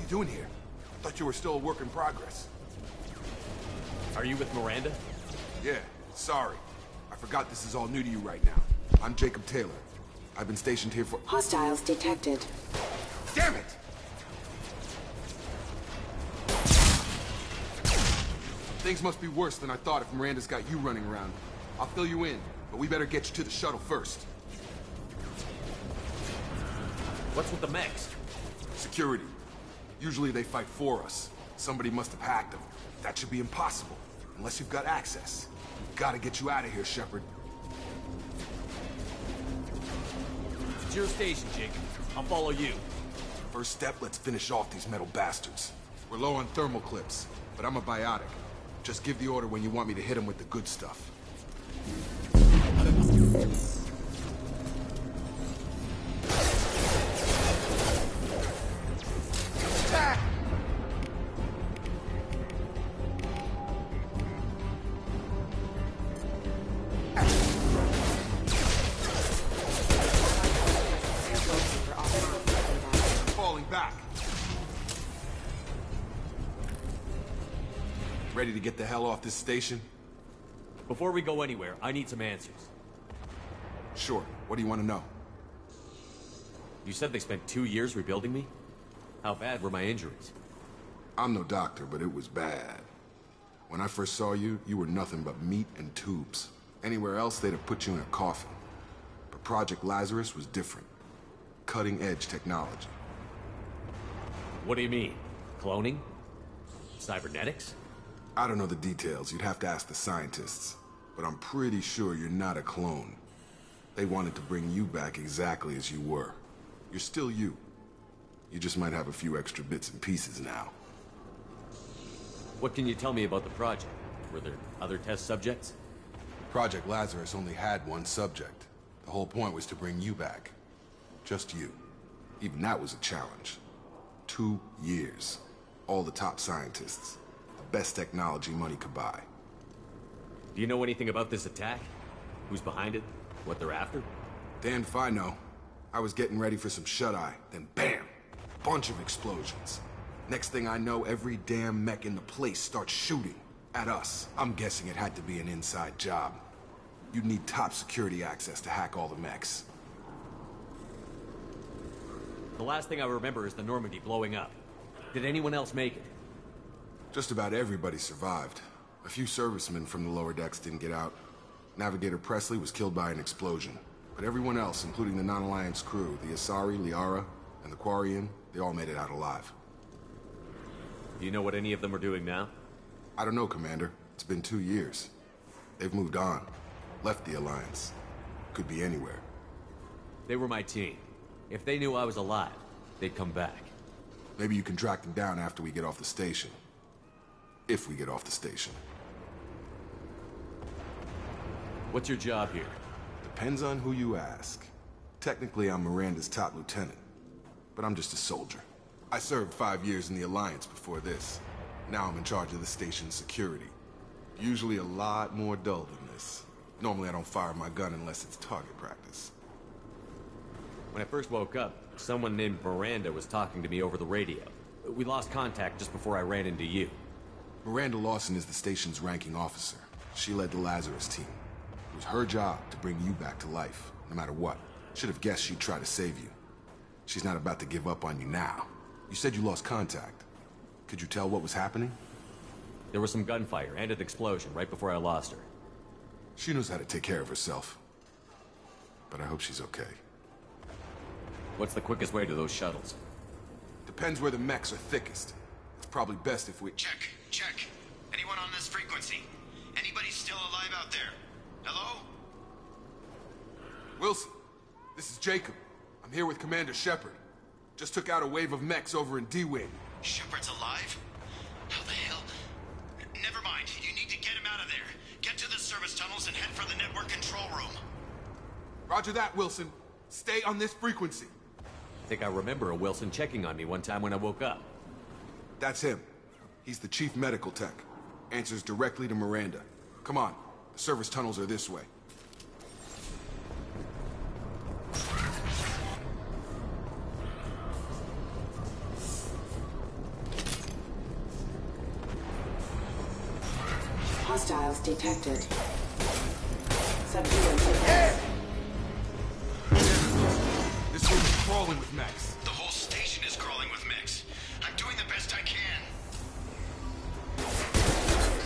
you doing here? Thought you were still a work in progress. Are you with Miranda? Yeah, sorry. I forgot this is all new to you right now. I'm Jacob Taylor. I've been stationed here for— Hostiles detected. Damn it! Things must be worse than I thought if Miranda's got you running around. I'll fill you in, but we better get you to the shuttle first. What's with the mechs? Security. Usually they fight for us. Somebody must have hacked them. That should be impossible, unless you've got access. We've gotta get you out of here, Shepard. It's your station, Jacob. I'll follow you. First step, let's finish off these metal bastards. We're low on thermal clips, but I'm a biotic. Just give the order when you want me to hit them with the good stuff. Attack! Falling back. Ready to get the hell off this station? Before we go anywhere, I need some answers. Sure. What do you want to know? You said they spent 2 years rebuilding me? How bad were my injuries? I'm no doctor, but it was bad. When I first saw you, you were nothing but meat and tubes. Anywhere else, they'd have put you in a coffin. But Project Lazarus was different. Cutting-edge technology. What do you mean? Cloning? Cybernetics? I don't know the details. You'd have to ask the scientists. But I'm pretty sure you're not a clone. They wanted to bring you back exactly as you were. You're still you. You just might have a few extra bits and pieces now. What can you tell me about the project? Were there other test subjects? Project Lazarus only had one subject. The whole point was to bring you back. Just you. Even that was a challenge. 2 years. All the top scientists. The best technology money could buy. Do you know anything about this attack? Who's behind it? What they're after? Damned if I know. I was getting ready for some shut-eye, then bam! Bunch of explosions. Next thing I know, every damn mech in the place starts shooting at us. I'm guessing it had to be an inside job. You'd need top security access to hack all the mechs. The last thing I remember is the Normandy blowing up. Did anyone else make it? Just about everybody survived. A few servicemen from the lower decks didn't get out. Navigator Presley was killed by an explosion. But everyone else, including the non-Alliance crew, the Asari, Liara, and the Quarian, they all made it out alive. Do you know what any of them are doing now? I don't know, Commander. It's been 2 years. They've moved on. Left the Alliance. Could be anywhere. They were my team. If they knew I was alive, they'd come back. Maybe you can track them down after we get off the station. If we get off the station. What's your job here? Depends on who you ask. Technically, I'm Miranda's top lieutenant. But I'm just a soldier. I served 5 years in the Alliance before this. Now I'm in charge of the station's security. Usually a lot more dull than this. Normally I don't fire my gun unless it's target practice. When I first woke up, someone named Miranda was talking to me over the radio. We lost contact just before I ran into you. Miranda Lawson is the station's ranking officer. She led the Lazarus team. It was her job to bring you back to life, no matter what. Should have guessed she'd try to save you. She's not about to give up on you now. You said you lost contact. Could you tell what was happening? There was some gunfire and an explosion right before I lost her. She knows how to take care of herself. But I hope she's okay. What's the quickest way to those shuttles? Depends where the mechs are thickest. It's probably best if we— Check. Anyone on this frequency? Anybody still alive out there? Hello? Wilson, this is Jacob. I'm here with Commander Shepard. Just took out a wave of mechs over in D-Wing. Shepard's alive? How the hell? Never mind. You need to get him out of there. Get to the service tunnels and head for the network control room. Roger that, Wilson. Stay on this frequency. I think I remember a Wilson checking on me one time when I woke up. That's him. He's the chief medical tech. Answers directly to Miranda. Come on. The service tunnels are this way. Hostiles detected. Subdue and This room is crawling with mechs. The whole station is crawling with mechs. I'm doing the best I can.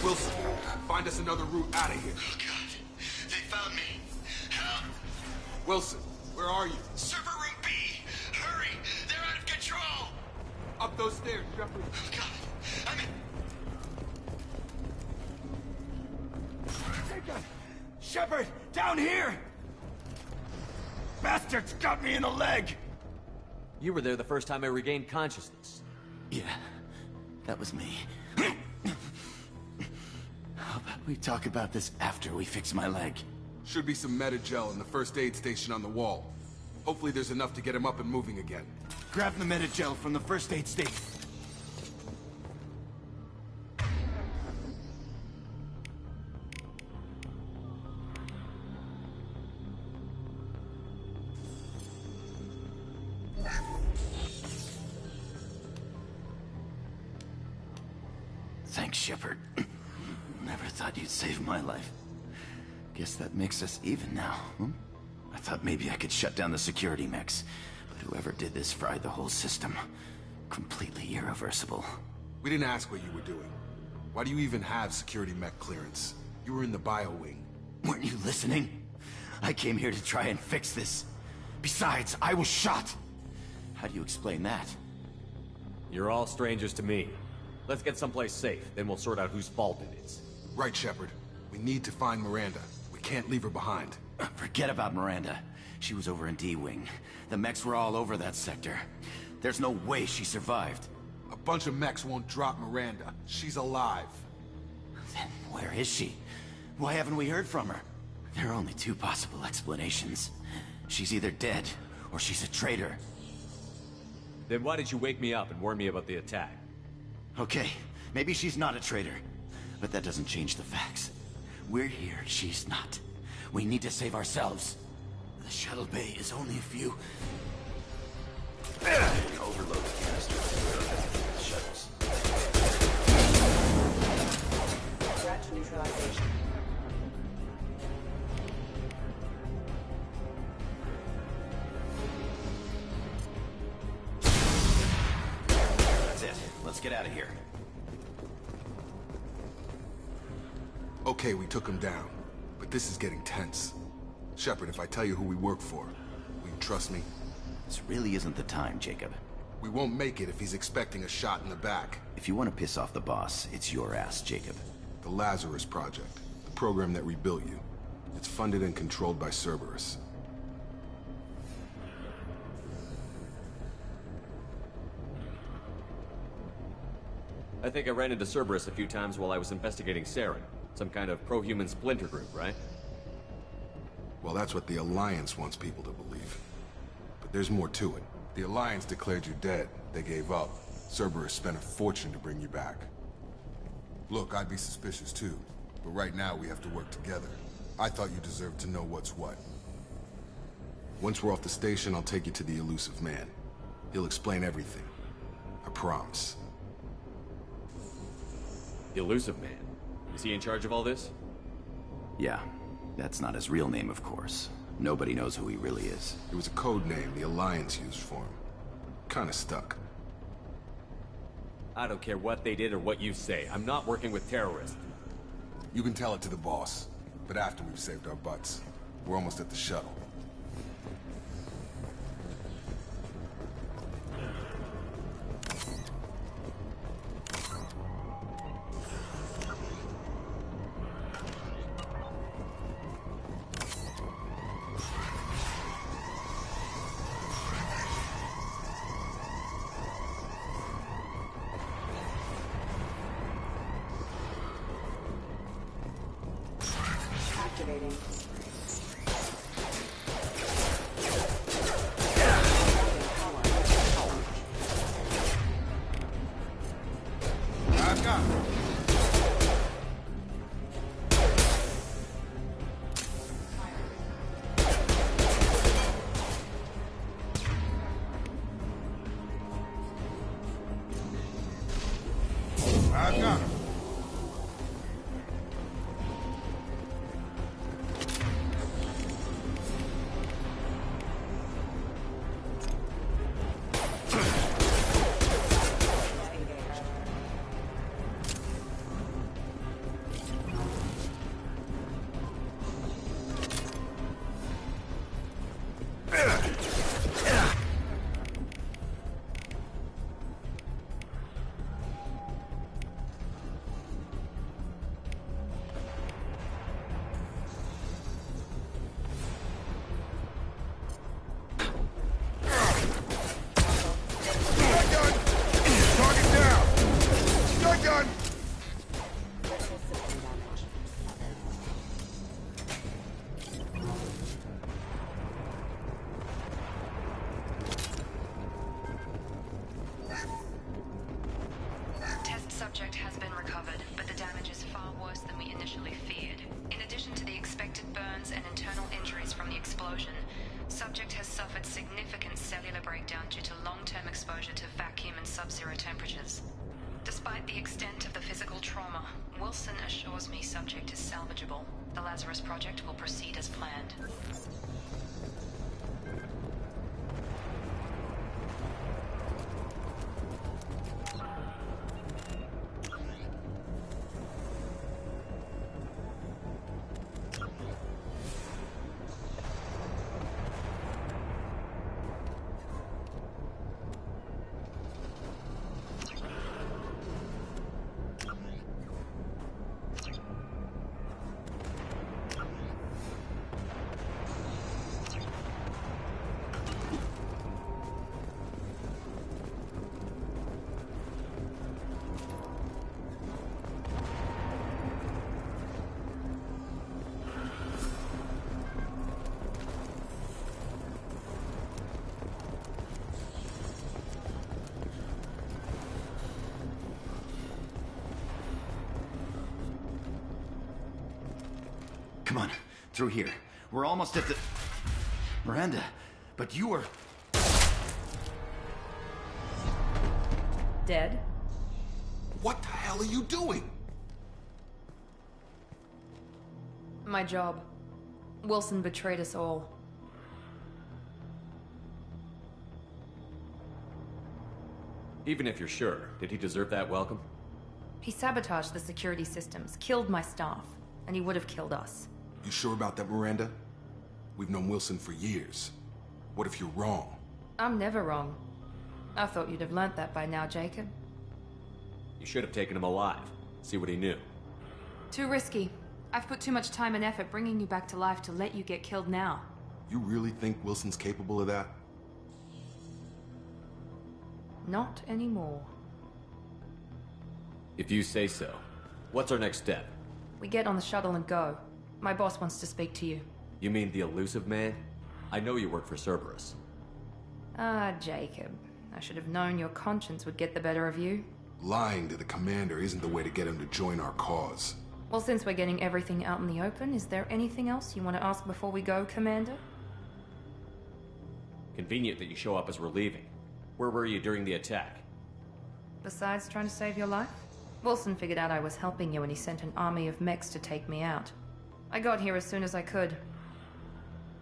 Wilson, find us another route out of here. Oh, God. They found me. Help! Wilson, where are you? Server room B! Hurry! They're out of control! Up those stairs, Shepard. Oh, God. I'm in... Shepard, down here! Bastards got me in the leg! You were there the first time I regained consciousness. Yeah, that was me. How about we talk about this after we fix my leg? Should be some meta-gel in the first aid station on the wall. Hopefully there's enough to get him up and moving again. Grab the meta-gel from the first aid station. Thanks, Shepard. Never thought you'd save my life. Guess that makes us even now, hmm? I thought maybe I could shut down the security mechs, but whoever did this fried the whole system. Completely irreversible. We didn't ask what you were doing. Why do you even have security mech clearance? You were in the bio wing. Weren't you listening? I came here to try and fix this. Besides, I was shot. How do you explain that? You're all strangers to me. Let's get someplace safe, then we'll sort out whose fault it is. Right, Shepard. We need to find Miranda. We can't leave her behind. Forget about Miranda. She was over in D-Wing. The mechs were all over that sector. There's no way she survived. A bunch of mechs won't drop Miranda. She's alive. Then where is she? Why haven't we heard from her? There are only two possible explanations. She's either dead, or she's a traitor. Then why did you wake me up and warn me about the attack? Okay, maybe she's not a traitor, but that doesn't change the facts. We're here, she's not. We need to save ourselves. The shuttle bay is only a few... Overload the canisters. Shuttles. threat neutralization. That's it. Let's get out of here. Okay, we took him down. But this is getting tense. Shepard, if I tell you who we work for, will you trust me? This really isn't the time, Jacob. We won't make it if he's expecting a shot in the back. If you want to piss off the boss, it's your ass, Jacob. The Lazarus Project, the program that rebuilt you. It's funded and controlled by Cerberus. I think I ran into Cerberus a few times while I was investigating Saren. Some kind of pro-human splinter group, right? Well, that's what the Alliance wants people to believe. But there's more to it. The Alliance declared you dead. They gave up. Cerberus spent a fortune to bring you back. Look, I'd be suspicious too. But right now, we have to work together. I thought you deserved to know what's what. Once we're off the station, I'll take you to the elusive man. He'll explain everything. I promise. The Elusive Man. Is he in charge of all this? Yeah, that's not his real name, of course. Nobody knows who he really is. It was a code name the Alliance used for him. Kinda stuck. I don't care what they did or what you say. I'm not working with terrorists. You can tell it to the boss, but after we've saved our butts. We're almost at the shuttle. Activating. I've got it. I've got him. gun! Critical system damage. Test subject has been recovered, but the damage is far worse than we initially feared. In addition to the expected burns and internal injuries from the explosion, subject has suffered significant cellular breakdown due to long-term exposure to vacuum and sub-zero temperatures. Despite the extent of the physical trauma, Wilson assures me subject is salvageable. The Lazarus Project will proceed as planned. Come on, through here. We're almost at the... Miranda, but you were... Dead? What the hell are you doing? My job. Wilson betrayed us all. Even if you're sure, did he deserve that welcome? He sabotaged the security systems, killed my staff, and he would have killed us. You sure about that, Miranda? We've known Wilson for years. What if you're wrong? I'm never wrong. I thought you'd have learnt that by now, Jacob. You should have taken him alive. See what he knew. Too risky. I've put too much time and effort bringing you back to life to let you get killed now. You really think Wilson's capable of that? Not anymore. If you say so. What's our next step? We get on the shuttle and go. My boss wants to speak to you. You mean the elusive man? I know you work for Cerberus. Ah, Jacob. I should have known your conscience would get the better of you. Lying to the commander isn't the way to get him to join our cause. Well, since we're getting everything out in the open, is there anything else you want to ask before we go, Commander? Convenient that you show up as we're leaving. Where were you during the attack? Besides trying to save your life? Wilson figured out I was helping you and he sent an army of mechs to take me out. I got here as soon as I could.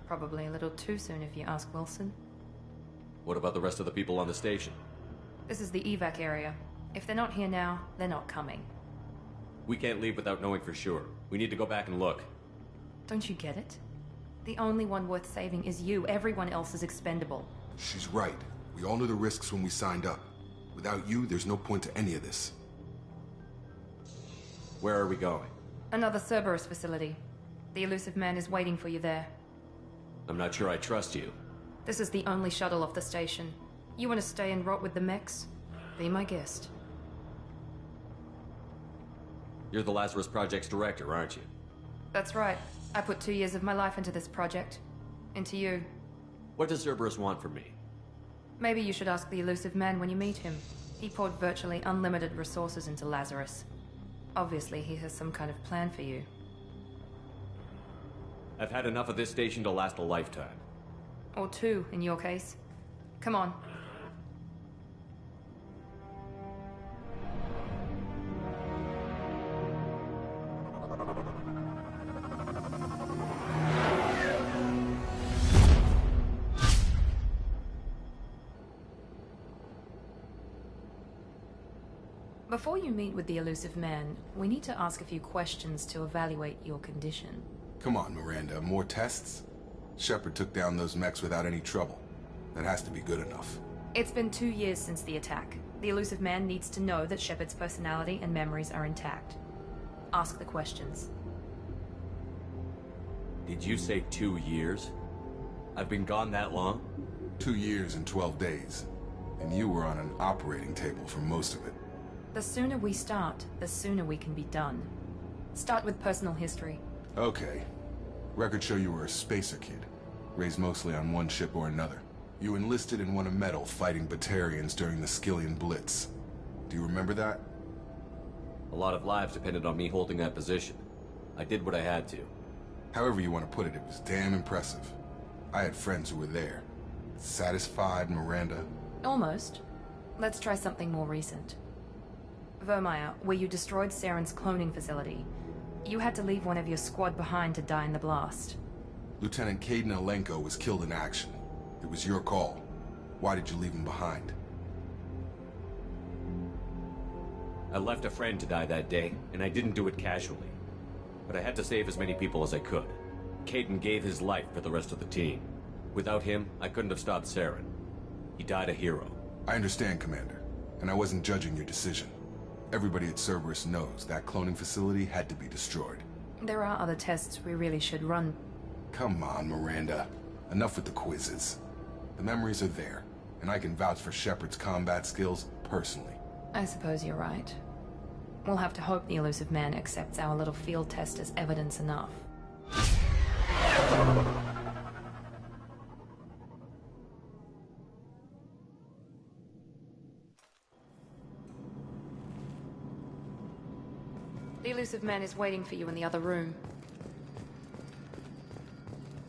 Probably a little too soon if you ask Wilson. What about the rest of the people on the station? This is the evac area. If they're not here now, they're not coming. We can't leave without knowing for sure. We need to go back and look. Don't you get it? The only one worth saving is you. Everyone else is expendable. She's right. We all knew the risks when we signed up. Without you, there's no point to any of this. Where are we going? Another Cerberus facility. The elusive man is waiting for you there. I'm not sure I trust you. This is the only shuttle off the station. You want to stay and rot with the mechs? Be my guest. You're the Lazarus Project's director, aren't you? That's right. I put 2 years of my life into this project. Into you. What does Cerberus want from me? Maybe you should ask the elusive man when you meet him. He poured virtually unlimited resources into Lazarus. Obviously, he has some kind of plan for you. I've had enough of this station to last a lifetime. Or 2, in your case. Come on. Before you meet with the elusive man, we need to ask a few questions to evaluate your condition. Come on, Miranda. More tests? Shepard took down those mechs without any trouble. That has to be good enough. It's been 2 years since the attack. The elusive man needs to know that Shepard's personality and memories are intact. Ask the questions. Did you say 2 years? I've been gone that long? 2 years and 12 days. And you were on an operating table for most of it. The sooner we start, the sooner we can be done. Start with personal history. Okay. Records show you were a spacer kid, raised mostly on one ship or another. You enlisted and won a medal fighting Batarians during the Skillian Blitz. Do you remember that? A lot of lives depended on me holding that position. I did what I had to. However you want to put it, it was damn impressive. I had friends who were there. Satisfied, Miranda? Almost. Let's try something more recent. Vermeer, where you destroyed Saren's cloning facility. You had to leave one of your squad behind to die in the blast. Lieutenant Caden Alenko was killed in action. It was your call. Why did you leave him behind? I left a friend to die that day, and I didn't do it casually. But I had to save as many people as I could. Caden gave his life for the rest of the team. Without him, I couldn't have stopped Saren. He died a hero. I understand, Commander, and I wasn't judging your decision. Everybody at Cerberus knows that cloning facility had to be destroyed. There are other tests we really should run. Come on, Miranda. Enough with the quizzes. The memories are there, and I can vouch for Shepard's combat skills personally. I suppose you're right. We'll have to hope the Elusive Man accepts our little field test as evidence enough. The Elusive Man is waiting for you in the other room.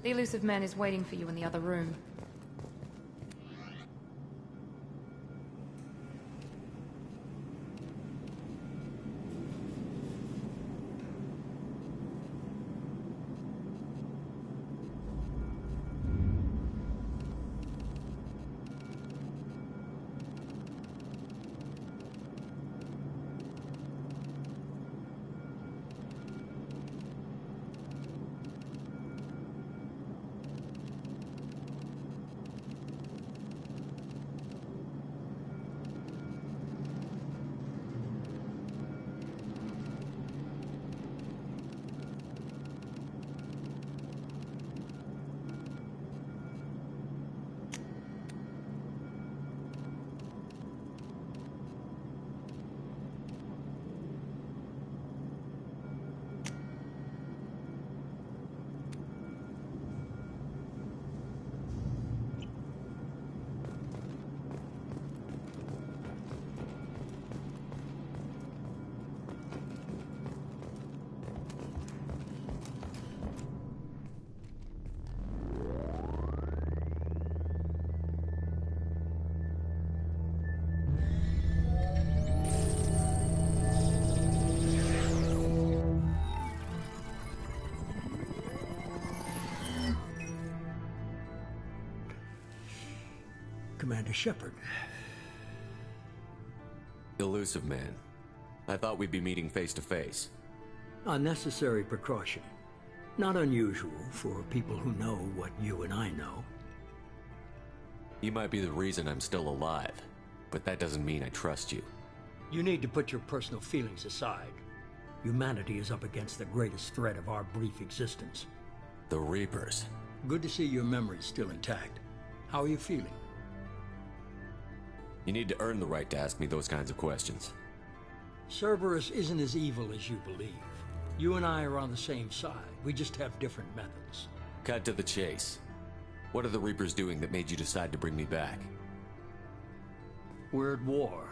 The Elusive Man is waiting for you in the other room. Commander Shepard. Elusive Man. I thought we'd be meeting face to face. A necessary precaution. Not unusual for people who know what you and I know. You might be the reason I'm still alive, but that doesn't mean I trust you. You need to put your personal feelings aside. Humanity is up against the greatest threat of our brief existence. The Reapers. Good to see your memory's still intact. How are you feeling? You need to earn the right to ask me those kinds of questions. Cerberus isn't as evil as you believe. You and I are on the same side. We just have different methods. Cut to the chase. What are the Reapers doing that made you decide to bring me back? We're at war.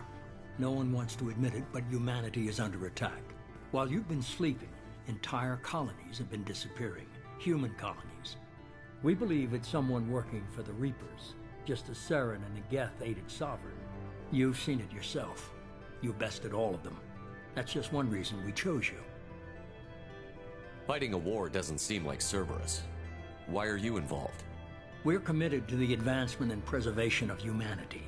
No one wants to admit it, but humanity is under attack. While you've been sleeping, entire colonies have been disappearing. Human colonies. We believe it's someone working for the Reapers, just as Saren and Negeth aided Sovereign. You've seen it yourself. You bested all of them. That's just one reason we chose you. Fighting a war doesn't seem like Cerberus. Why are you involved? We're committed to the advancement and preservation of humanity.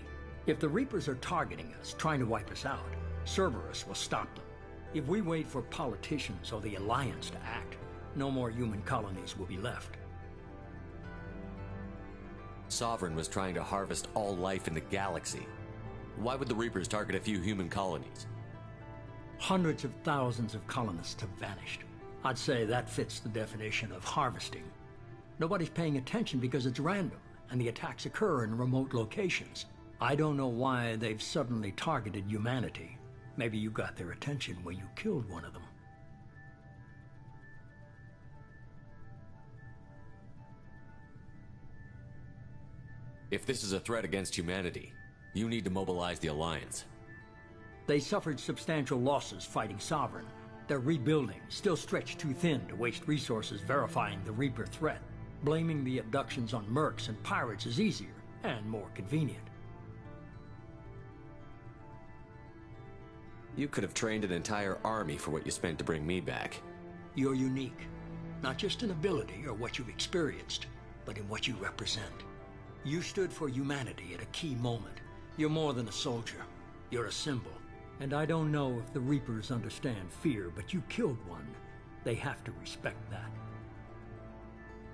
If the Reapers are targeting us, trying to wipe us out, Cerberus will stop them. If we wait for politicians or the Alliance to act, no more human colonies will be left. Sovereign was trying to harvest all life in the galaxy. Why would the Reapers target a few human colonies? Hundreds of thousands of colonists have vanished. I'd say that fits the definition of harvesting. Nobody's paying attention because it's random, and the attacks occur in remote locations. I don't know why they've suddenly targeted humanity. Maybe you got their attention when you killed one of them. If this is a threat against humanity, you need to mobilize the Alliance. They suffered substantial losses fighting Sovereign. They're rebuilding, still stretched too thin to waste resources verifying the Reaper threat. Blaming the abductions on mercs and pirates is easier and more convenient. You could have trained an entire army for what you spent to bring me back. You're unique, not just in ability or what you've experienced, but in what you represent. You stood for humanity at a key moment. You're more than a soldier. You're a symbol. And I don't know if the Reapers understand fear, but you killed one. They have to respect that.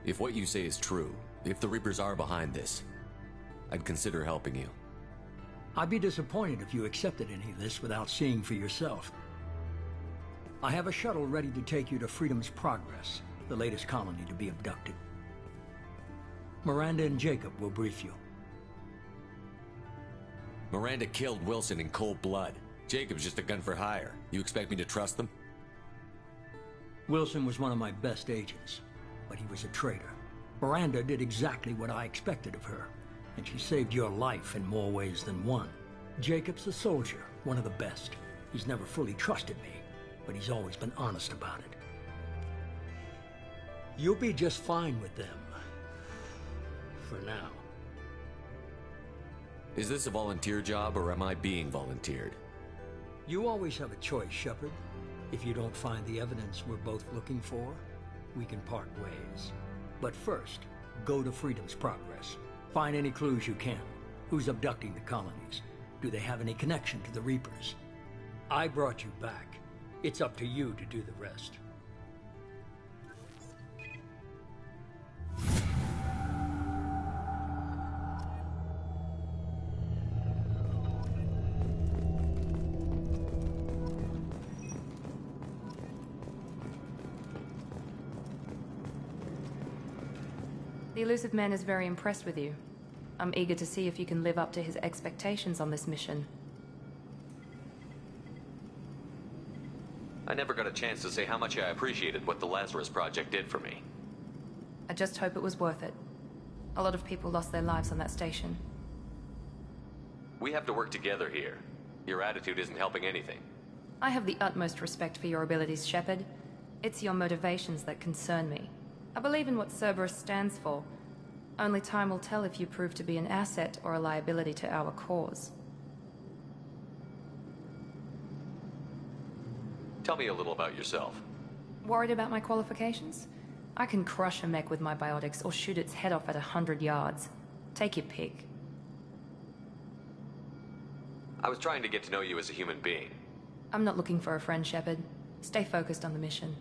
If what you say is true, if the Reapers are behind this, I'd consider helping you. I'd be disappointed if you accepted any of this without seeing for yourself. I have a shuttle ready to take you to Freedom's Progress, the latest colony to be abducted. Miranda and Jacob will brief you. Miranda killed Wilson in cold blood. Jacob's just a gun for hire. You expect me to trust them? Wilson was one of my best agents, but he was a traitor. Miranda did exactly what I expected of her, and she saved your life in more ways than one. Jacob's a soldier, one of the best. He's never fully trusted me, but he's always been honest about it. You'll be just fine with them. For now. Is this a volunteer job, or am I being volunteered? You always have a choice, Shepard. If you don't find the evidence we're both looking for, we can part ways. But first, go to Freedom's Progress. Find any clues you can. Who's abducting the colonies? Do they have any connection to the Reapers? I brought you back. It's up to you to do the rest. The Elusive Man is very impressed with you. I'm eager to see if you can live up to his expectations on this mission. I never got a chance to say how much I appreciated what the Lazarus Project did for me. I just hope it was worth it. A lot of people lost their lives on that station. We have to work together here. Your attitude isn't helping anything. I have the utmost respect for your abilities, Shepard. It's your motivations that concern me. I believe in what Cerberus stands for. Only time will tell if you prove to be an asset or a liability to our cause. Tell me a little about yourself. Worried about my qualifications? I can crush a mech with my biotics or shoot its head off at 100 yards. Take your pick. I was trying to get to know you as a human being. I'm not looking for a friend, Shepard. Stay focused on the mission.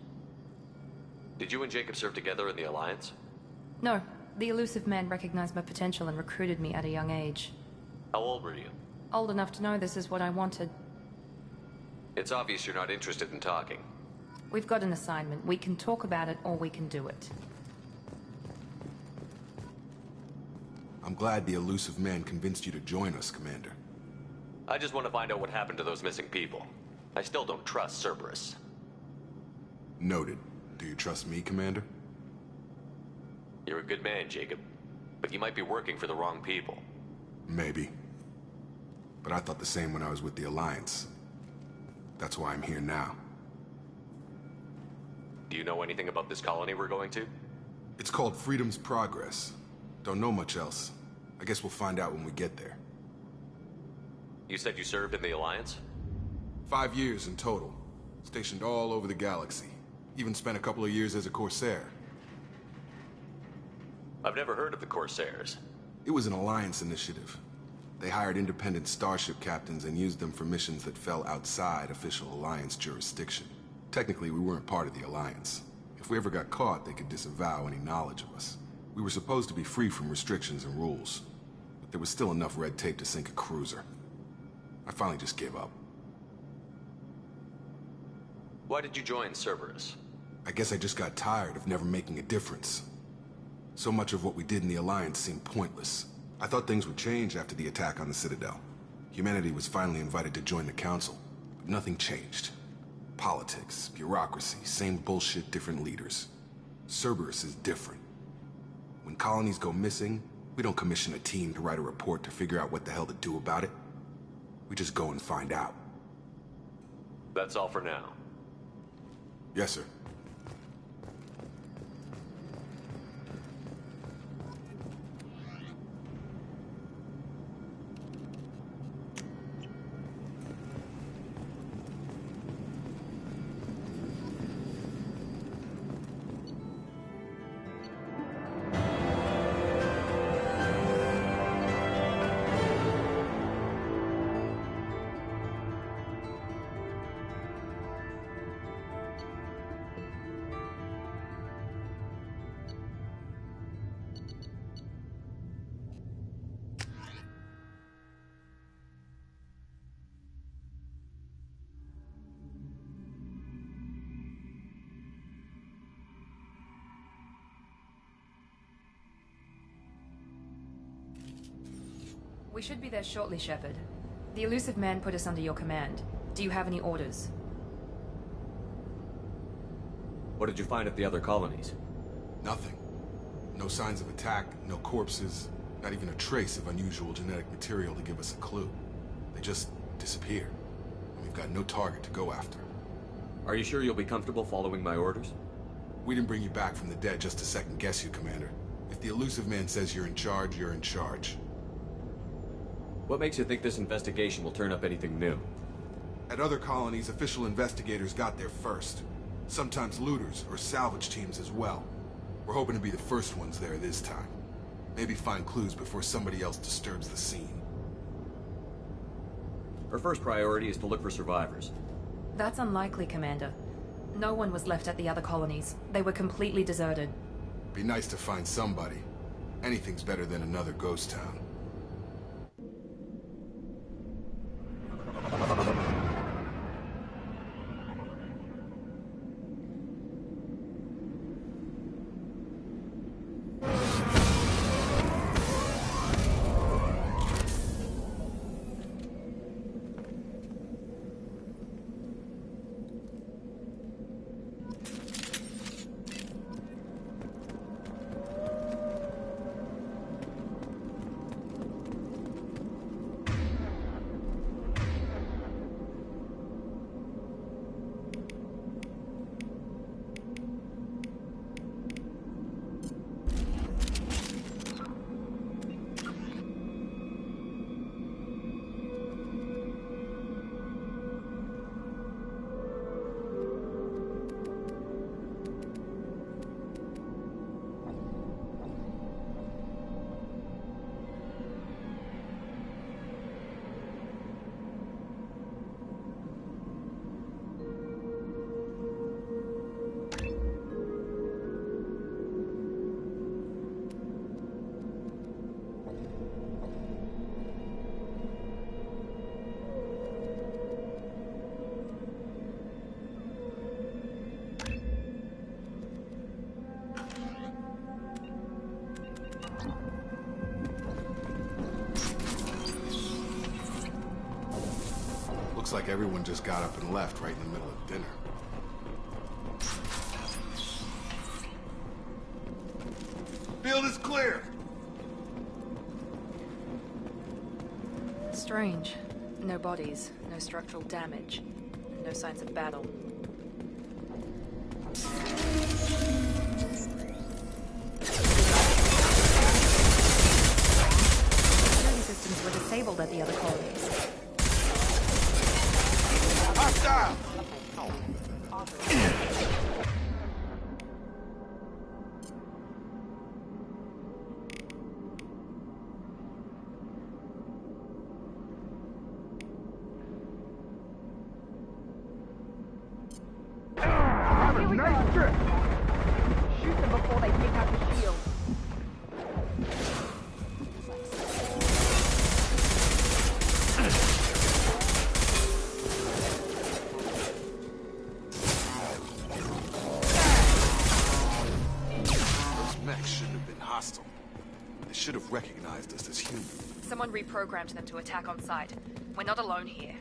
Did you and Jacob serve together in the Alliance? No. The Elusive Man recognized my potential and recruited me at a young age. How old were you? Old enough to know this is what I wanted. It's obvious you're not interested in talking. We've got an assignment. We can talk about it or we can do it. I'm glad the Elusive Man convinced you to join us, Commander. I just want to find out what happened to those missing people. I still don't trust Cerberus. Noted. Do you trust me, Commander? You're a good man, Jacob. But you might be working for the wrong people. Maybe. But I thought the same when I was with the Alliance. That's why I'm here now. Do you know anything about this colony we're going to? It's called Freedom's Progress. Don't know much else. I guess we'll find out when we get there. You said you served in the Alliance? 5 years in total. Stationed all over the galaxy. Even spent a couple of years as a Corsair. I've never heard of the Corsairs. It was an Alliance initiative. They hired independent starship captains and used them for missions that fell outside official Alliance jurisdiction. Technically, we weren't part of the Alliance. If we ever got caught, they could disavow any knowledge of us. We were supposed to be free from restrictions and rules, but there was still enough red tape to sink a cruiser. I finally just gave up. Why did you join Cerberus? I guess I just got tired of never making a difference. So much of what we did in the Alliance seemed pointless. I thought things would change after the attack on the Citadel. Humanity was finally invited to join the Council, But nothing changed. Politics, bureaucracy, same bullshit, different leaders. Cerberus is different. When colonies go missing, we don't commission a team to write a report to figure out what the hell to do about it. We just go and find out. That's all for now. Yes, sir. We should be there shortly, Shepard. The elusive man put us under your command. Do you have any orders? What did you find at the other colonies? Nothing. No signs of attack, no corpses, not even a trace of unusual genetic material to give us a clue. They just disappear. And we've got no target to go after. Are you sure you'll be comfortable following my orders? We didn't bring you back from the dead just to second guess you, Commander. If the elusive man says you're in charge, you're in charge. What makes you think this investigation will turn up anything new? At other colonies, official investigators got there first. Sometimes looters or salvage teams as well. We're hoping to be the first ones there this time. Maybe find clues before somebody else disturbs the scene. Our first priority is to look for survivors. That's unlikely, Commander. No one was left at the other colonies. They were completely deserted. Be nice to find somebody. Anything's better than another ghost town. Looks like everyone just got up and left right in the middle of dinner. Field is clear! Strange. No bodies, no structural damage, no signs of battle. Security systems were disabled at the other colonies. Hostile! Nice trip! Shoot them before they pick up the shield. Those mechs shouldn't have been hostile. They should have recognized us as human. Someone reprogrammed them to attack on sight. We're not alone here.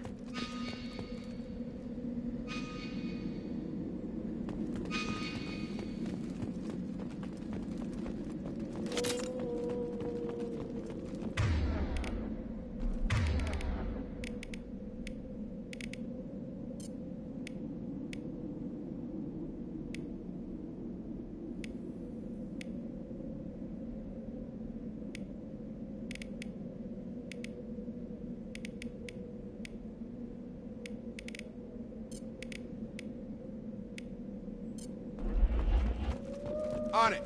On it.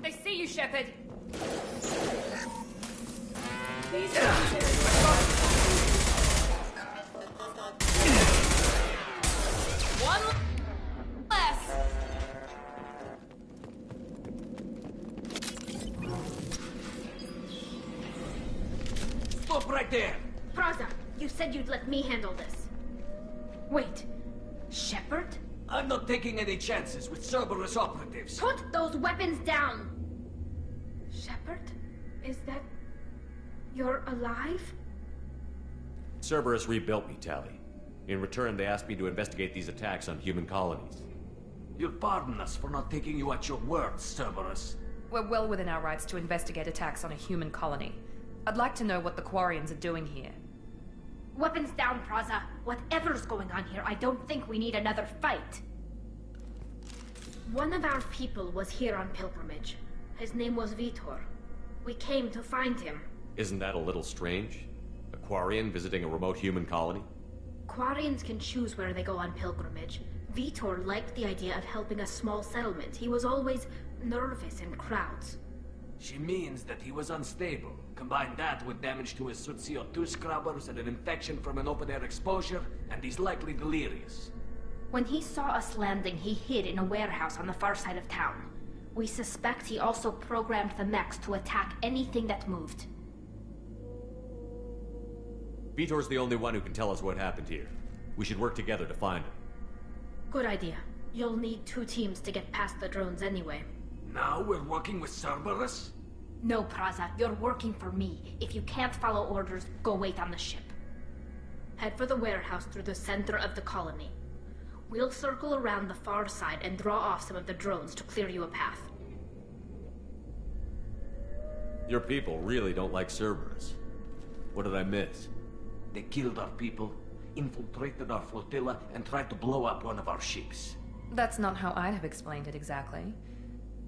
They see you, Shepard. One less. Stop right there! Praza, you said you'd let me handle this. Wait, Shepard? I'm not taking any chances with Cerberus operatives. Put those weapons down! Shepard? Is that... you're alive? Cerberus rebuilt me, Tally. In return, they asked me to investigate these attacks on human colonies. You'll pardon us for not taking you at your word, Cerberus. We're well within our rights to investigate attacks on a human colony. I'd like to know what the Quarians are doing here. Weapons down, Praza. Whatever's going on here, I don't think we need another fight. One of our people was here on pilgrimage. His name was Vitor. We came to find him. Isn't that a little strange? A Quarian visiting a remote human colony? Quarians can choose where they go on pilgrimage. Vitor liked the idea of helping a small settlement. He was always nervous in crowds. She means that he was unstable. Combine that with damage to his suit CO2 scrubbers and an infection from an open-air exposure, and he's likely delirious. When he saw us landing, he hid in a warehouse on the far side of town. We suspect he also programmed the mechs to attack anything that moved. Vitor's the only one who can tell us what happened here. We should work together to find him. Good idea. You'll need 2 teams to get past the drones anyway. Now we're working with Cerberus? No, Praza, you're working for me. If you can't follow orders, go wait on the ship. Head for the warehouse through the center of the colony. We'll circle around the far side and draw off some of the drones to clear you a path. Your people really don't like Cerberus. What did I miss? They killed our people, infiltrated our flotilla, and tried to blow up one of our ships. That's not how I'd have explained it exactly.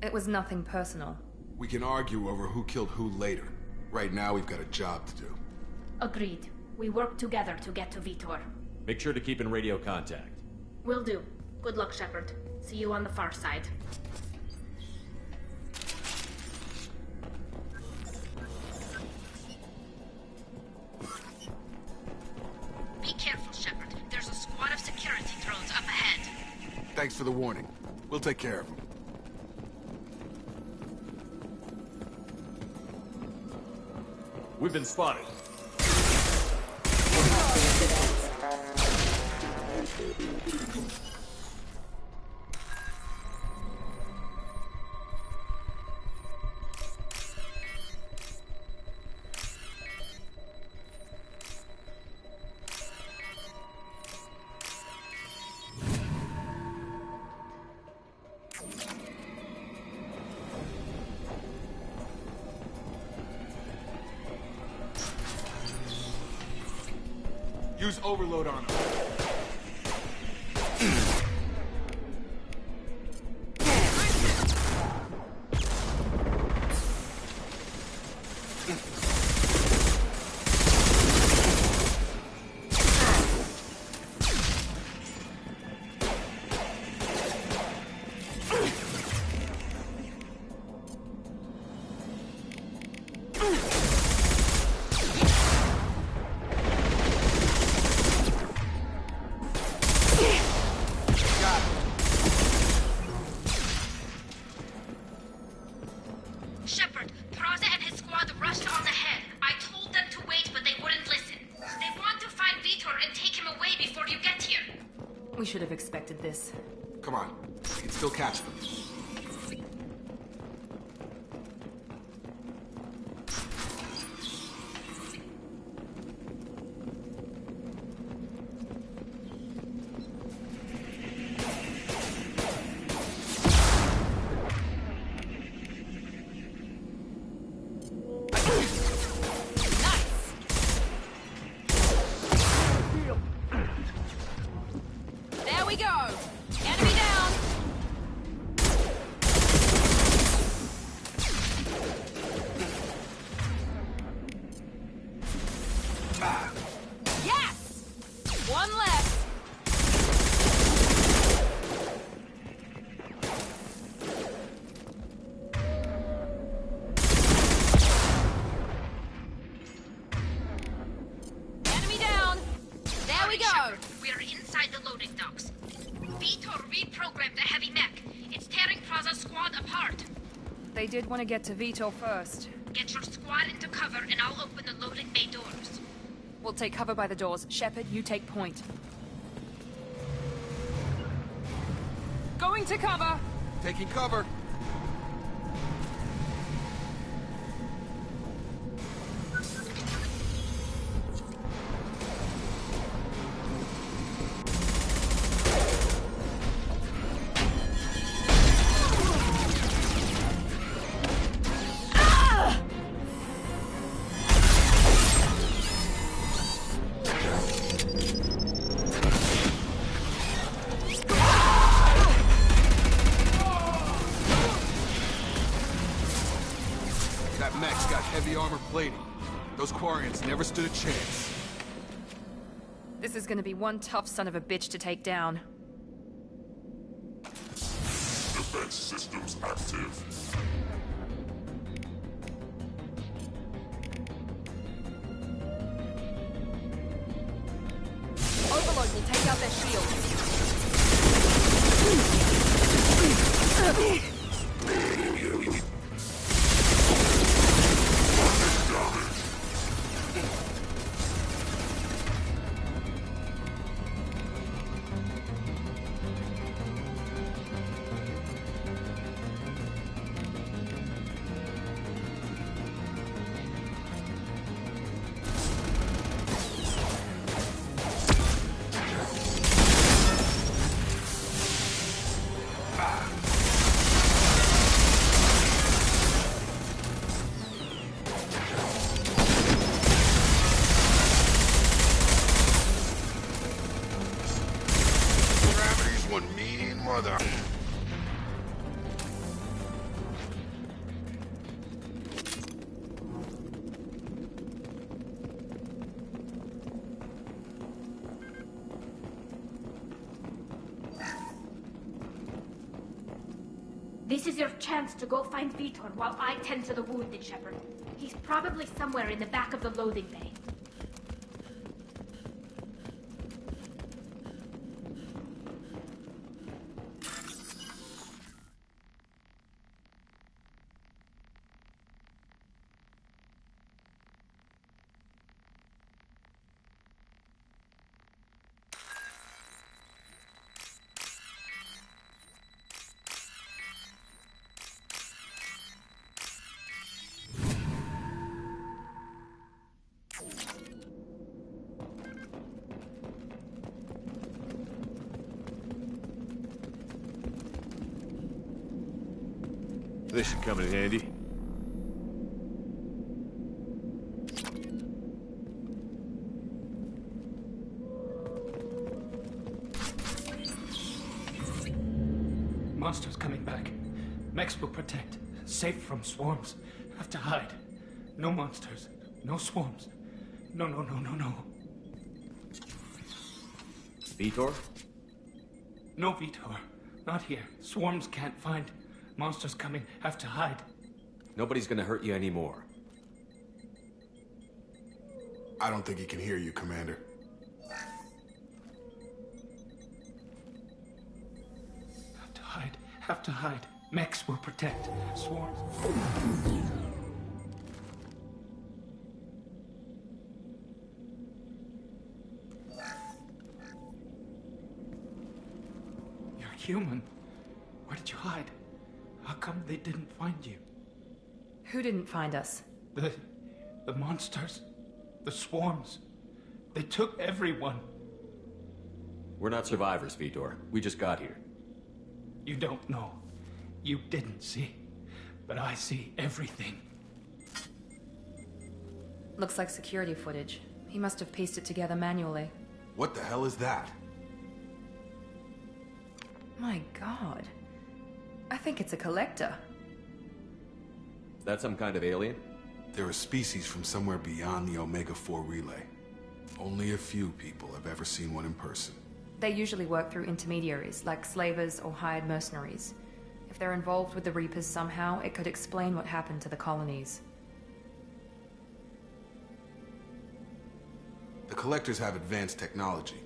It was nothing personal. We can argue over who killed who later. Right now, we've got a job to do. Agreed. We work together to get to Vitor. Make sure to keep in radio contact. Will do. Good luck, Shepard. See you on the far side. Be careful, Shepard. There's a squad of security drones up ahead. Thanks for the warning. We'll take care of them. We've been spotted. Use overload on them. should have expected this. Come on, we can still catch them. There we go! Enemy down! Yes! One left! Enemy down! There we go! We are inside the loading docks. pt4 reprogrammed the heavy mech. It's tearing Praza's squad apart. They did want to get to Vitor first. Get your squad into cover and I'll open the loading bay doors. We'll take cover by the doors. Shepard, you take point. Going to cover! Taking cover. That mech's got heavy armor plating. Those Quarians never stood a chance. This is gonna be one tough son of a bitch to take down. Defense systems active. Overload will take out their shield. Gravity's one mean mother. This is your chance to go find pt4 while I tend to the wounded, Shepard. He's probably somewhere in the back of the loading bay. This should come in handy. Monsters coming back. Mechs will protect. Safe from swarms. Have to hide. No monsters. No swarms. No. Vitor? No pt4. Not here. Swarms can't find. Monsters coming. Have to hide. Nobody's gonna hurt you anymore. I don't think he can hear you, Commander. Have to hide. Have to hide. Mechs will protect. Swarms. human. Where did you hide? How come they didn't find you? Who didn't find us? The monsters. The swarms. They took everyone. We're not survivors, Vitor. We just got here. You don't know. You didn't see. But I see everything. Looks like security footage. He must have pieced it together manually. What the hell is that? My god. I think it's a collector. Is that some kind of alien? They're a species from somewhere beyond the Omega-4 relay. Only a few people have ever seen one in person. They usually work through intermediaries, like slavers or hired mercenaries. If they're involved with the Reapers somehow, it could explain what happened to the colonies. The Collectors have advanced technology.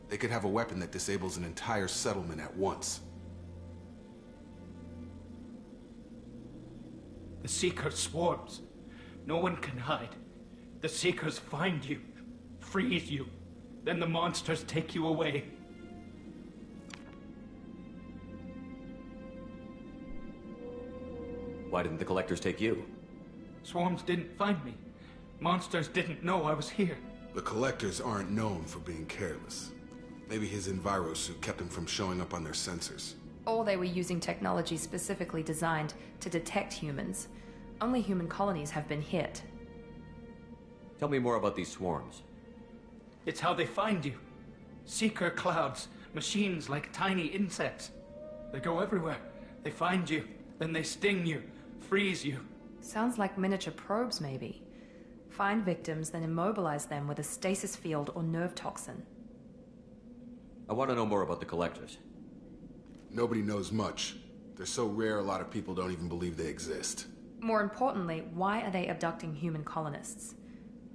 They could have a weapon that disables an entire settlement at once. The Seeker swarms. No one can hide. The Seekers find you, freeze you, then the monsters take you away. Why didn't the Collectors take you? Swarms didn't find me. Monsters didn't know I was here. The Collectors aren't known for being careless. Maybe his Enviro suit kept him from showing up on their sensors. Or they were using technology specifically designed to detect humans. Only human colonies have been hit. Tell me more about these swarms. It's how they find you. Seeker clouds, machines like tiny insects. They go everywhere. They find you, then they sting you, freeze you. Sounds like miniature probes, maybe. Find victims, then immobilize them with a stasis field or nerve toxin. I want to know more about the Collectors. Nobody knows much. They're so rare, a lot of people don't even believe they exist. More importantly, why are they abducting human colonists?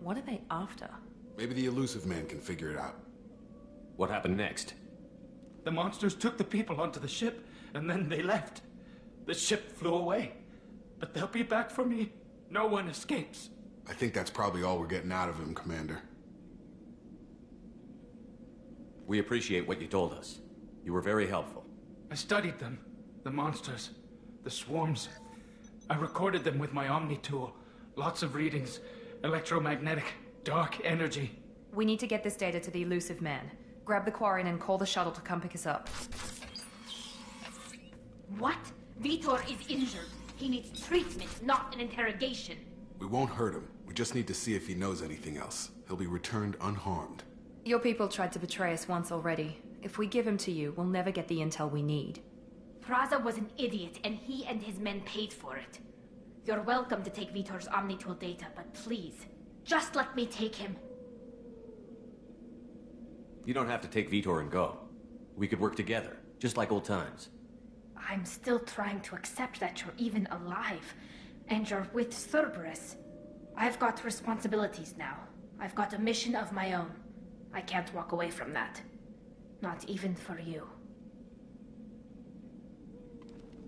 What are they after? Maybe the Elusive Man can figure it out. What happened next? The monsters took the people onto the ship, and then they left. The ship flew away. But they'll be back for me. No one escapes. I think that's probably all we're getting out of him, Commander. We appreciate what you told us. You were very helpful. I studied them. The monsters. The swarms. I recorded them with my Omni tool. Lots of readings. Electromagnetic. Dark energy. We need to get this data to the Elusive Man. Grab the Quarian and call the shuttle to come pick us up. What? Vitor is injured. He needs treatment, not an interrogation. We won't hurt him. We just need to see if he knows anything else. He'll be returned unharmed. Your people tried to betray us once already. If we give him to you, we'll never get the intel we need. Praza was an idiot, and he and his men paid for it. You're welcome to take Vitor's Omnitool data, but please, just let me take him. You don't have to take Vitor and go. We could work together, just like old times. I'm still trying to accept that you're even alive, and you're with Cerberus. I've got responsibilities now. I've got a mission of my own. I can't walk away from that. Not even for you.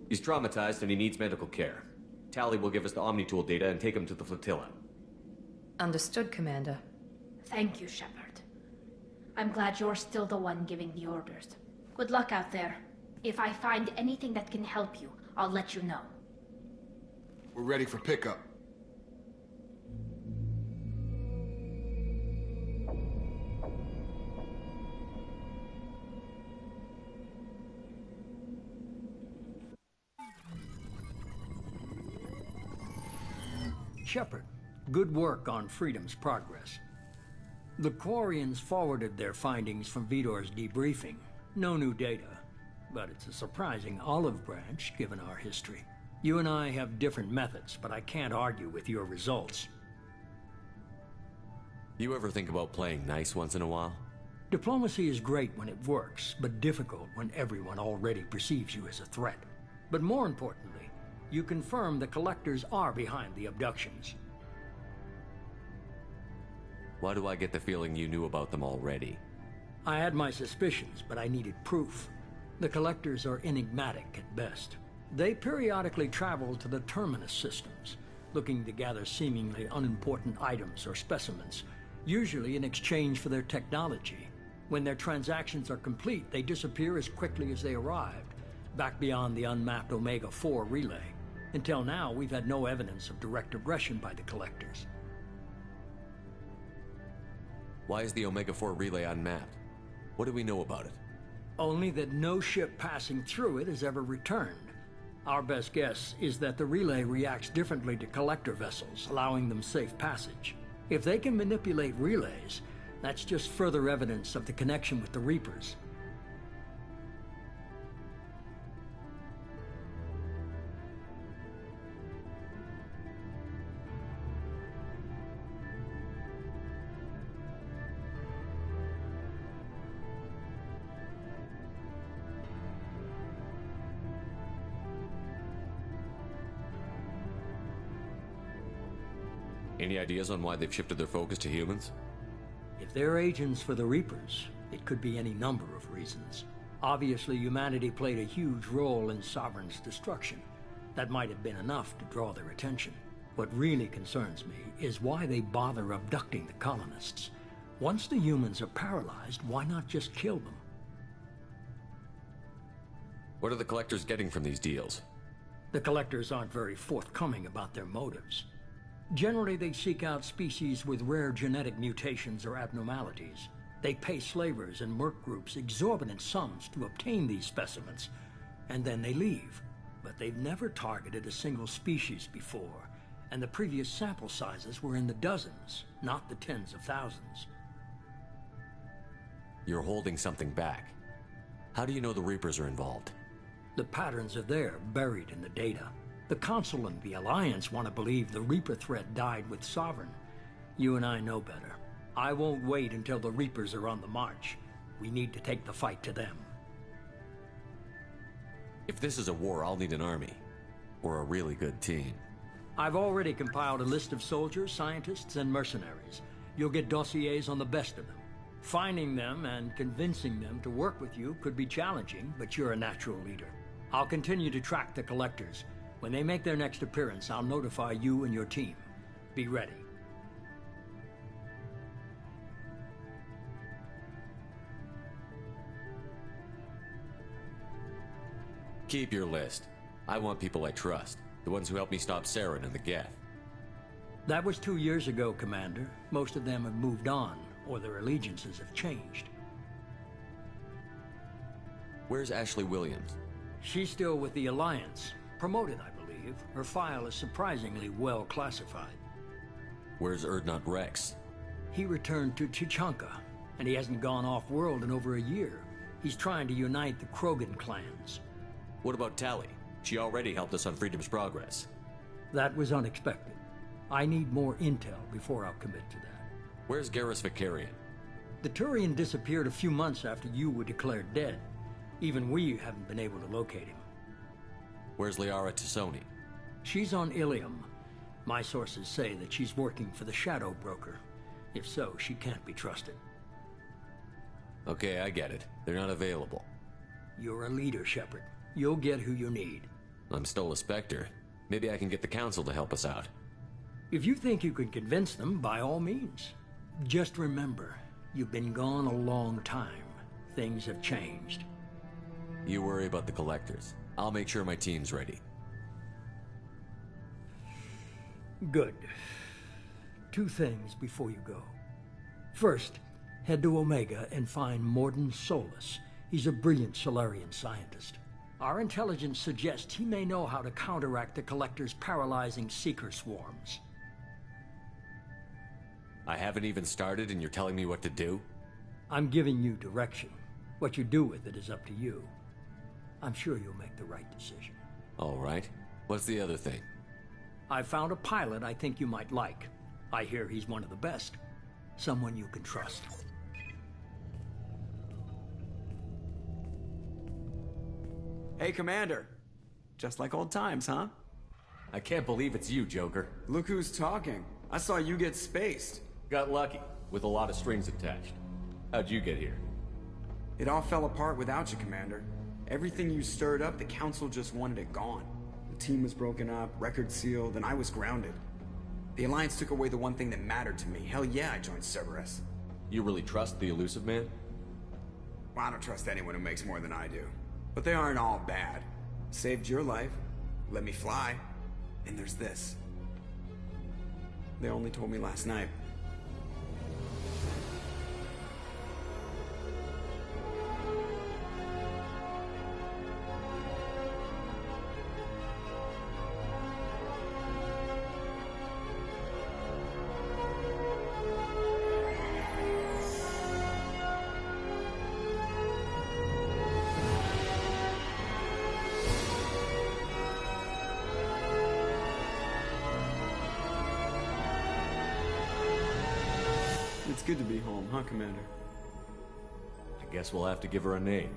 He's traumatized and he needs medical care. Tally will give us the Omnitool data and take him to the flotilla. Understood, Commander. Thank you, Shepard. I'm glad you're still the one giving the orders. Good luck out there. If I find anything that can help you, I'll let you know. We're ready for pickup. Shepard, good work on Freedom's progress. The Quarians forwarded their findings from Vitor's debriefing. No new data, but it's a surprising olive branch given our history. You and I have different methods, but I can't argue with your results. You ever think about playing nice once in a while? Diplomacy is great when it works, but difficult when everyone already perceives you as a threat. But more importantly, you confirm the Collectors are behind the abductions. Why do I get the feeling you knew about them already? I had my suspicions, but I needed proof. The Collectors are enigmatic at best. They periodically travel to the Terminus systems, looking to gather seemingly unimportant items or specimens, usually in exchange for their technology. When their transactions are complete, they disappear as quickly as they arrived, back beyond the unmapped Omega-4 relay. Until now, we've had no evidence of direct aggression by the Collectors. Why is the Omega-4 relay unmapped? What do we know about it? Only that no ship passing through it has ever returned. Our best guess is that the relay reacts differently to Collector vessels, allowing them safe passage. If they can manipulate relays, that's just further evidence of the connection with the Reapers. Any ideas on why they've shifted their focus to humans? If they're agents for the Reapers, it could be any number of reasons. Obviously, humanity played a huge role in Sovereign's destruction. That might have been enough to draw their attention. What really concerns me is why they bother abducting the colonists. Once the humans are paralyzed, why not just kill them? What are the Collectors getting from these deals? The Collectors aren't very forthcoming about their motives. Generally, they seek out species with rare genetic mutations or abnormalities. They pay slavers and merc groups exorbitant sums to obtain these specimens, and then they leave. But they've never targeted a single species before, and the previous sample sizes were in the dozens, not the tens of thousands. You're holding something back. How do you know the Reapers are involved? The patterns are there, buried in the data. The Council and the Alliance want to believe the Reaper threat died with Sovereign. You and I know better. I won't wait until the Reapers are on the march. We need to take the fight to them. If this is a war, I'll need an army. Or a really good team. I've already compiled a list of soldiers, scientists, and mercenaries. You'll get dossiers on the best of them. Finding them and convincing them to work with you could be challenging, but you're a natural leader. I'll continue to track the Collectors. When they make their next appearance, I'll notify you and your team. Be ready. Keep your list. I want people I trust. The ones who helped me stop Saren and the Geth. That was 2 years ago, Commander. Most of them have moved on, or their allegiances have changed. Where's Ashley Williams? She's still with the Alliance. Promoted, I believe. Her file is surprisingly well classified. Where's Erdnot Rex? He returned to Chichanka, and he hasn't gone off-world in over a year. He's trying to unite the Krogan clans. What about Tali? She already helped us on Freedom's Progress. That was unexpected. I need more intel before I'll commit to that. Where's Garrus Vicarian? The Turian disappeared a few months after you were declared dead. Even we haven't been able to locate him. Where's Liara Tassoni? She's on Ilium. My sources say that she's working for the Shadow Broker. If so, she can't be trusted. Okay, I get it. They're not available. You're a leader, Shepard. You'll get who you need. I'm still a Spectre. Maybe I can get the Council to help us out. If you think you can convince them, by all means. Just remember, you've been gone a long time. Things have changed. You worry about the Collectors. I'll make sure my team's ready. Good. 2 things before you go. First, head to Omega and find Morden Solus. He's a brilliant Solarian scientist. Our intelligence suggests he may know how to counteract the Collector's paralyzing Seeker swarms. I haven't even started and you're telling me what to do? I'm giving you direction. What you do with it is up to you. I'm sure you'll make the right decision. All right. What's the other thing? I found a pilot I think you might like. I hear he's one of the best. Someone you can trust. Hey, Commander. Just like old times, huh? I can't believe it's you, Joker. Look who's talking. I saw you get spaced. Got lucky, with a lot of strings attached. How'd you get here? It all fell apart without you, Commander. Everything you stirred up, the Council just wanted it gone. The team was broken up, record sealed, and I was grounded. The Alliance took away the one thing that mattered to me. Hell yeah, I joined Cerberus. You really trust the Elusive Man? Well, I don't trust anyone who makes more than I do. But they aren't all bad. Saved your life, let me fly, and there's this. They only told me last night. It's good to be home, huh, Commander? I guess we'll have to give her a name.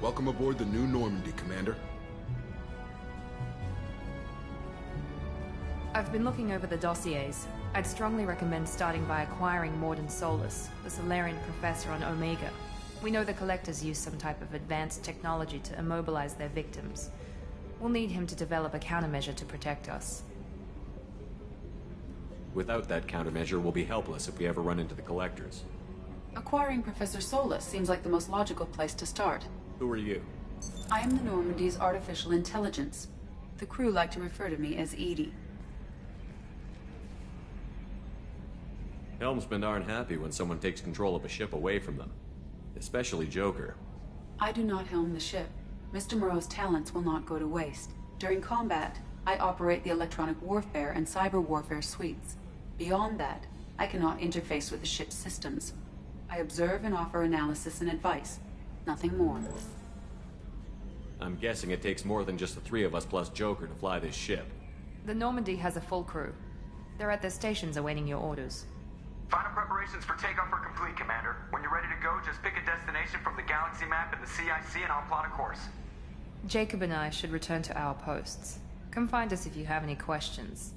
Welcome aboard the New Normandy, Commander. I've been looking over the dossiers. I'd strongly recommend starting by acquiring Morden Solus, the Solarian professor on Omega. We know the Collectors use some type of advanced technology to immobilize their victims. We'll need him to develop a countermeasure to protect us. Without that countermeasure, we'll be helpless if we ever run into the Collectors. Acquiring Professor Solus seems like the most logical place to start. Who are you? I am the Normandy's artificial intelligence. The crew like to refer to me as Edie. Helmsmen aren't happy when someone takes control of a ship away from them. Especially Joker. I do not helm the ship. Mr. Moreau's talents will not go to waste. During combat, I operate the electronic warfare and cyber warfare suites. Beyond that, I cannot interface with the ship's systems. I observe and offer analysis and advice. Nothing more. I'm guessing it takes more than just the three of us plus Joker to fly this ship. The Normandy has a full crew. They're at their stations awaiting your orders. Final preparations for takeoff are complete, Commander. When you're ready to go, just pick a destination from the galaxy map in the CIC and I'll plot a course. Jacob and I should return to our posts. Come find us if you have any questions.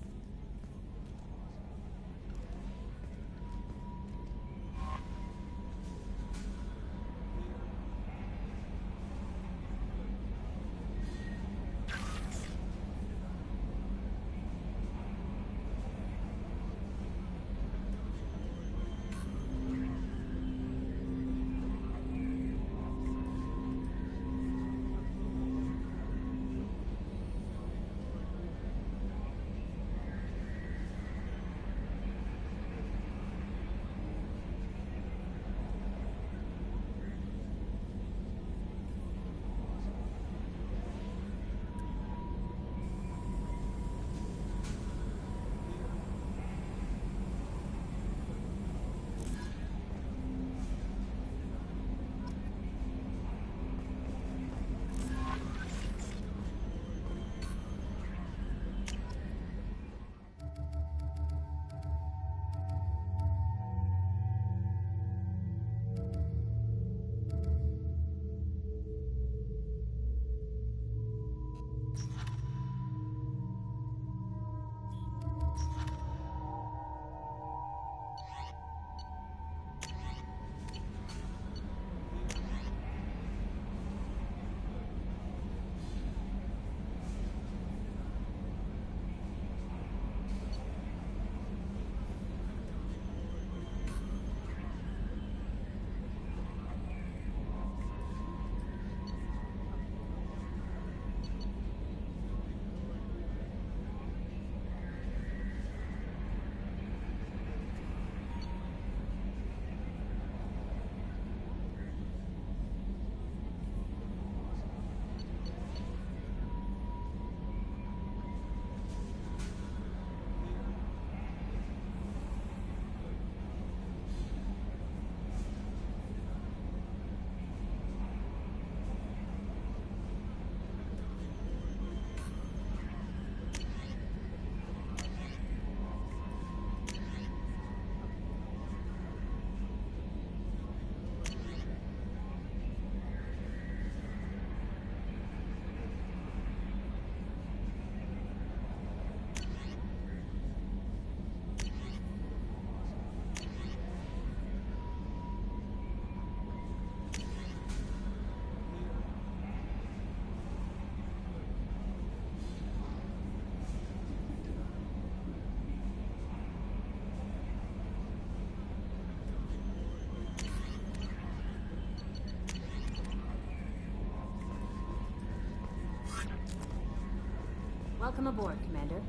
Welcome aboard, Commander.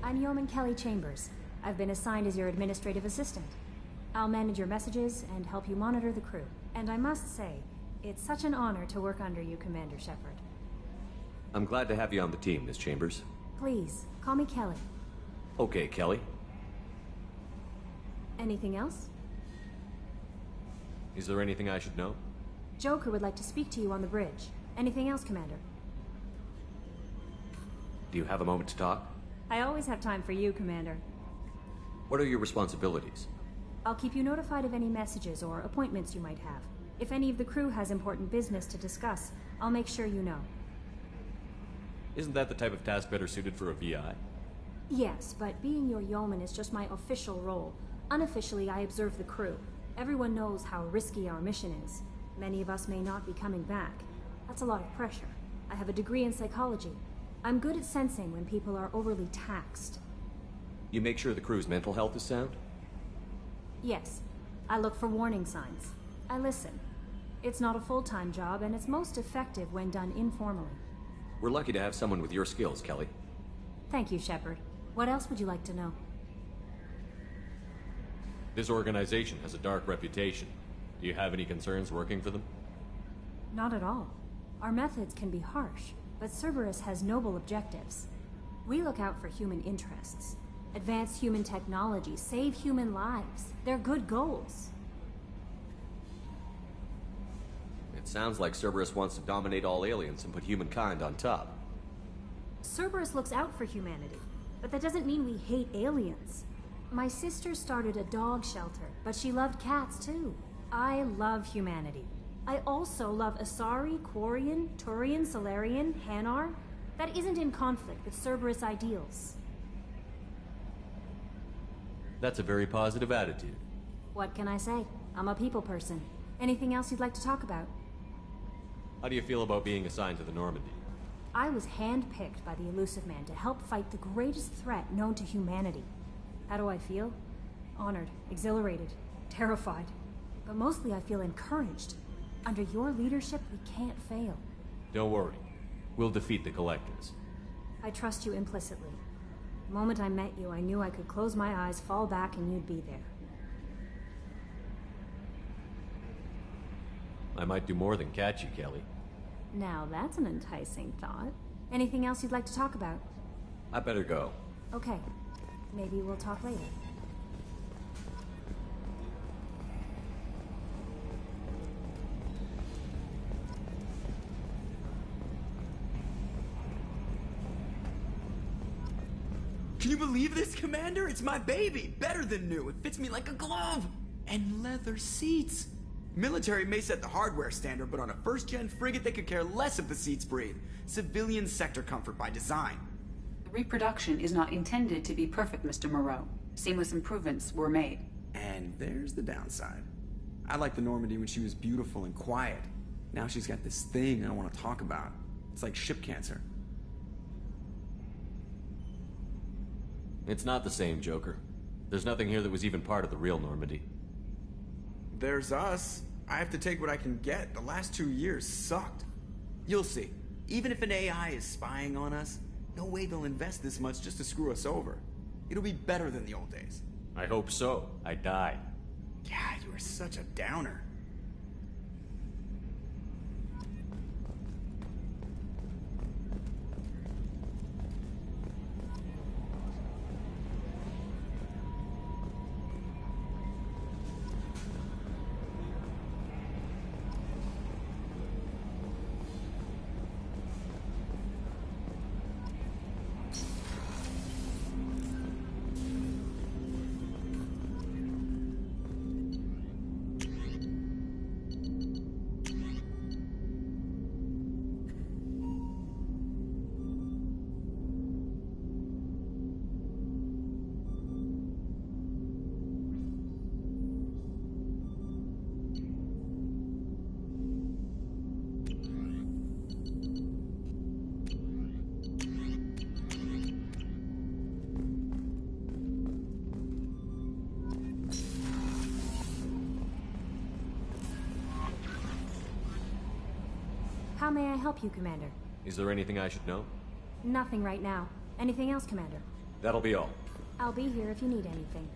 I'm Yeoman Kelly Chambers. I've been assigned as your administrative assistant. I'll manage your messages and help you monitor the crew. And I must say, it's such an honor to work under you, Commander Shepard. I'm glad to have you on the team, Miss Chambers. Please, call me Kelly. Okay, Kelly. Anything else? Is there anything I should know? Joker would like to speak to you on the bridge. Anything else, Commander? Do you have a moment to talk? I always have time for you, Commander. What are your responsibilities? I'll keep you notified of any messages or appointments you might have. If any of the crew has important business to discuss, I'll make sure you know. Isn't that the type of task better suited for a VI? Yes, but being your yeoman is just my official role. Unofficially, I observe the crew. Everyone knows how risky our mission is. Many of us may not be coming back. That's a lot of pressure. I have a degree in psychology. I'm good at sensing when people are overly taxed. You make sure the crew's mental health is sound? Yes. I look for warning signs. I listen. It's not a full-time job, and it's most effective when done informally. We're lucky to have someone with your skills, Kelly. Thank you, Shepard. What else would you like to know? This organization has a dark reputation. Do you have any concerns working for them? Not at all. Our methods can be harsh, but Cerberus has noble objectives. We look out for human interests. Advance human technology, save human lives. They're good goals. It sounds like Cerberus wants to dominate all aliens and put humankind on top. Cerberus looks out for humanity, but that doesn't mean we hate aliens. My sister started a dog shelter, but she loved cats too. I love humanity. I also love Asari, Quarian, Turian, Solarian, Hanar. That isn't in conflict with Cerberus ideals. That's a very positive attitude. What can I say? I'm a people person. Anything else you'd like to talk about? How do you feel about being assigned to the Normandy? I was handpicked by the Elusive Man to help fight the greatest threat known to humanity. How do I feel? Honored, exhilarated, terrified. But mostly I feel encouraged. Under your leadership, we can't fail. Don't worry. We'll defeat the Collectors. I trust you implicitly. The moment I met you, I knew I could close my eyes, fall back, and you'd be there. I might do more than catch you, Kelly. Now that's an enticing thought. Anything else you'd like to talk about? I better go. Okay. Maybe we'll talk later. Can you believe this, Commander? It's my baby! Better than new. It fits me like a glove! And leather seats! Military may set the hardware standard, but on a first-gen frigate, they could care less if the seats breathe. Civilian sector comfort by design. The reproduction is not intended to be perfect, Mr. Moreau. Seamless improvements were made. And there's the downside. I liked the Normandy when she was beautiful and quiet. Now she's got this thing I don't want to talk about. It's like ship cancer. It's not the same, Joker. There's nothing here that was even part of the real Normandy. There's us. I have to take what I can get. The last 2 years sucked. You'll see. Even if an AI is spying on us, no way they'll invest this much just to screw us over. It'll be better than the old days. I hope so. I died. God, you are such a downer. How may I help you, Commander? Is there anything I should know? Nothing right now. Anything else, Commander? That'll be all. I'll be here if you need anything.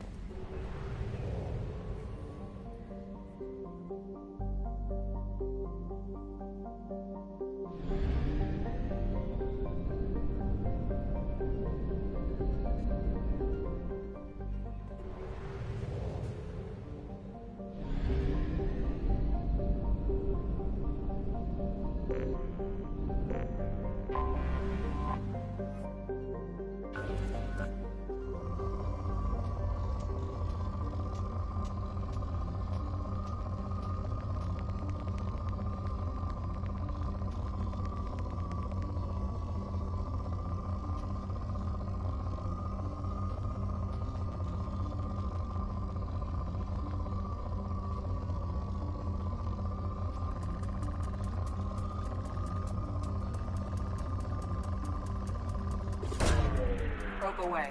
Probe away.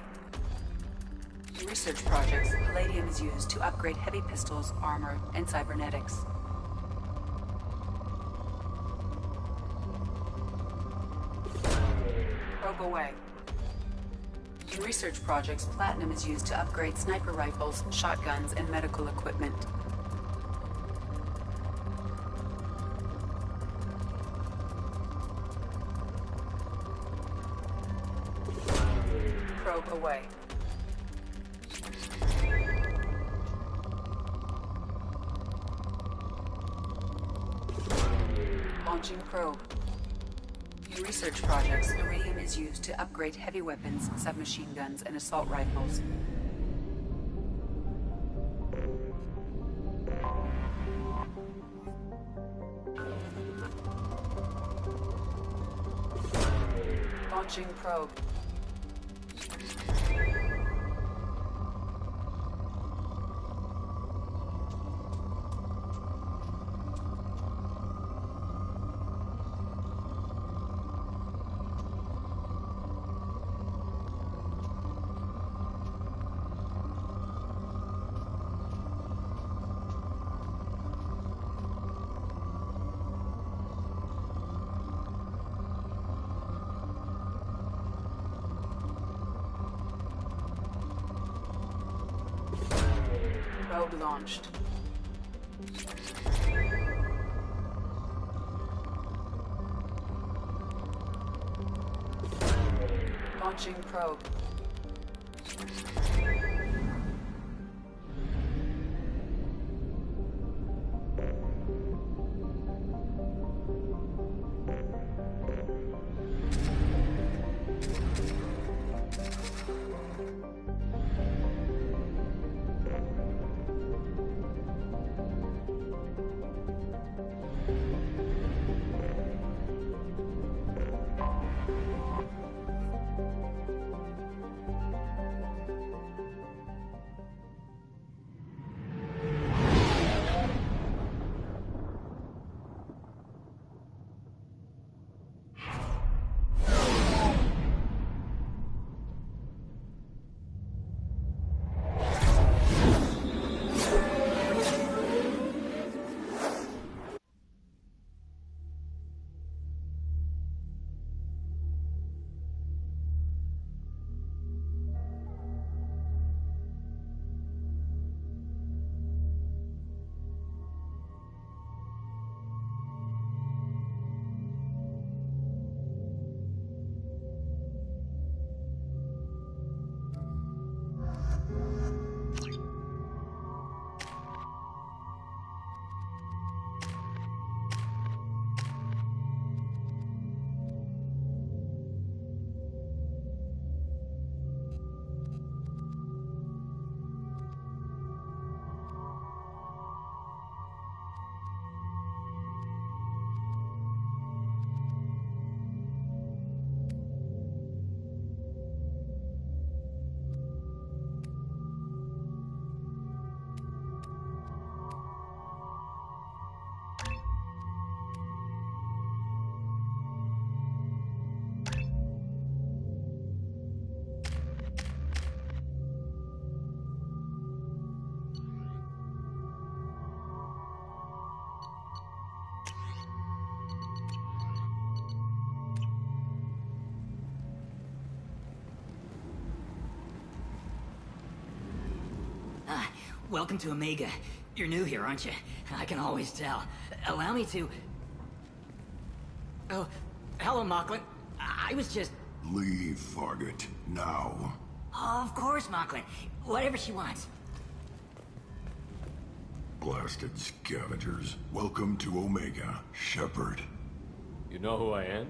In research projects, palladium is used to upgrade heavy pistols, armor, and cybernetics. Probe away. In research projects, platinum is used to upgrade sniper rifles, shotguns, and medical equipment. Probe away. Launching probe. In research projects, iridium is used to upgrade heavy weapons, submachine guns, and assault rifles. Launching probe. Probe launched. Launching probe. Welcome to Omega. You're new here, aren't you? I can always tell. Allow me to... Oh, hello, Mocklin. I was just... Leave, Fargate. Now. Of course, Mocklin. Whatever she wants. Blasted scavengers. Welcome to Omega, Shepard. You know who I am?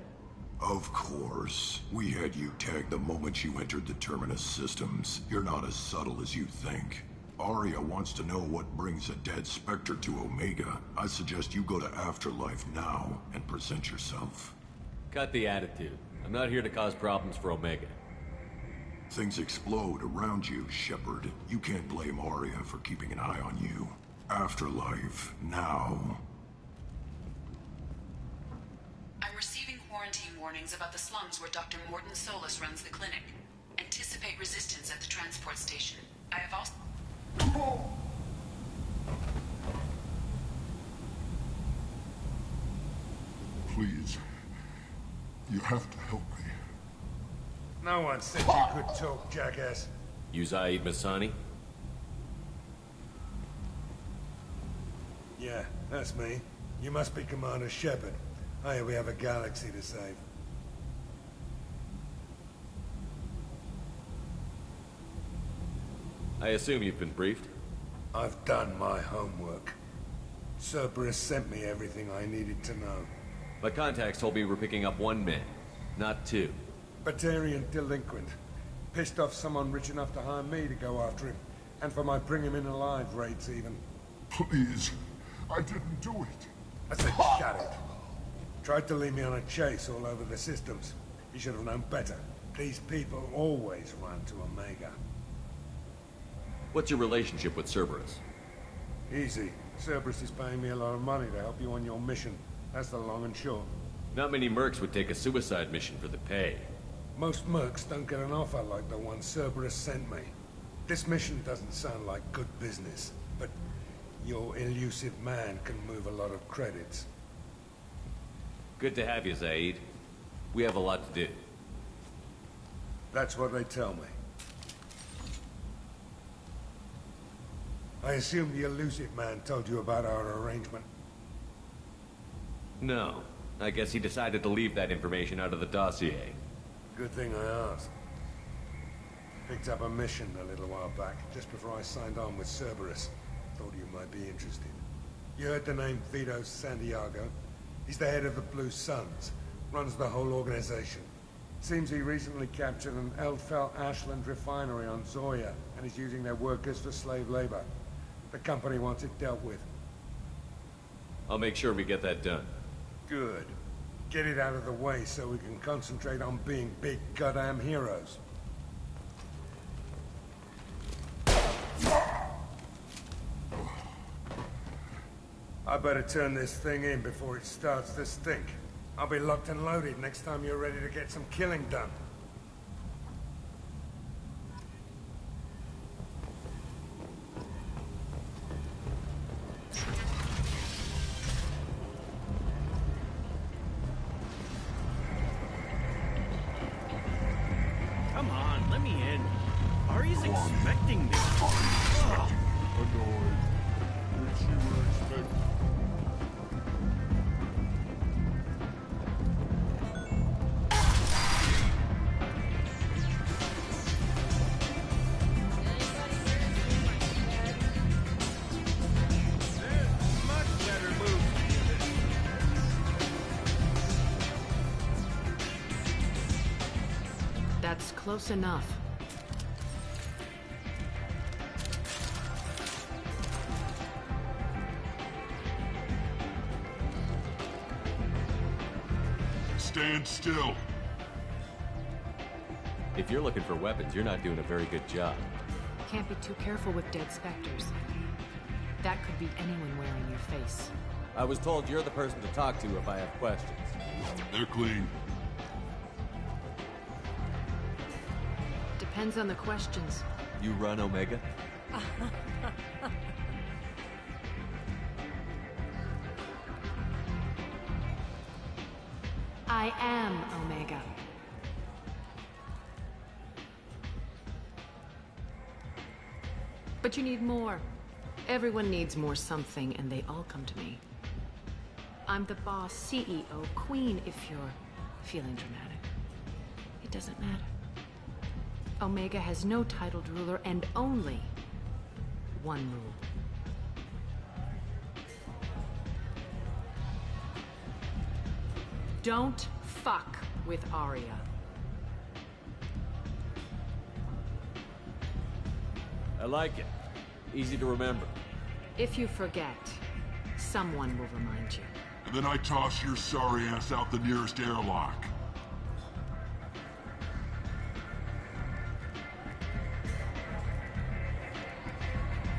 Of course. We had you tagged the moment you entered the Terminus systems. You're not as subtle as you think. Arya wants to know what brings a dead Spectre to Omega. I suggest you go to Afterlife now and present yourself. Cut the attitude. I'm not here to cause problems for Omega. Things explode around you, Shepard. You can't blame Arya for keeping an eye on you. Afterlife, now. I'm receiving quarantine warnings about the slums where Dr. Morton Solus runs the clinic. Anticipate resistance at the transport station. I have also... Please. You have to help me. No one said you could talk, jackass. You Zaid Masani? Yeah, that's me. You must be Commander Shepard. Oh yeah, we have a galaxy to save. I assume you've been briefed? I've done my homework. Cerberus sent me everything I needed to know. My contacts told me we're picking up one man, not two. Batarian delinquent. Pissed off someone rich enough to hire me to go after him. And for my bring him in alive rates even. Please. I didn't do it. I said shut it. Tried to lead me on a chase all over the systems. He should have known better. These people always run to Omega. What's your relationship with Cerberus? Easy. Cerberus is paying me a lot of money to help you on your mission. That's the long and short. Not many mercs would take a suicide mission for the pay. Most mercs don't get an offer like the one Cerberus sent me. This mission doesn't sound like good business, but your elusive man can move a lot of credits. Good to have you, Zaid. We have a lot to do. That's what they tell me. I assume the elusive man told you about our arrangement. No. I guess he decided to leave that information out of the dossier. Good thing I asked. Picked up a mission a little while back, just before I signed on with Cerberus. Thought you might be interested. You heard the name Vito Santiago? He's the head of the Blue Suns. Runs the whole organization. Seems he recently captured an Eldfell Ashland refinery on Zoya, and is using their workers for slave labor. The company wants it dealt with. I'll make sure we get that done. Good. Get it out of the way so we can concentrate on being big goddamn heroes. I better turn this thing in before it starts to stink. I'll be locked and loaded next time you're ready to get some killing done. Come on, let me in. Ari's expecting this. Annoyed. Which you were expecting. That's close enough. Stand still. If you're looking for weapons, you're not doing a very good job. Can't be too careful with dead specters. That could be anyone wearing your face. I was told you're the person to talk to if I have questions. They're clean. Depends on the questions. You run Omega? I am Omega. But you need more. Everyone needs more something, and they all come to me. I'm the boss, CEO, queen, if you're feeling dramatic. It doesn't matter. Omega has no titled ruler and only one rule. Don't fuck with Arya. I like it. Easy to remember. If you forget, someone will remind you. And then I toss your sorry ass out the nearest airlock.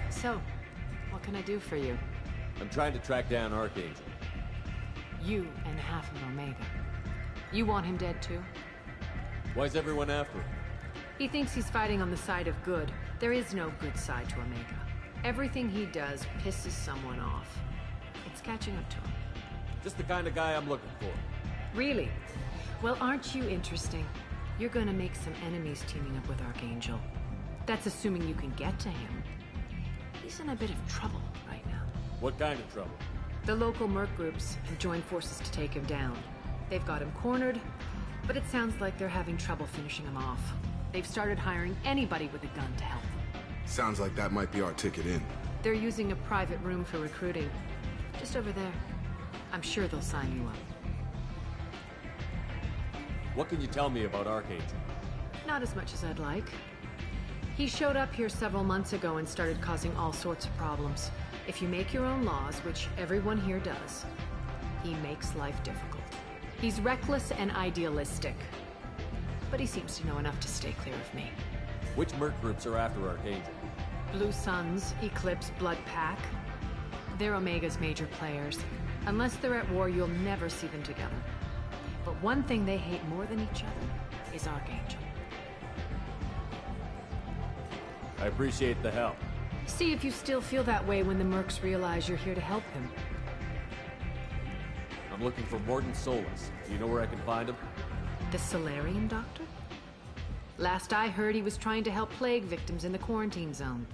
So, what can I do for you? I'm trying to track down Archangel. You and half of Omega. You want him dead too? Why's everyone after him? He thinks he's fighting on the side of good. There is no good side to Omega. Everything he does pisses someone off. It's catching up to him. Just the kind of guy I'm looking for. Really? Well, aren't you interesting? You're gonna make some enemies teaming up with Archangel. That's assuming you can get to him. He's in a bit of trouble right now. What kind of trouble? The local merc groups have joined forces to take him down. They've got him cornered, but it sounds like they're having trouble finishing him off. They've started hiring anybody with a gun to help them. Sounds like that might be our ticket in. They're using a private room for recruiting. Just over there. I'm sure they'll sign you up. What can you tell me about Archangel? Not as much as I'd like. He showed up here several months ago and started causing all sorts of problems. If you make your own laws, which everyone here does, he makes life difficult. He's reckless and idealistic. But he seems to know enough to stay clear of me. Which merc groups are after Archangel? Blue Suns, Eclipse, Blood Pack. They're Omega's major players. Unless they're at war, you'll never see them together. But one thing they hate more than each other is Archangel. I appreciate the help. See if you still feel that way when the mercs realize you're here to help him. I'm looking for Morton Solus. Do you know where I can find him? The Solarian doctor? Last I heard, he was trying to help plague victims in the quarantine zone.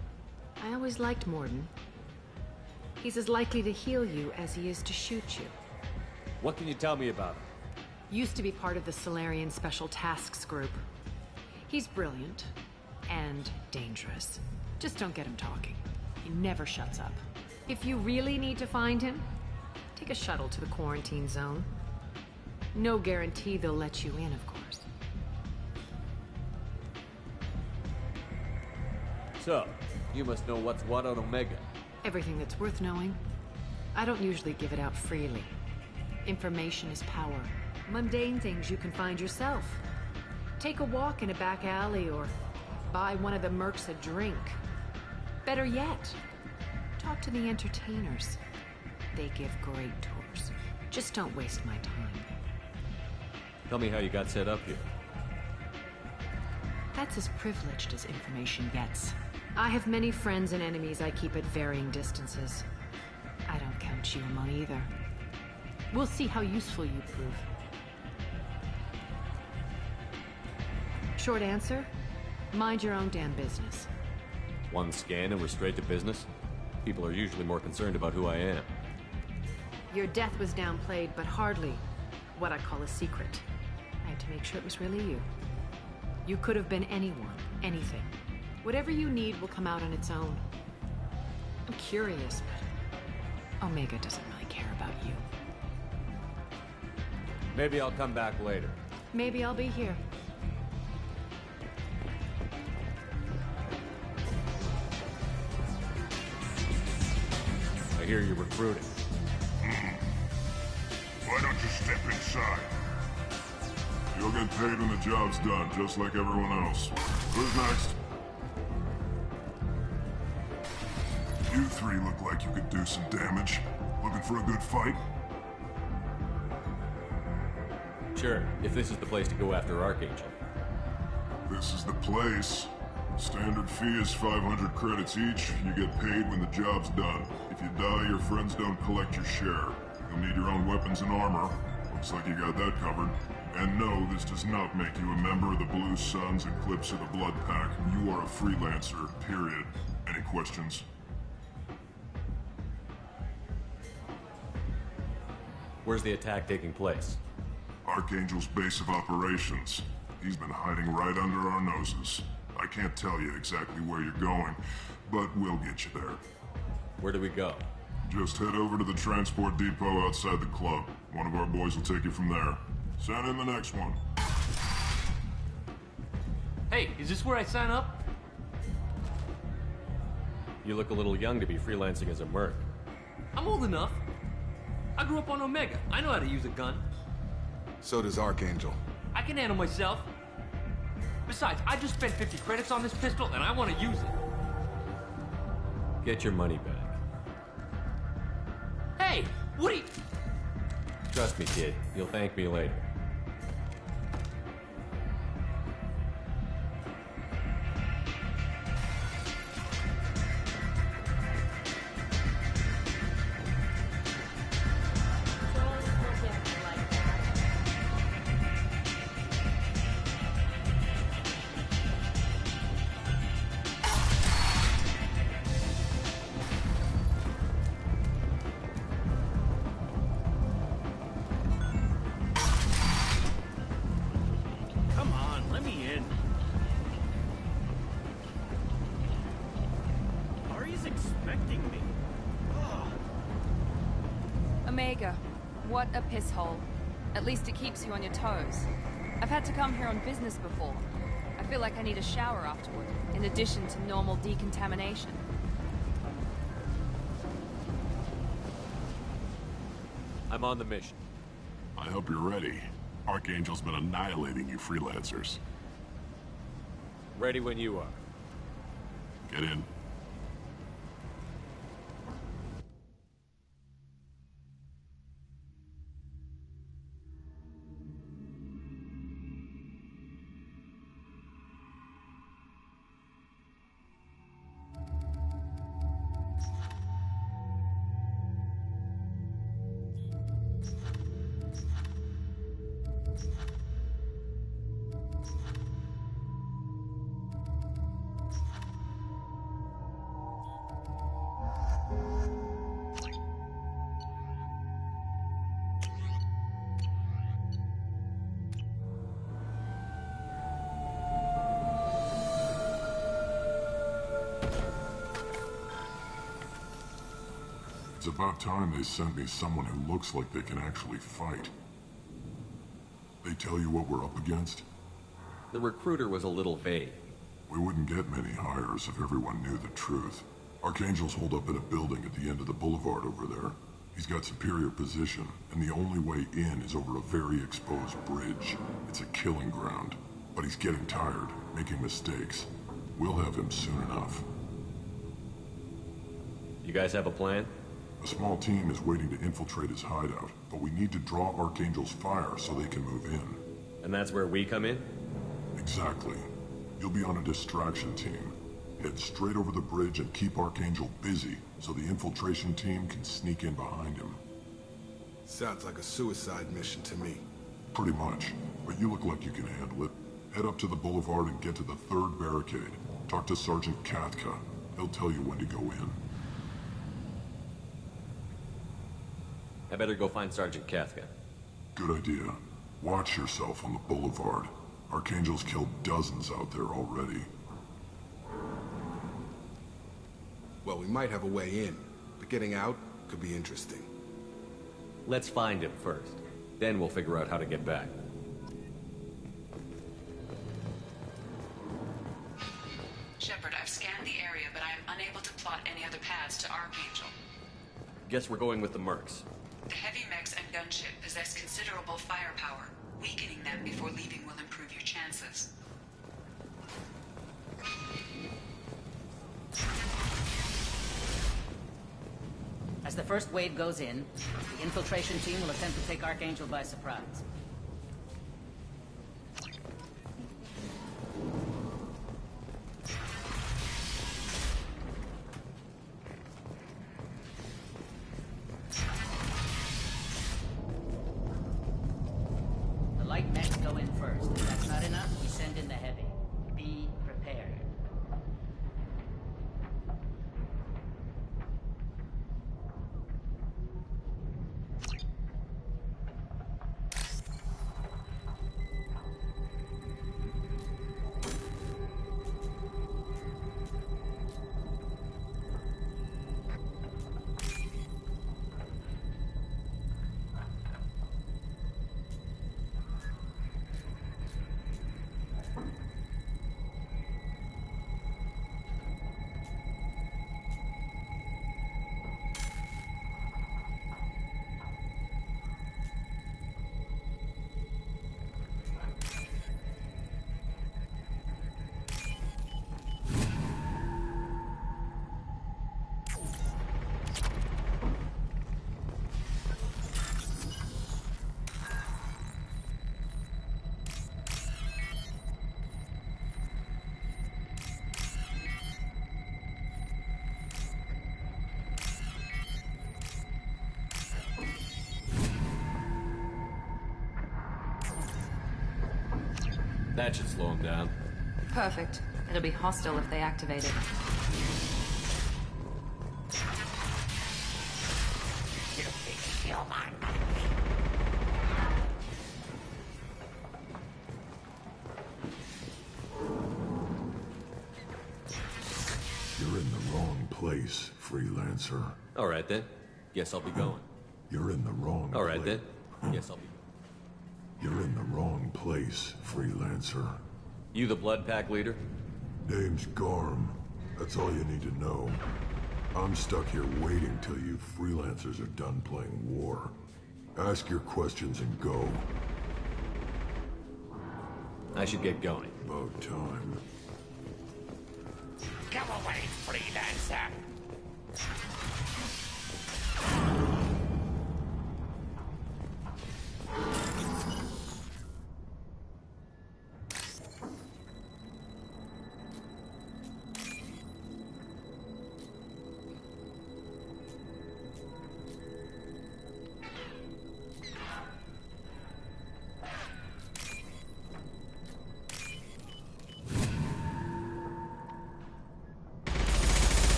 I always liked Morton. He's as likely to heal you as he is to shoot you. What can you tell me about him? Used to be part of the Solarian Special Tasks Group. He's brilliant and dangerous. Just don't get him talking. He never shuts up. If you really need to find him, take a shuttle to the quarantine zone. No guarantee they'll let you in, of course. So, you must know what's what on Omega. Everything that's worth knowing. I don't usually give it out freely. Information is power. Mundane things you can find yourself. Take a walk in a back alley or buy one of the mercs a drink. Better yet, talk to the entertainers. They give great tours. Just don't waste my time. Tell me how you got set up here. That's as privileged as information gets. I have many friends and enemies I keep at varying distances. I don't count you among either. We'll see how useful you prove. Short answer, mind your own damn business. One scan and we're straight to business? People are usually more concerned about who I am. Your death was downplayed, but hardly what I call a secret. I had to make sure it was really you. You could have been anyone, anything. Whatever you need will come out on its own. I'm curious, but Omega doesn't really care about you. Maybe I'll come back later. Maybe I'll be here. I hear you're recruiting. Why don't you step inside? You'll get paid when the job's done, just like everyone else. Who's next? You three look like you could do some damage. Looking for a good fight? Sure, if this is the place to go after Archangel. This is the place. Standard fee is 500 credits each. You get paid when the job's done. If you die, your friends don't collect your share. You'll need your own weapons and armor. Looks like you got that covered. And no, this does not make you a member of the Blue Suns, Eclipse, or the Blood Pack. You are a freelancer, period. Any questions? Where's the attack taking place? Archangel's base of operations. He's been hiding right under our noses. I can't tell you exactly where you're going, but we'll get you there. Where do we go? Just head over to the transport depot outside the club. One of our boys will take you from there. Send in the next one. Hey, is this where I sign up? You look a little young to be freelancing as a merc. I'm old enough. I grew up on Omega. I know how to use a gun. So does Archangel. I can handle myself. Besides, I just spent 50 credits on this pistol, and I want to use it. Get your money back. Hey, what are you... Trust me, kid. You'll thank me later. Come on, let me in. Ari's expecting me. Omega, what a piss hole. At least it keeps you on your toes. I've had to come here on business before. I feel like I need a shower afterward, in addition to normal decontamination. I'm on the mission. I hope you're ready. Archangel's been annihilating you freelancers. Ready when you are. Get in. It's about time they sent me someone who looks like they can actually fight. They tell you what we're up against? The recruiter was a little vague. We wouldn't get many hires if everyone knew the truth. Archangel's holed up in a building at the end of the boulevard over there. He's got superior position, and the only way in is over a very exposed bridge. It's a killing ground. But he's getting tired, making mistakes. We'll have him soon enough. You guys have a plan? A small team is waiting to infiltrate his hideout, but we need to draw Archangel's fire so they can move in. And that's where we come in? Exactly. You'll be on a distraction team. Head straight over the bridge and keep Archangel busy so the infiltration team can sneak in behind him. Sounds like a suicide mission to me. Pretty much, but you look like you can handle it. Head up to the boulevard and get to the third barricade. Talk to Sergeant Katka. He'll tell you when to go in. I better go find Sergeant Katka. Good idea. Watch yourself on the boulevard. Archangel's killed dozens out there already. Well, we might have a way in, but getting out could be interesting. Let's find him first. Then we'll figure out how to get back. Shepard, I've scanned the area, but I am unable to plot any other paths to Archangel. Guess we're going with the mercs. The heavy mechs and gunship possess considerable firepower. Weakening them before leaving will improve your chances. As the first wave goes in, the infiltration team will attempt to take Archangel by surprise. The light mechs go in first. If that's not enough, we send in the heavy. Be prepared. That should slow them down. Perfect. It'll be hostile if they activate it. You're in the wrong place, freelancer. All right then. Guess I'll be going. You're in the wrong All right place. then. Guess I'll be. You're in the wrong place, freelancer. You the Blood Pack leader? Name's Garm. That's all you need to know. I'm stuck here waiting till you freelancers are done playing war. Ask your questions and go. I should get going. About time. Come away, freelancer!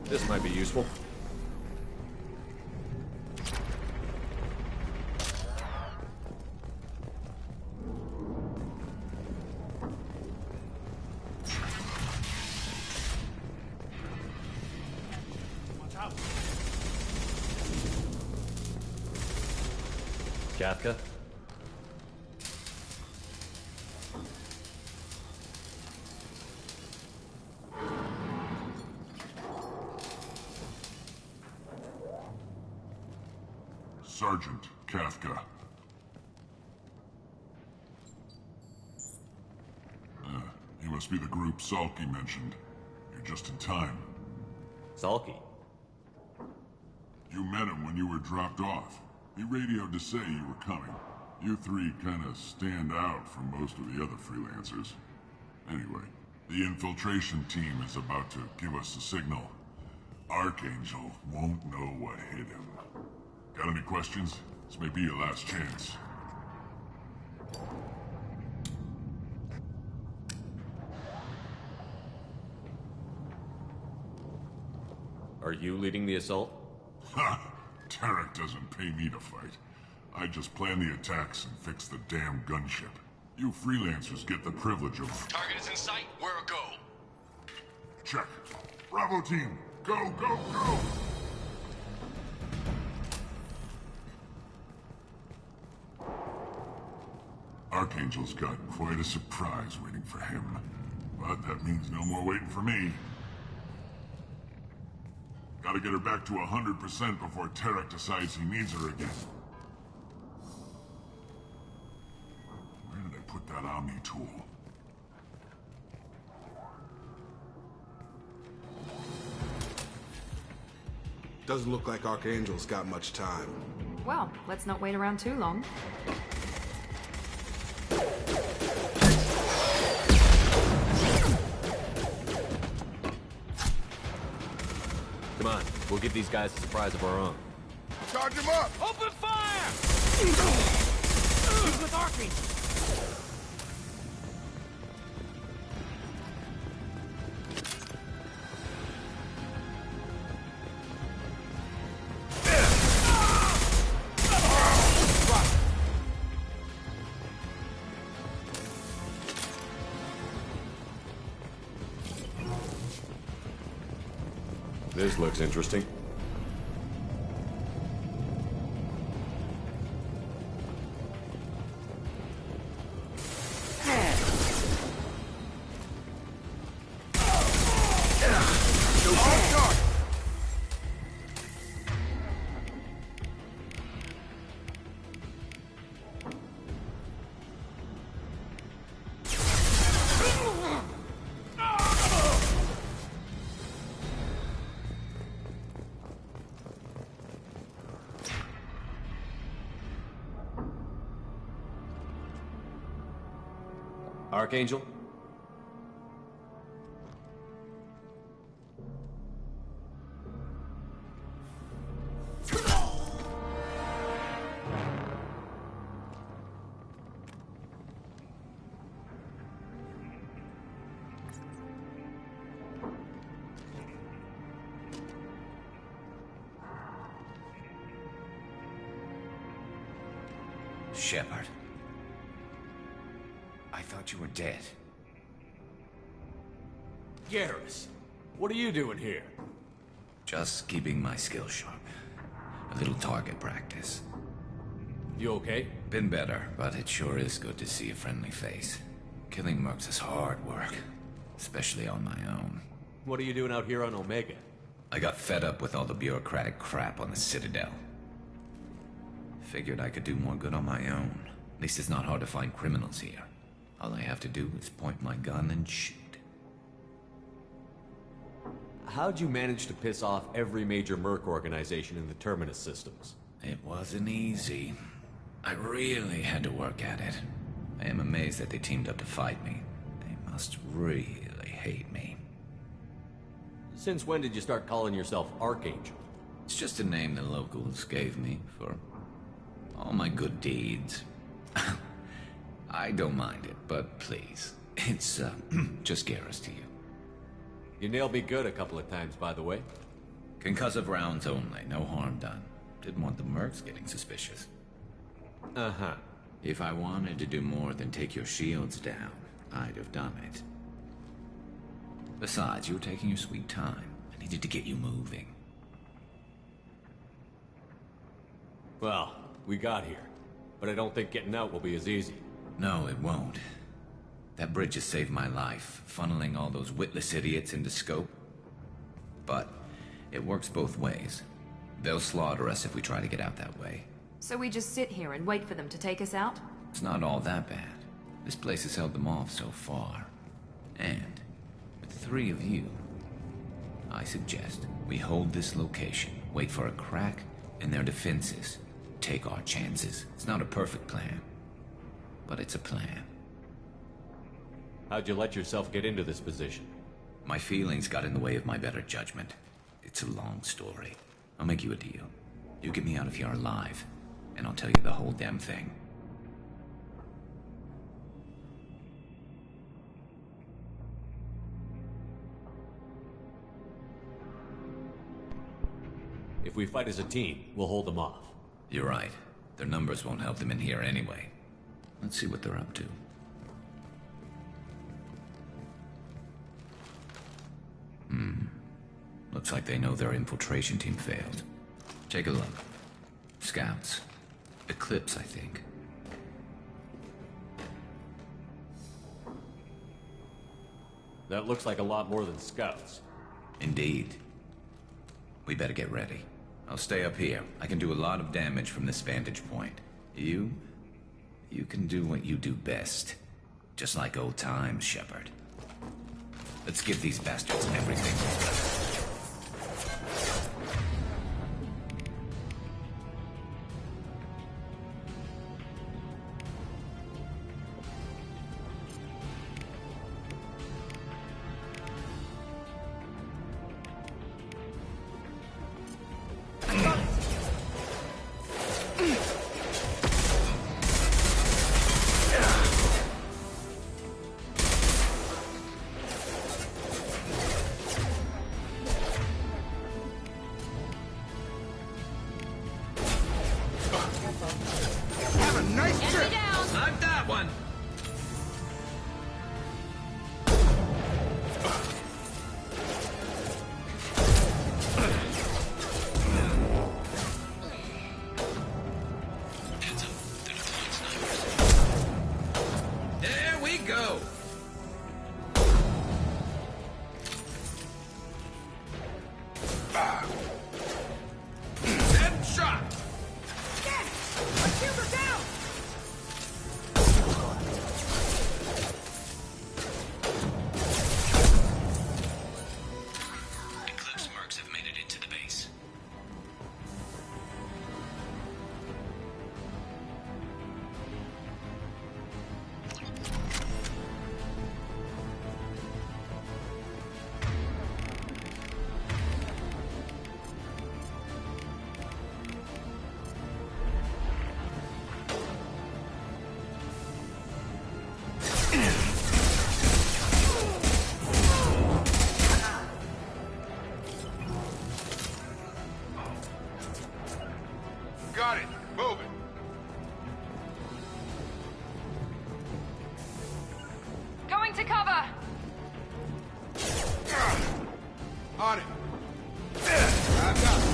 This might be useful. Kafka? Sergeant Kafka. You must be the group Salky mentioned. You're just in time. Salky? You met him when you were dropped off. He radioed to say you were coming. You three kind of stand out from most of the other freelancers. Anyway, the infiltration team is about to give us a signal. Archangel won't know what hit him. Got any questions? This may be your last chance. Are you leading the assault? Ha! Tarek doesn't pay me to fight. I just plan the attacks and fix the damn gunship. You freelancers get the privilege of... Target is in sight. We're a go. Check. Bravo team! Go, go, go! Archangel's got quite a surprise waiting for him. But that means no more waiting for me. Gotta get her back to 100% before Tarek decides he needs her again. Where did I put that Omni tool? Doesn't look like Archangel's got much time. Well, let's not wait around too long. Come on, we'll give these guys a surprise of our own. Charge him up! Open fire! He's with Archangel. This looks interesting. Archangel? Shepard. I thought you were dead. Garrus, what are you doing here? Just keeping my skills sharp. A little target practice. You okay? Been better, but it sure is good to see a friendly face. Killing mercs is hard work, especially on my own. What are you doing out here on Omega? I got fed up with all the bureaucratic crap on the Citadel. Figured I could do more good on my own. At least it's not hard to find criminals here. All I have to do is point my gun and shoot. How'd you manage to piss off every major merc organization in the Terminus systems? It wasn't easy. I really had to work at it. I am amazed that they teamed up to fight me. They must really hate me. Since when did you start calling yourself Archangel? It's just a name the locals gave me for all my good deeds. I don't mind it, but please, it's just Garrus to you. You nailed me good a couple of times, by the way. Concussive rounds only, no harm done. Didn't want the mercs getting suspicious. Uh-huh. If I wanted to do more than take your shields down, I'd have done it. Besides, you were taking your sweet time. I needed to get you moving. Well, we got here. But I don't think getting out will be as easy. No, it won't. That bridge has saved my life, funneling all those witless idiots into scope. But it works both ways. They'll slaughter us if we try to get out that way. So we just sit here and wait for them to take us out? It's not all that bad. This place has held them off so far. And with 3 of you, I suggest we hold this location, wait for a crack in their defenses, take our chances. It's not a perfect plan, but it's a plan. How'd you let yourself get into this position? My feelings got in the way of my better judgment. It's a long story. I'll make you a deal. You get me out of here alive, and I'll tell you the whole damn thing. If we fight as a team, we'll hold them off. You're right. Their numbers won't help them in here anyway. Let's see what they're up to. Looks like they know their infiltration team failed. Take a look. Scouts. Eclipse, I think. That looks like a lot more than scouts. Indeed. We better get ready. I'll stay up here. I can do a lot of damage from this vantage point. You can do what you do best. Just like old times, Shepard. Let's give these bastards everything. Got it. Move it. Going to cover! On it. I've got it.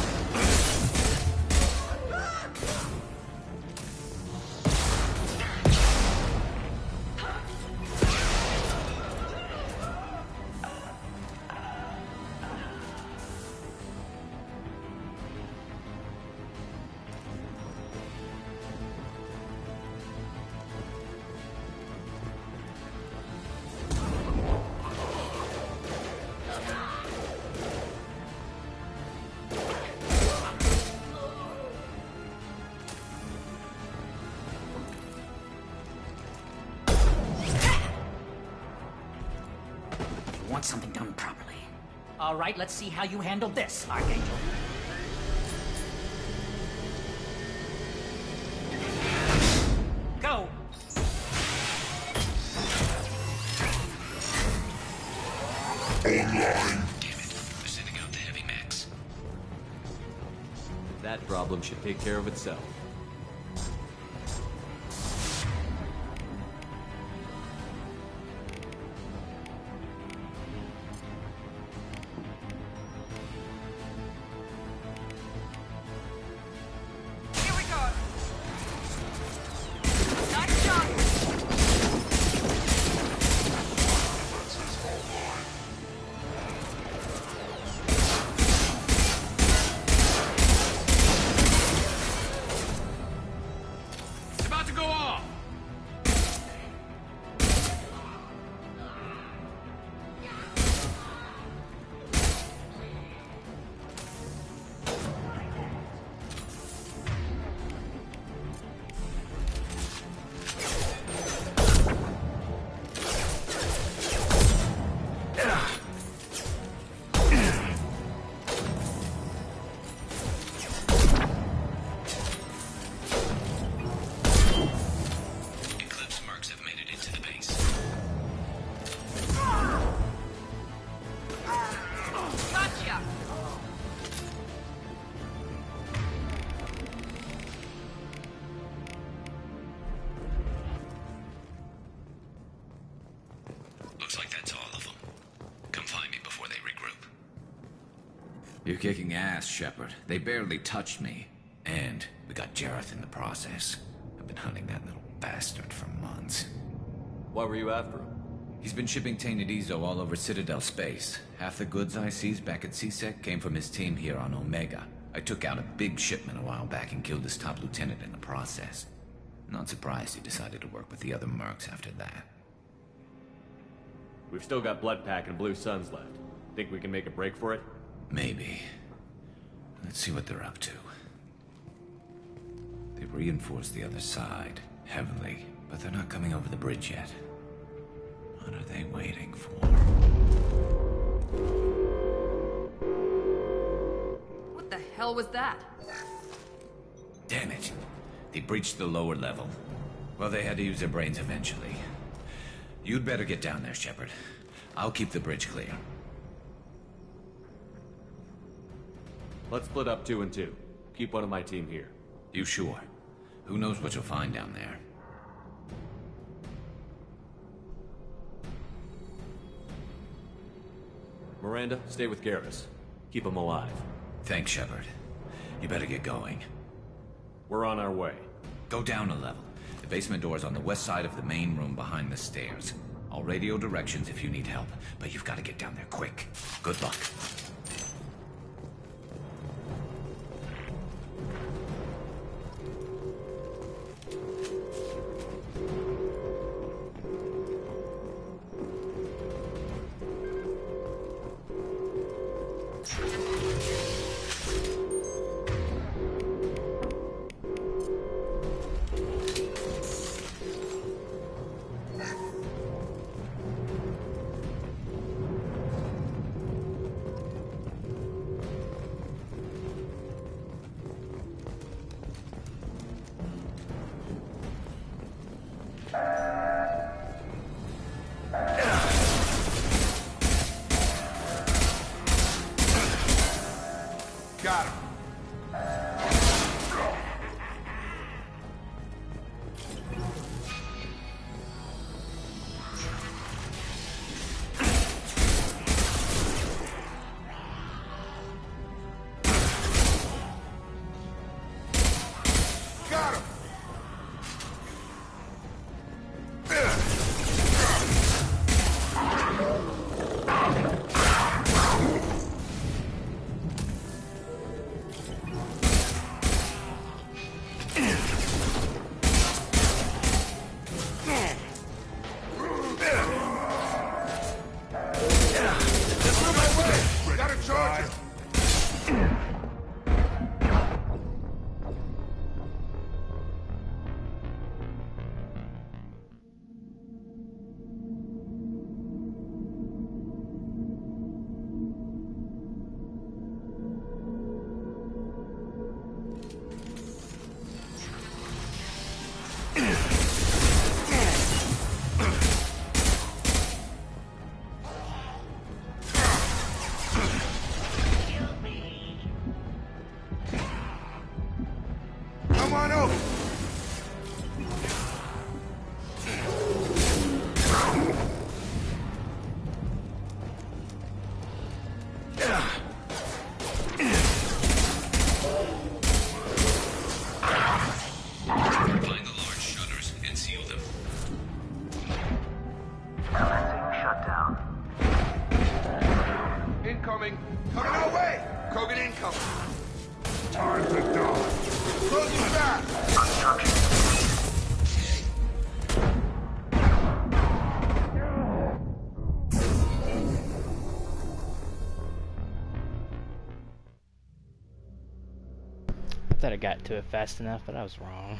Want something done properly. All right, let's see how you handle this, Archangel. Go! Online. Damn it. They're sending out the heavy mechs. That problem should take care of itself. Here we go! Nice job! It's about to go off! Eclipse mercs have made it into the base. Gotcha! Looks like that's all of them. Come find me before they regroup. You're kicking ass, Shepard. They barely touched me. And we got Jareth in the process. I've been hunting that little bastard for months. Why were you after him? He's been shipping tainted Ezo all over Citadel space. Half the goods I seized back at CSEC came from his team here on Omega. I took out a big shipment a while back and killed his top lieutenant in the process. Not surprised he decided to work with the other mercs after that. We've still got Bloodpack and Blue Suns left. Think we can make a break for it? Maybe. Let's see what they're up to. They've reinforced the other side, heavily, but they're not coming over the bridge yet. What are they waiting for? What the hell was that? Damn it. They breached the lower level. Well, they had to use their brains eventually. You'd better get down there, Shepard. I'll keep the bridge clear. Let's split up 2 and 2. Keep one of my team here. You sure? Who knows what you'll find down there? Miranda, stay with Garrus. Keep him alive. Thanks, Shepard. You better get going. We're on our way. Go down a level. The basement door's on the west side of the main room behind the stairs. I'll radio directions if you need help, but you've got to get down there quick. Good luck. on over. Find the large shutters and seal them. Commencing shutdown. Incoming. Coming our way. Krogan incoming. Time to die. Closing fast. Obstruction. I thought I got to it fast enough, but I was wrong.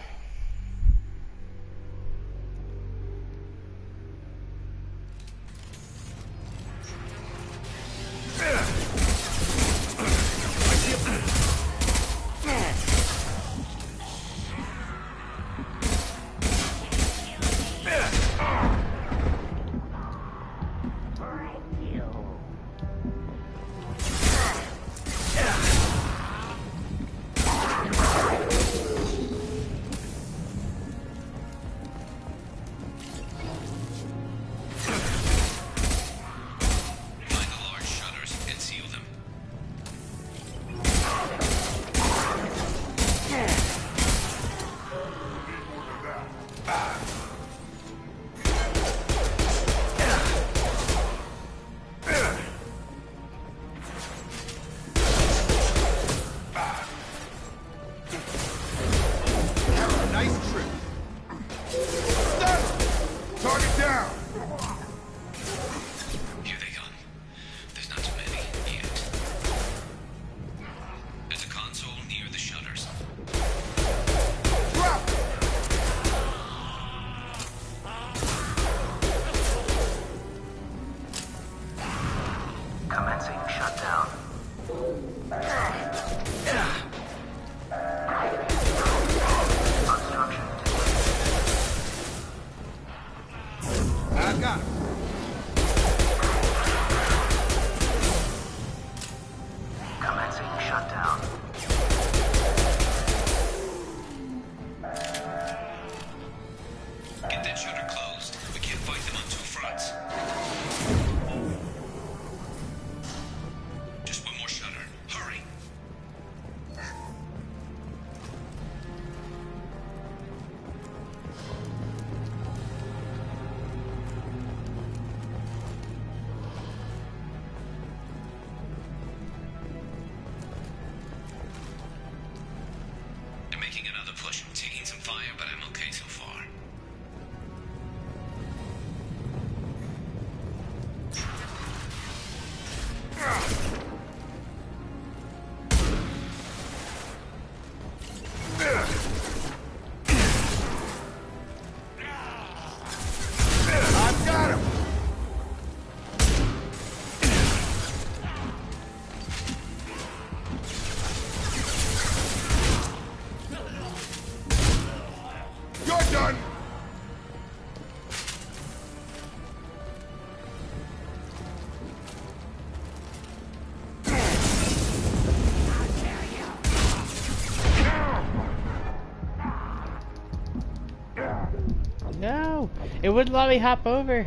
No! It wouldn't let me hop over.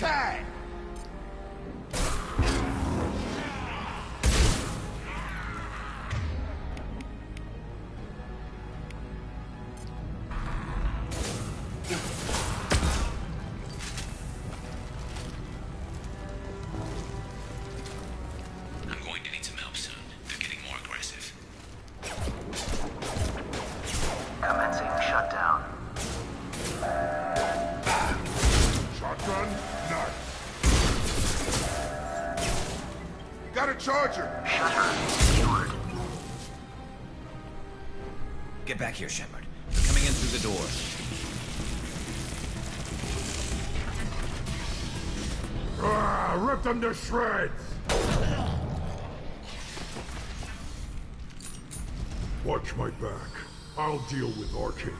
tag! I'm going to need some help soon. They're getting more aggressive. Commencing shutdown. Shotgun, knife. You got a charger. Shutter secured. Get back here, Shepard. They're coming in through the door. Rip them to shreds! Watch my back. I'll deal with Archangel.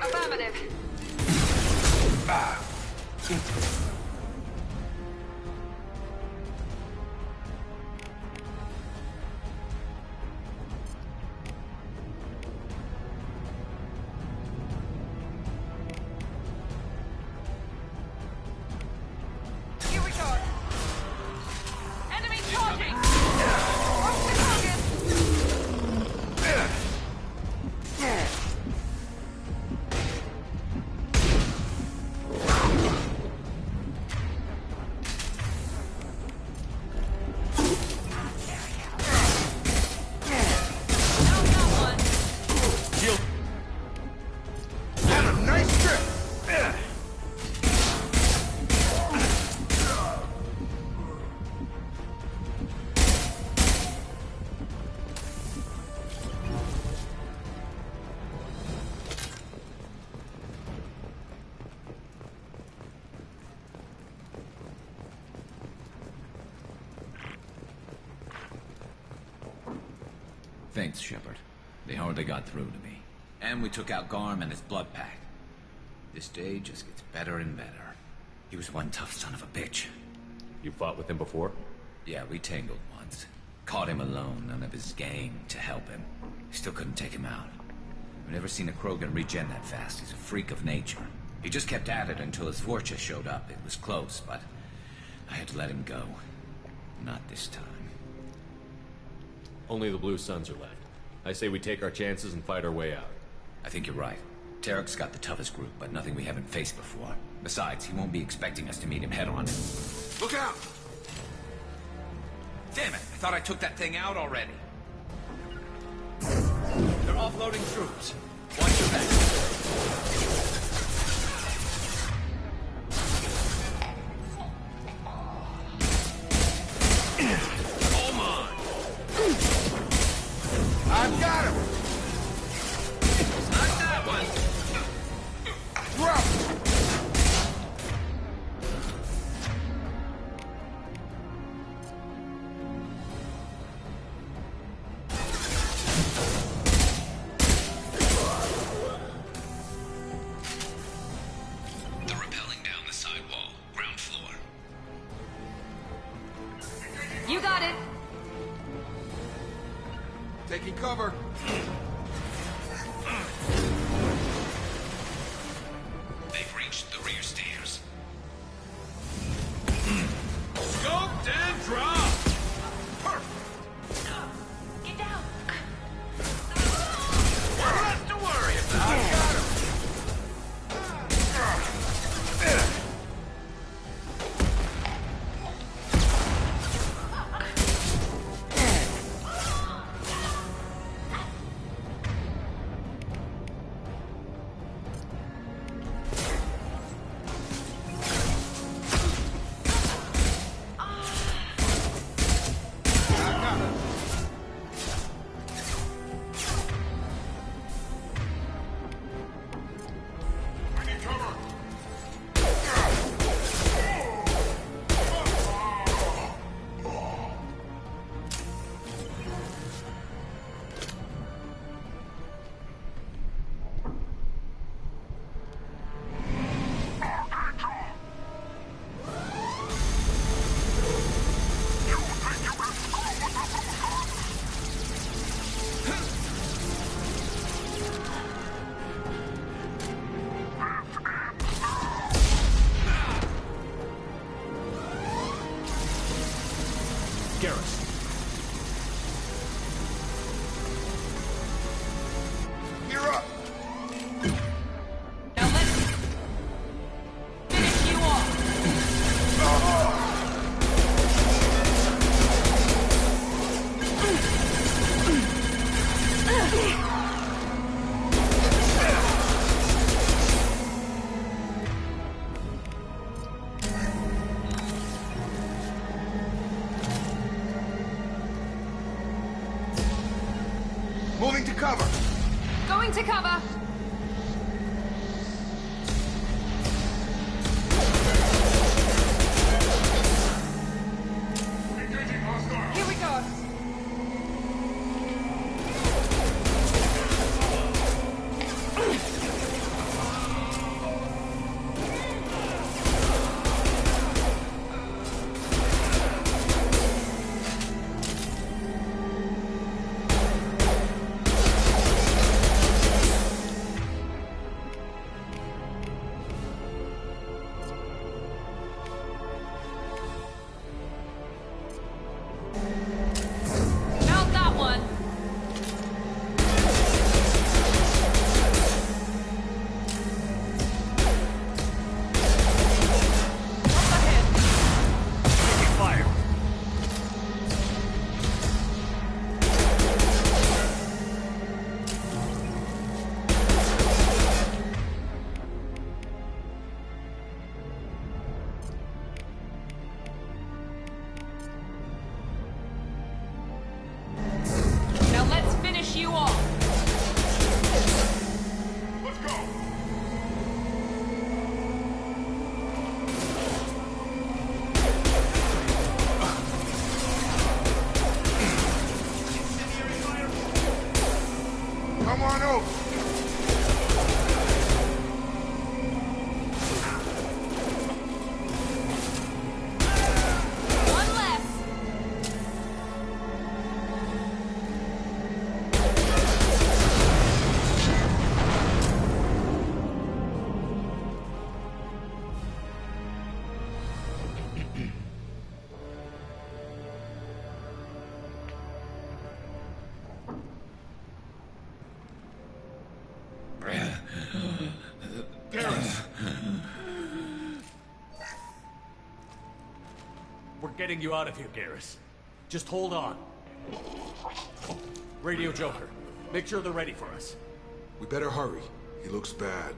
Affirmative. Here we go. Enemy charging. Off the target. Had a nice trip! Thanks, Shepard. They hardly got through to me. And we took out Garm and his blood pack. This day just gets better and better. He was one tough son of a bitch. You fought with him before? Yeah, we tangled once. Caught him alone, none of his gang to help him. Still couldn't take him out. I've never seen a Krogan regen that fast. He's a freak of nature. He just kept at it until his Vorcha showed up. It was close, but I had to let him go. Not this time. Only the Blue Suns are left. I say we take our chances and fight our way out. I think you're right. Tarek's got the toughest group, but nothing we haven't faced before. Besides, he won't be expecting us to meet him head-on. Look out! Damn it! I thought I took that thing out already. They're offloading troops. Watch your back. I've got him! Not that one! Drop! They're rappelling down the side wall. Ground floor. You got it. Taking cover. They've reached the rear stairs. Scoped and dropped! Get down. Less to worry about. I got him! Moving to cover. Going to cover. Here we go. Mount that one. Taking fire. Now let's finish you off. Let's go. Come on over. One less. We're getting you out of here, Garrus. Just hold on. Radio Joker, make sure they're ready for us. We better hurry. He looks bad.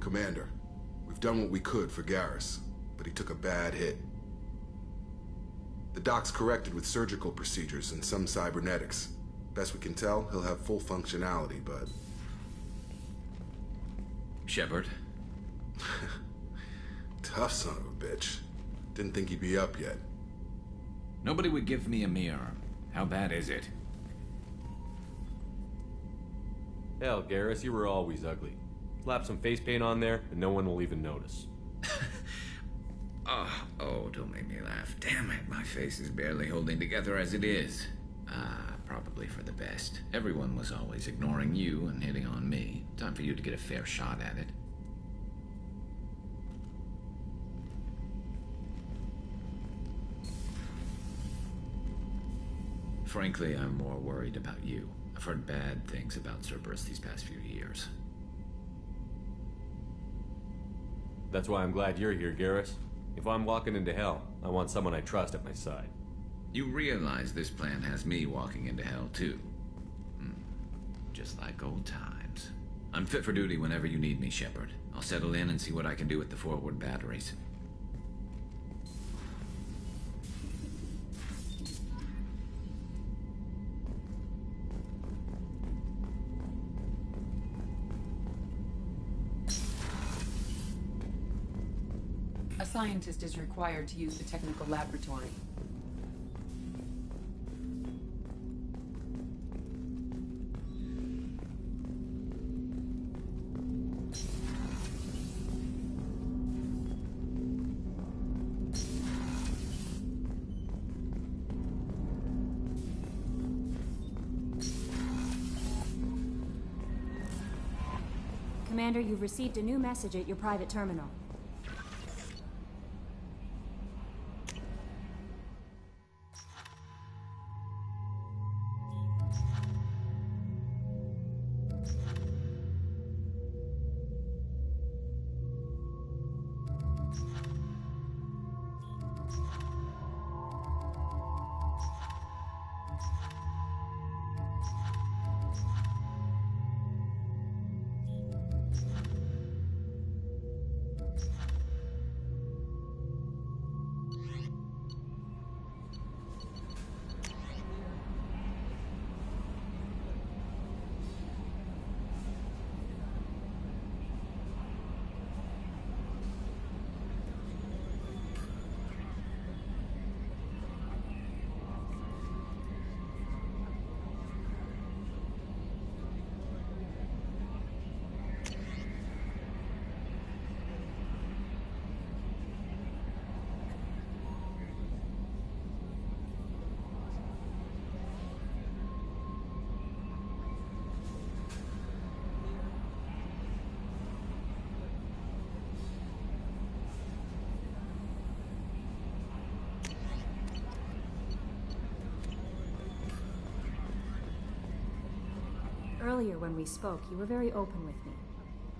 Commander, we've done what we could for Garrus, but he took a bad hit. The doc's corrected with surgical procedures and some cybernetics. Best we can tell, he'll have full functionality, but... Shepard? Tough son of a bitch. Didn't think he'd be up yet. Nobody would give me a mirror. How bad is it? Hell, Garrus, you were always ugly. Slap some face paint on there, and no one will even notice. Oh, don't make me laugh. Damn it, my face is barely holding together as it is. Probably for the best. Everyone was always ignoring you and hitting on me. Time for you to get a fair shot at it. Frankly, I'm more worried about you. I've heard bad things about Cerberus these past few years. That's why I'm glad you're here, Garrus. If I'm walking into hell, I want someone I trust at my side. You realize this plan has me walking into hell, too. Just like old times. I'm fit for duty whenever you need me, Shepard. I'll settle in and see what I can do with the forward batteries. A scientist is required to use the technical laboratory. Commander, you've received a new message at your private terminal. Earlier when we spoke, you were very open with me.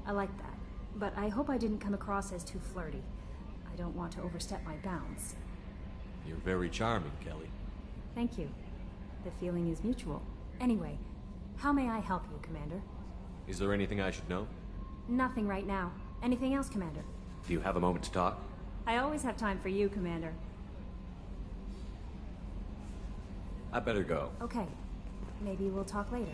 I like that, but I hope I didn't come across as too flirty. I don't want to overstep my bounds. You're very charming, Kelly. Thank you. The feeling is mutual. Anyway, how may I help you, Commander? Is there anything I should know? Nothing right now. Anything else, Commander? Do you have a moment to talk? I always have time for you, Commander. I better go. Okay. Maybe we'll talk later.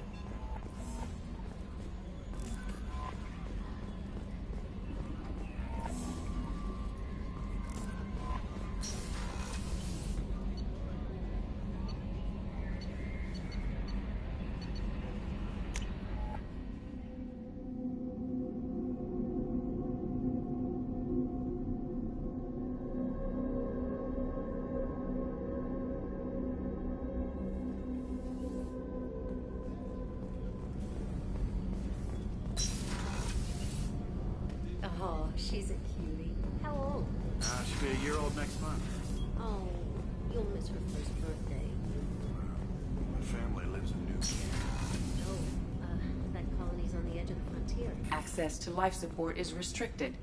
Oh, she's a cutie. How old? She'll be a year old next month. Oh, you'll miss her first birthday. My family lives in New Canaan. Oh, that colony's on the edge of the frontier. Access to life support is restricted.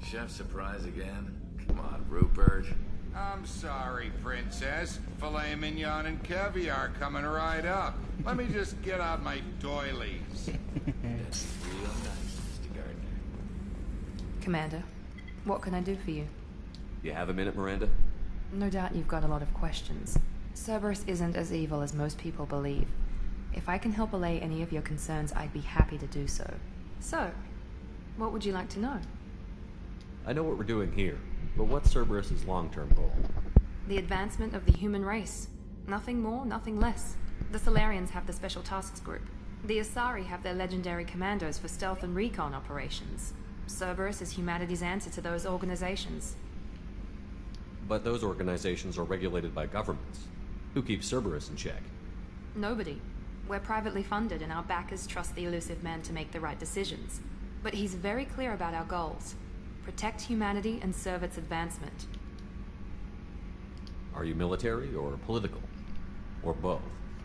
Chef surprise again? Come on, Rupert. I'm sorry, Princess. Filet mignon and caviar coming right up. Let me just get out my doilies. That's real nice, Mr. Gardner. Commander, what can I do for you? You have a minute, Miranda? No doubt you've got a lot of questions. Cerberus isn't as evil as most people believe. If I can help allay any of your concerns, I'd be happy to do so. So, what would you like to know? I know what we're doing here, but what's Cerberus's long-term goal? The advancement of the human race. Nothing more, nothing less. The Solarians have the Special Tasks Group. The Asari have their legendary commandos for stealth and recon operations. Cerberus is humanity's answer to those organizations. But those organizations are regulated by governments. Who keeps Cerberus in check? Nobody. We're privately funded and our backers trust the elusive man to make the right decisions. But he's very clear about our goals. Protect humanity and serve its advancement. Are you military or political? Or both?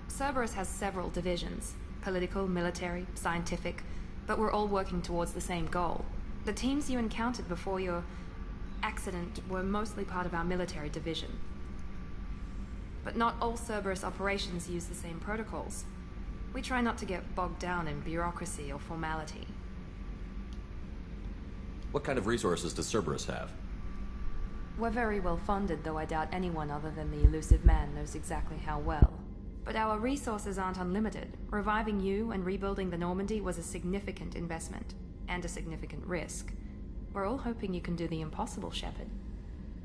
Cerberus has several divisions. Political, military, scientific. But we're all working towards the same goal. The teams you encountered before your accident were mostly part of our military division. But not all Cerberus operations use the same protocols. We try not to get bogged down in bureaucracy or formality. What kind of resources does Cerberus have? We're very well funded, though I doubt anyone other than the elusive man knows exactly how well. But our resources aren't unlimited. Reviving you and rebuilding the Normandy was a significant investment, and a significant risk. We're all hoping you can do the impossible, Shepard.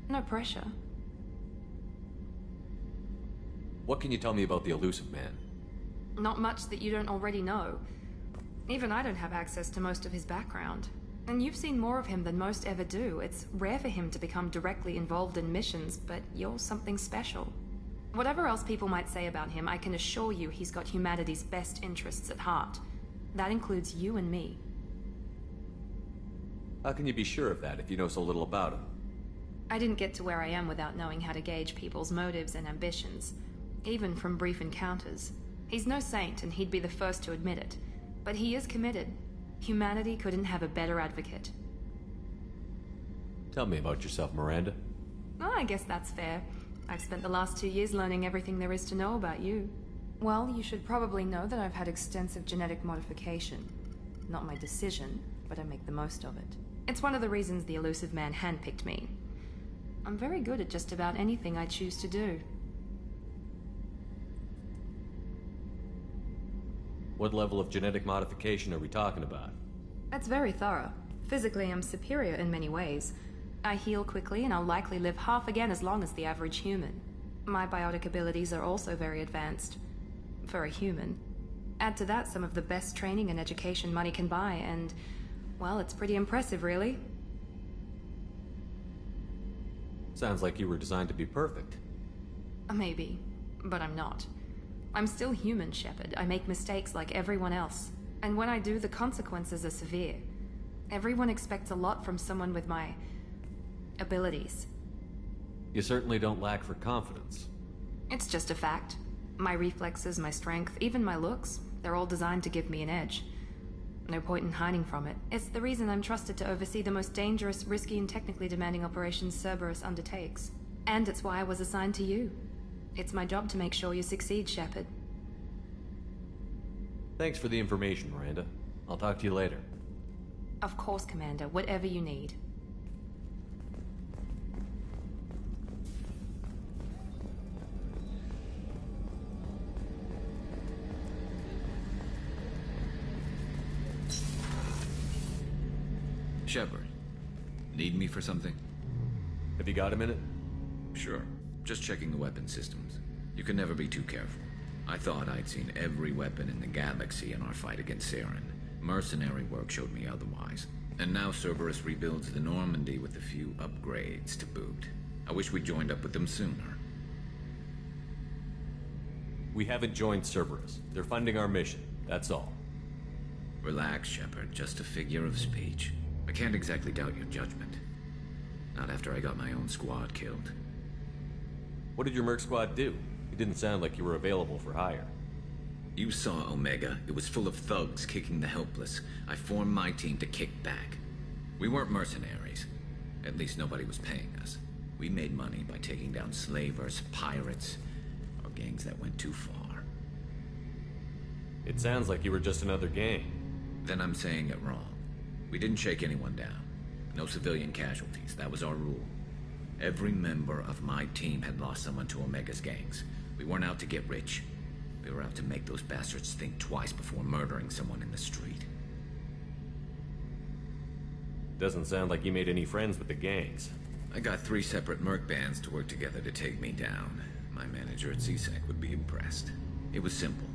No pressure. What can you tell me about the elusive man? Not much that you don't already know. Even I don't have access to most of his background. And you've seen more of him than most ever do. It's rare for him to become directly involved in missions, but you're something special. Whatever else people might say about him, I can assure you he's got humanity's best interests at heart. That includes you and me. How can you be sure of that if you know so little about him? I didn't get to where I am without knowing how to gauge people's motives and ambitions, even from brief encounters. He's no saint, and he'd be the first to admit it. But he is committed. Humanity couldn't have a better advocate. Tell me about yourself, Miranda. Oh, I guess that's fair. I've spent the last 2 years learning everything there is to know about you. Well, you should probably know that I've had extensive genetic modification. Not my decision, but I make the most of it. It's one of the reasons the elusive man handpicked me. I'm very good at just about anything I choose to do. What level of genetic modification are we talking about? That's very thorough. Physically, I'm superior in many ways. I heal quickly, and I'll likely live half again as long as the average human. My biotic abilities are also very advanced. For a human. Add to that some of the best training and education money can buy, and, well, it's pretty impressive, really. Sounds like you were designed to be perfect. Maybe, but I'm not. I'm still human, Shepard. I make mistakes like everyone else. And when I do, the consequences are severe. Everyone expects a lot from someone with my abilities. You certainly don't lack for confidence. It's just a fact. My reflexes, my strength, even my looks, they're all designed to give me an edge. No point in hiding from it. It's the reason I'm trusted to oversee the most dangerous, risky, and technically demanding operations Cerberus undertakes. And it's why I was assigned to you. It's my job to make sure you succeed, Shepard. Thanks for the information, Miranda. I'll talk to you later. Of course, Commander. Whatever you need. Shepard, need me for something? Have you got a minute? Sure. Just checking the weapon systems. You can never be too careful. I thought I'd seen every weapon in the galaxy in our fight against Saren. Mercenary work showed me otherwise. And now Cerberus rebuilds the Normandy with a few upgrades to boot. I wish we'd joined up with them sooner. We haven't joined Cerberus. They're funding our mission. That's all. Relax, Shepard. Just a figure of speech. I can't exactly doubt your judgment. Not after I got my own squad killed. What did your merc squad do? It didn't sound like you were available for hire. You saw Omega. It was full of thugs kicking the helpless. I formed my team to kick back. We weren't mercenaries. At least nobody was paying us. We made money by taking down slavers, pirates, or gangs that went too far. It sounds like you were just another gang. Then I'm saying it wrong. We didn't shake anyone down. No civilian casualties. That was our rule. Every member of my team had lost someone to Omega's gangs. We weren't out to get rich. We were out to make those bastards think twice before murdering someone in the street. Doesn't sound like you made any friends with the gangs. I got 3 separate merc bands to work together to take me down. My manager at CSEC would be impressed. It was simple.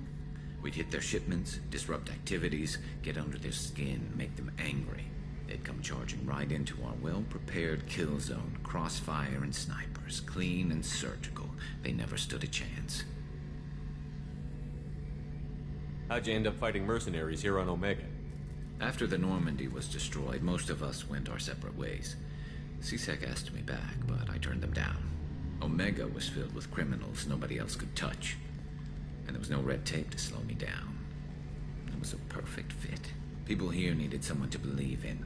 We'd hit their shipments, disrupt activities, get under their skin, make them angry. They'd come charging right into our well-prepared kill zone, crossfire and snipers, clean and surgical. They never stood a chance. How'd you end up fighting mercenaries here on Omega? After the Normandy was destroyed, most of us went our separate ways. CSEC asked me back, but I turned them down. Omega was filled with criminals nobody else could touch. And there was no red tape to slow me down. It was a perfect fit. People here needed someone to believe in.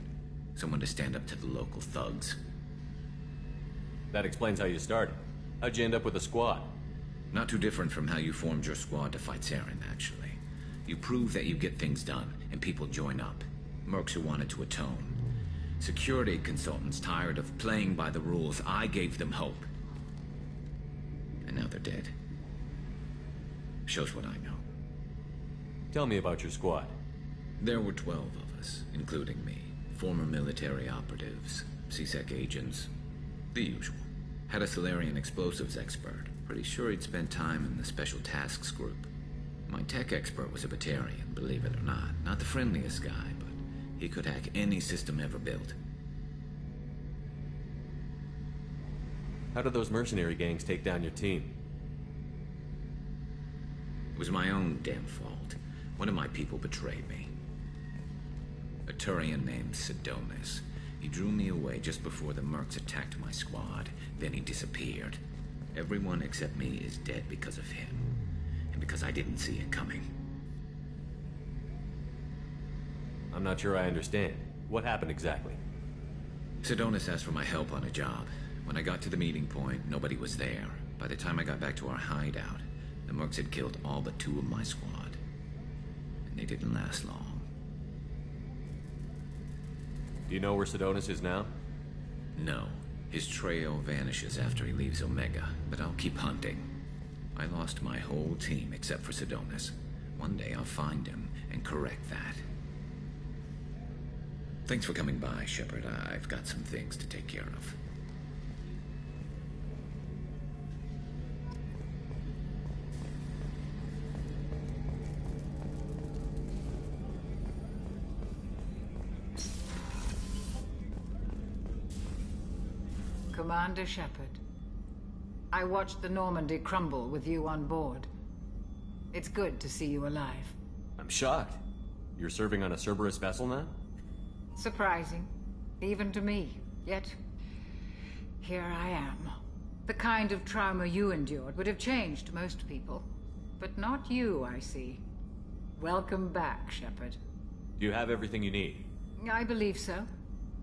Someone to stand up to the local thugs. That explains how you started. How'd you end up with a squad? Not too different from how you formed your squad to fight Saren, actually. You prove that you get things done, and people join up. Mercs who wanted to atone. Security consultants tired of playing by the rules. I gave them hope. And now they're dead. Shows what I know. Tell me about your squad. There were 12 of us, including me. Former military operatives, CSEC agents, the usual. Had a Solarian explosives expert. Pretty sure he'd spent time in the Special Tasks Group. My tech expert was a Batarian, believe it or not. Not the friendliest guy, but he could hack any system ever built. How did those mercenary gangs take down your team? It was my own damn fault. One of my people betrayed me. A Turian named Sidonis. He drew me away just before the mercs attacked my squad. Then he disappeared. Everyone except me is dead because of him. And because I didn't see it coming. I'm not sure I understand. What happened exactly? Sidonis asked for my help on a job. When I got to the meeting point, nobody was there. By the time I got back to our hideout, the mercs had killed all but 2 of my squad. And they didn't last long. Do you know where Sidonis is now? No. His trail vanishes after he leaves Omega, but I'll keep hunting. I lost my whole team except for Sidonis. One day I'll find him and correct that. Thanks for coming by, Shepard. I've got some things to take care of. Commander Shepard, I watched the Normandy crumble with you on board. It's good to see you alive. I'm shocked. You're serving on a Cerberus vessel now? Surprising, even to me. Yet, here I am. The kind of trauma you endured would have changed most people. But not you, I see. Welcome back, Shepard. Do you have everything you need? I believe so.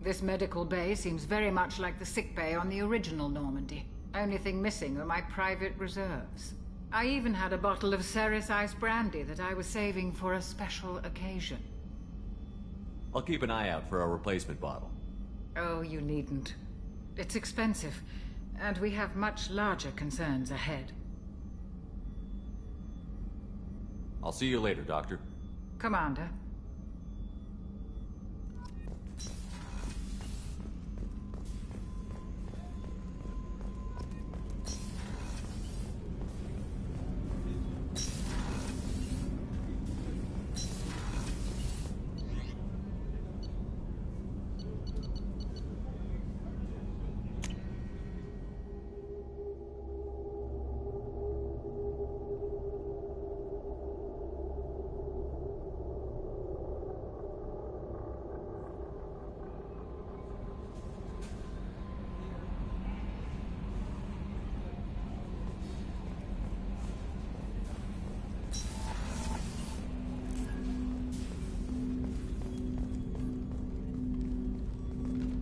This medical bay seems very much like the sick bay on the original Normandy. Only thing missing are my private reserves. I even had a bottle of Ceres Ice brandy that I was saving for a special occasion. I'll keep an eye out for a replacement bottle. Oh, you needn't. It's expensive, and we have much larger concerns ahead. I'll see you later, Doctor. Commander.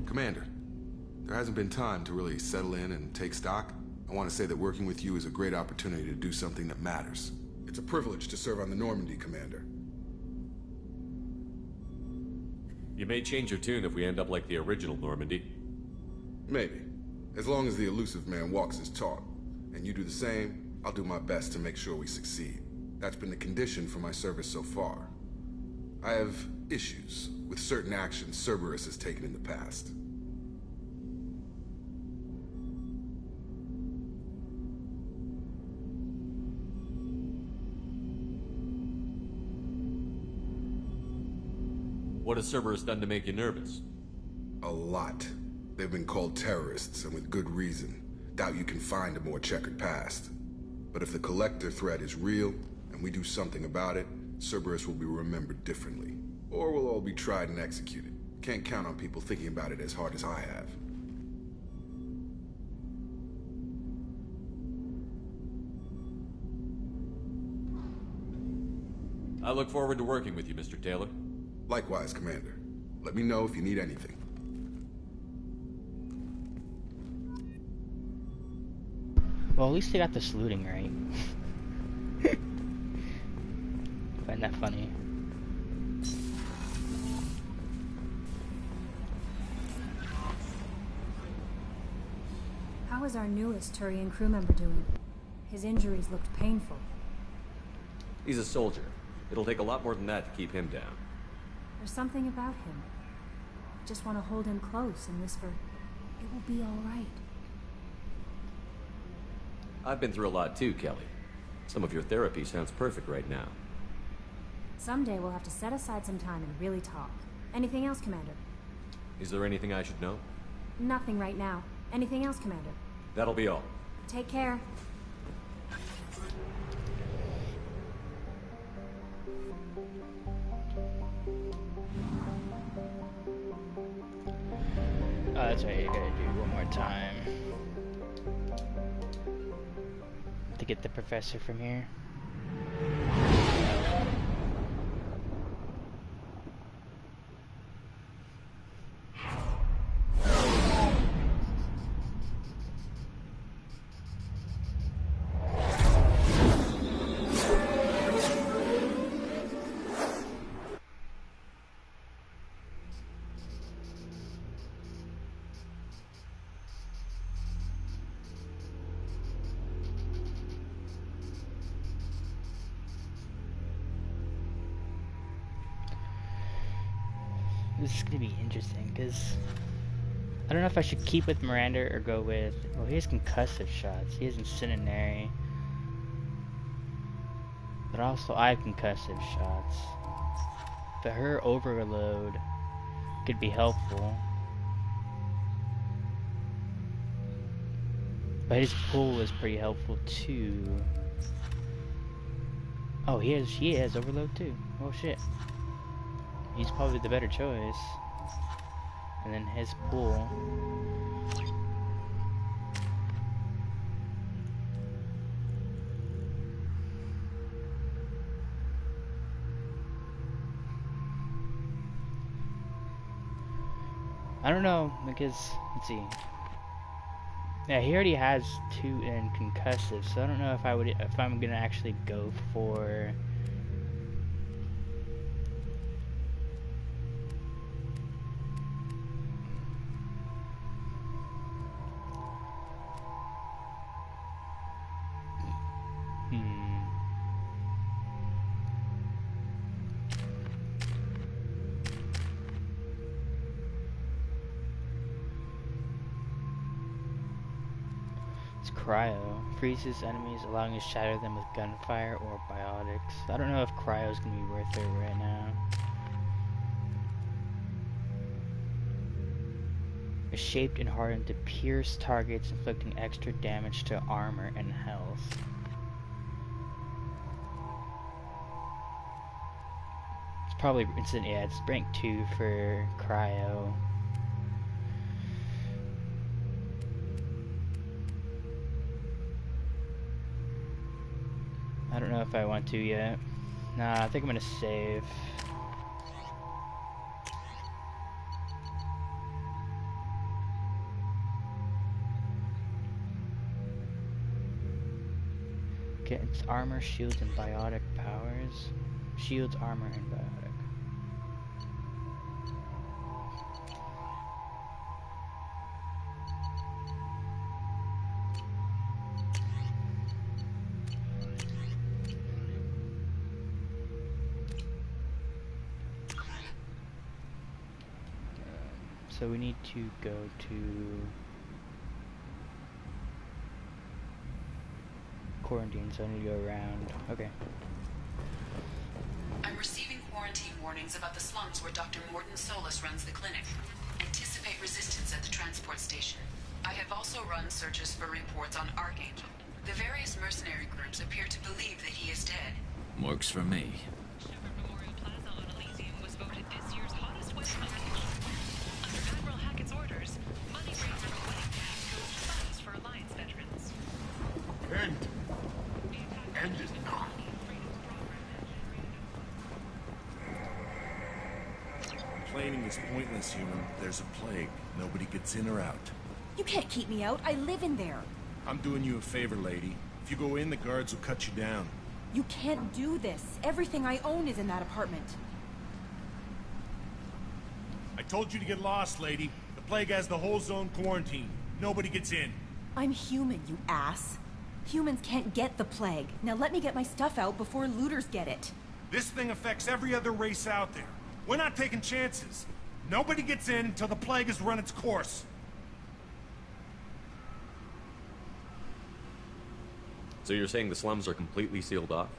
Commander, there hasn't been time to really settle in and take stock. I want to say that working with you is a great opportunity to do something that matters. It's a privilege to serve on the Normandy, Commander. You may change your tune if we end up like the original Normandy. Maybe. As long as the elusive man walks his talk, and you do the same, I'll do my best to make sure we succeed. That's been the condition for my service so far. I have issues with certain actions Cerberus has taken in the past. What has Cerberus done to make you nervous? A lot. They've been called terrorists, and with good reason. Doubt you can find a more checkered past. But if the Collector threat is real, and we do something about it, Cerberus will be remembered differently. Or we'll all be tried and executed. Can't count on people thinking about it as hard as I have. I look forward to working with you, Mr. Taylor. Likewise, Commander. Let me know if you need anything. Well, at least they got the saluting right. Find that funny. How is our newest Turian crew member doing? His injuries looked painful. He's a soldier. It'll take a lot more than that to keep him down. There's something about him. I just want to hold him close and whisper, "It will be all right." I've been through a lot too, Kelly. Some of your therapy sounds perfect right now. Someday we'll have to set aside some time and really talk. Anything else, Commander? Is there anything I should know? Nothing right now. Anything else, Commander? That'll be all. Take care. Oh, that's right, you gotta do one more time to get the professor from here. This is gonna be interesting because I don't know if I should keep with Miranda or go with. Well, he has concussive shots. He has incendiary, but also I have concussive shots. But her overload could be helpful. But his pull is pretty helpful too. Oh, she has overload too. Oh shit. He's probably the better choice. And then his pull. I don't know, because, let's see. Yeah, he already has 2 in concussive, so I don't know if I'm gonna actually go for cryo. Freezes enemies, allowing you to shatter them with gunfire or biotics. I don't know if cryo is going to be worth it right now. Is shaped and hardened to pierce targets, inflicting extra damage to armor and health. It's probably instant. Yeah, it's rank 2 for cryo. I don't know if I want to yet. Nah, I think I'm gonna save. Okay, it's armor, shields, and biotic powers. Shields, armor, and biotic. So we need to go to quarantine, so I need to go around. Okay. I'm receiving quarantine warnings about the slums where Dr. Morton Solus runs the clinic. Anticipate resistance at the transport station. I have also run searches for reports on Archangel. The various mercenary groups appear to believe that he is dead. Works for me. End it now. Complaining is pointless, human. There's a plague. Nobody gets in or out. You can't keep me out. I live in there. I'm doing you a favor, lady. If you go in, the guards will cut you down. You can't do this. Everything I own is in that apartment. I told you to get lost, lady. The plague has the whole zone quarantined. Nobody gets in. I'm human, you ass. Humans can't get the plague. Now let me get my stuff out before looters get it. This thing affects every other race out there. We're not taking chances. Nobody gets in until the plague has run its course. So you're saying the slums are completely sealed off?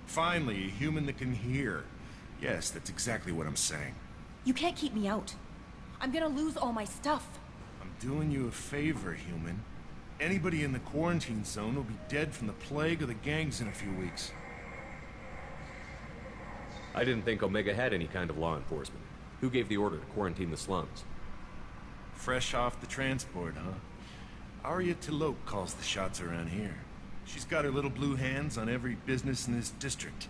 Finally, a human that can hear. Yes, that's exactly what I'm saying. You can't keep me out. I'm gonna lose all my stuff. I'm doing you a favor, human. Anybody in the quarantine zone will be dead from the plague or the gangs in a few weeks. I didn't think Omega had any kind of law enforcement. Who gave the order to quarantine the slums? Fresh off the transport, huh? Arya Talope calls the shots around here. She's got her little blue hands on every business in this district.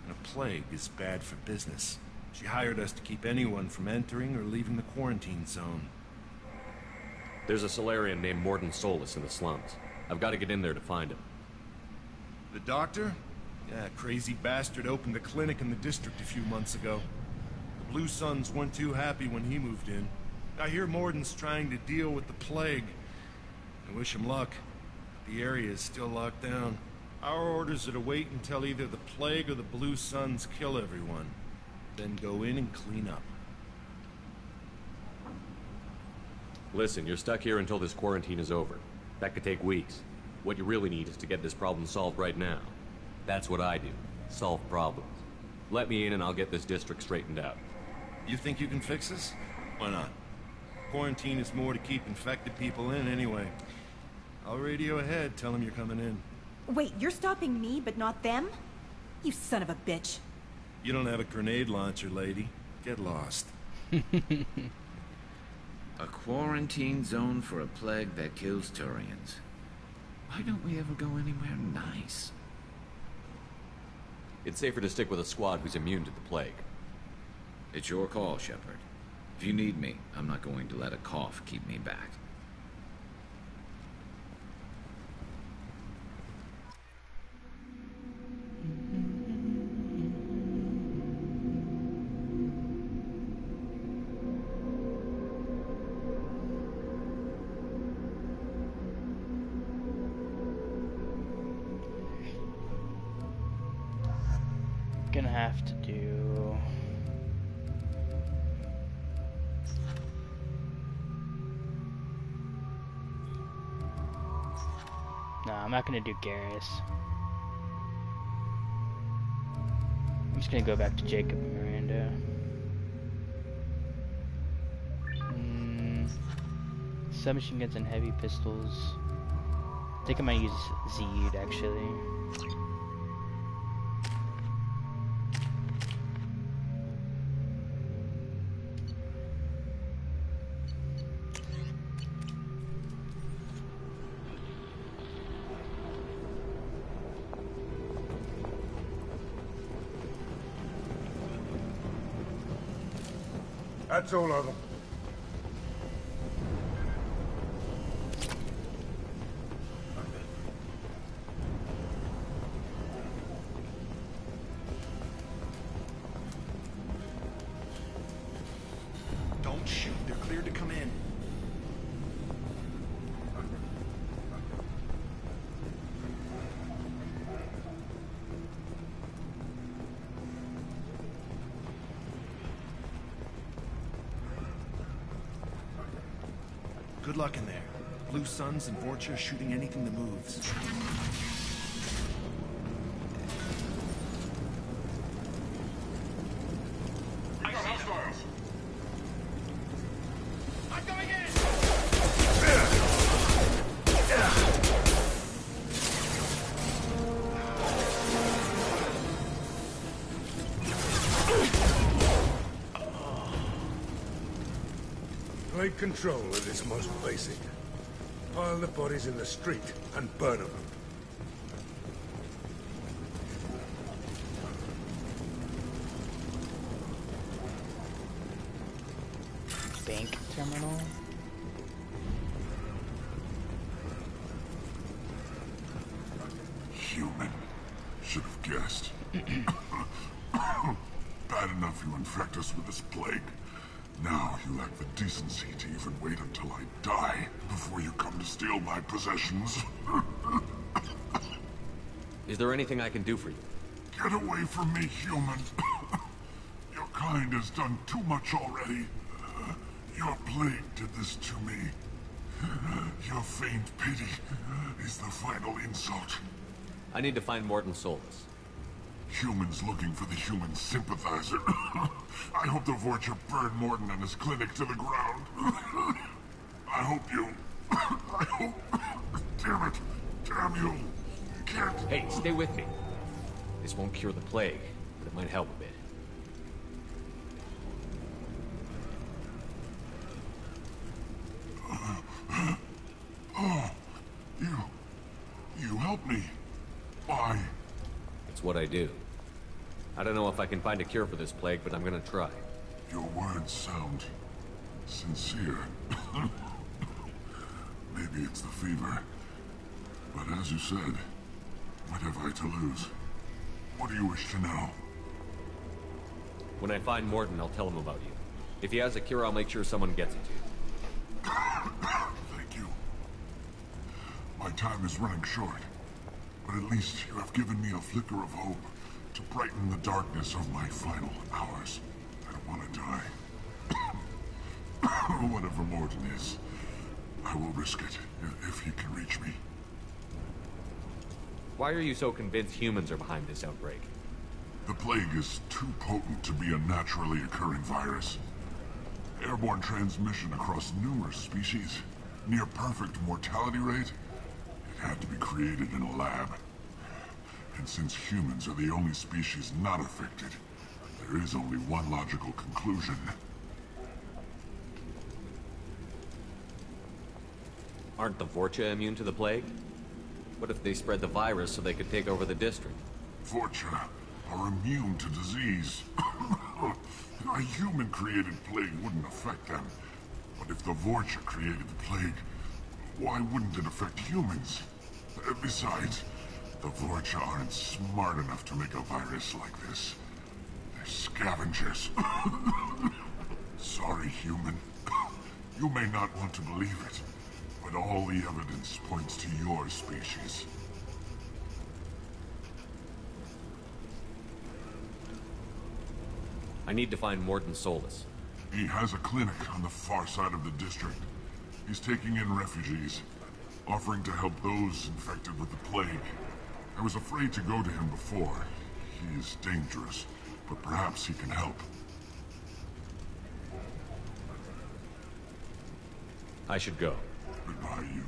And a plague is bad for business. She hired us to keep anyone from entering or leaving the quarantine zone. There's a Solarian named Morden Solus in the slums. I've got to get in there to find him. The doctor? Yeah, crazy bastard opened a clinic in the district a few months ago. The Blue Suns weren't too happy when he moved in. I hear Morden's trying to deal with the plague. I wish him luck. The area is still locked down. Our orders are to wait until either the plague or the Blue Suns kill everyone. Then go in and clean up. Listen, you're stuck here until this quarantine is over. That could take weeks. What you really need is to get this problem solved right now. That's what I do. Solve problems. Let me in and I'll get this district straightened out. You think you can fix this? Why not? Quarantine is more to keep infected people in anyway. I'll radio ahead, tell them you're coming in. Wait, you're stopping me, but not them? You son of a bitch. You don't have a grenade launcher, lady. Get lost. A quarantine zone for a plague that kills Turians. Why don't we ever go anywhere nice? It's safer to stick with a squad who's immune to the plague. It's your call, Shepard. If you need me, I'm not going to let a cough keep me back. Gonna have to do... No, I'm not gonna do Garrus. I'm just gonna go back to Jacob and Miranda. Submachine guns and heavy pistols. I think I might use Zeed actually. That's all of them. Don't shoot. They're cleared to come in. Good luck in there. Blue Suns and Vorcha shooting anything that moves. I got hostiles. I'm going in. Take control of this most basic. Pile the bodies in the street and burn them. Bank terminal. Human. Should have guessed. Bad enough you infect us with this plague. Now you lack the decency to even wait until I die before you come to steal my possessions. Is there anything I can do for you? Get away from me, human. Your kind has done too much already. Your plague did this to me. Your feigned pity is the final insult. I need to find Morden Solus. Humans looking for the human sympathizer. I hope the Vorcha burned Morden and his clinic to the ground. I hope you... I hope... Damn it. Damn you. Can't... Hey, stay with me. This won't cure the plague, but it might help a bit. what I do. I don't know if I can find a cure for this plague, but I'm gonna try. Your words sound sincere. Maybe it's the fever. But as you said, what have I to lose? What do you wish to know? When I find Morton, I'll tell him about you. If he has a cure, I'll make sure someone gets it to you. Thank you. My time is running short, but at least you have given me a flicker of hope to brighten the darkness of my final hours. I don't want to die. Whatever Morton is, I will risk it if he can reach me. Why are you so convinced humans are behind this outbreak? The plague is too potent to be a naturally occurring virus. Airborne transmission across numerous species, near perfect mortality rate. It had to be created in a lab. And since humans are the only species not affected, there is only one logical conclusion. Aren't the Vorcha immune to the plague? What if they spread the virus so they could take over the district? Vorcha are immune to disease. A human-created plague wouldn't affect them. But if the Vorcha created the plague, why wouldn't it affect humans? Besides, the Vorcha aren't smart enough to make a virus like this. They're scavengers. Sorry, human. You may not want to believe it, but all the evidence points to your species. I need to find Morton Solus. He has a clinic on the far side of the district. He's taking in refugees, offering to help those infected with the plague. I was afraid to go to him before. He is dangerous, but perhaps he can help. I should go. Goodbye, human.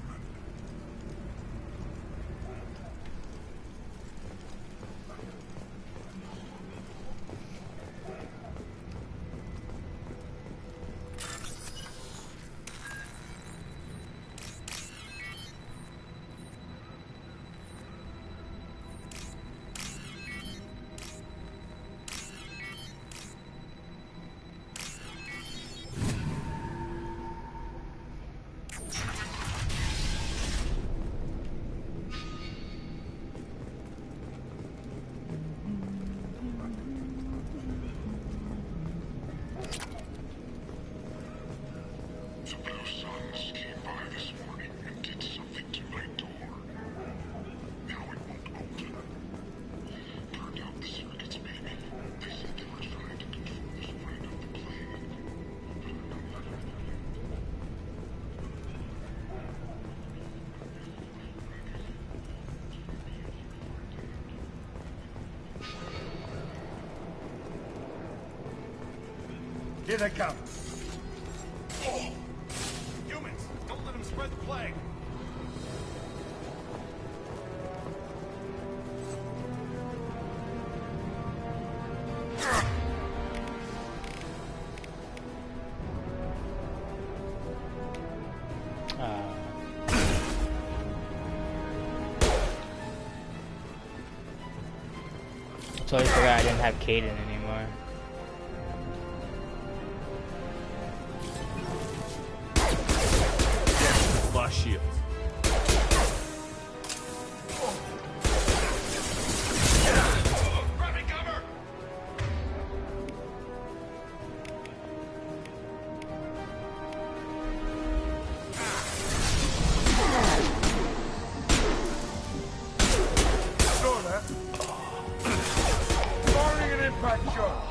Here they come. Humans, don't let them spread the plague. Totally forgot I didn't have Caden anymore. Lost shields. Grabbing cover! Sure, man. Firing an impact shot.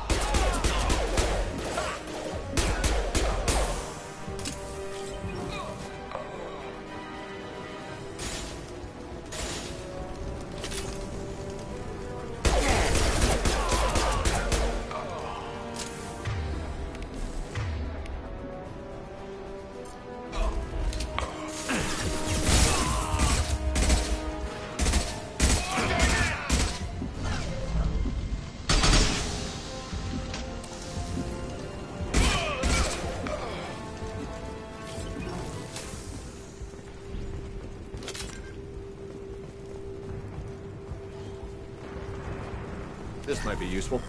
This might be useful.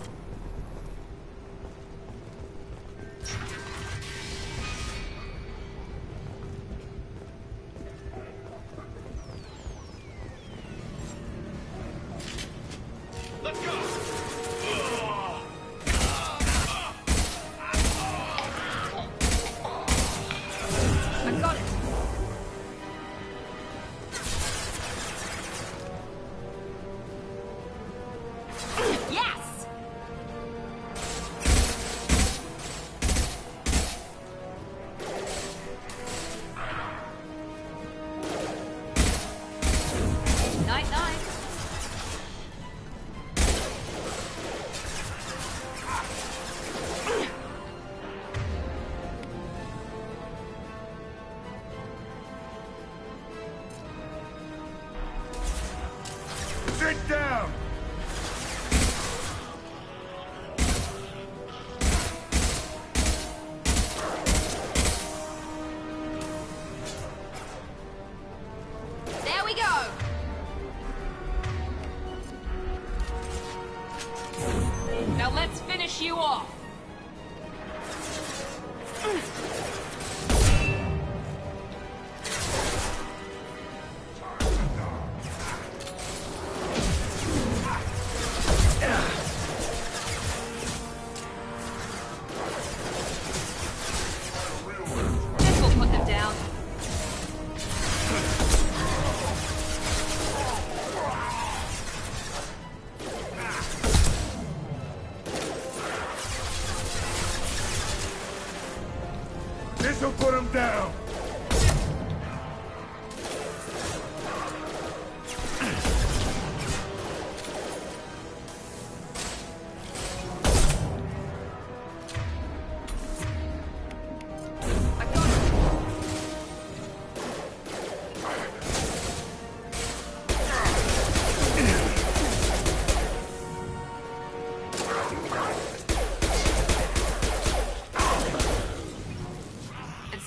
Sit down! There we go! Now let's finish you off! This'll put him down!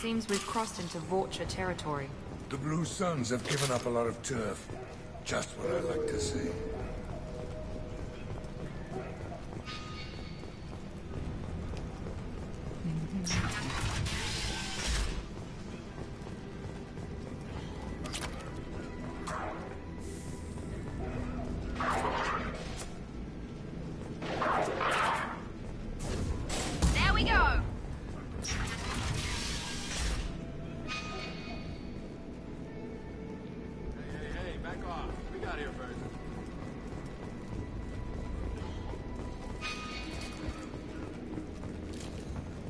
Seems we've crossed into Vorcha territory. The Blue Suns have given up a lot of turf. Just what I like to see. There we go!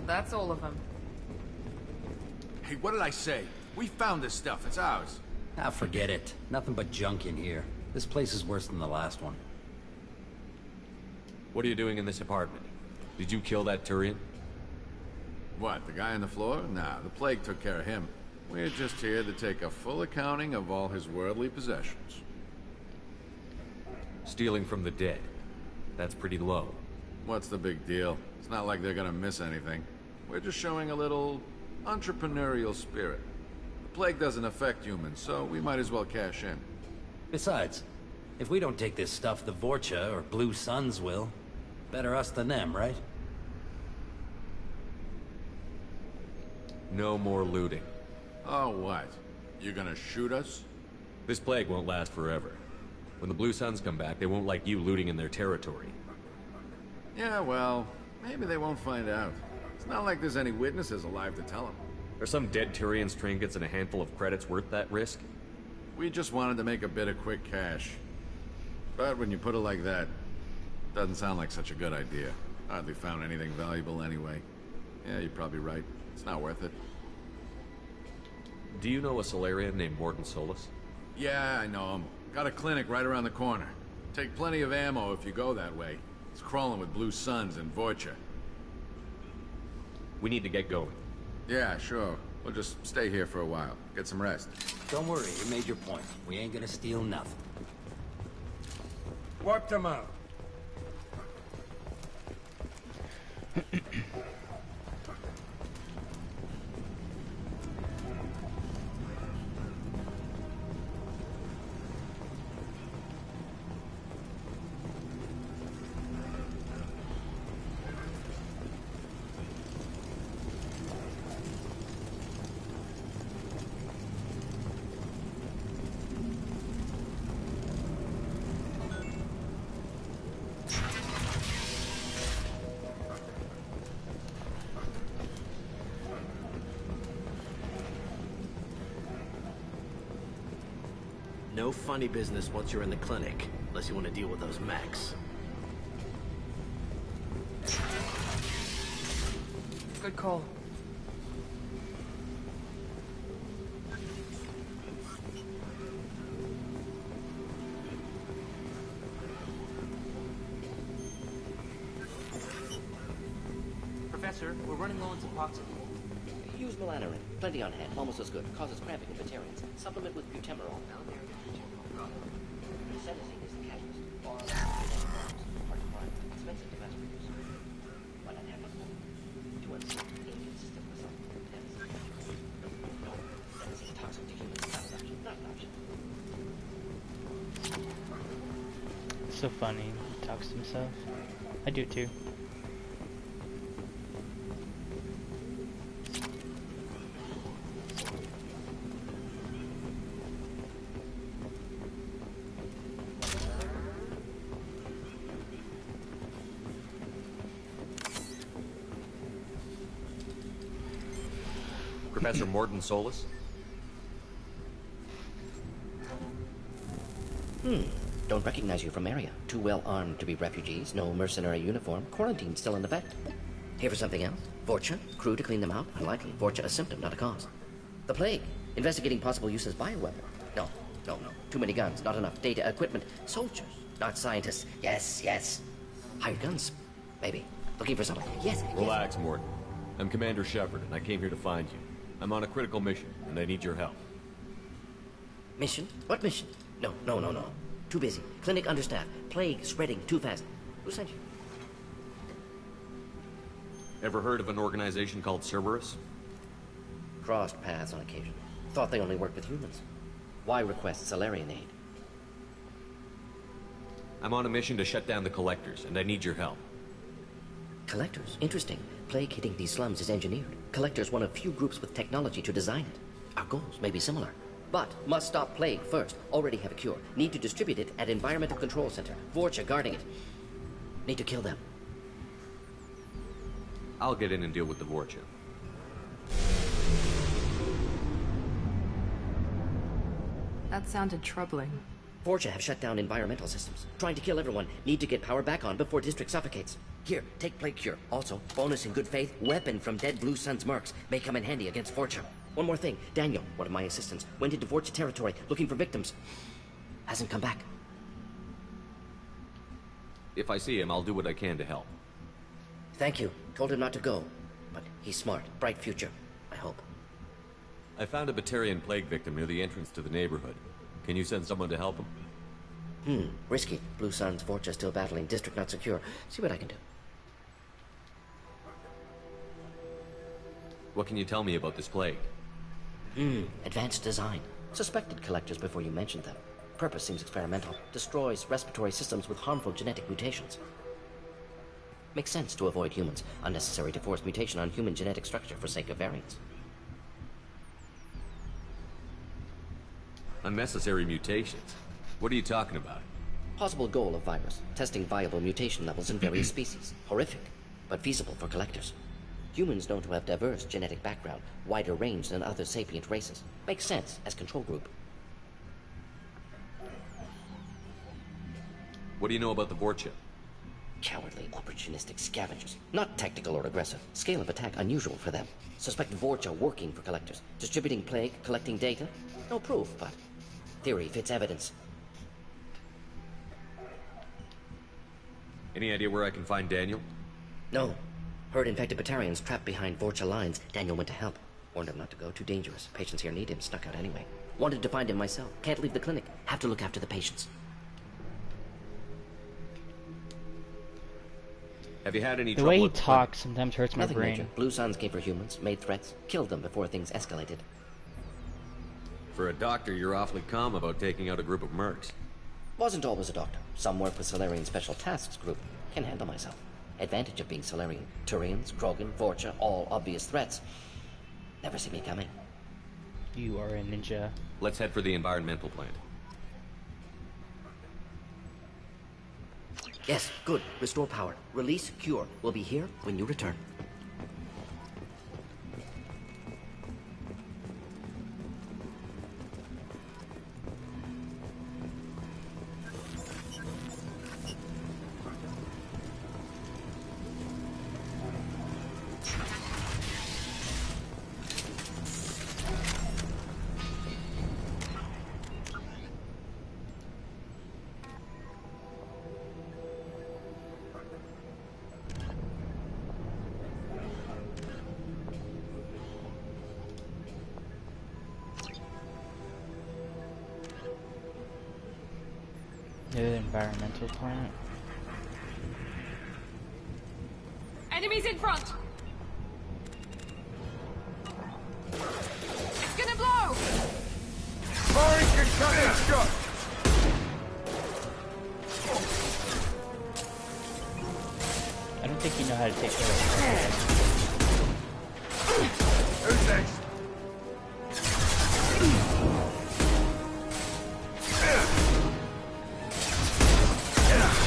That's all of them. Hey, what did I say? We found this stuff. It's ours. Ah, forget it. Nothing but junk in here. This place is worse than the last one. What are you doing in this apartment? Did you kill that Turian? What, the guy on the floor? Nah, the plague took care of him. We're just here to take a full accounting of all his worldly possessions. Stealing from the dead. That's pretty low. What's the big deal? It's not like they're gonna miss anything. We're just showing a little entrepreneurial spirit. The plague doesn't affect humans, so we might as well cash in. Besides, if we don't take this stuff, the Vorcha or Blue Suns will. Better us than them, right? No more looting. Oh, what? You gonna shoot us? This plague won't last forever. When the Blue Suns come back, they won't like you looting in their territory. Yeah, well, maybe they won't find out. It's not like there's any witnesses alive to tell them. Are some dead Tyrian's trinkets and a handful of credits worth that risk? We just wanted to make a bit of quick cash. But when you put it like that, doesn't sound like such a good idea. Hardly found anything valuable anyway. Yeah, you're probably right. It's not worth it. Do you know a Solarian named Morton Solus? Yeah, I know him. Got a clinic right around the corner. Take plenty of ammo if you go that way. It's crawling with Blue Suns and Vorcha. We need to get going. Yeah, sure. We'll just stay here for a while. Get some rest. Don't worry, you made your point. We ain't gonna steal nothing. Wipe them out. no funny business once you're in the clinic, unless you want to deal with those mechs. Good call. Professor, we're running low on Suboxone. Use melanorin. Plenty on hand. Almost as good. Causes cramping in vegetarians. Supplement with butemerol. Adenosine is the catalyst. Or expensive to mass produce. Why not have it? To inconsistent result. No, that is toxic to humans. Not an option. Not an option. So funny. He talks to himself. I do too. Professor Morton Solus? Don't recognize you from area. Too well armed to be refugees, no mercenary uniform, quarantine still in effect. Here for something else? Vorcha? Crew to clean them out? Unlikely. Vorcha a symptom, not a cause. The plague? Investigating possible use as bioweapon? No. Too many guns, not enough data, equipment. Soldiers, not scientists. Yes. Hired guns, maybe. Looking for someone. Yes. Relax, Morton. I'm Commander Shepard, and I came here to find you. I'm on a critical mission, and I need your help. Mission? What mission? No. Too busy. Clinic understaffed. Plague spreading too fast. Who sent you? Ever heard of an organization called Cerberus? Crossed paths on occasion. Thought they only worked with humans. Why request Salarian aid? I'm on a mission to shut down the Collectors, and I need your help. Collectors? Interesting. Plague hitting these slums is engineered. Collectors one of few groups with technology to design it. Our goals may be similar. But must stop plague first. Already have a cure. Need to distribute it at Environmental Control Center. Vorcha guarding it. Need to kill them. I'll get in and deal with the Vorcha. That sounded troubling. Vorcha have shut down environmental systems. Trying to kill everyone. Need to get power back on before district suffocates. Here, take plague cure. Also, bonus in good faith, weapon from dead Blue Sun's mercs. May come in handy against Vorcha. One more thing. Daniel, one of my assistants, went into Vorcha territory looking for victims. Hasn't come back. If I see him, I'll do what I can to help. Thank you. Told him not to go. But he's smart. Bright future. I hope. I found a Batarian plague victim near the entrance to the neighborhood. Can you send someone to help him? Risky. Blue Sun's Vorcha still battling. District not secure. See what I can do. What can you tell me about this plague? Advanced design. Suspected collectors before you mentioned them. Purpose seems experimental. Destroys respiratory systems with harmful genetic mutations. Makes sense to avoid humans. Unnecessary to force mutation on human genetic structure for sake of variants. Unnecessary mutations? What are you talking about? Possible goal of virus. Testing viable mutation levels in various species. Horrific, but feasible for collectors. Humans known to have diverse genetic background, wider range than other sapient races. Makes sense as control group. What do you know about the Vorcha? Cowardly, opportunistic scavengers. Not tactical or aggressive. Scale of attack unusual for them. Suspect Vorcha working for collectors. Distributing plague, collecting data. No proof, but theory fits evidence. Any idea where I can find Daniel? No. Heard infected Batarians trapped behind Vorcha lines. Daniel went to help. Warned him not to go. Too dangerous. Patients here need him. Snuck out anyway. Wanted to find him myself. Can't leave the clinic. Have to look after the patients. Have you had any The trouble way he with the talks sometimes hurts my Nothing brain. major. Blue Suns came for humans, made threats, killed them before things escalated. For a doctor, you're awfully calm about taking out a group of mercs. Wasn't always a doctor. Some work with Salarian Special Tasks Group. Can handle myself. Advantage of being Salarian. Turians, Krogan, Vorcha, all obvious threats. Never see me coming. You are a ninja. Let's head for the environmental plant. Yes, good. Restore power. Release cure. We'll be here when you return. The environmental plant. Enemies in front! It's gonna blow! Firing concussive shot! I don't think you know how to take care of it. Who's next?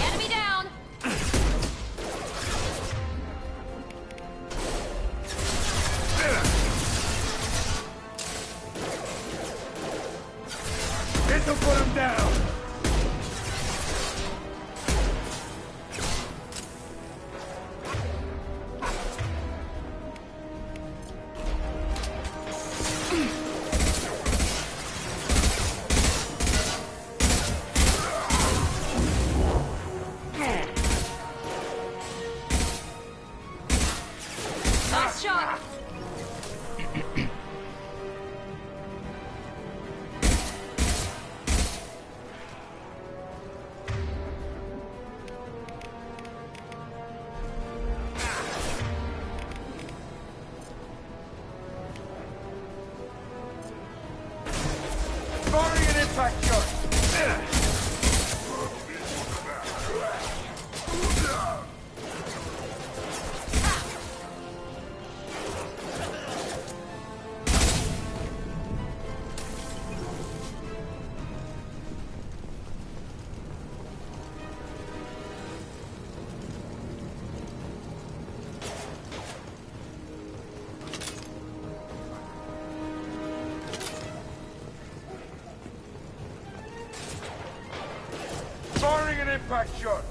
Enemy down! This'll put him down! Nice shot! Firing an impact shot! Firing an impact shot!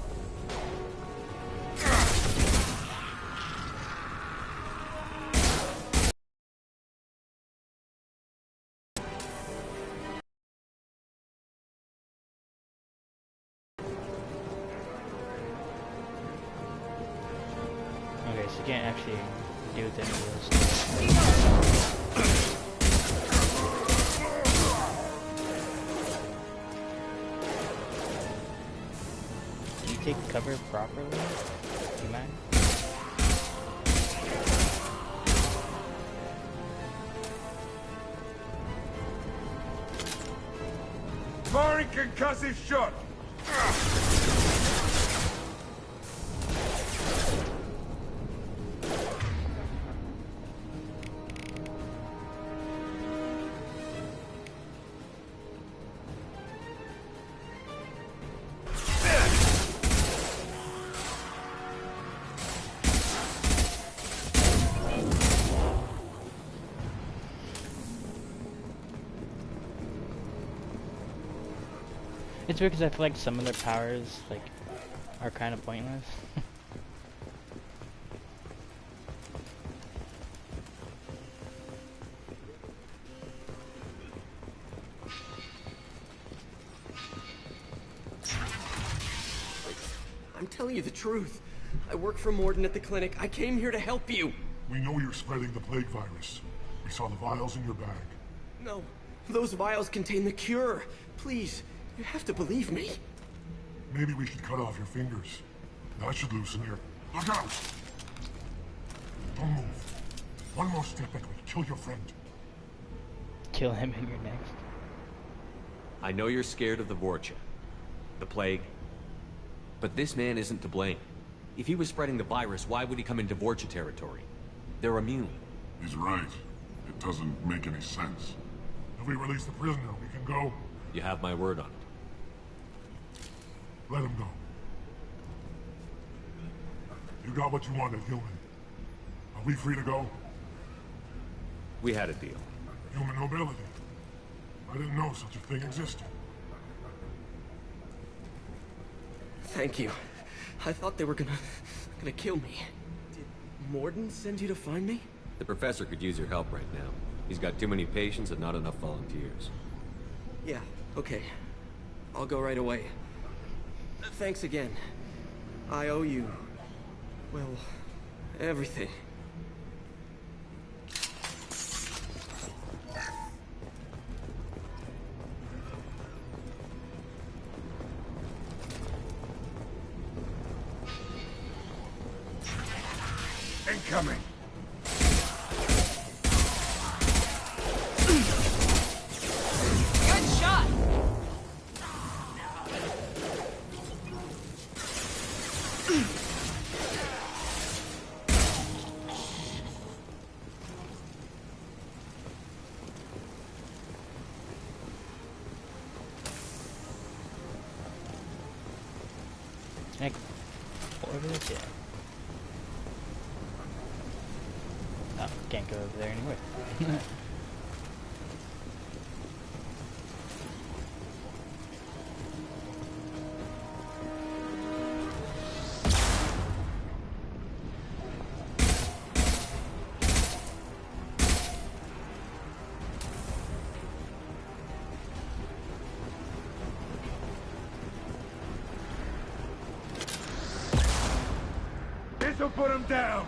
Okay, so you can't actually do with any of those. Can you take cover properly? Do you mind? Firing concussive shot! It's weird because I feel like some of their powers like are kind of pointless. I'm telling you the truth. I work for Morden at the clinic. I came here to help you. We know you're spreading the plague virus. We saw the vials in your bag. No, those vials contain the cure. Please, you have to believe me. Maybe we should cut off your fingers. That should loosen your... Look out! Don't move. One more step and we'll kill your friend. Kill him and you're next. I know you're scared of the Vorcha, the plague, but this man isn't to blame. If he was spreading the virus, why would he come into Vorcha territory? They're immune. He's right. It doesn't make any sense. If we release the prisoner, we can go. You have my word on it. Let him go. You got what you wanted, human. Are we free to go? We had a deal. Human nobility. I didn't know such a thing existed. Thank you. I thought they were gonna kill me. Did Morden send you to find me? The professor could use your help right now. He's got too many patients and not enough volunteers. Yeah, okay. I'll go right away. Thanks again. I owe you... well, everything. Incoming. Good shot! Heck, over there. Oh, can't go over there anyway. This'll put him down.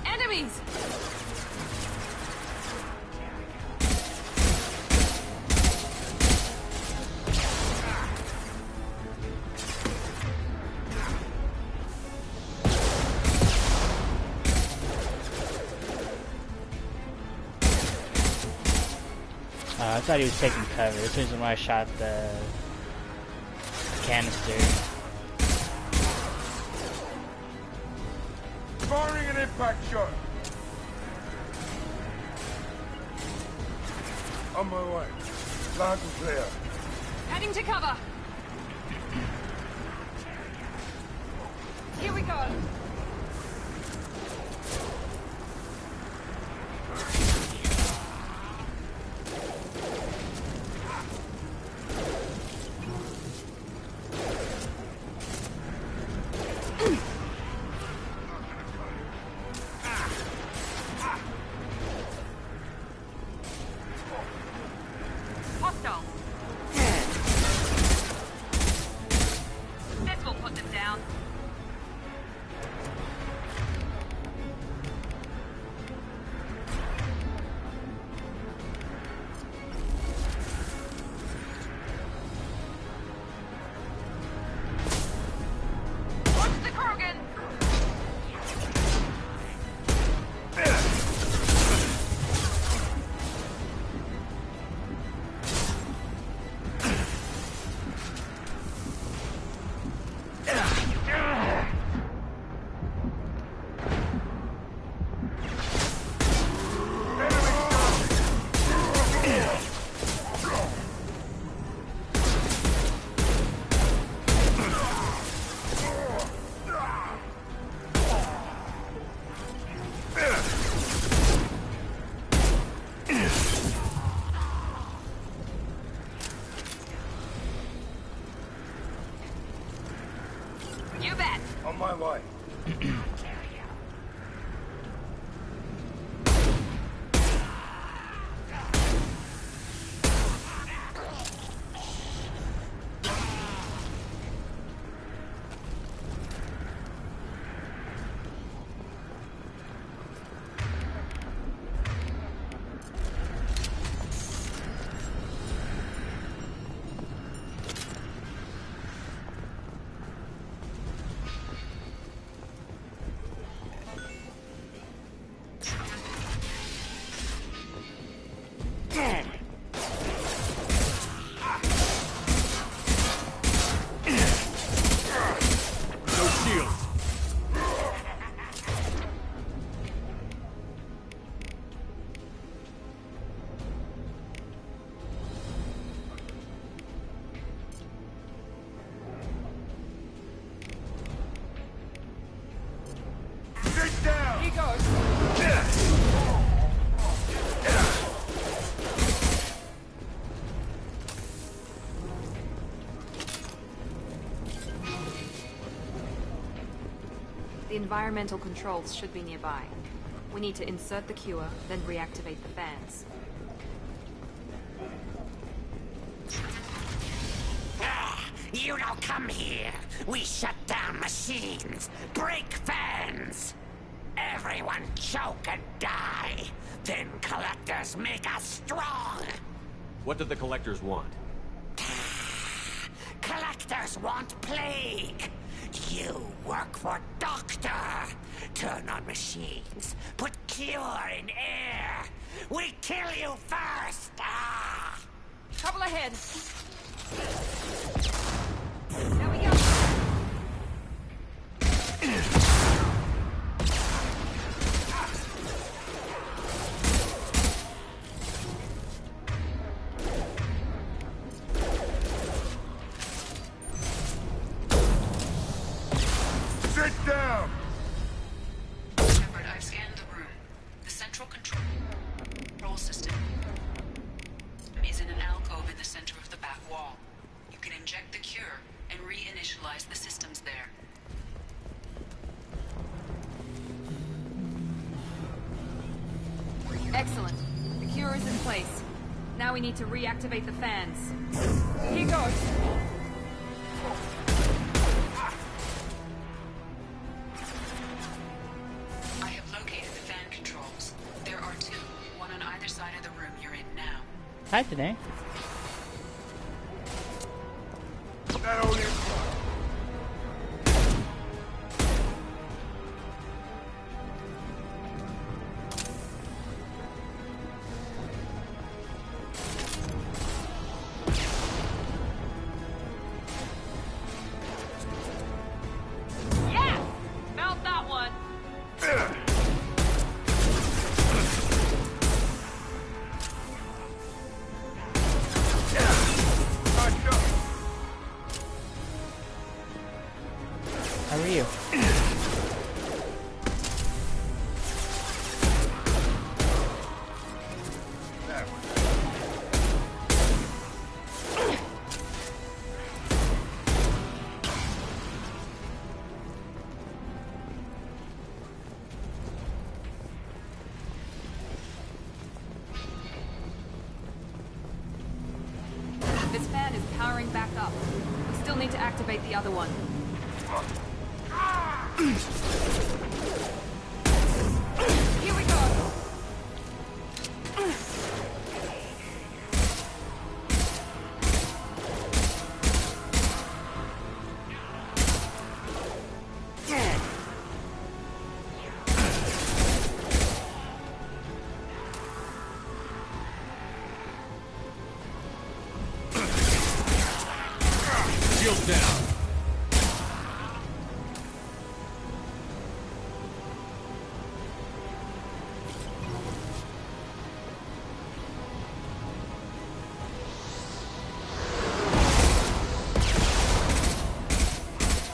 Enemies! I thought he was taking cover. This is when I shot the canister. Firing an impact shot. On my way. Loud and clear. Heading to cover. Here we go. Hostile. This will put them down. Watch the Krogan! You bet. On my way. No shield. Sit down. Here goes. The environmental controls should be nearby. We need to insert the cure, then reactivate the fans. You don't come here. We shut down machines, break fans. Everyone choke and die. Then collectors make us strong. What do the collectors want? doctors want plague. You work for Doctor. Turn on machines. Put cure in air. We kill you first. Ah! Trouble ahead. There we go. Sit down! Shepard, I've scanned the room. The central control system is in an alcove in the center of the back wall. You can inject the cure and reinitialize the systems there. Excellent. The cure is in place. Now we need to reactivate the fans. Here goes. I have located the fan controls. There are two, one on either side of the room you're in now. Hi today. That only Yeah! Found that one. How are you? This fan is powering back up. We still need to activate the other one. Here we go. Shields down.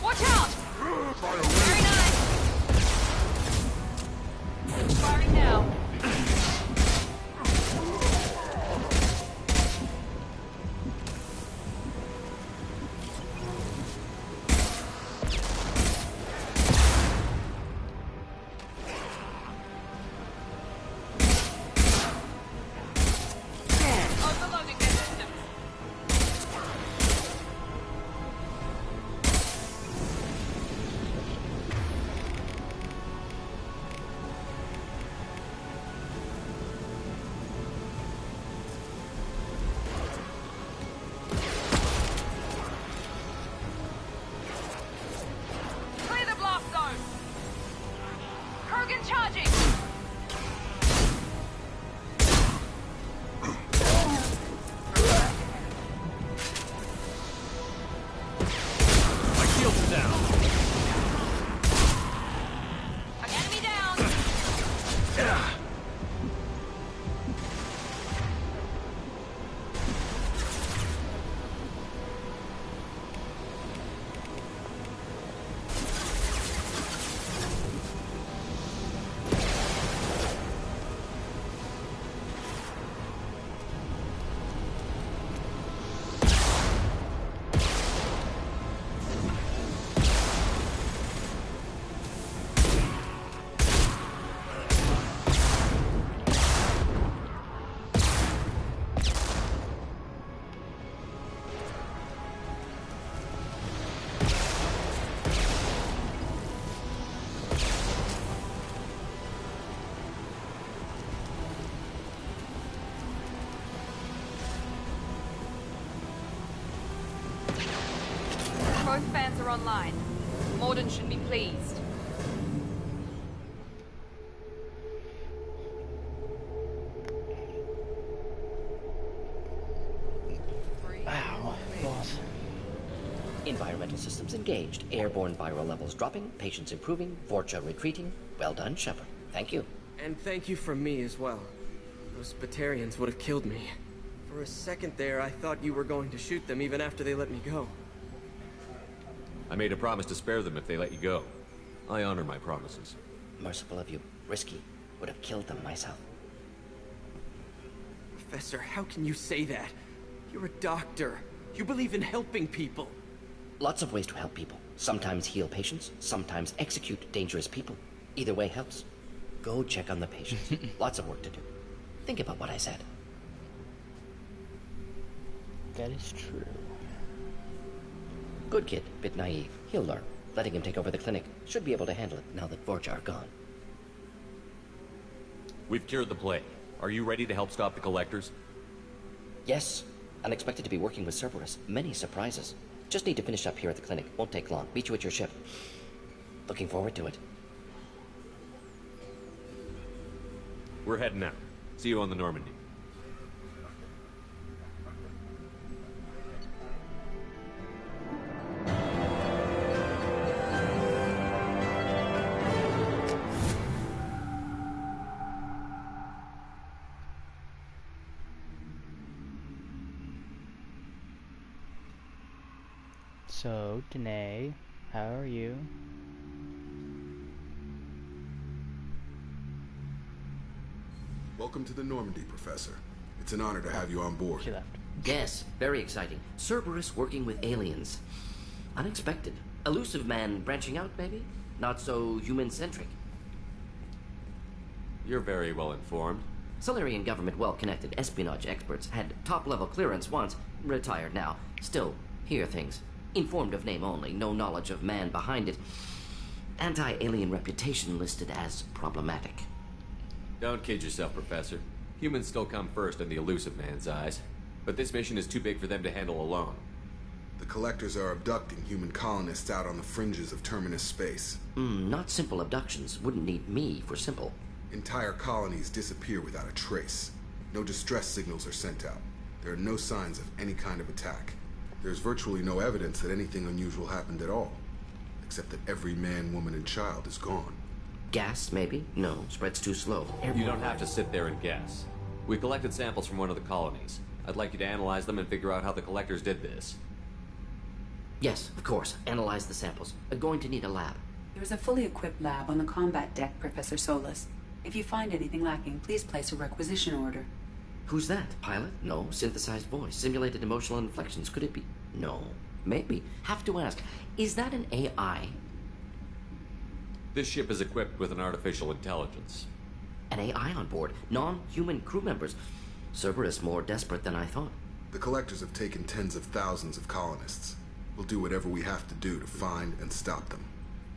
Watch out! Very nice. Firing now. Both fans are online. Morden should be pleased. Wow, boss. Environmental systems engaged. Airborne viral levels dropping. Patients improving. Vorcha retreating. Well done, Shepard. Thank you. And thank you from me as well. Those Batarians would have killed me. For a second there, I thought you were going to shoot them even after they let me go. I made a promise to spare them if they let you go. I honor my promises. Merciful of you. Risky. Would have killed them myself. Professor, how can you say that? You're a doctor. You believe in helping people. Lots of ways to help people. Sometimes heal patients, sometimes execute dangerous people. Either way helps. Go check on the patients. Lots of work to do. Think about what I said. That is true. Good kid, bit naive. He'll learn. Letting him take over the clinic. Should be able to handle it now that Vorcha are gone. We've cured the plague. Are you ready to help stop the Collectors? Yes. Unexpected to be working with Cerberus. Many surprises. Just need to finish up here at the clinic. Won't take long. Meet you at your ship. Looking forward to it. We're heading out. See you on the Normandy. So, Danae, how are you? Welcome to the Normandy, Professor. It's an honor to have you on board. She left. Yes, very exciting. Cerberus working with aliens. Unexpected. Elusive man branching out, maybe? Not so human-centric. You're very well informed. Solarian government well-connected espionage experts had top-level clearance once, retired now. Still, hear things. Informed of name only, no knowledge of man behind it. Anti-alien reputation listed as problematic. Don't kid yourself, Professor. Humans still come first in the elusive man's eyes. But this mission is too big for them to handle alone. The Collectors are abducting human colonists out on the fringes of Terminus space. Not simple abductions. Wouldn't need me for simple. Entire colonies disappear without a trace. No distress signals are sent out. There are no signs of any kind of attack. There's virtually no evidence that anything unusual happened at all. Except that every man, woman, and child is gone. Gas, maybe? No, spreads too slow. You don't have to sit there and guess. We collected samples from one of the colonies. I'd like you to analyze them and figure out how the Collectors did this. Yes, of course. Analyze the samples. Going to need a lab. There is a fully equipped lab on the combat deck, Professor Solis. If you find anything lacking, please place a requisition order. Who's that? Pilot? No. Synthesized voice. Simulated emotional inflections. Could it be? No. Maybe. Have to ask. Is that an AI? This ship is equipped with an artificial intelligence. An AI on board. Non-human crew members. Cerberus more desperate than I thought. The Collectors have taken tens of thousands of colonists. We'll do whatever we have to do to find and stop them.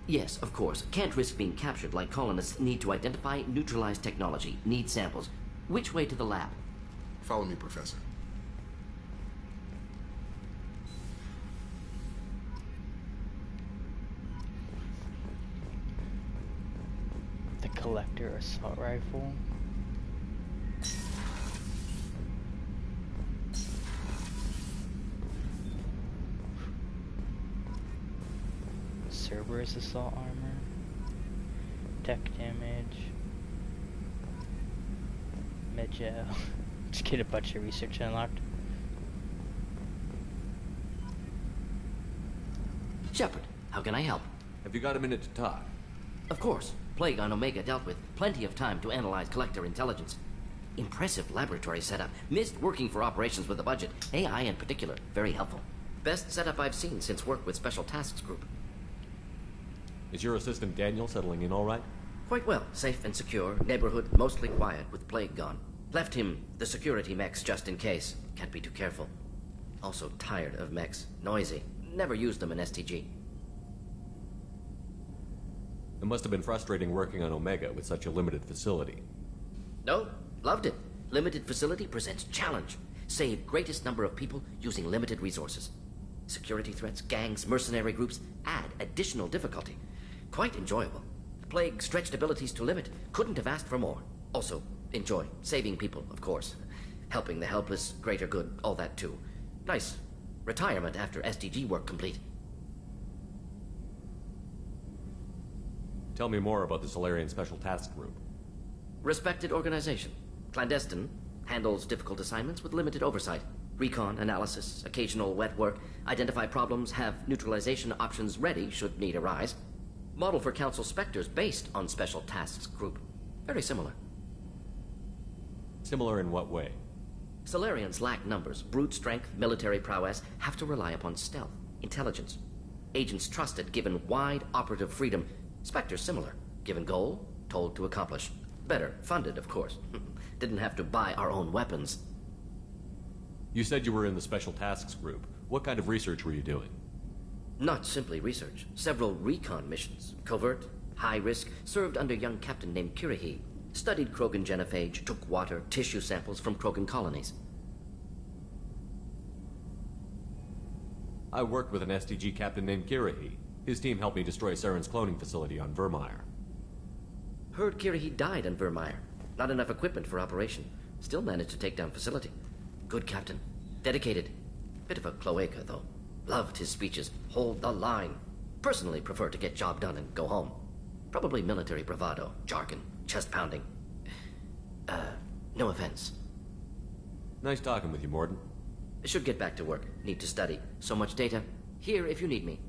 Yes, of course. Can't risk being captured like colonists need to identify, neutralize technology. Need samples. Which way to the lab? Follow me, Professor. The Collector assault rifle. Cerberus assault armor. Tech damage. Medgel. Just get a bunch of research unlocked. Shepard, how can I help? Have you got a minute to talk? Of course. Plague on Omega dealt with. Plenty of time to analyze Collector intelligence. Impressive laboratory setup. Missed working for operations with a budget. AI in particular. Very helpful. Best setup I've seen since work with Special Tasks Group. Is your assistant Daniel settling in all right? Quite well. Safe and secure. Neighborhood mostly quiet with Plague gone. Left him the security mechs just in case. Can't be too careful. Also tired of mechs. Noisy. Never used them in STG. It must have been frustrating working on Omega with such a limited facility. No, loved it. Limited facility presents challenge. Save greatest number of people using limited resources. Security threats, gangs, mercenary groups add additional difficulty. Quite enjoyable. The Plague stretched abilities to limit. Couldn't have asked for more. Also, enjoy. Saving people, of course. Helping the helpless, greater good, all that too. Nice. Retirement after SDG work complete. Tell me more about the Solarian Special Task Group. Respected organization. Clandestine. Handles difficult assignments with limited oversight. Recon, analysis, occasional wet work. Identify problems, have neutralization options ready should need arise. Model for Council Spectres based on Special Tasks Group. Very similar. Similar in what way? Solarians lack numbers, brute strength, military prowess, have to rely upon stealth, intelligence. Agents trusted, given wide operative freedom. Spectres similar, given goal, told to accomplish. Better, funded, of course. Didn't have to buy our own weapons. You said you were in the Special Tasks Group. What kind of research were you doing? Not simply research. Several recon missions. Covert, high risk, served under young captain named Kirihi. Studied Krogan genophage, took water, tissue samples from Krogan colonies. I worked with an SDG captain named Kirihi. His team helped me destroy Saren's cloning facility on Vermeer. Heard Kirihi died on Vermeer. Not enough equipment for operation. Still managed to take down facility. Good captain. Dedicated. Bit of a cloaca, though. Loved his speeches. Hold the line. Personally prefer to get job done and go home. Probably military bravado, jargon, chest pounding. No offense. Nice talking with you, Morden. Should get back to work. Need to study. So much data. Here if you need me.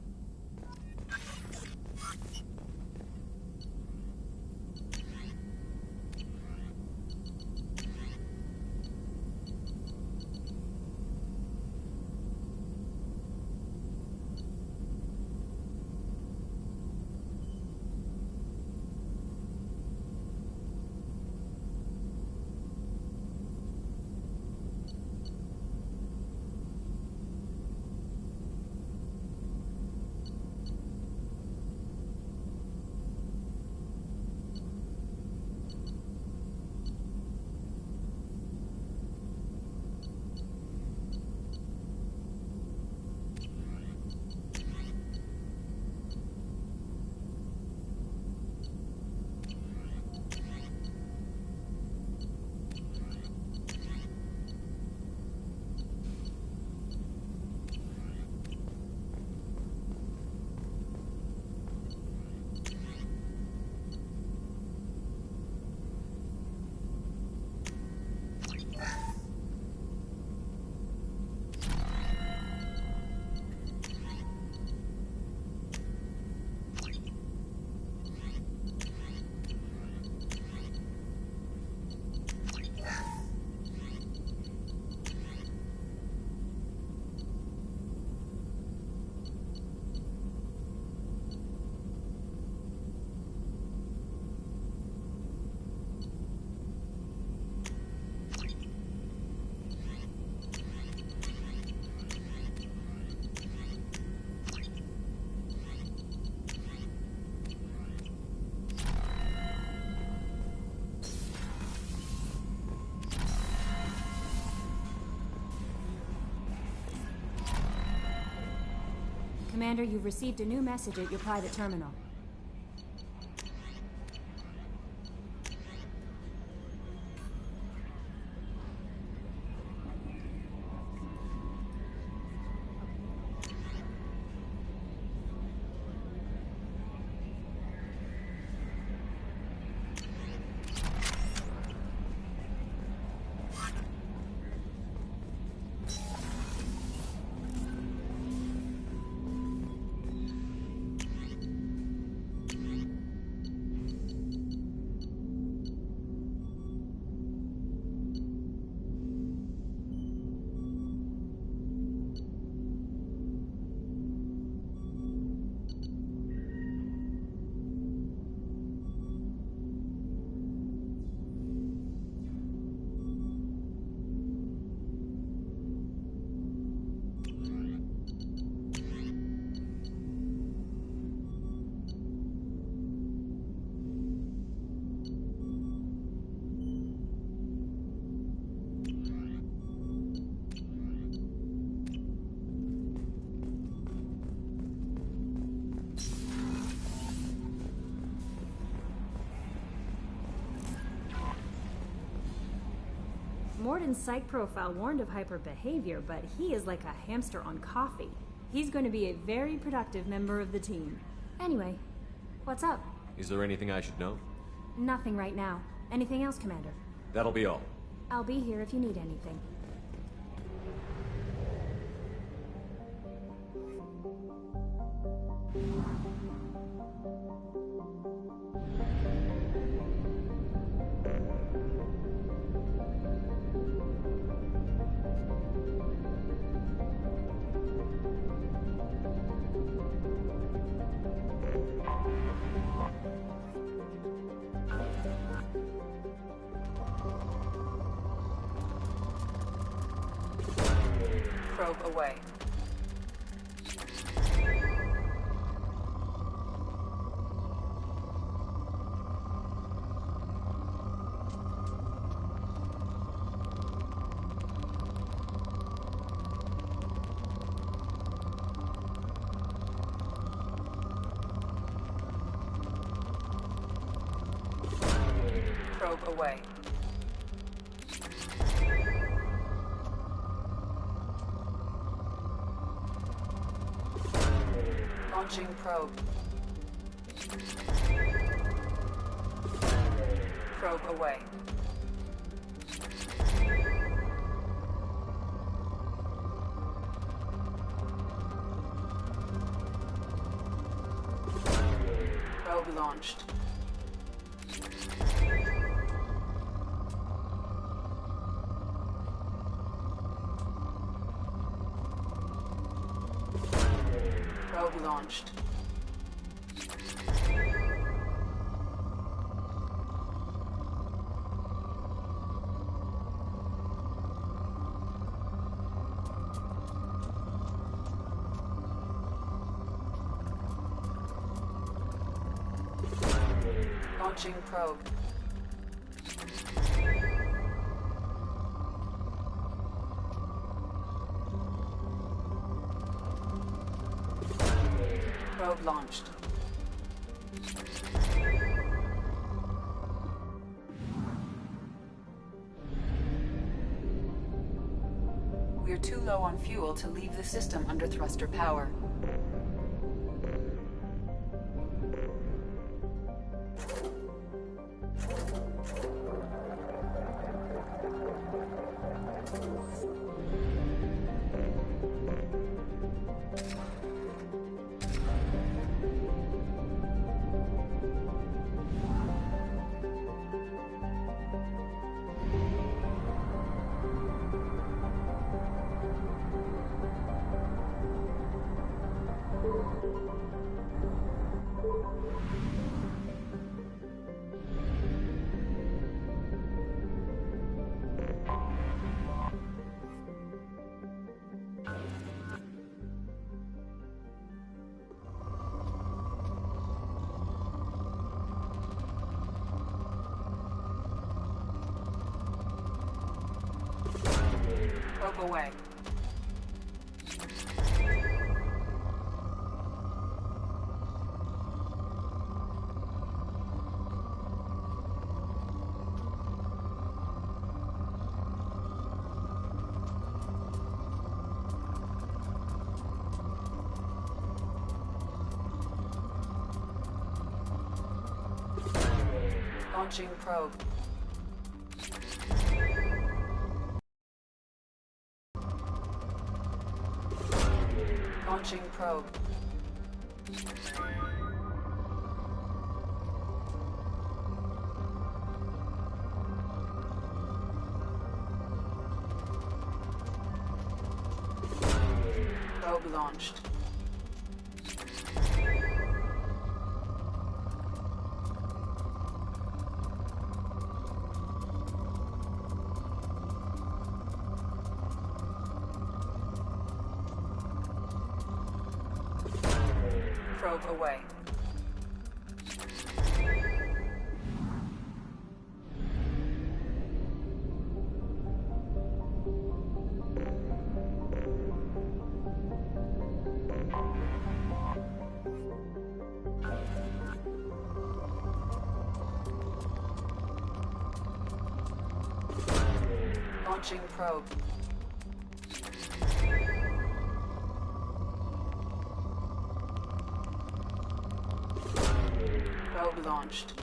Commander, you've received a new message at your private terminal. Warden's psych profile warned of hyper behavior, but he is like a hamster on coffee. He's going to be a very productive member of the team. Anyway, what's up? Is there anything I should know? Nothing right now. Anything else, Commander? That'll be all. I'll be here if you need anything. Probe away. Probe away. Launching probe. Probe away. Probe launched. Probe launched. Launching probe. Probe launched. We're too low on fuel to leave the system under thruster power. Probe away. Launching probe. Launching probe. Probe launched. Probe away. Launching probe. Probe launched.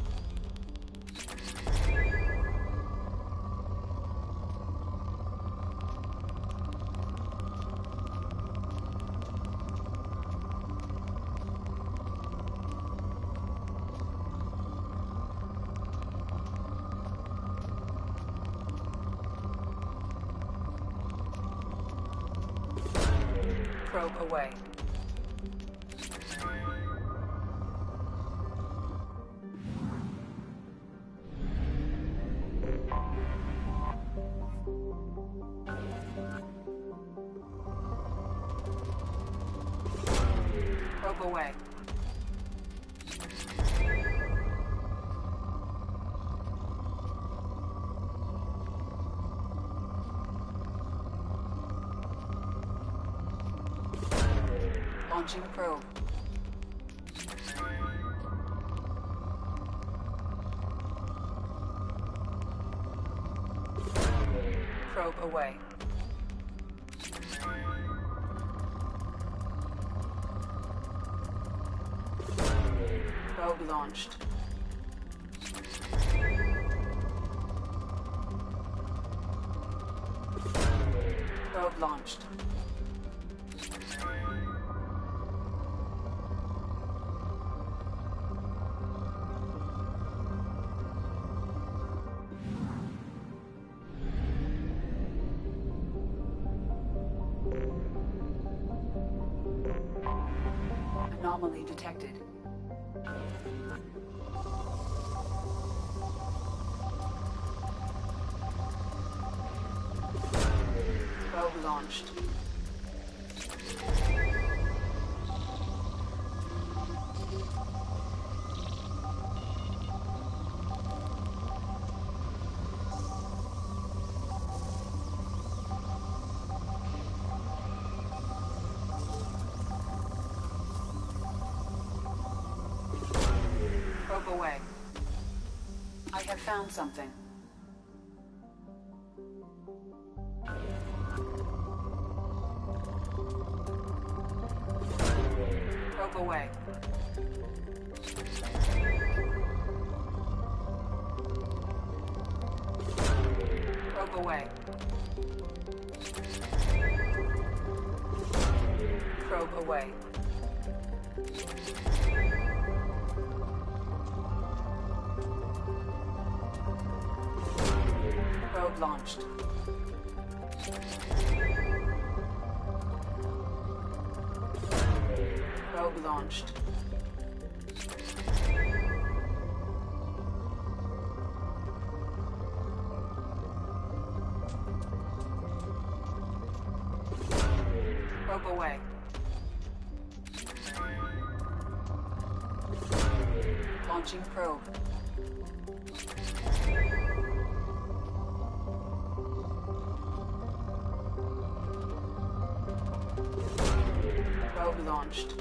Probe away. Probe away. Launching probe. Probe away. Probe launched. Probe launched. Anomaly detected. Probe launched. Probe away. I have found something. Probe away. Probe away. Probe away. Probe launched. Probe launched. Probe away. Launching probe. Probe launched.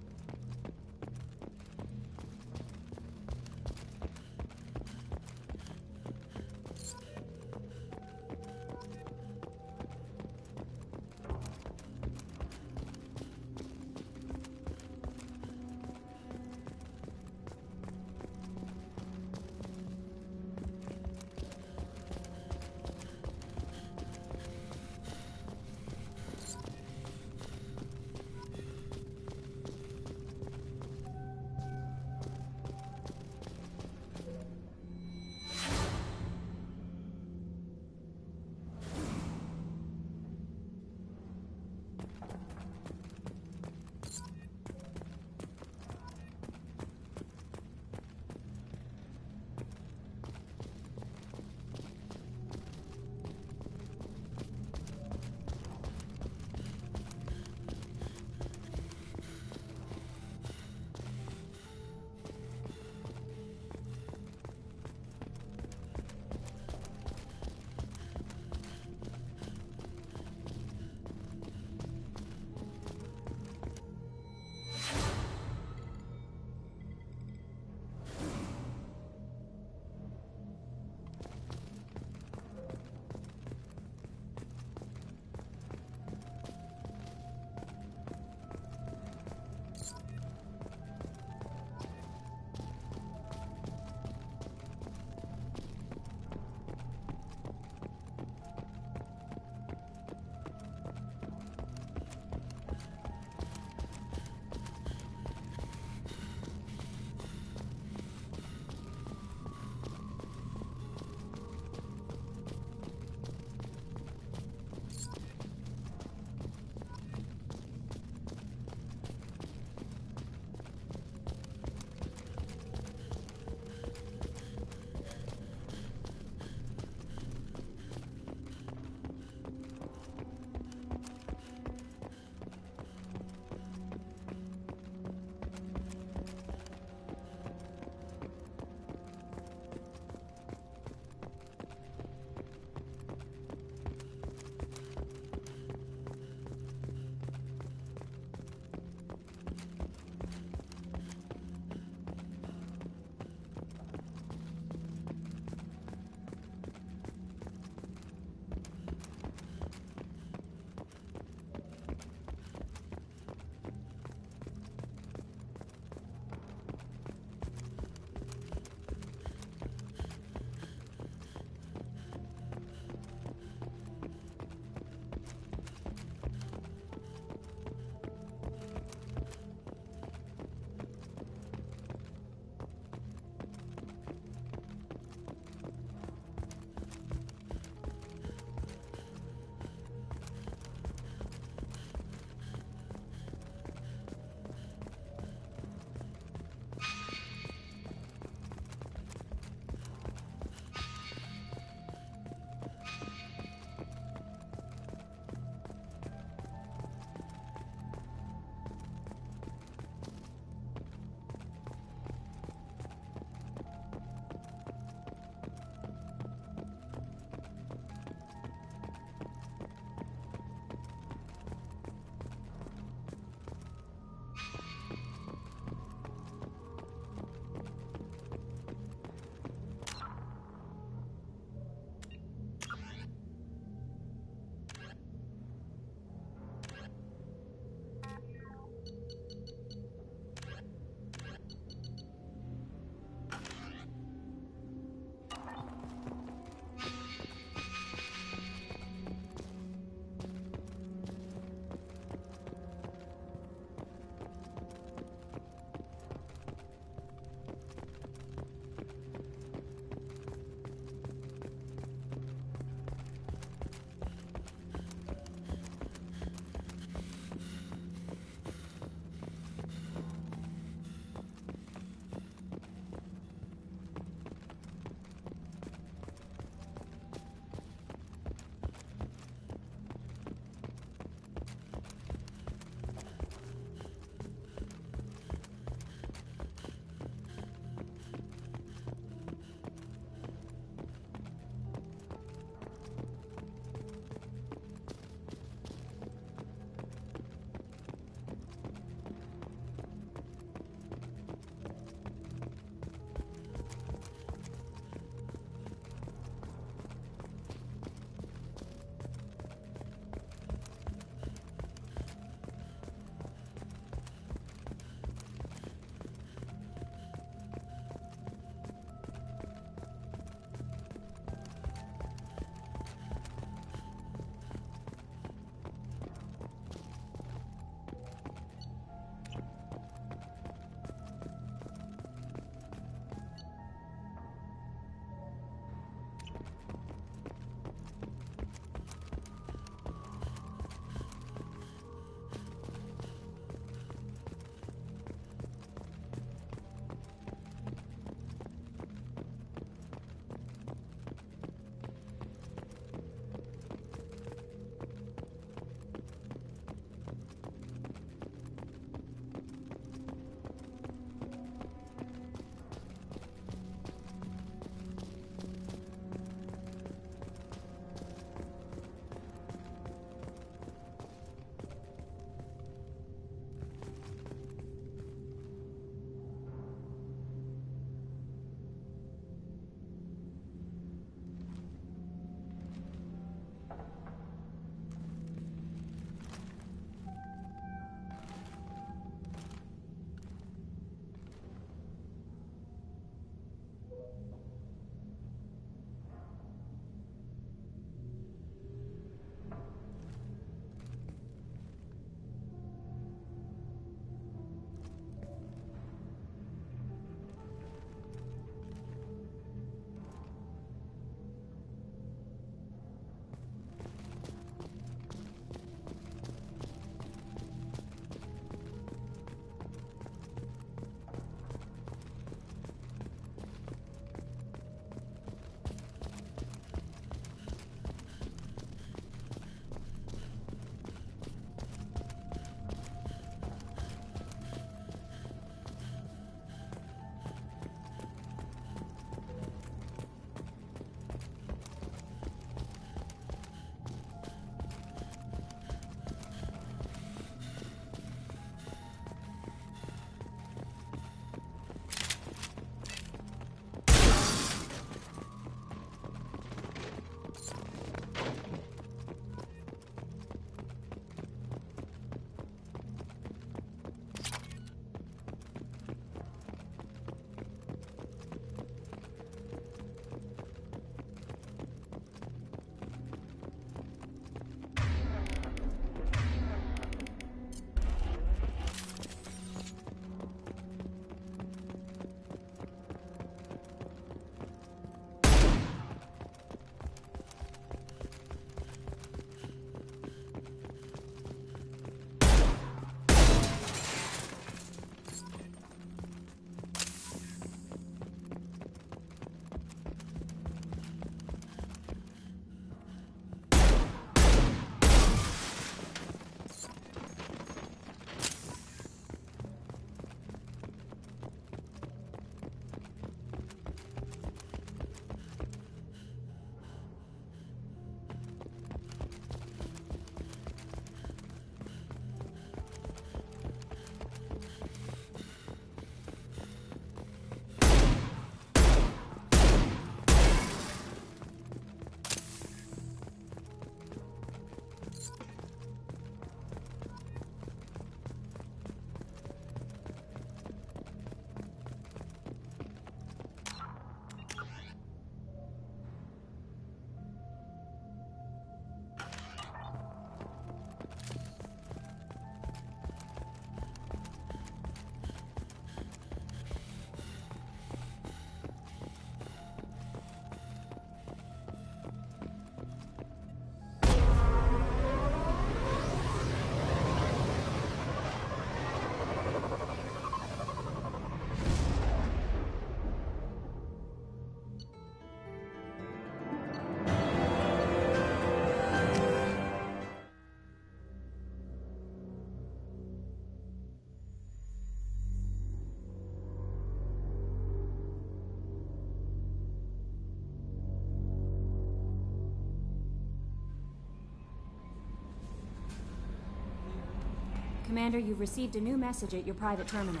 Commander, you've received a new message at your private terminal.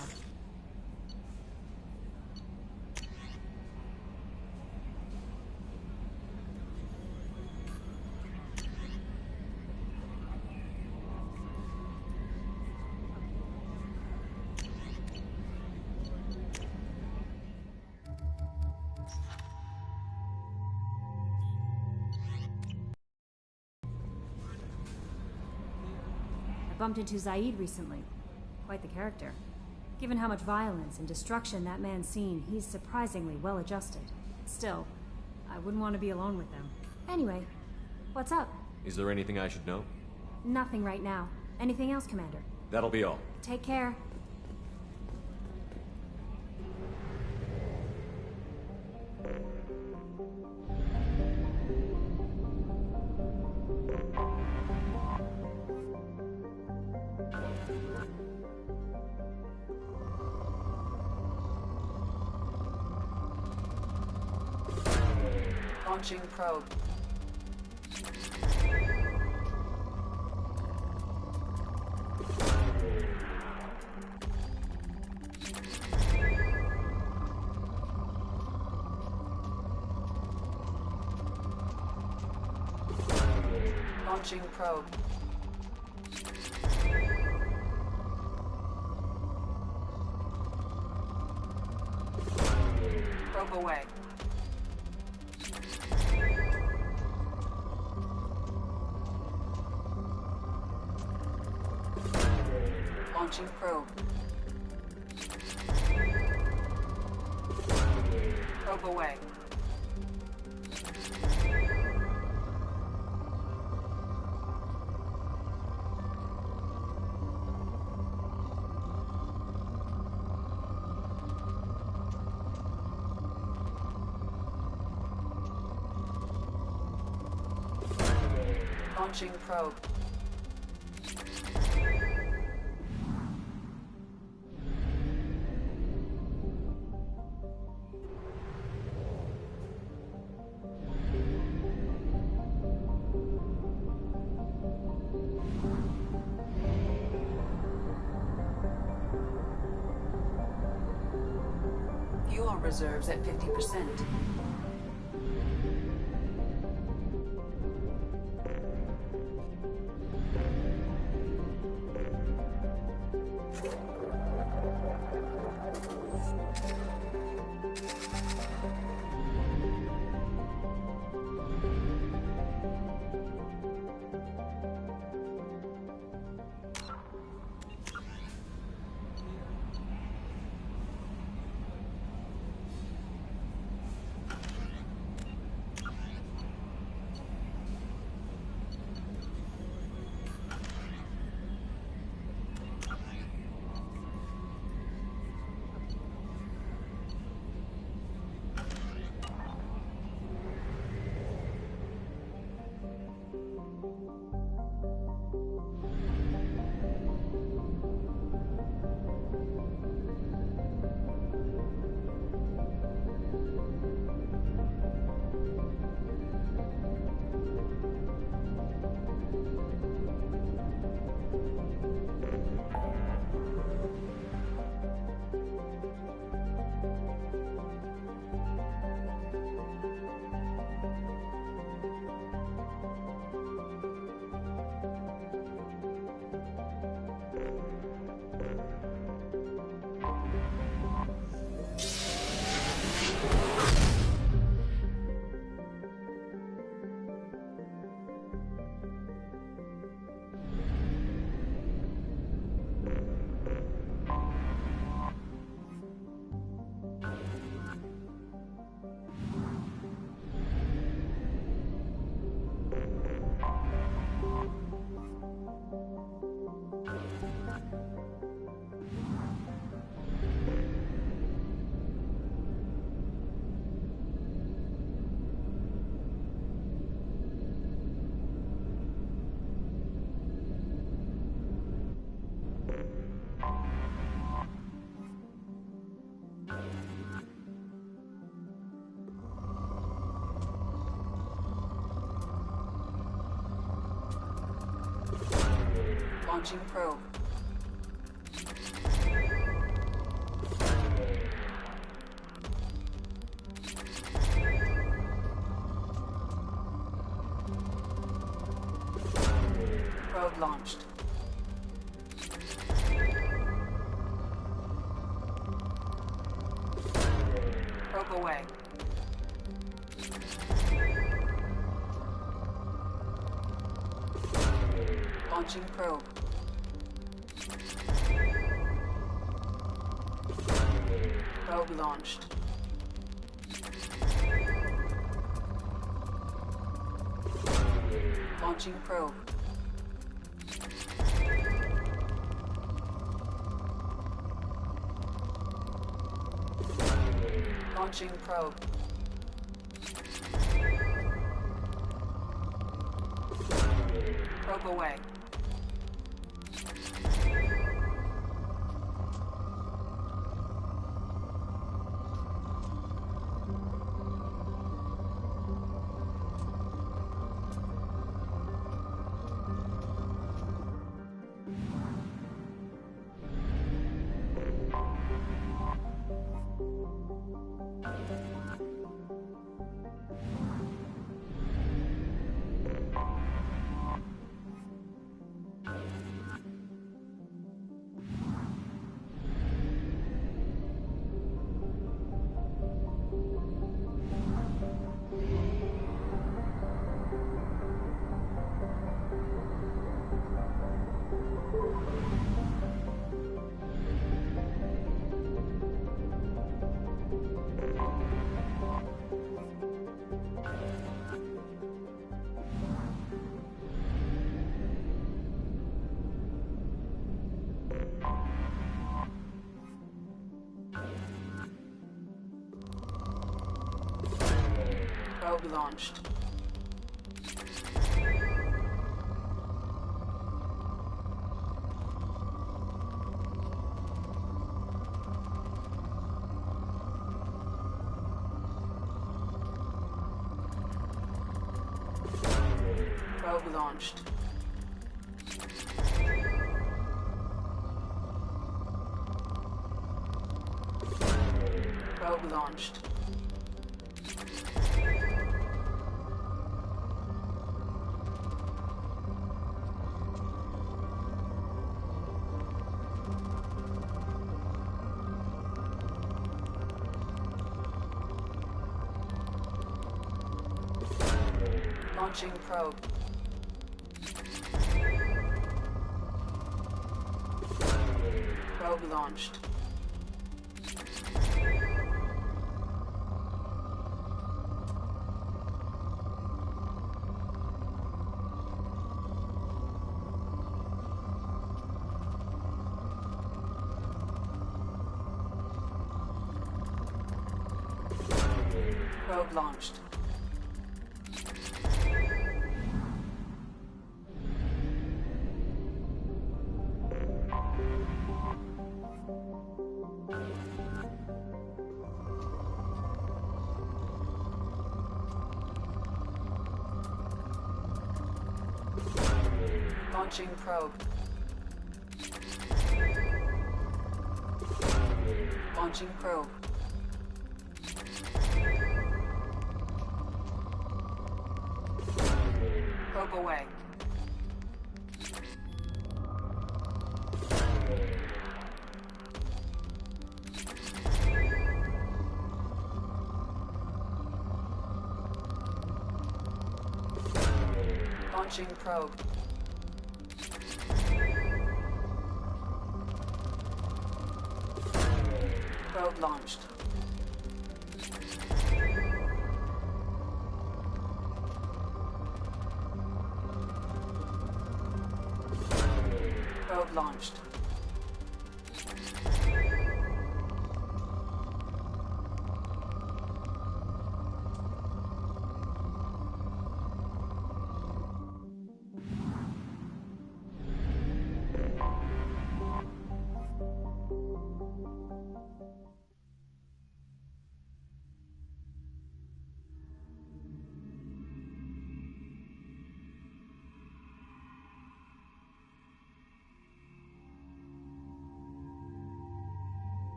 I bumped into Zaid recently. Quite the character. Given how much violence and destruction that man's seen, he's surprisingly well adjusted. Still, I wouldn't want to be alone with them. Anyway, what's up? Is there anything I should know? Nothing right now. Anything else, Commander? That'll be all. Take care. Launching probe. Launching probe. Probe away. Launching probe. Probe away. Launching probe. Fuel reserves at 50%. Launching probe. Probe launched. Probe away. Launching probe. Probe launched. Launching probe. Launching probe. Probe away. Probe launched. Probe launched. Probe launched. Launching probe. Probe launched. Probe launched. Launching probe. Launching probe. Probe away. Launching probe. Probe launched. Probe launched.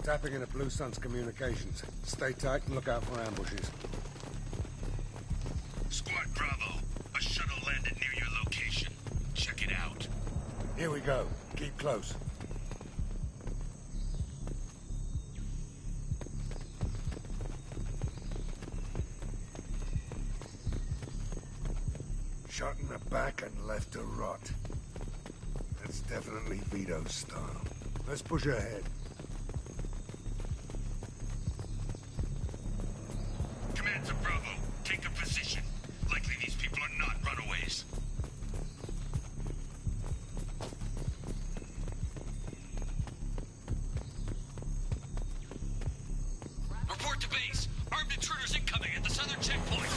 Tapping into Blue Sun's communications. Stay tight and look out for ambushes. Squad Bravo, a shuttle landed near your location. Check it out. Here we go. Keep close. Shot in the back and left to rot. That's definitely Vito's style. Let's push ahead. Command to Bravo, take a position. Likely these people are not runaways. Report to base. Armed intruders incoming at the southern checkpoint.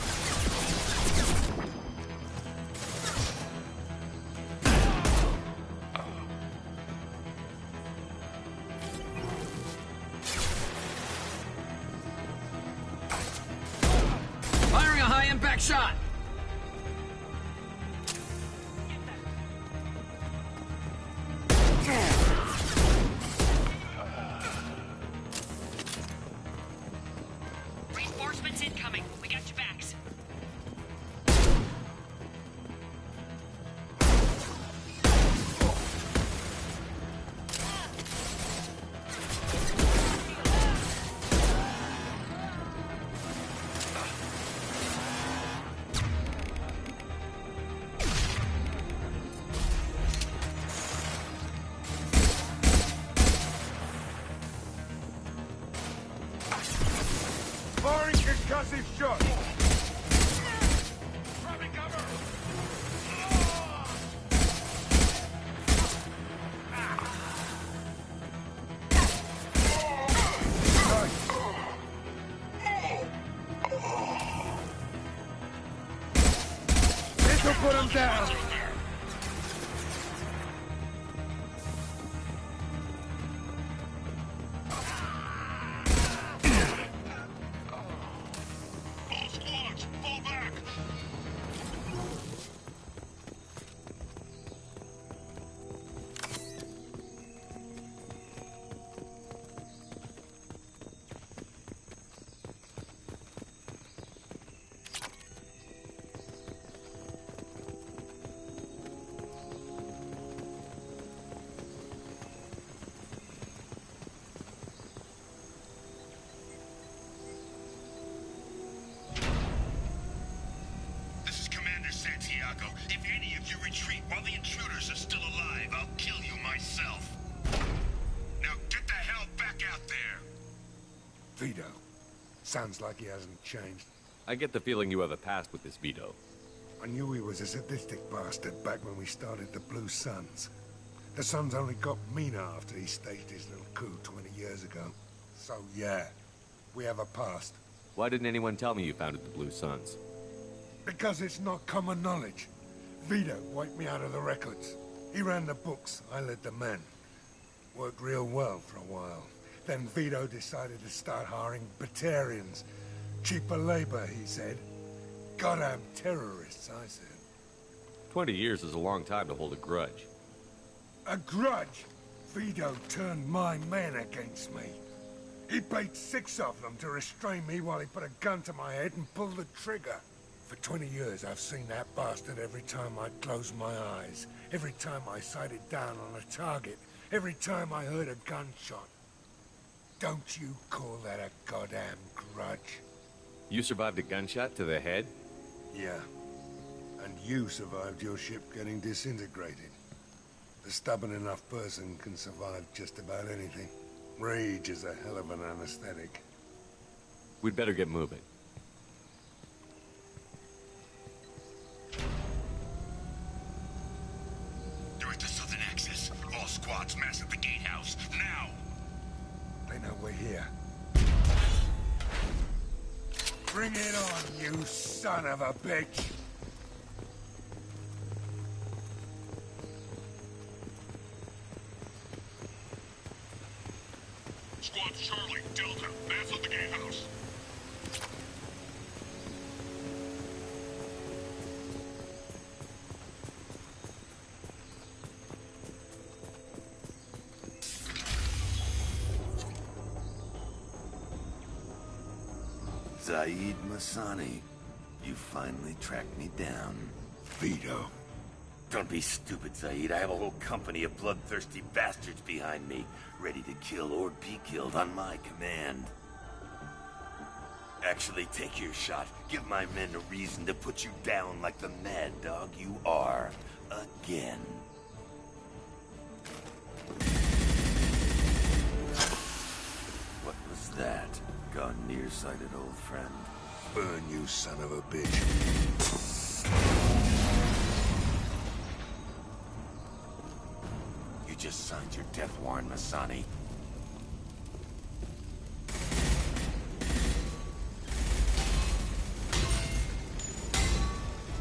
Firing a high-impact shot! Reinforcements incoming. We got your backs. Firing concussive shot! Dropping cover! This'll put him down! All squads, fall back! This is Commander Santiago. If any of you retreat while the intruders are still alive, I'll kill you myself. Now get the hell back out there! Vito. Sounds like he hasn't changed. I get the feeling you have a past with this Vito. I knew he was a sadistic bastard back when we started the Blue Suns. The Suns only got meaner after he staged his little coup 20 years ago. So yeah, we have a past. Why didn't anyone tell me you founded the Blue Suns? Because it's not common knowledge. Vito wiped me out of the records. He ran the books, I led the men. Worked real well for a while. Then Vito decided to start hiring Batarians. Cheaper labor, he said. Goddamn terrorists, I said. 20 years is a long time to hold a grudge. A grudge? Vito turned my men against me. He paid 6 of them to restrain me while he put a gun to my head and pulled the trigger. For 20 years, I've seen that bastard every time I closed my eyes. Every time I sighted down on a target. Every time I heard a gunshot. Don't you call that a goddamn grudge? You survived a gunshot to the head? Yeah. And you survived your ship getting disintegrated. A stubborn enough person can survive just about anything. Rage is a hell of an anesthetic. We'd better get moving. They're at the southern axis. All squads mass at the gatehouse, now! They know we're here. Bring it on, you son of a bitch! Squads Charlie, Delta, mass at the gatehouse. Zaid Masani, you finally tracked me down. Vito. Don't be stupid, Zaid. I have a whole company of bloodthirsty bastards behind me, ready to kill or be killed on my command. Actually, take your shot. Give my men a reason to put you down like the mad dog you are. Again. What was that? Gone nearsighted, old friend. Burn, you son of a bitch. You just signed your death warrant, Masani.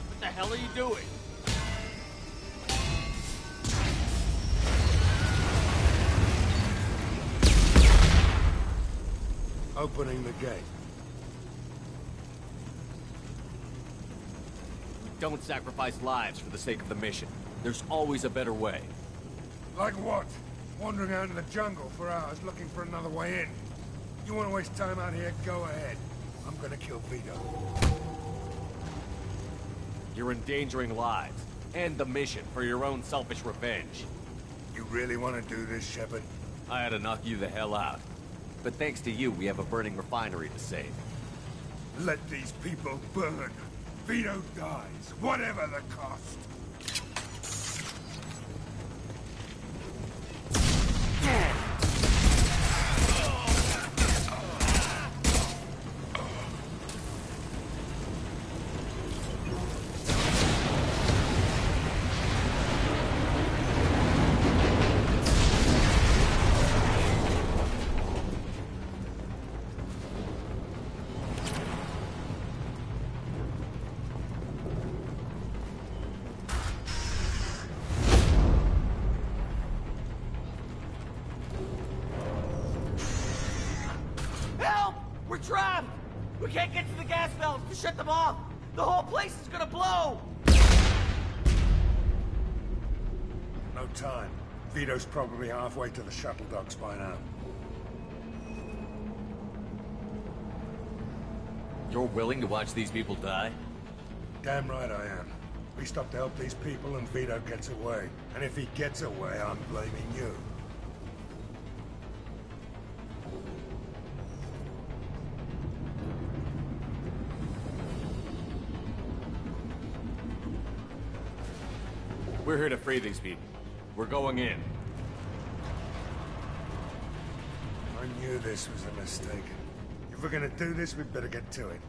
What the hell are you doing? Opening the gate. Don't sacrifice lives for the sake of the mission. There's always a better way. Like what? Wandering out in the jungle for hours looking for another way in. You want to waste time out here? Go ahead. I'm gonna kill Vito. You're endangering lives, and the mission for your own selfish revenge. You really want to do this, Shepard? I had to knock you the hell out. But thanks to you, we have a burning refinery to save. Let these people burn. Vito dies, whatever the cost. Help! We're trapped! We can't get to the gas valves to shut them off! The whole place is gonna blow! No time. Vito's probably halfway to the shuttle docks by now. You're willing to watch these people die? Damn right I am. We stop to help these people and Vito gets away. And if he gets away, I'm blaming you. We're here to free these people. We're going in. I knew this was a mistake. If we're gonna do this, we'd better get to it.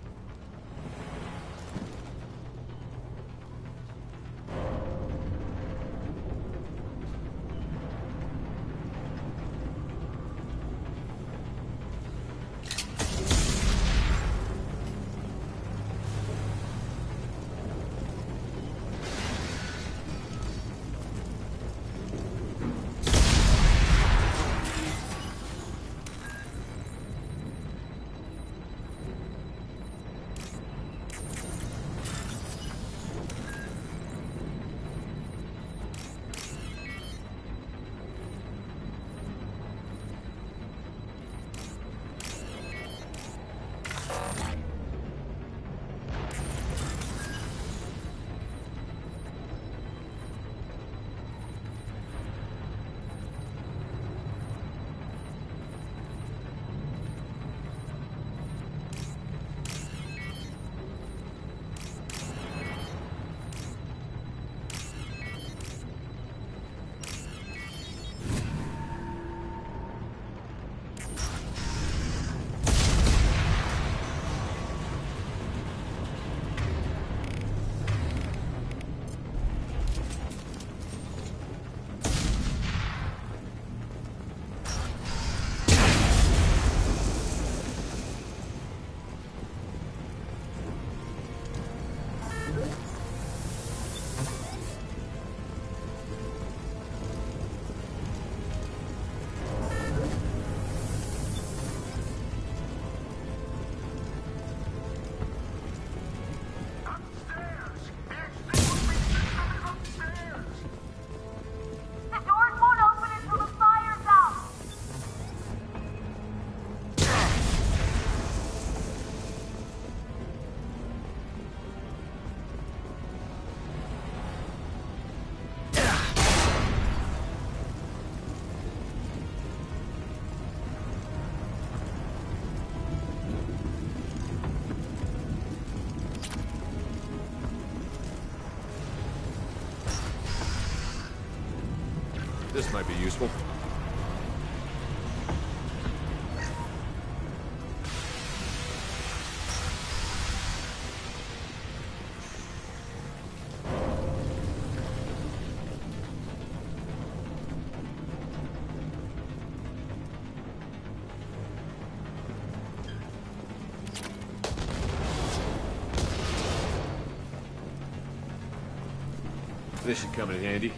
This might be useful. This should come in handy.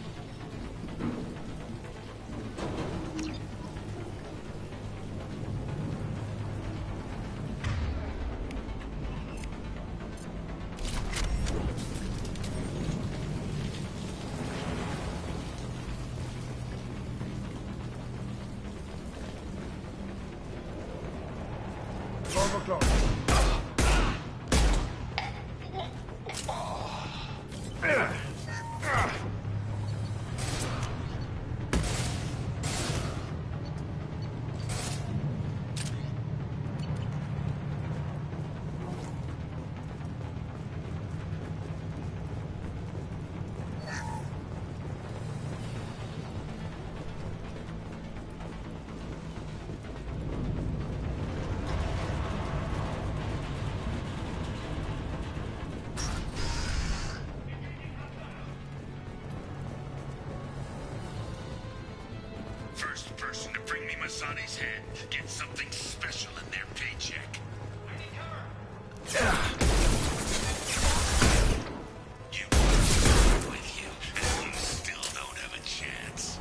First person to bring me Masani's head gets something special in their paycheck. You with you, and you still don't have a chance.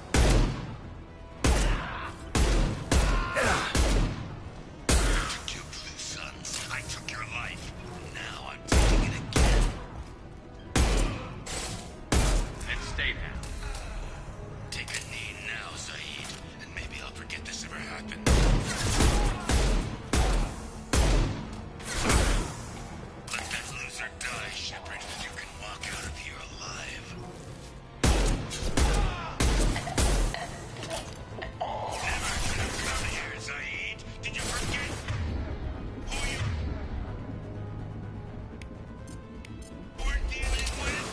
To kill Blue Suns, I took your life. Now I'm taking it again. Then stay down. Take a knee now, Zaid, and maybe I'll forget this ever happened. Let that loser die, Shepard. You can walk out of here alive. Never could have come here, Zaid. Did you forget who you were dealing with?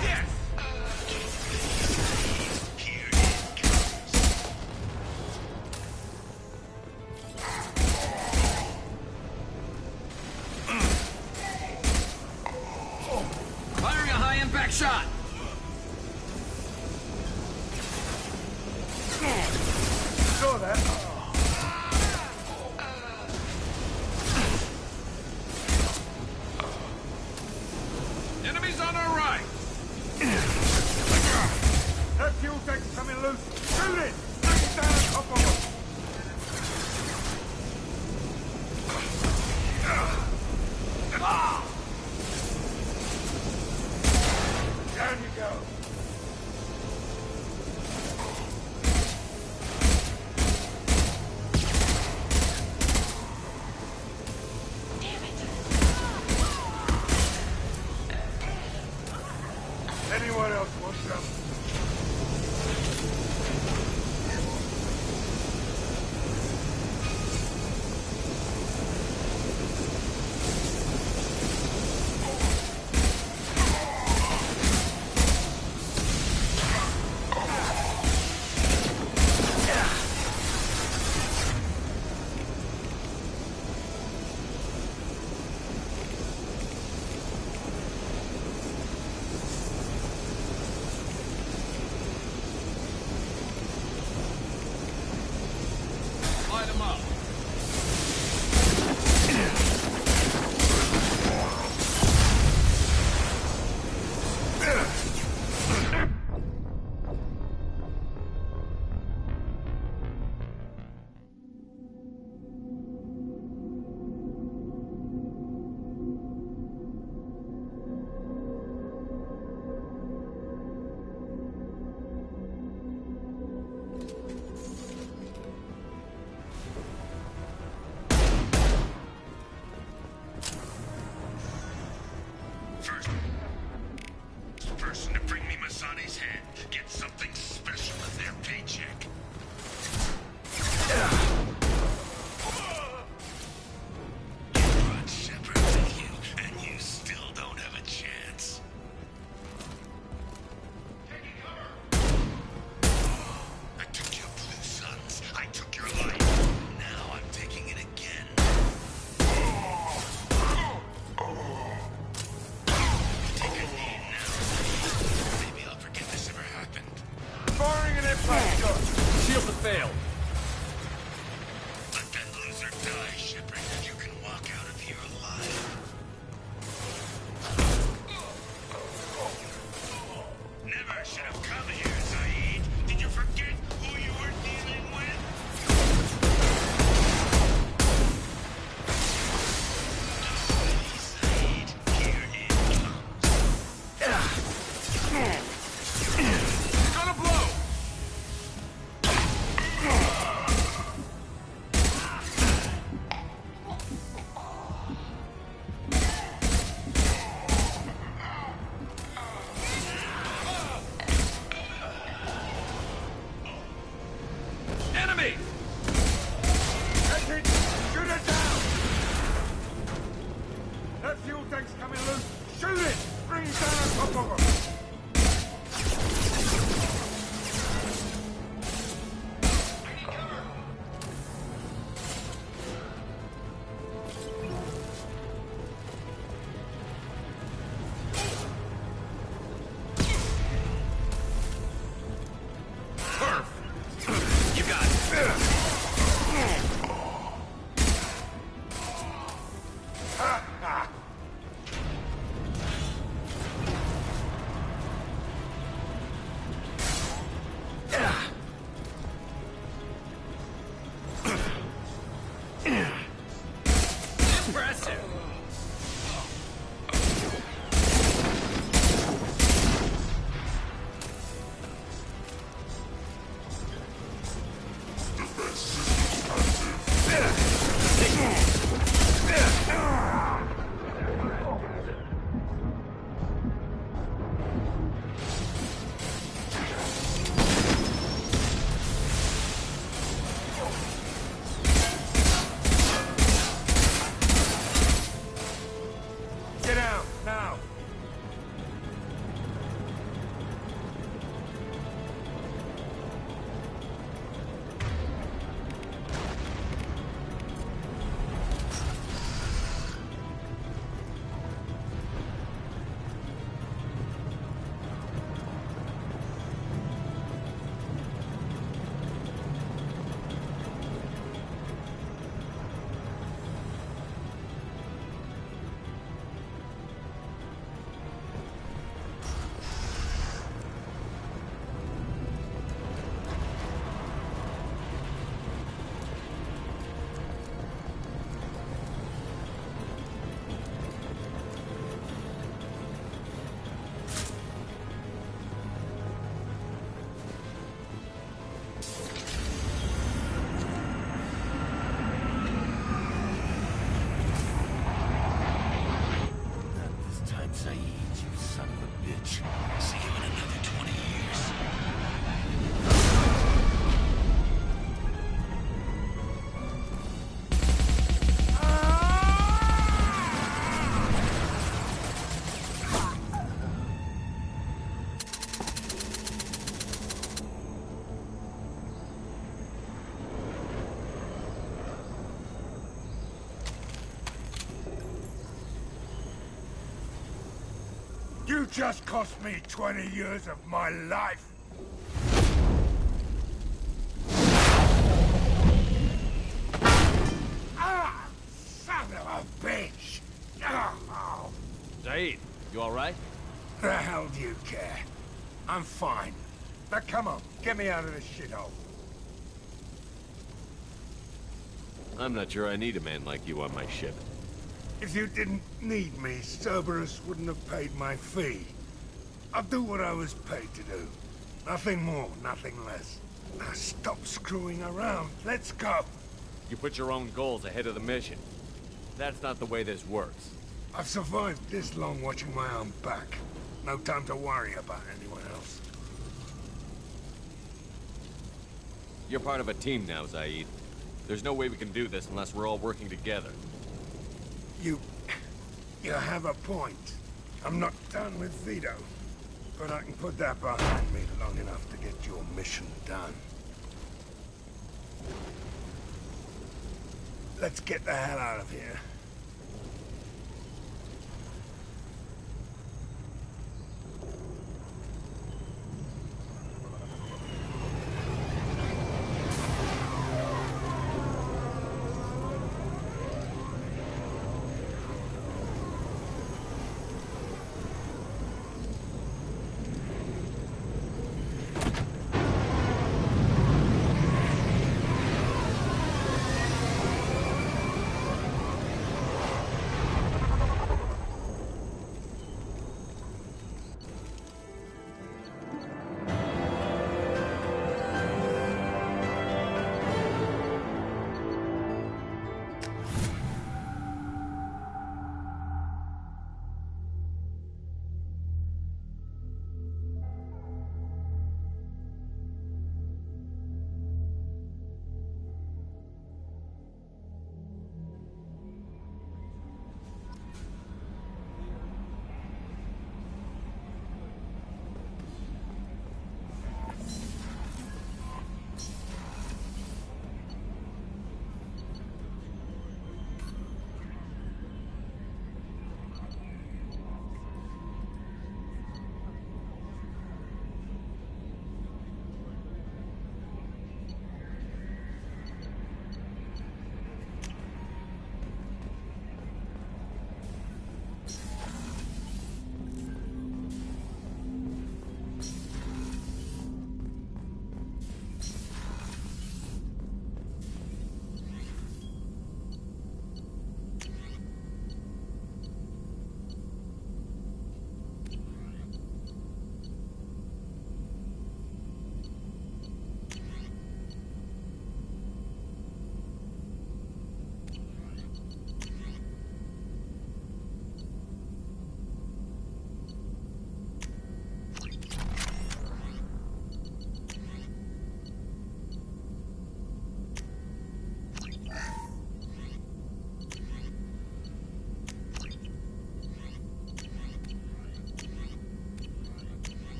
Yes! Here it comes. Firing a high-impact shot! Saw that. Enemies on our right! That fuel tank's coming loose. Shoot it! Bring it down on top of us. shipwreck that you can walk out of here alive. Never should have come here, Saeed. Did you forget who you were dealing with? Saeed, here it comes. Gonna blow! Enemy! That's it! Shoot it down! That fuel tank's coming loose! Shoot it! Bring it down on top of them! You got it. Impressive. Get out, now! Not this time, Saeed, you son of a bitch. See you in another 20 years. You just cost me 20 years of my life! Ah! Son of a bitch! Oh, Saeed, you alright? the hell do you care? I'm fine. Now come on, get me out of this shithole. I'm not sure I need a man like you on my ship. If you didn't need me, Cerberus wouldn't have paid my fee. I'll do what I was paid to do. Nothing more, nothing less. Now stop screwing around. Let's go. You put your own goals ahead of the mission. That's not the way this works. I've survived this long watching my own back. No time to worry about anyone else. You're part of a team now, Saeed. There's no way we can do this unless we're all working together. You have a point. I'm not done with Vito. But I can put that behind me long enough to get your mission done. Let's get the hell out of here.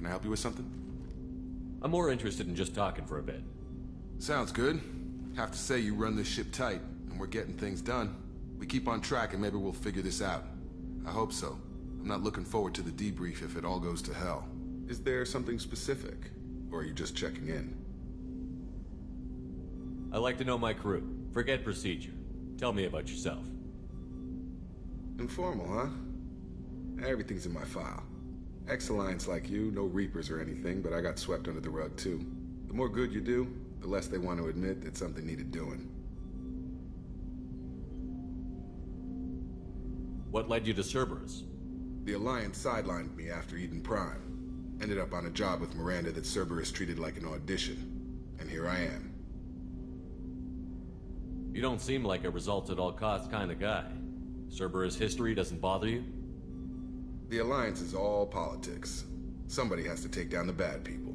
Can I help you with something? I'm more interested in just talking for a bit. Sounds good. Have to say you run this ship tight, and we're getting things done. We keep on track and maybe we'll figure this out. I hope so. I'm not looking forward to the debrief if it all goes to hell. Is there something specific? Or are you just checking in? I like to know my crew. Forget procedure. Tell me about yourself. Informal, huh? Everything's in my file. Ex-Alliance like you, no Reapers or anything, but I got swept under the rug too. The more good you do, the less they want to admit that something needed doing. What led you to Cerberus? The Alliance sidelined me after Eden Prime. Ended up on a job with Miranda that Cerberus treated like an audition. And here I am. You don't seem like a results-at-all-costs kind of guy. Cerberus history doesn't bother you? The Alliance is all politics. Somebody has to take down the bad people.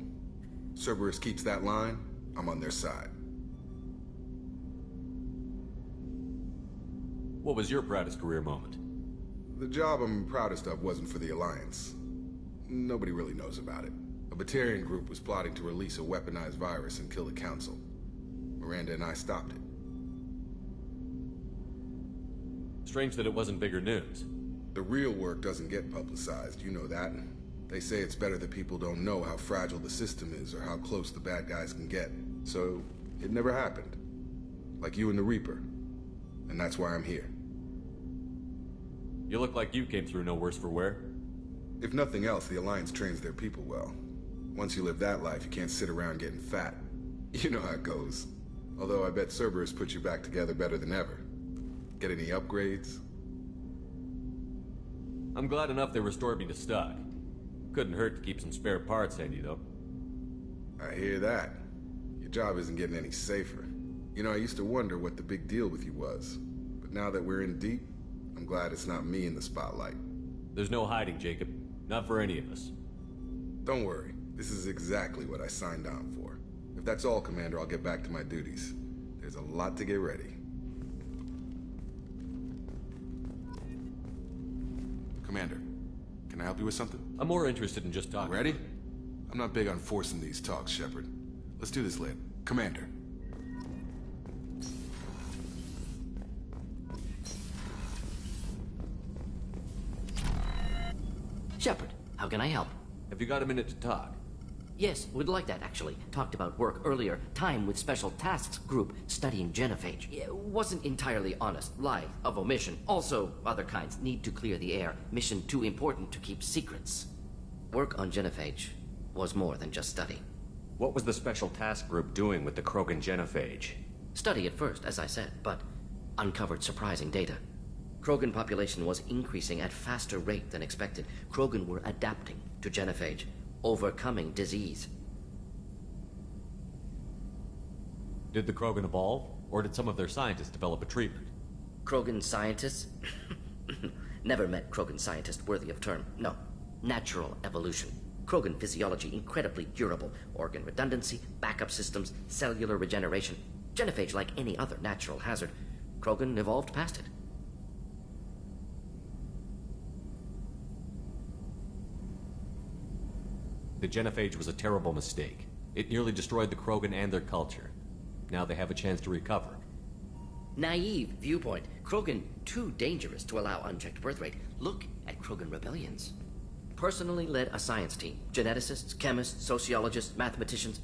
Cerberus keeps that line, I'm on their side. What was your proudest career moment? The job I'm proudest of wasn't for the Alliance. Nobody really knows about it. A Batarian group was plotting to release a weaponized virus and kill the Council. Miranda and I stopped it. Strange that it wasn't bigger news. The real work doesn't get publicized, you know that. They say it's better that people don't know how fragile the system is or how close the bad guys can get. So, it never happened. Like you and the Reaper. And that's why I'm here. You look like you came through no worse for wear. If nothing else, the Alliance trains their people well. Once you live that life, you can't sit around getting fat. You know how it goes. Although I bet Cerberus put you back together better than ever. Get any upgrades? I'm glad enough they restored me to stock. Couldn't hurt to keep some spare parts handy, though. I hear that. Your job isn't getting any safer. You know, I used to wonder what the big deal with you was. But now that we're in deep, I'm glad it's not me in the spotlight. There's no hiding, Jacob. Not for any of us. Don't worry. This is exactly what I signed on for. If that's all, Commander, I'll get back to my duties. There's a lot to get ready. Commander, can I help you with something? I'm more interested in just talking. Ready? I'm not big on forcing these talks, Shepard. Let's do this later. Commander. Shepard, how can I help? Have you got a minute to talk? Yes, would like that, actually. Talked about work earlier. Time with Special Tasks Group studying genophage. It wasn't entirely honest. Lie of omission. Also, other kinds. Need to clear the air. Mission too important to keep secrets. Work on genophage was more than just study. What was the Special Task Group doing with the Krogan genophage? Study at first, as I said, but uncovered surprising data. Krogan population was increasing at faster rate than expected. Krogan were adapting to genophage, overcoming disease. Did the Krogan evolve, or did some of their scientists develop a treatment? Krogan scientists? Never met Krogan scientist worthy of term. No. Natural evolution. Krogan physiology incredibly durable. Organ redundancy, backup systems, cellular regeneration. Genophage like any other natural hazard. Krogan evolved past it. The genophage was a terrible mistake. It nearly destroyed the Krogan and their culture. Now they have a chance to recover. Naive viewpoint. Krogan too dangerous to allow unchecked birth rate. Look at Krogan rebellions. Personally led a science team. Geneticists, chemists, sociologists, mathematicians.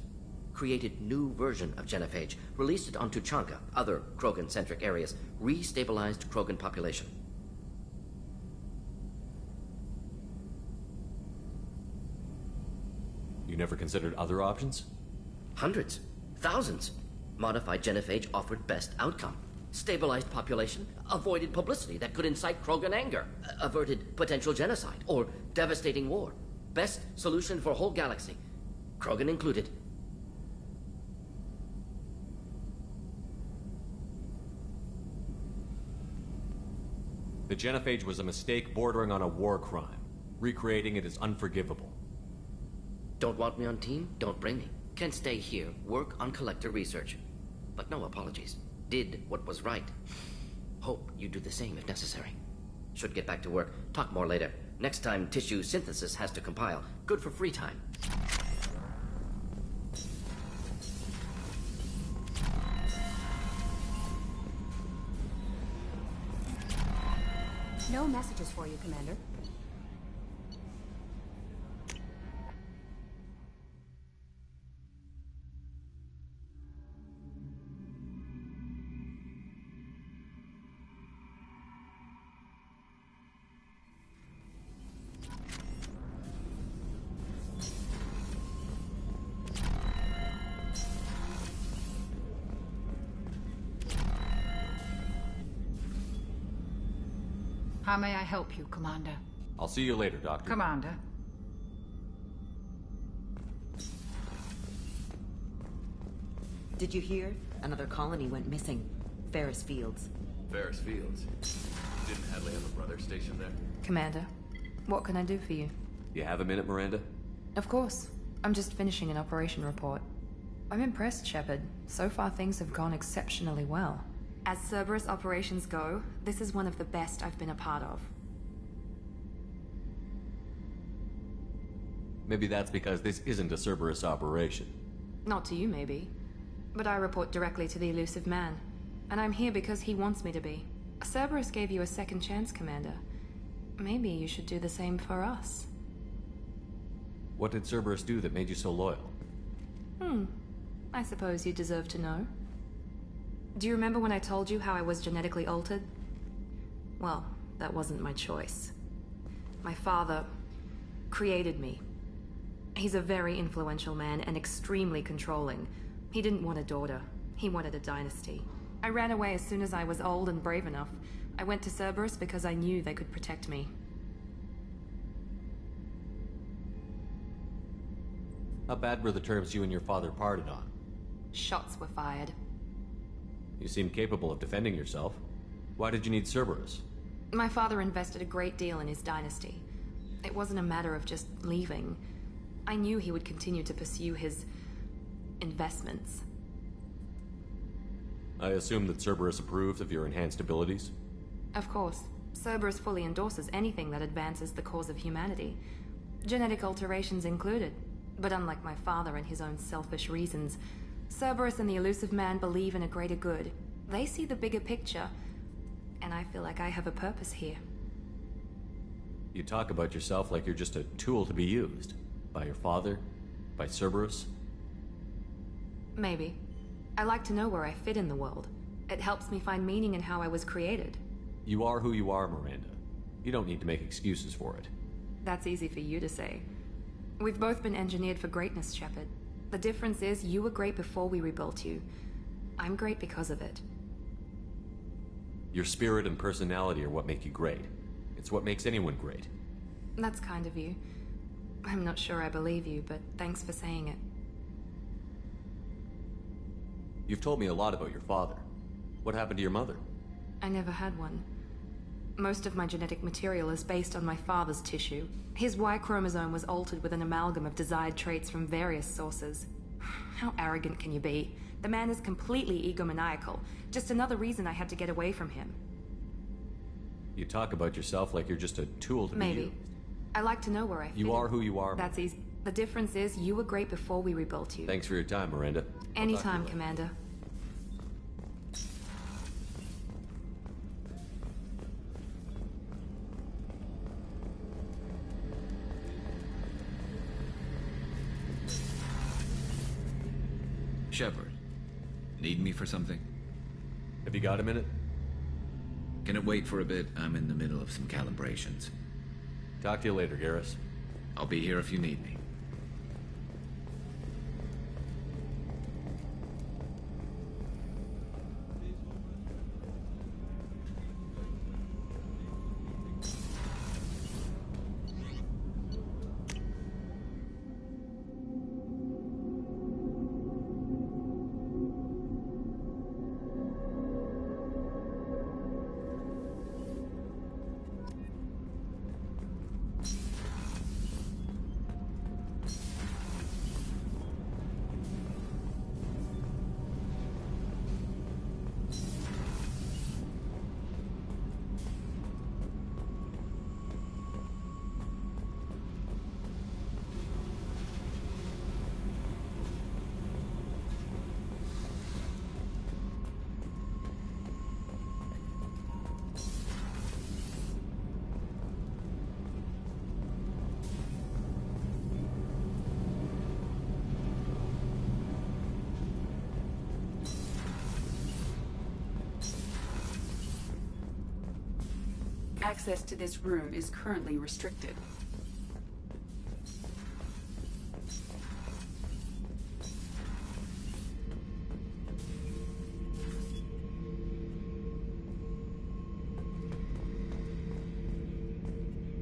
Created new version of genophage. Released it on Tuchanka, other Krogan-centric areas. Restabilized Krogan population. You never considered other options? Hundreds. Thousands. Modified genophage offered best outcome. Stabilized population, avoided publicity that could incite Krogan anger, averted potential genocide, or devastating war. Best solution for whole galaxy. Krogan included. The genophage was a mistake bordering on a war crime. Recreating it is unforgivable. Don't want me on team? Don't bring me. Can stay here, work on collector research. But no apologies. Did what was right. Hope you do the same if necessary. Should get back to work. Talk more later. Next time, tissue synthesis has to compile. Good for free time. No messages for you, Commander. How may I help you, Commander? I'll see you later, Doctor. Commander. Did you hear? Another colony went missing. Ferris Fields. Ferris Fields? Didn't Hadley have a brother stationed there? Commander, what can I do for you? You have a minute, Miranda? Of course. I'm just finishing an operation report. I'm impressed, Shepard. So far things have gone exceptionally well. As Cerberus operations go, this is one of the best I've been a part of. Maybe that's because this isn't a Cerberus operation. Not to you, maybe. But I report directly to the elusive man. And I'm here because he wants me to be. Cerberus gave you a second chance, Commander. Maybe you should do the same for us. What did Cerberus do that made you so loyal? I suppose you deserve to know. Do you remember when I told you how I was genetically altered? Well, that wasn't my choice. My father created me. He's a very influential man and extremely controlling. He didn't want a daughter. He wanted a dynasty. I ran away as soon as I was old and brave enough. I went to Cerberus because I knew they could protect me. How bad were the terms you and your father parted on? Shots were fired. You seem capable of defending yourself. Why did you need Cerberus? My father invested a great deal in his dynasty. It wasn't a matter of just leaving. I knew he would continue to pursue his investments. I assume that Cerberus approved of your enhanced abilities? Of course. Cerberus fully endorses anything that advances the cause of humanity. Genetic alterations included. But unlike my father and his own selfish reasons, Cerberus and the elusive man believe in a greater good. They see the bigger picture, and I feel like I have a purpose here. You talk about yourself like you're just a tool to be used. By your father? By Cerberus? Maybe. I like to know where I fit in the world. It helps me find meaning in how I was created. You are who you are, Miranda. You don't need to make excuses for it. That's easy for you to say. We've both been engineered for greatness, Shepard. The difference is you were great before we rebuilt you. I'm great because of it. Your spirit and personality are what make you great. It's what makes anyone great. That's kind of you. I'm not sure I believe you, but thanks for saying it. You've told me a lot about your father. What happened to your mother? I never had one. Most of my genetic material is based on my father's tissue. His Y chromosome was altered with an amalgam of desired traits from various sources. How arrogant can you be? The man is completely egomaniacal. Just another reason I had to get away from him. You talk about yourself like you're just a tool to be used. Maybe. I like to know where I fit. You are who you are. That's easy. The difference is you were great before we rebuilt you. Thanks for your time, Miranda. Anytime, Commander. Shepard, need me for something? Have you got a minute? Can it wait for a bit? I'm in the middle of some calibrations. Talk to you later, Garrus. I'll be here if you need me. Access to this room is currently restricted.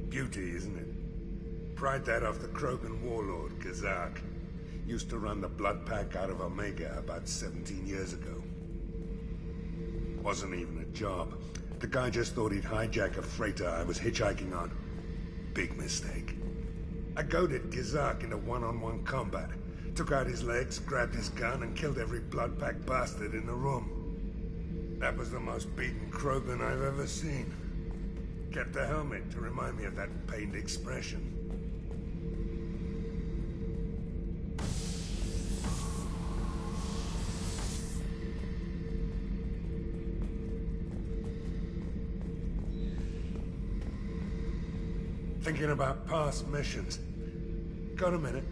Beauty, isn't it? Pried that off the Krogan warlord, Kazak. Used to run the blood pack out of Omega about 17 years ago. Wasn't even a job. The guy just thought he'd hijack a freighter I was hitchhiking on. Big mistake. I goaded Kazak into one-on-one combat. Took out his legs, grabbed his gun, and killed every blood pack bastard in the room. That was the most beaten Krogan I've ever seen. Kept a helmet to remind me of that pained expression. Thinking about past missions. Got a minute?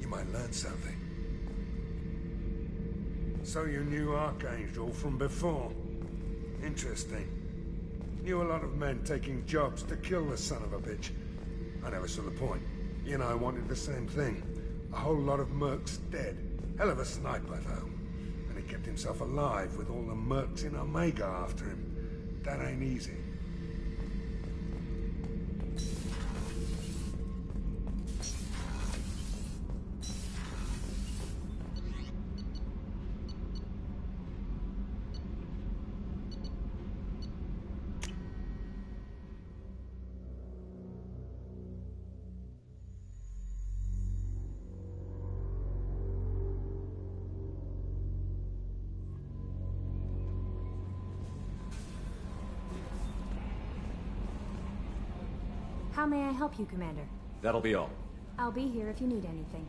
You might learn something. So you knew Archangel from before? Interesting. Knew a lot of men taking jobs to kill the son of a bitch. I never saw the point. You and I wanted the same thing. A whole lot of mercs dead. Hell of a sniper, though. And he kept himself alive with all the mercs in Omega after him. That ain't easy. How may I help you, Commander? That'll be all. I'll be here if you need anything.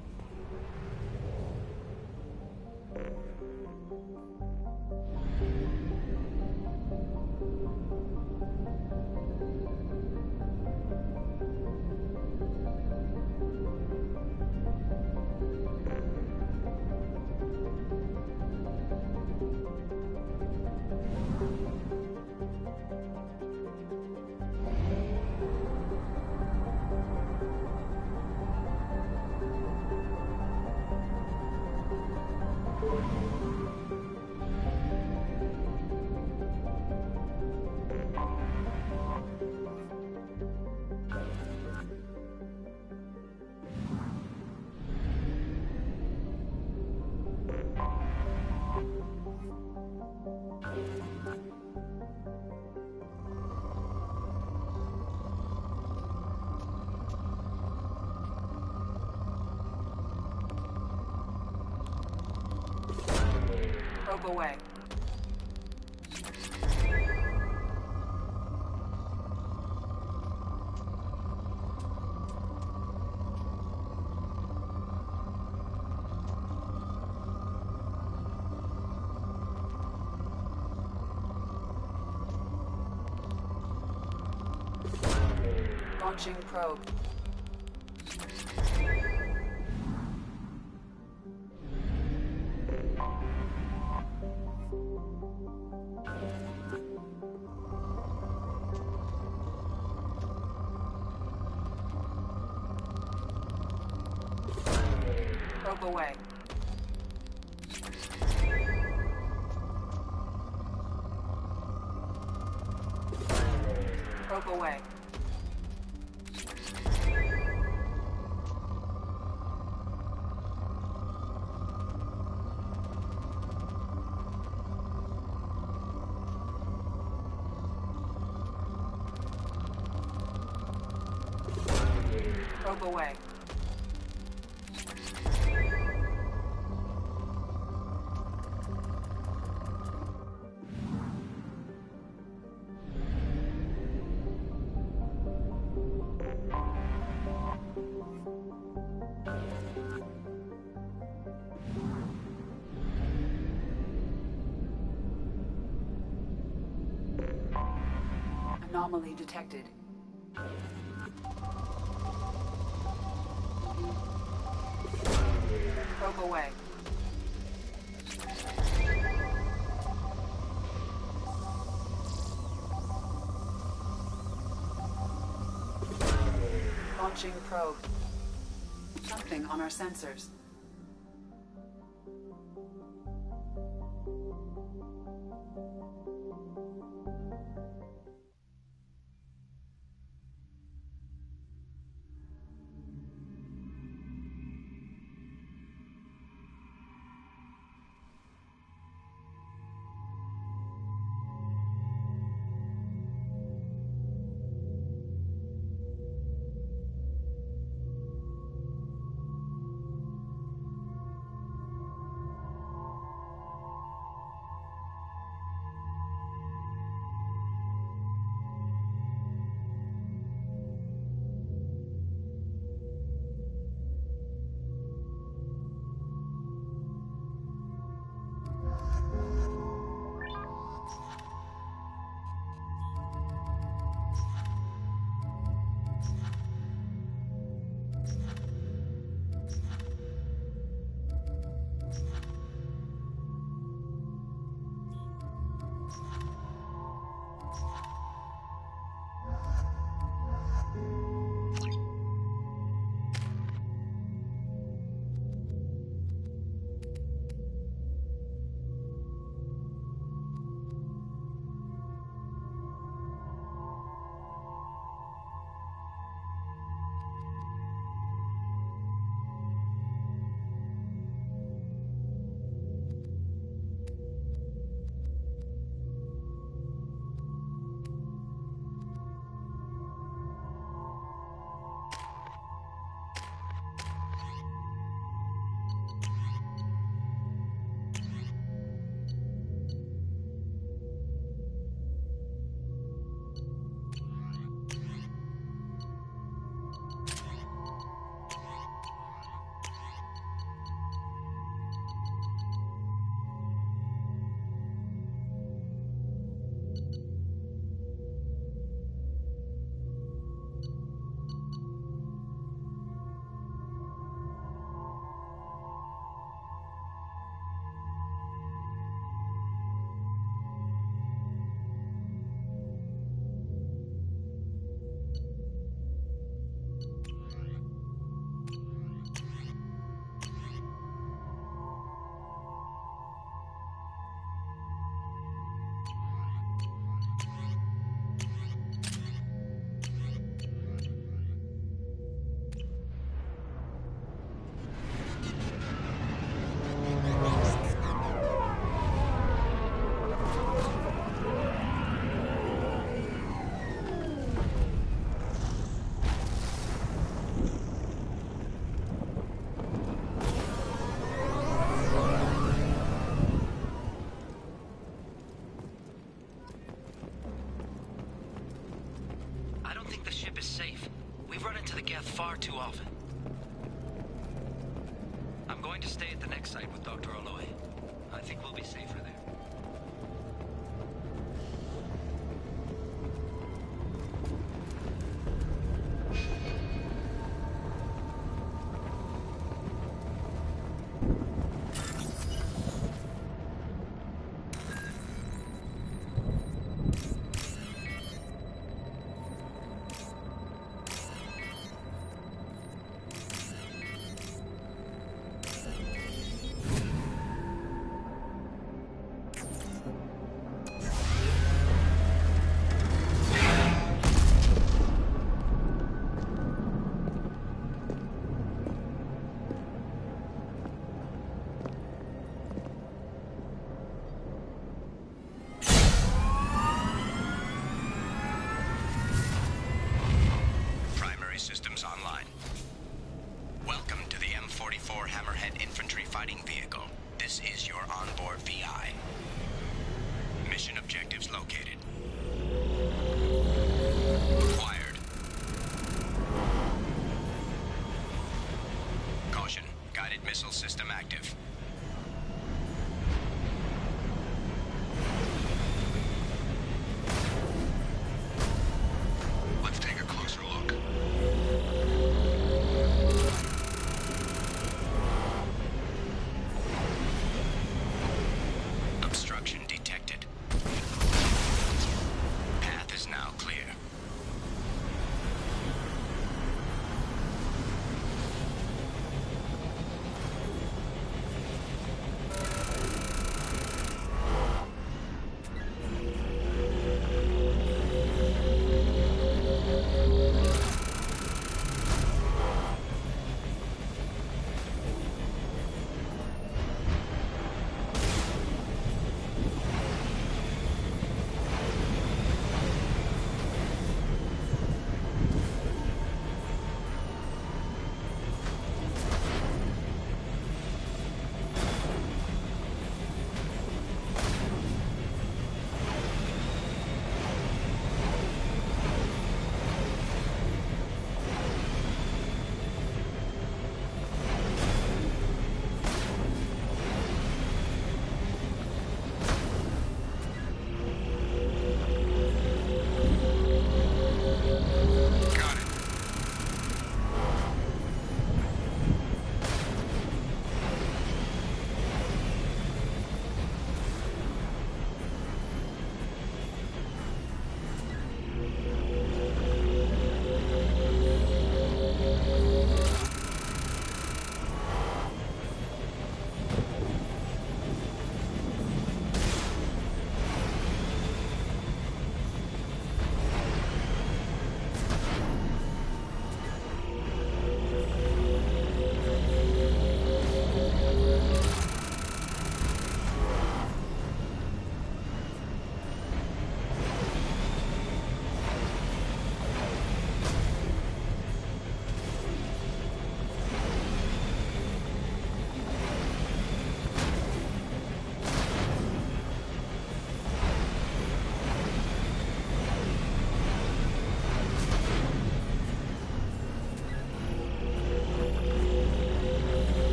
Probe away. Launching probe. Probe away. Probe away. Probe away. Anomaly detected. Probe away. Launching probe. Something on our sensors. Far too often. I'm going to stay at the next site with Dr. Aloy. I think we'll be safer there. Systems online. Welcome to the M44 Hammerhead Infantry Fighting Vehicle. This is your onboard VI. Mission objectives located. Acquired. Caution, guided missile system active. Let's take a closer look. Obstruction detected. Path is now clear.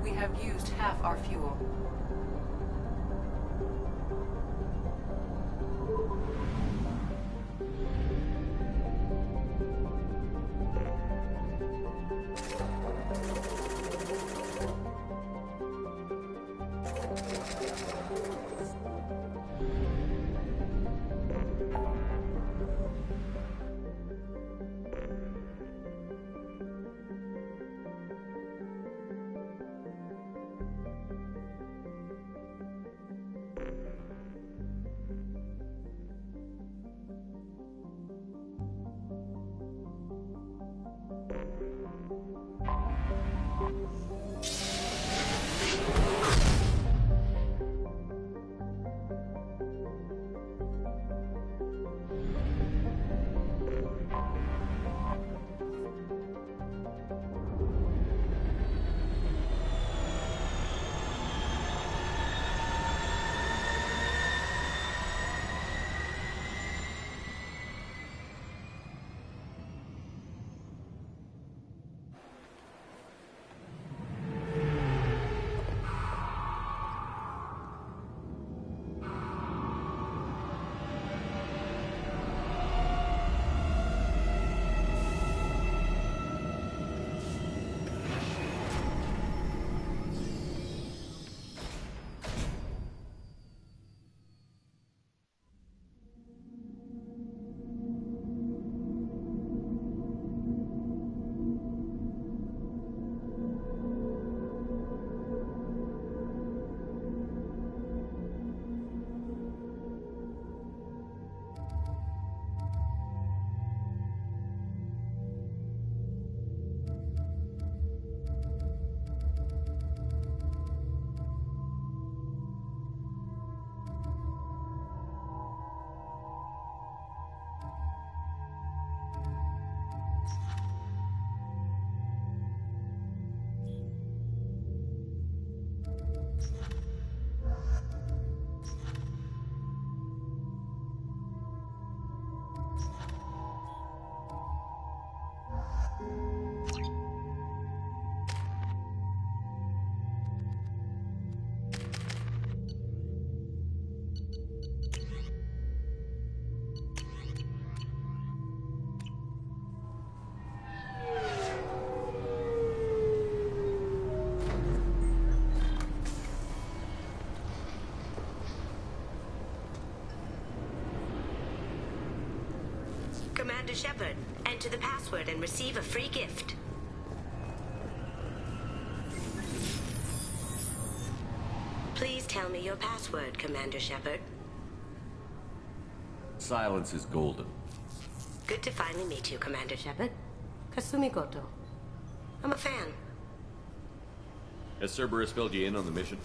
We have used half our fuel. Commander Shepard, enter the password and receive a free gift. Please tell me your password, Commander Shepard. Silence is golden. Good to finally meet you, Commander Shepard. Kasumi Goto. I'm a fan. Has Cerberus filled you in on the mission?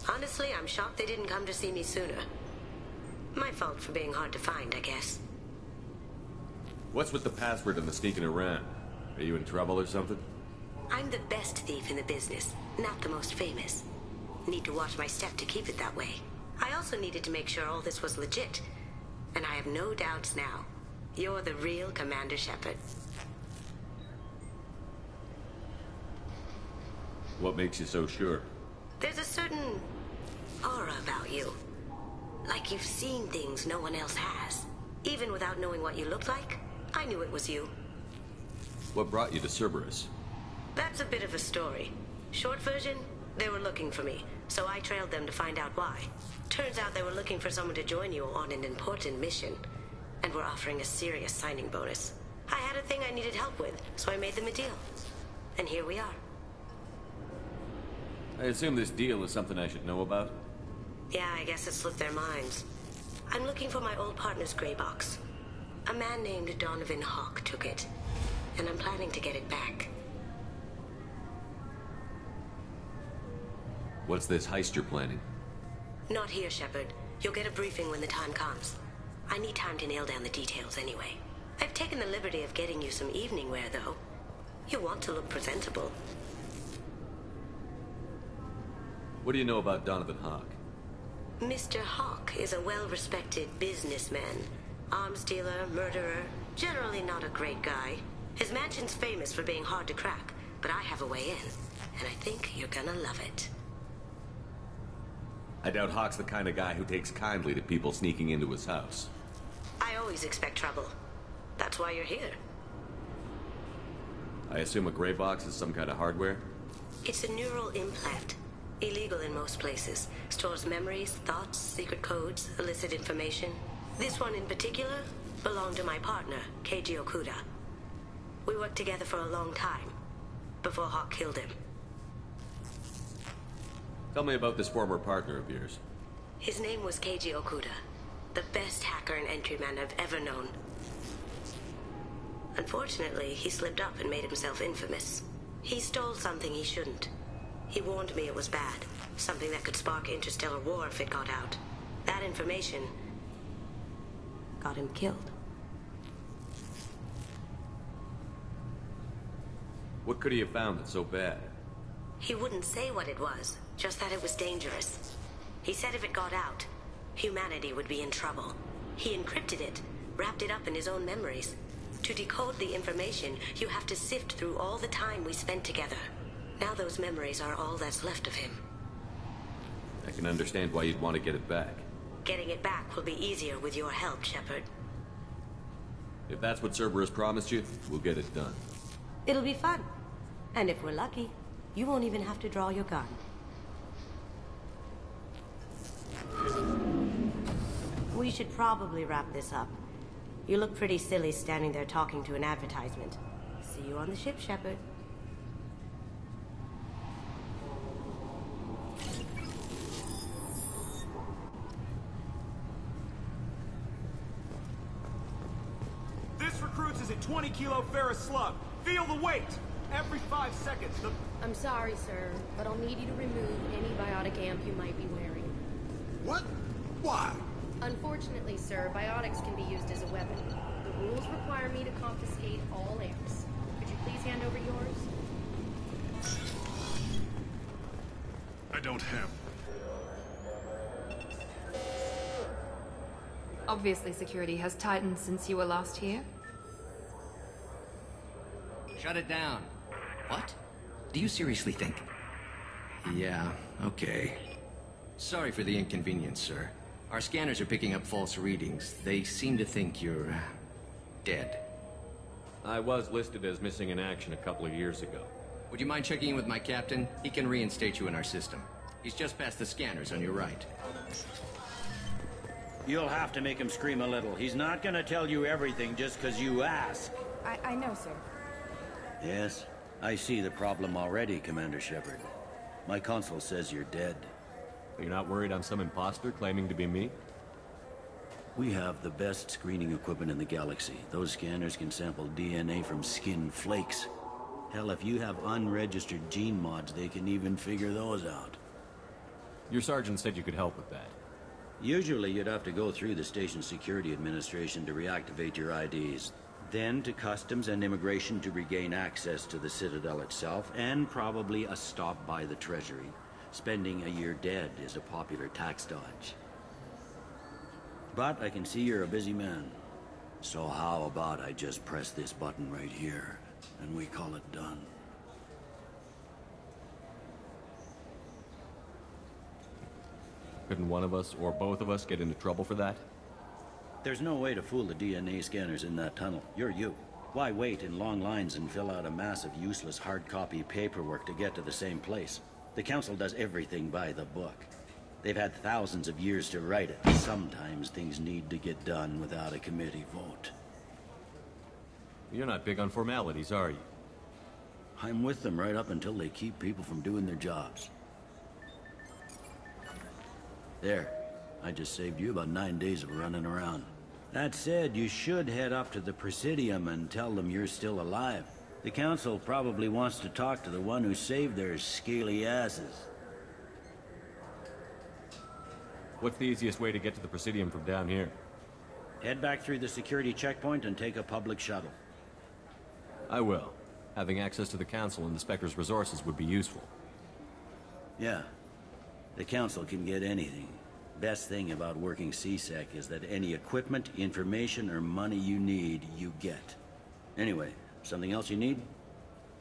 Honestly, I'm shocked they didn't come to see me sooner. My fault for being hard to find, I guess. What's with the password and the sneaking around? Are you in trouble or something? I'm the best thief in the business, not the most famous. Need to watch my step to keep it that way. I also needed to make sure all this was legit. And I have no doubts now. You're the real Commander Shepard. What makes you so sure? There's a certain aura about you. Like you've seen things no one else has. Even without knowing what you looked like, I knew it was you. What brought you to Cerberus? That's a bit of a story. Short version, they were looking for me, so I trailed them to find out why. Turns out they were looking for someone to join you on an important mission, and were offering a serious signing bonus. I had a thing I needed help with, so I made them a deal. And here we are. I assume this deal is something I should know about? Yeah, I guess it slipped their minds. I'm looking for my old partner's gray box. A man named Donovan Hawk took it, and I'm planning to get it back. What's this heist you're planning? Not here, Shepard. You'll get a briefing when the time comes. I need time to nail down the details anyway. I've taken the liberty of getting you some evening wear, though. You want to look presentable. What do you know about Donovan Hawk? Mr. Hawk is a well-respected businessman. Arms dealer, murderer, generally not a great guy. His mansion's famous for being hard to crack, but I have a way in, and I think you're gonna love it. I doubt Hawk's the kind of guy who takes kindly to people sneaking into his house. I always expect trouble. That's why you're here. I assume a gray box is some kind of hardware? It's a neural implant. Illegal in most places. Stores memories, thoughts, secret codes, illicit information. This one in particular belonged to my partner, Keiji Okuda. We worked together for a long time, before Hawk killed him. Tell me about this former partner of yours. His name was Keiji Okuda, the best hacker and entryman I've ever known. Unfortunately, he slipped up and made himself infamous. He stole something he shouldn't. He warned me it was bad, something that could spark interstellar war if it got out. That information got him killed. What could he have found that's so bad? He wouldn't say what it was, just that it was dangerous. He said if it got out, humanity would be in trouble. He encrypted it, wrapped it up in his own memories. To decode the information, you have to sift through all the time we spent together. Now those memories are all that's left of him. I can understand why you'd want to get it back. Getting it back will be easier with your help, Shepard. If that's what Cerberus promised you, we'll get it done. It'll be fun. And if we're lucky, you won't even have to draw your gun. We should probably wrap this up. You look pretty silly standing there talking to an advertisement. See you on the ship, Shepard. This recruits is a 20-kilo ferrous slug. Feel the weight! Every 5 seconds, the... I'm sorry, sir, but I'll need you to remove any biotic amp you might be wearing. What? Why? Unfortunately, sir, biotics can be used as a weapon. The rules require me to confiscate all amps. Could you please hand over yours? I don't have. Obviously, security has tightened since you were last here. Shut it down. What? Do you seriously think? Yeah, okay. Sorry for the inconvenience, sir. Our scanners are picking up false readings. They seem to think you're... dead. I was listed as missing in action a couple of years ago. Would you mind checking in with my captain? He can reinstate you in our system. He's just past the scanners on your right. You'll have to make him scream a little. He's not gonna tell you everything just because you ask. I know, sir. Yes, I see the problem already, Commander Shepard. My console says you're dead. You're not worried I'm some imposter claiming to be me? We have the best screening equipment in the galaxy. Those scanners can sample DNA from skin flakes. Hell, if you have unregistered gene mods, they can even figure those out. Your sergeant said you could help with that. Usually you'd have to go through the station security administration to reactivate your IDs. Then to Customs and Immigration to regain access to the Citadel itself, and probably a stop by the Treasury. Spending a year dead is a popular tax dodge. But I can see you're a busy man. So how about I just press this button right here, and we call it done? Couldn't one of us, or both of us, get into trouble for that? There's no way to fool the DNA scanners in that tunnel. You're you. Why wait in long lines and fill out a mass of useless hard copy paperwork to get to the same place? The Council does everything by the book. They've had thousands of years to write it. Sometimes things need to get done without a committee vote. You're not big on formalities, are you? I'm with them right up until they keep people from doing their jobs. There. I just saved you about 9 days of running around. That said, you should head up to the Presidium and tell them you're still alive. The Council probably wants to talk to the one who saved their scaly asses. What's the easiest way to get to the Presidium from down here? Head back through the security checkpoint and take a public shuttle. I will. Having access to the Council and the Spectre's resources would be useful. Yeah. The Council can get anything. Best thing about working CSEC is that any equipment, information, or money you need, you get. Anyway, something else you need?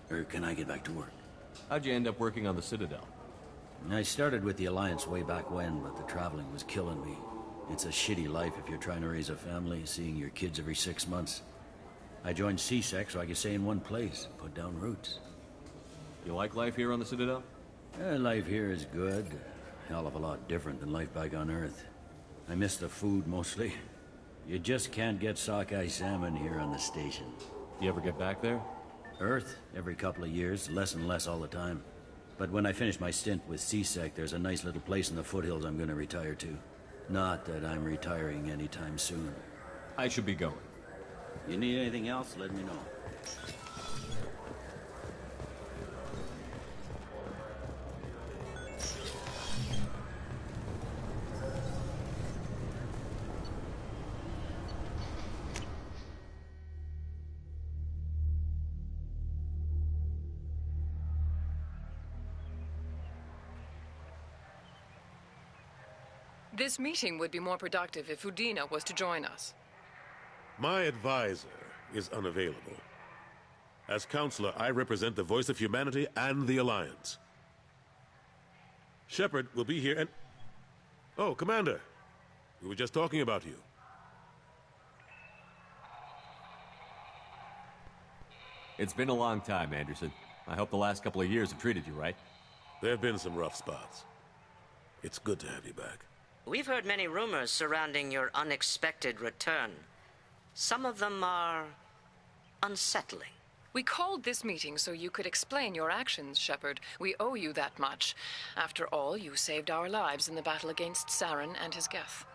Or can I get back to work? How'd you end up working on the Citadel? I started with the Alliance way back when, but the traveling was killing me. It's a shitty life if you're trying to raise a family, seeing your kids every 6 months. I joined CSEC so I could stay in one place, put down roots. You like life here on the Citadel? Life here is good. Hell of a lot different than life back on Earth. I miss the food, mostly. You just can't get sockeye salmon here on the station. You ever get back there? Earth, every couple of years, less and less all the time. But when I finish my stint with CSEC, there's a nice little place in the foothills I'm gonna retire to. Not that I'm retiring anytime soon. I should be going. You need anything else, let me know. This meeting would be more productive if Udina was to join us. My advisor is unavailable. As counselor, I represent the voice of humanity and the Alliance. Shepard will be here and... Oh, Commander. We were just talking about you. It's been a long time, Anderson. I hope the last couple of years have treated you right. There have been some rough spots. It's good to have you back. We've heard many rumors surrounding your unexpected return. Some of them are unsettling. We called this meeting so you could explain your actions, Shepard. We owe you that much. After all, you saved our lives in the battle against Saren and his Geth.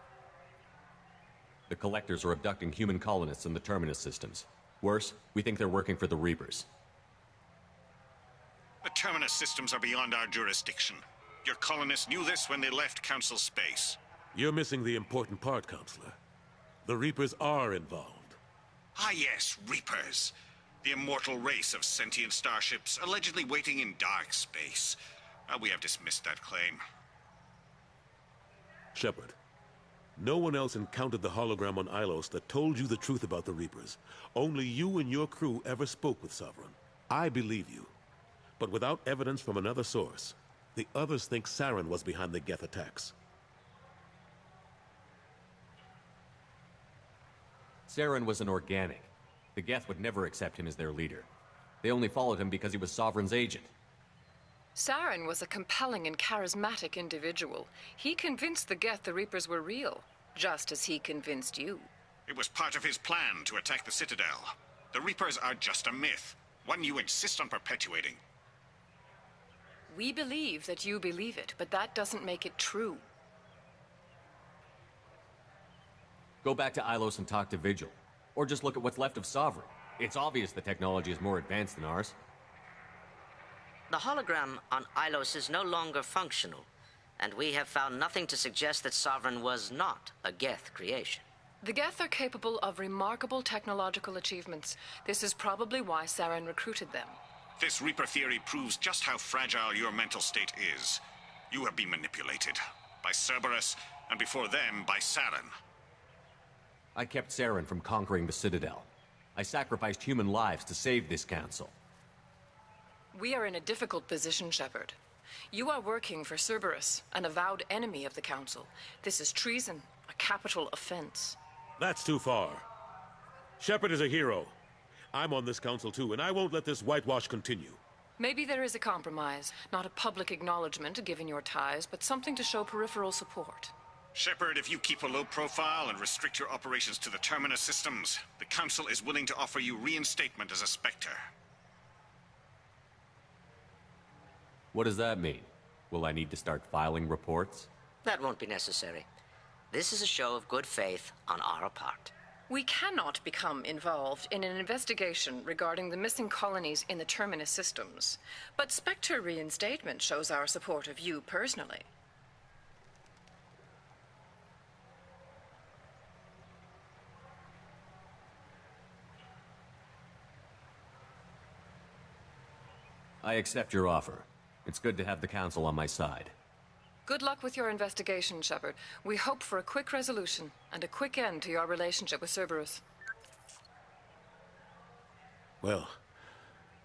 The Collectors are abducting human colonists in the Terminus systems. Worse, we think they're working for the Reapers. The Terminus systems are beyond our jurisdiction. Your colonists knew this when they left Council space. You're missing the important part, Counselor. The Reapers are involved. Ah yes, Reapers. The immortal race of sentient starships allegedly waiting in dark space. We have dismissed that claim. Shepard, no one else encountered the hologram on Ilos that told you the truth about the Reapers. Only you and your crew ever spoke with Sovereign. I believe you. But without evidence from another source, the others think Saren was behind the Geth attacks. Saren was an organic. The Geth would never accept him as their leader. They only followed him because he was Sovereign's agent. Saren was a compelling and charismatic individual. He convinced the Geth the Reapers were real, just as he convinced you. It was part of his plan to attack the Citadel. The Reapers are just a myth, one you insist on perpetuating. We believe that you believe it, but that doesn't make it true. Go back to Ilos and talk to Vigil. Or just look at what's left of Sovereign. It's obvious the technology is more advanced than ours. The hologram on Ilos is no longer functional, and we have found nothing to suggest that Sovereign was not a Geth creation. The Geth are capable of remarkable technological achievements. This is probably why Saren recruited them. This Reaper theory proves just how fragile your mental state is. You have been manipulated. By Cerberus, and before them, by Saren. I kept Saren from conquering the Citadel. I sacrificed human lives to save this council. We are in a difficult position, Shepard. You are working for Cerberus, an avowed enemy of the Council. This is treason, a capital offense. That's too far. Shepard is a hero. I'm on this council too, and I won't let this whitewash continue. Maybe there is a compromise. Not a public acknowledgement given your ties, but something to show peripheral support. Shepard, if you keep a low profile and restrict your operations to the Terminus systems, the Council is willing to offer you reinstatement as a Spectre. What does that mean? Will I need to start filing reports? That won't be necessary. This is a show of good faith on our part. We cannot become involved in an investigation regarding the missing colonies in the Terminus systems. But Spectre reinstatement shows our support of you personally. I accept your offer. It's good to have the Council on my side. Good luck with your investigation, Shepard. We hope for a quick resolution and a quick end to your relationship with Cerberus. Well,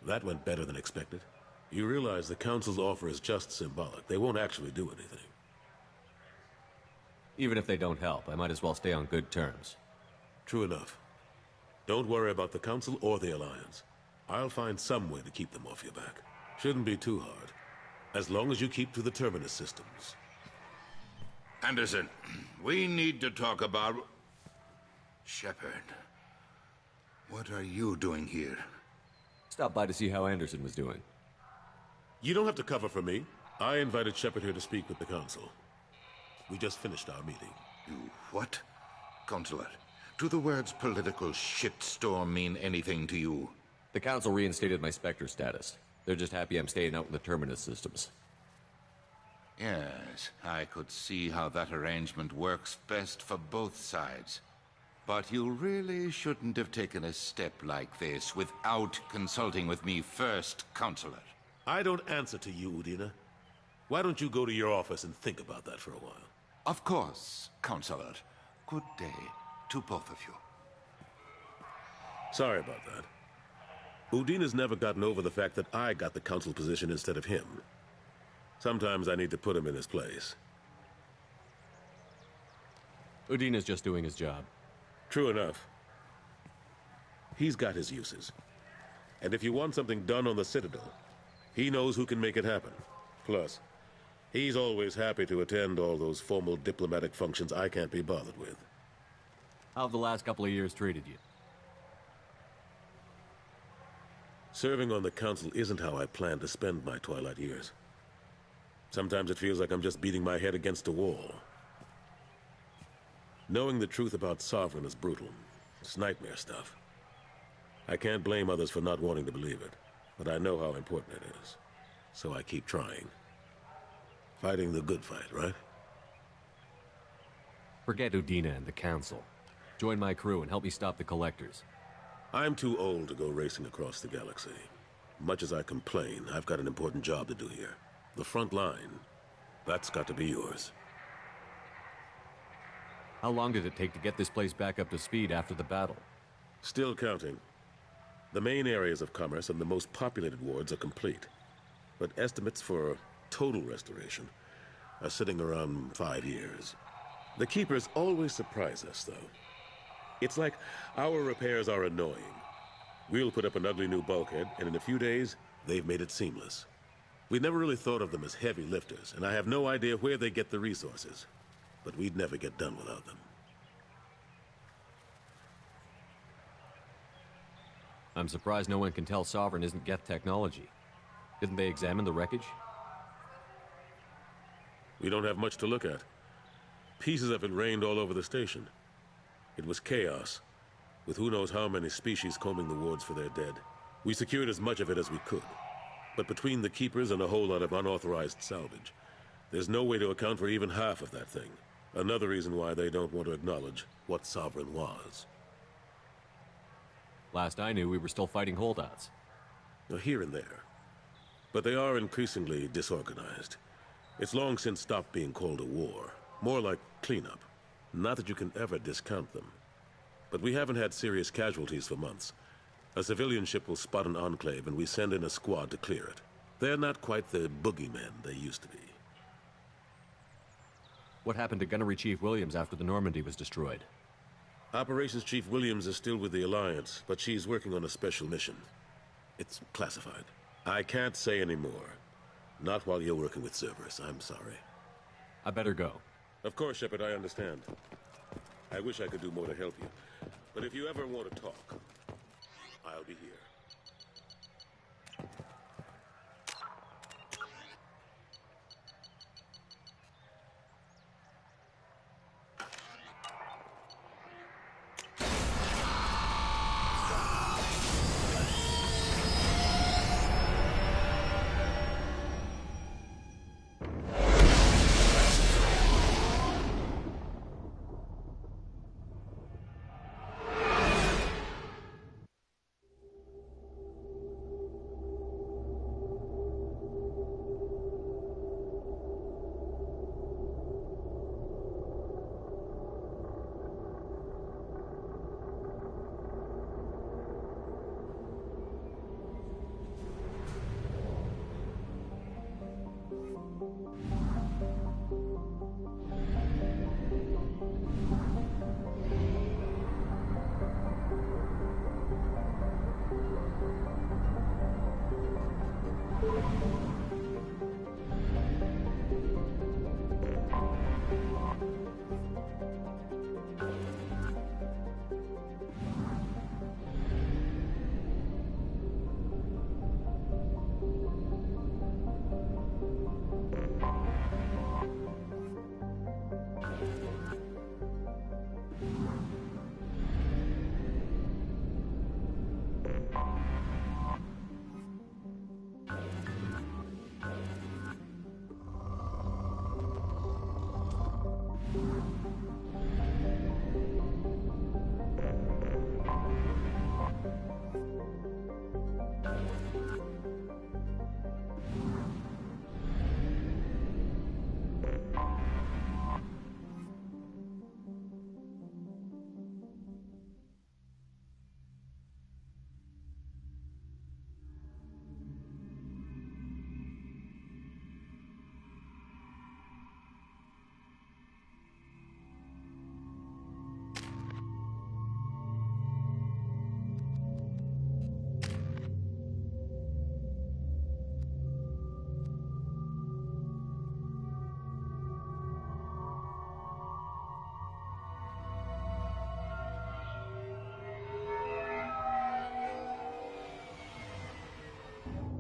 that went better than expected. You realize the Council's offer is just symbolic. They won't actually do anything. Even if they don't help, I might as well stay on good terms. True enough. Don't worry about the Council or the Alliance. I'll find some way to keep them off your back. Shouldn't be too hard. As long as you keep to the Terminus systems. Anderson, we need to talk about... Shepard. What are you doing here? Stopped by to see how Anderson was doing. You don't have to cover for me. I invited Shepard here to speak with the Council. We just finished our meeting. You what? Consular, do the words political shitstorm mean anything to you? The Council reinstated my Spectre status. They're just happy I'm staying out in the Terminus systems. Yes, I could see how that arrangement works best for both sides. But you really shouldn't have taken a step like this without consulting with me first, Counselor. I don't answer to you, Udina. Why don't you go to your office and think about that for a while? Of course, Counselor. Good day to both of you. Sorry about that. Udina's never gotten over the fact that I got the Council position instead of him. Sometimes I need to put him in his place. Udina's just doing his job. True enough. He's got his uses. And if you want something done on the Citadel, he knows who can make it happen. Plus, he's always happy to attend all those formal diplomatic functions I can't be bothered with. How have the last couple of years treated you? Serving on the Council isn't how I plan to spend my twilight years. Sometimes it feels like I'm just beating my head against a wall. Knowing the truth about Sovereign is brutal. It's nightmare stuff. I can't blame others for not wanting to believe it, but I know how important it is. So I keep trying. Fighting the good fight, right? Forget Udina and the Council. Join my crew and help me stop the Collectors. I'm too old to go racing across the galaxy. Much as I complain, I've got an important job to do here. The front line. That's got to be yours. How long did it take to get this place back up to speed after the battle? Still counting. The main areas of commerce and the most populated wards are complete. But estimates for total restoration are sitting around 5 years. The Keepers always surprise us, though. It's like our repairs are annoying. We'll put up an ugly new bulkhead, and in a few days, they've made it seamless. We never really thought of them as heavy lifters, and I have no idea where they get the resources. But we'd never get done without them. I'm surprised no one can tell Sovereign isn't Geth technology. Didn't they examine the wreckage? We don't have much to look at. Pieces of it rained all over the station. It was chaos, with who knows how many species combing the wards for their dead. We secured as much of it as we could. But between the Keepers and a whole lot of unauthorized salvage, there's no way to account for even half of that thing. Another reason why they don't want to acknowledge what Sovereign was. Last I knew, we were still fighting holdouts. Here and there. But they are increasingly disorganized. It's long since stopped being called a war. More like cleanup. Not that you can ever discount them. But we haven't had serious casualties for months. A civilian ship will spot an enclave and we send in a squad to clear it. They're not quite the boogeymen they used to be. What happened to Gunnery Chief Williams after the Normandy was destroyed? Operations Chief Williams is still with the Alliance, but she's working on a special mission. It's classified. I can't say any more. Not while you're working with Cerberus, I'm sorry. I better go. Of course, Shepard, I understand. I wish I could do more to help you. But if you ever want to talk, I'll be here.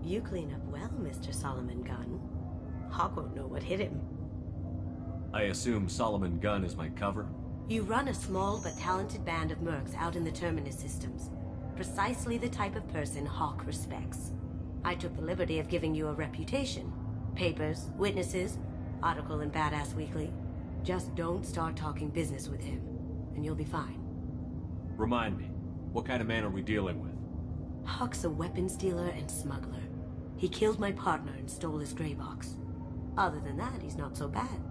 You clean up well, Mr. Solomon Gunn. Hawk won't know what hit him. I assume Solomon Gunn is my cover? You run a small but talented band of mercs out in the Terminus systems. Precisely the type of person Hawk respects. I took the liberty of giving you a reputation. Papers, witnesses, article in Badass Weekly. Just don't start talking business with him, and you'll be fine. Remind me, what kind of man are we dealing with? Hawk's a weapons dealer and smuggler. He killed my partner and stole his gray box. Other than that, he's not so bad.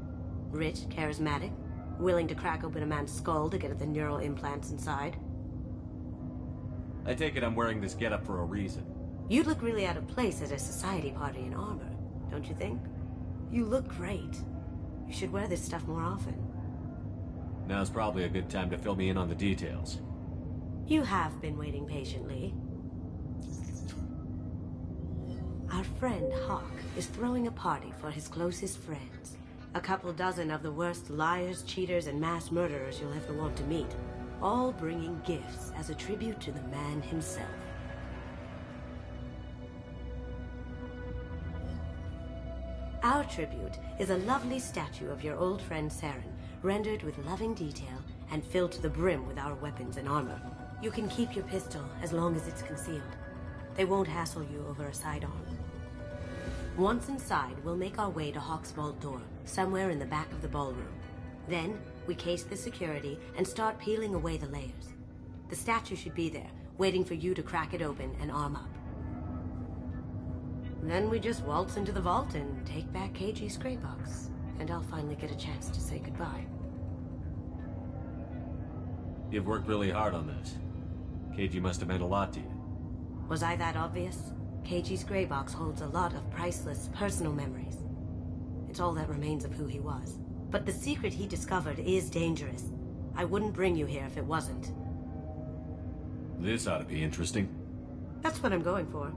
Rich, charismatic, willing to crack open a man's skull to get at the neural implants inside. I take it I'm wearing this getup for a reason. You'd look really out of place at a society party in armor, don't you think? You look great. You should wear this stuff more often. Now's probably a good time to fill me in on the details. You have been waiting patiently. Our friend Hawk is throwing a party for his closest friends. A couple dozen of the worst liars, cheaters, and mass murderers you'll ever want to meet. All bringing gifts as a tribute to the man himself. Our tribute is a lovely statue of your old friend Saren, rendered with loving detail and filled to the brim with our weapons and armor. You can keep your pistol as long as it's concealed. They won't hassle you over a sidearm. Once inside, we'll make our way to Hawk's vault door, somewhere in the back of the ballroom. Then, we case the security and start peeling away the layers. The statue should be there, waiting for you to crack it open and arm up. Then we just waltz into the vault and take back KG's gray box, and I'll finally get a chance to say goodbye. You've worked really hard on this. KG must have meant a lot to you. Was I that obvious? KG's gray box holds a lot of priceless personal memories. It's all that remains of who he was. But the secret he discovered is dangerous. I wouldn't bring you here if it wasn't. This ought to be interesting. That's what I'm going for.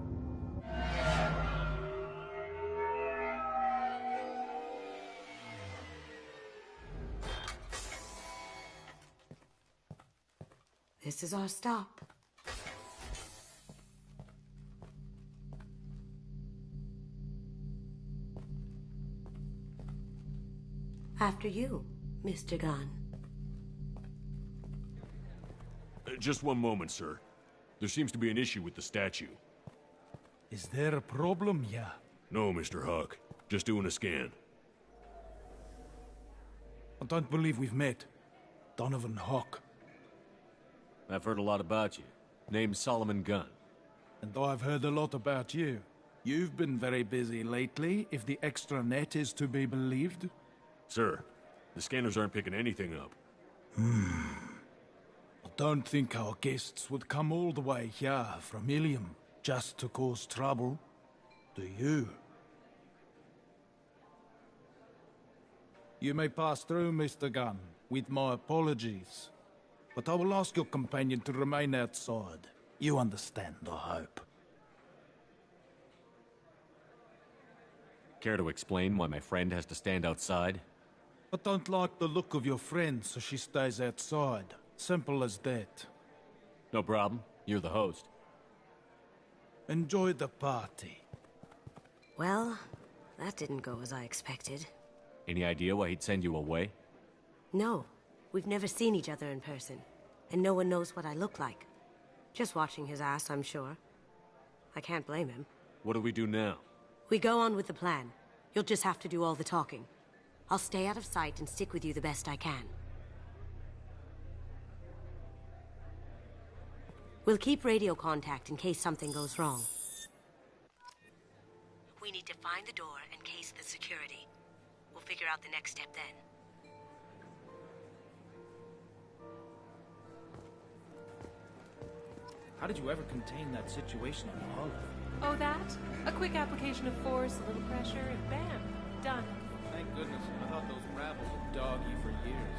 This is our stop. After you, Mr. Gunn. Just one moment, sir. There seems to be an issue with the statue. Is there a problem, yeah? No, Mr. Hawk. Just doing a scan. I don't believe we've met. Donovan Hawk. I've heard a lot about you. Name's Solomon Gunn. And I've heard a lot about you. You've been very busy lately, if the extranet is to be believed. Sir, the scanners aren't picking anything up. I don't think our guests would come all the way here from Ilium just to cause trouble. Do you? You may pass through, Mr. Gunn, with my apologies. But I will ask your companion to remain outside. You understand, I hope. Care to explain why my friend has to stand outside? I don't like the look of your friend, so she stays outside. Simple as that. No problem. You're the host. Enjoy the party. Well, that didn't go as I expected. Any idea why he'd send you away? No, we've never seen each other in person, and no one knows what I look like. Just watching his ass, I'm sure. I can't blame him. What do we do now? We go on with the plan. You'll just have to do all the talking. I'll stay out of sight and stick with you the best I can. We'll keep radio contact in case something goes wrong. We need to find the door and case the security. We'll figure out the next step then. How did you ever contain that situation on the Olive? Oh, that? A quick application of force, a little pressure, and bam, done. Thank goodness. I thought those rabbles would dog you for years.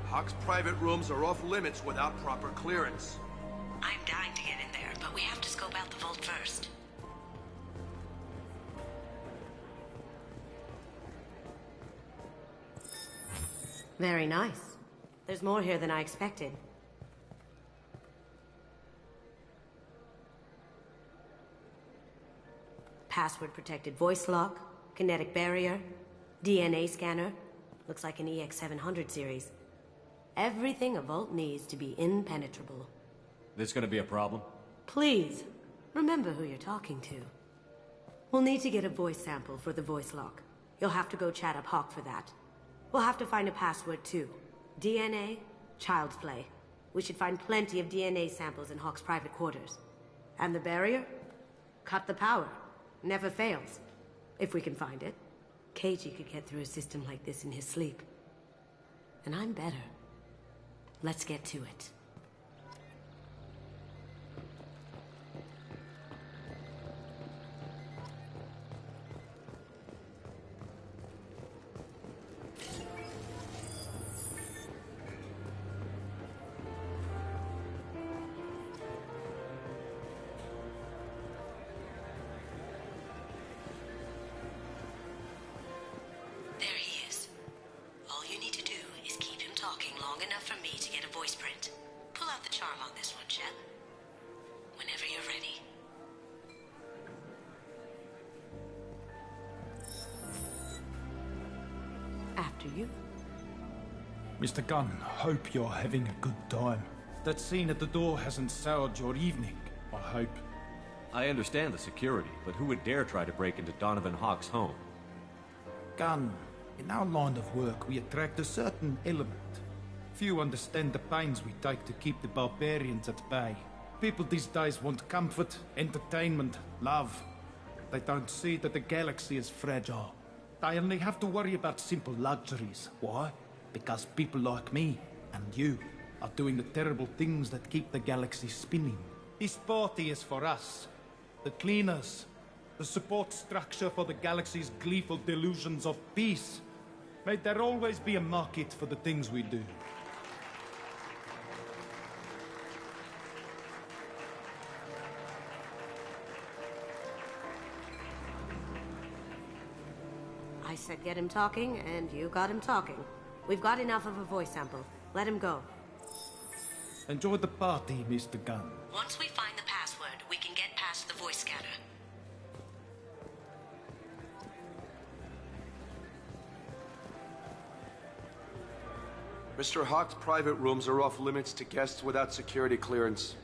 Hawk's private rooms are off limits without proper clearance. I'm dying to get in there, but we have to scope out the vault first. Very nice. There's more here than I expected. Password-protected voice lock, kinetic barrier, DNA scanner. Looks like an EX700 series. Everything a vault needs to be impenetrable. This gonna be a problem? Please, remember who you're talking to. We'll need to get a voice sample for the voice lock. You'll have to go chat up Hawk for that. We'll have to find a password too. DNA, child's play. We should find plenty of DNA samples in Hawk's private quarters. And the barrier? Cut the power. Never fails. If we can find it. KG could get through a system like this in his sleep. And I'm better. Let's get to it. There he is. All you need to do is keep him talking long enough for me to get a voice print. Pull out the charm on this one, Chet. Whenever you're ready. After you. Mr. Gunn, hope you're having a good time. That scene at the door hasn't soured your evening, I hope. I understand the security, but who would dare try to break into Donovan Hawk's home? Gunn, in our line of work, we attract a certain element. Few understand the pains we take to keep the barbarians at bay. People these days want comfort, entertainment, love. They don't see that the galaxy is fragile. They only have to worry about simple luxuries. Why? Because people like me and you are doing the terrible things that keep the galaxy spinning. This party is for us, the cleaners, the support structure for the galaxy's gleeful delusions of peace. May there always be a market for the things we do. I said get him talking, and you got him talking. We've got enough of a voice sample. Let him go. Enjoy the party, Mr. Gunn. Once we find the password, we can get past the voice scanner. Mr. Hawk's private rooms are off limits to guests without security clearance.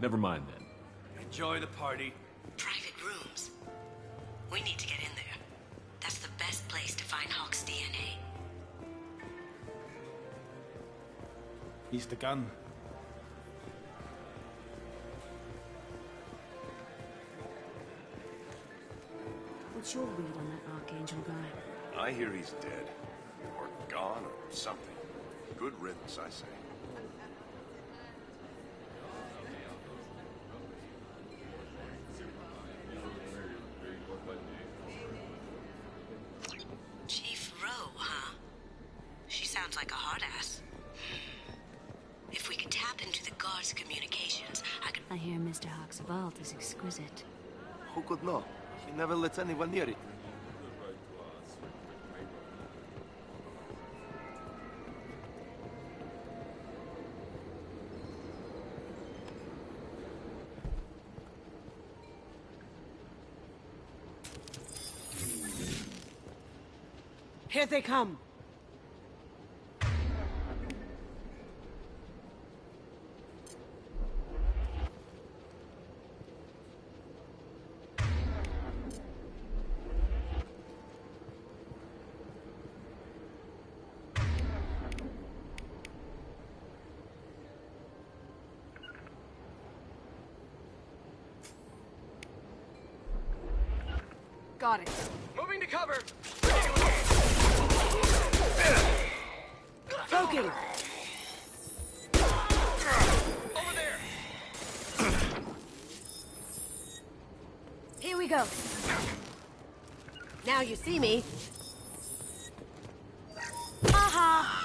Never mind then. Enjoy the party. Private rooms. We need to get in there. That's the best place to find Hawk's DNA. Mr. Gunn. What's your read on that Archangel guy? I hear he's dead. Or gone, or something. Good riddance, I say. Chief Rowe, huh? She sounds like a hard ass. If we could tap into the guard's communications, I hear Mr. Hawk's vault is exquisite. Who could know? He never lets anyone near it. Here they come! Got it. Moving to cover! Poking! Over there! Here we go. Now you see me. Aha!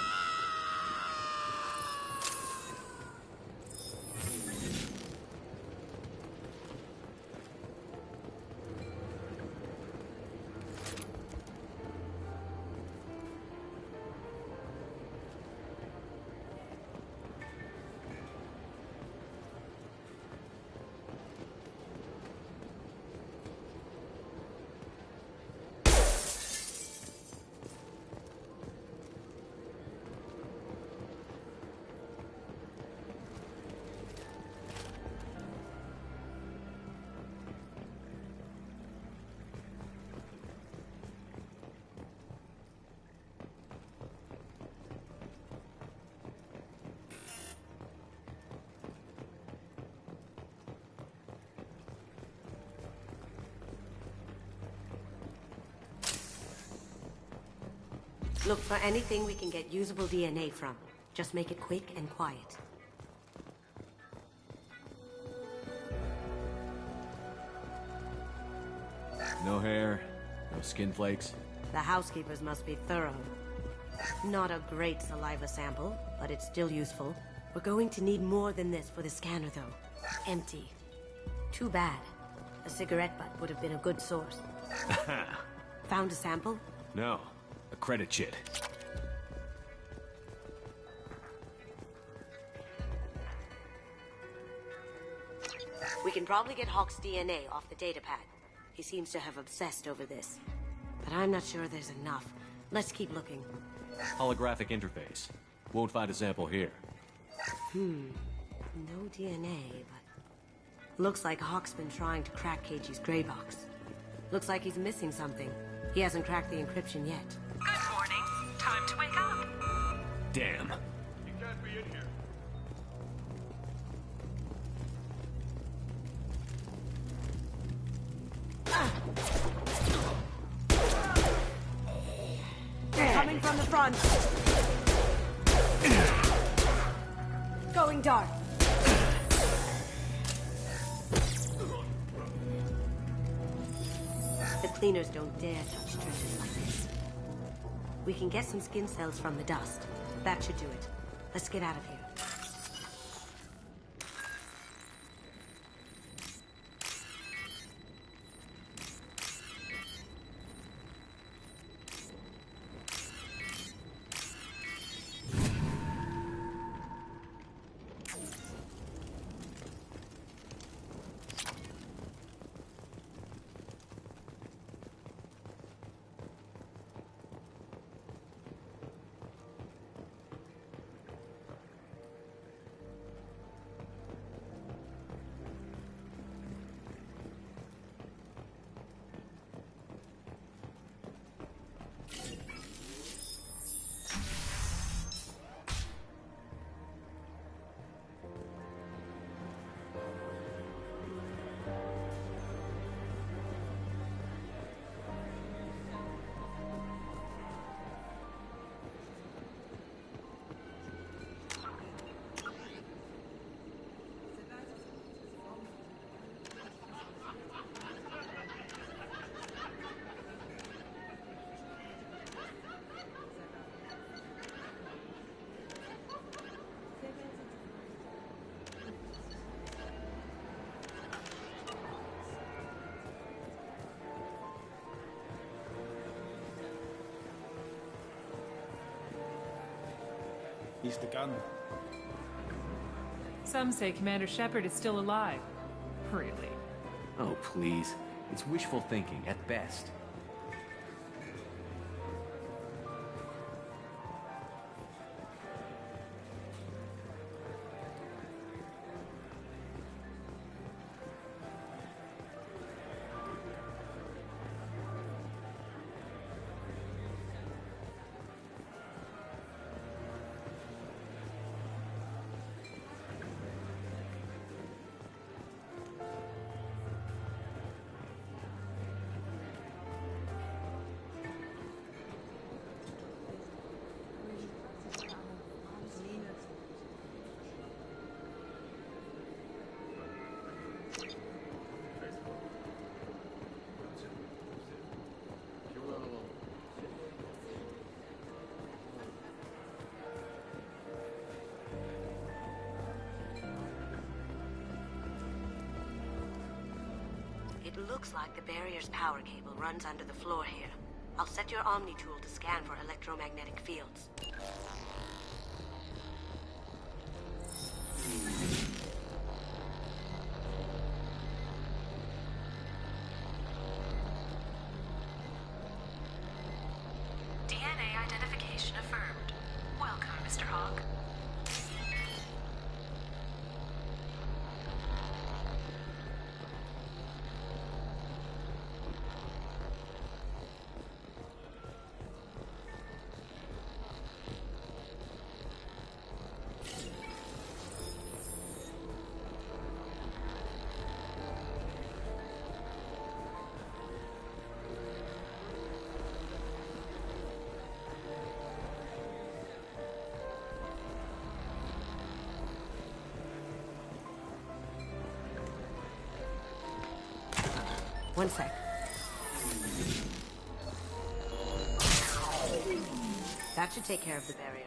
Look for anything we can get usable DNA from. Just make it quick and quiet. No hair, no skin flakes. The housekeepers must be thorough. Not a great saliva sample, but it's still useful. We're going to need more than this for the scanner, though. Empty. Too bad. A cigarette butt would have been a good source. Found a sample? No, a credit chit. We can probably get Hawk's DNA off the datapad. He seems to have obsessed over this. But I'm not sure there's enough. Let's keep looking. Holographic interface. Won't find a sample here. No DNA, but... Looks like Hawk's been trying to crack KG's gray box. Looks like he's missing something. He hasn't cracked the encryption yet. Good morning. Time to wake up. Damn. You can't be in here. Coming from the front. Going dark. The cleaners don't dare touch treasures like this. We can get some skin cells from the dust. That should do it. Let's get out of here. He's the gun. Some say Commander Shepard is still alive. Really? Oh, please. It's wishful thinking at best. It looks like the barrier's power cable runs under the floor here. I'll set your Omni tool to scan for electromagnetic fields. DNA identification affirmed. Welcome, Mr. Hawk. One sec. That should take care of the barrier.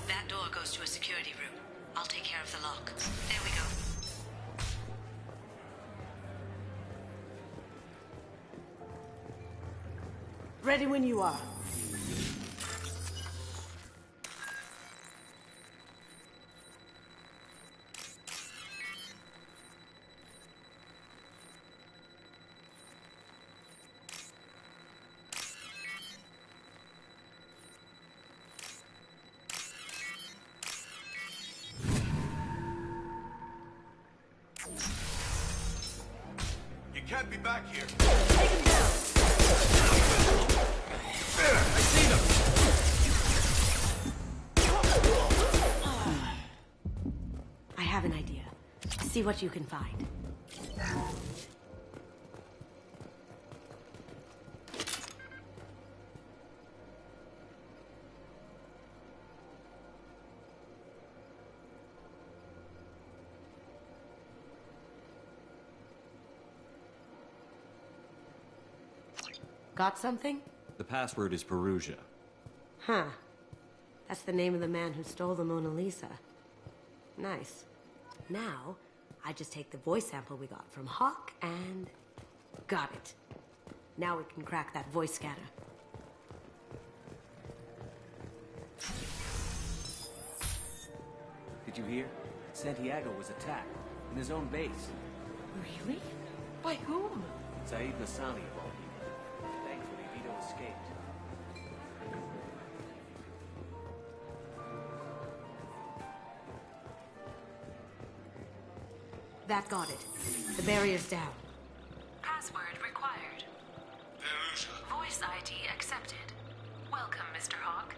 That door goes to a security room. I'll take care of the lock. There we go. Ready when you are. You can't be back here. Take him down. I seen him. I have an idea. See what you can find. Got something? The password is Perugia. Huh. That's the name of the man who stole the Mona Lisa. Nice. Now, I just take the voice sample we got from Hawk and... got it. Now we can crack that voice scanner. Did you hear? Santiago was attacked. In his own base. Really? By whom? Saeed Nassani of all people. Thankfully, Vito escaped. That got it. The barrier's down. Password required. Voice ID accepted. Welcome, Mr. Hawk.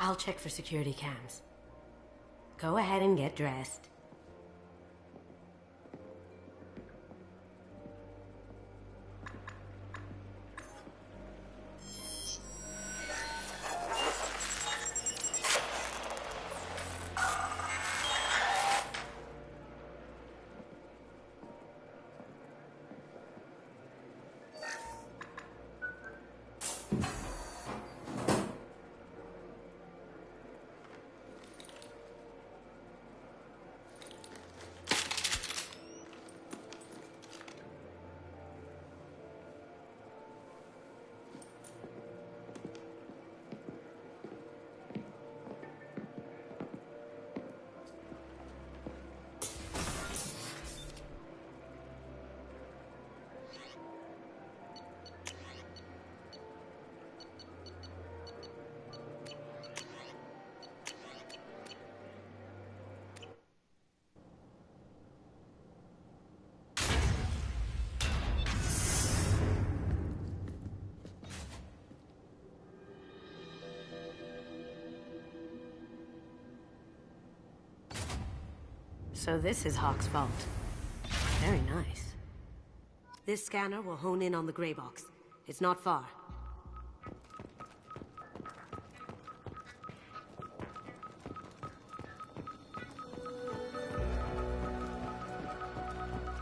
I'll check for security cams. Go ahead and get dressed. So this is Hawk's vault. Very nice. This scanner will hone in on the gray box. It's not far.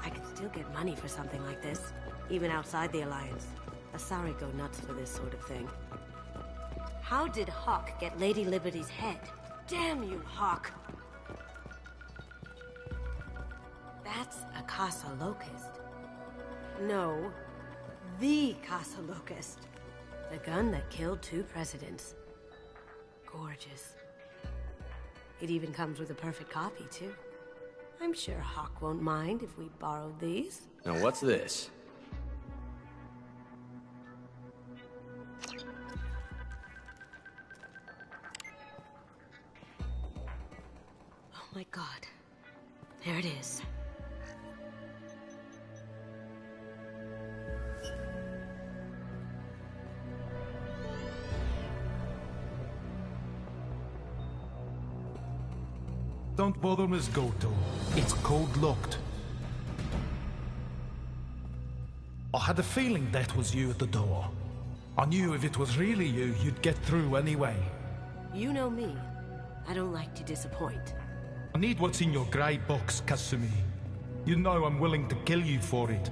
I could still get money for something like this, even outside the Alliance. Asari go nuts for this sort of thing. How did Hawk get Lady Liberty's head? Damn you, Hawk! That's a Casa Locust. No, the Casa Locust. The gun that killed 2 presidents. Gorgeous. It even comes with a perfect copy, too. I'm sure Hawk won't mind if we borrowed these. Now what's this? Oh my god. There it is. Don't bother, Miss Goto. It's code-locked. I had a feeling that was you at the door. I knew if it was really you, you'd get through anyway. You know me. I don't like to disappoint. I need what's in your grey box, Kasumi. You know I'm willing to kill you for it.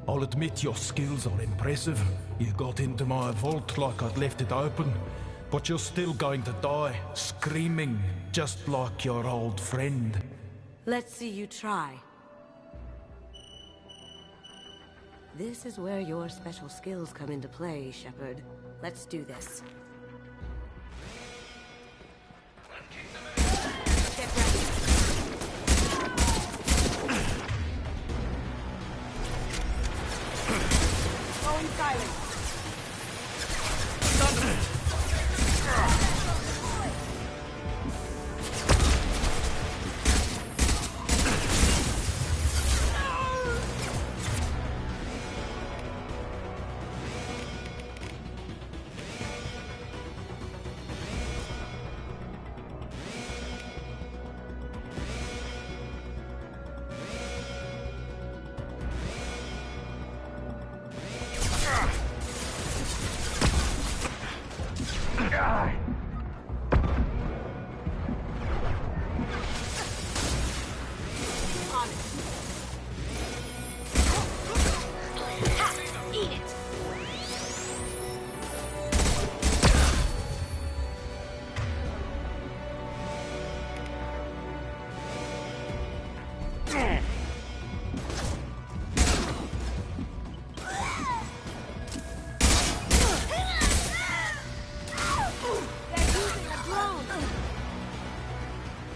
I'll admit your skills are impressive. You got into my vault like I'd left it open. But you're still going to die, screaming, just like your old friend. Let's see you try. This is where your special skills come into play, Shepard. Let's do this. Get ready. Going silent.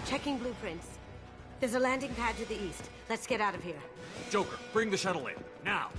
Checking blueprints. There's a landing pad to the east. Let's get out of here. Joker, bring the shuttle in. Now!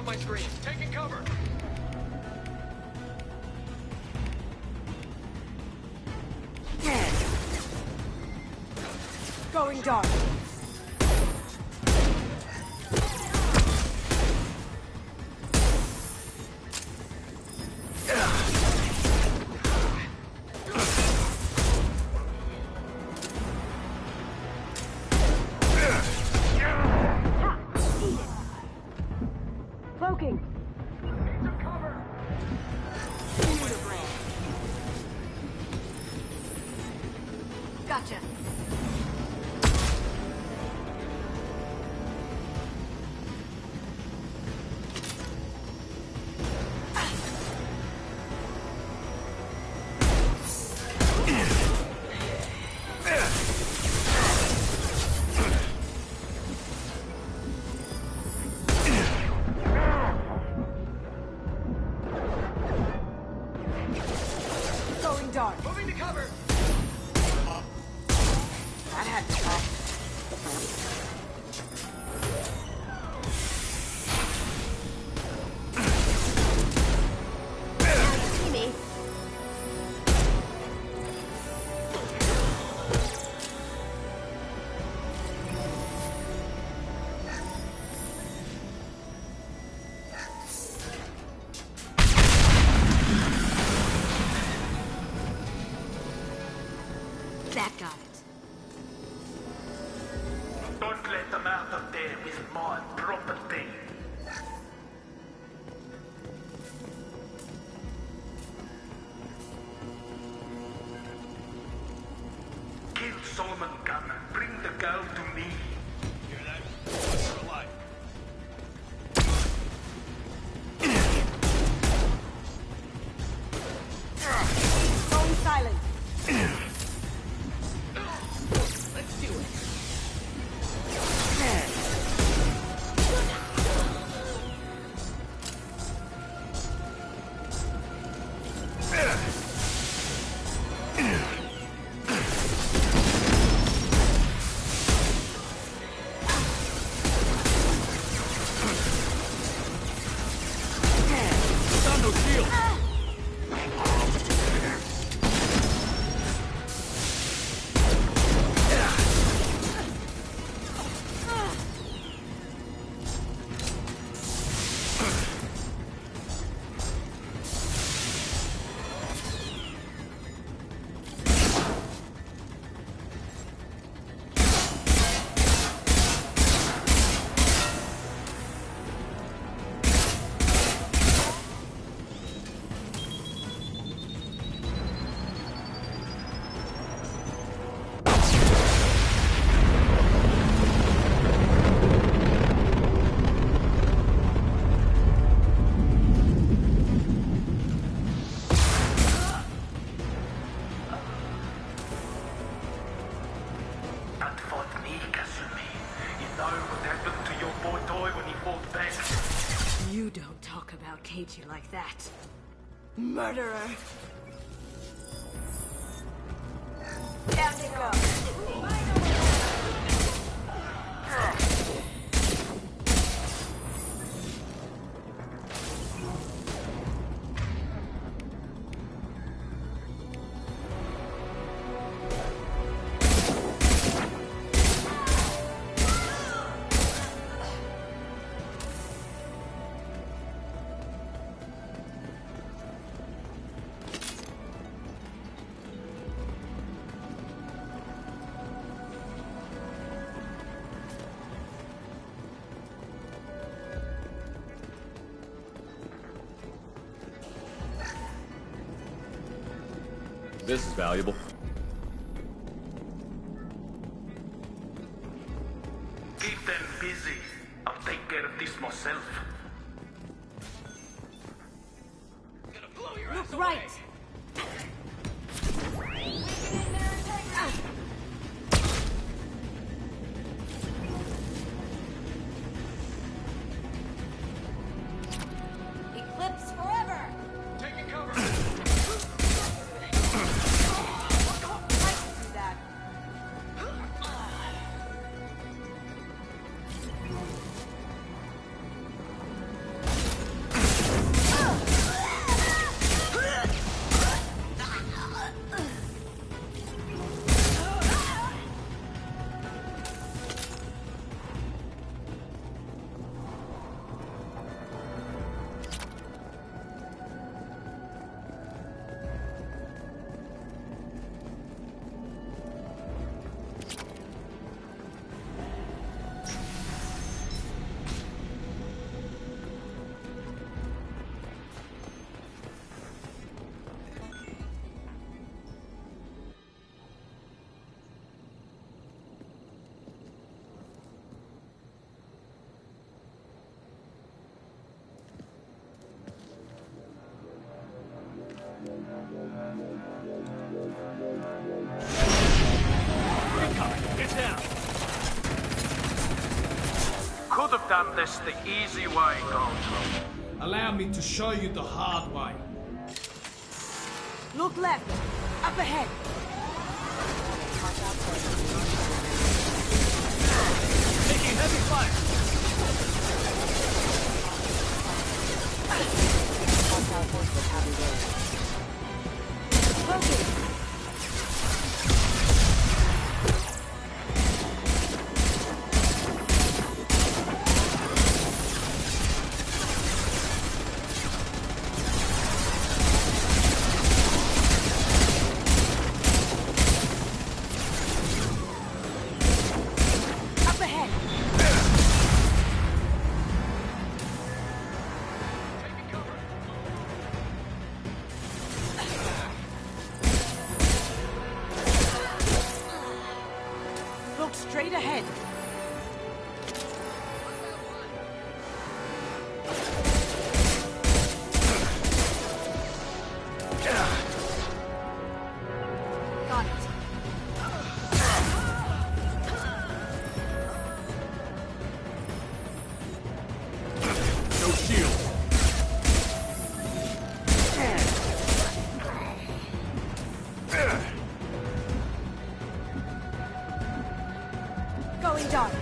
My screen. Taking cover. Going dark. Cloaking. Gotcha. Going dark. Moving to cover. That had to stop. See me. That got it. Don't let them out of there with my property. Kill Solomon Gunn and bring the girl to me. Hear that? We're alive. Going silent. Let's do it. Kasumi. You know what happened to your boy Toy when he fought back? You don't talk about Keiji like that. Murderer! Down you go. This is valuable. Keep them busy. I'll take care of this myself. Look right! Eclipse forever! Taking cover! Do that. It's down! Could have done this the easy way, Goldro. Allow me to show you the hard way. Look left! Up ahead! Taking heavy fire! Focus! Up ahead! Look straight ahead! Got it. No shield. Going dark.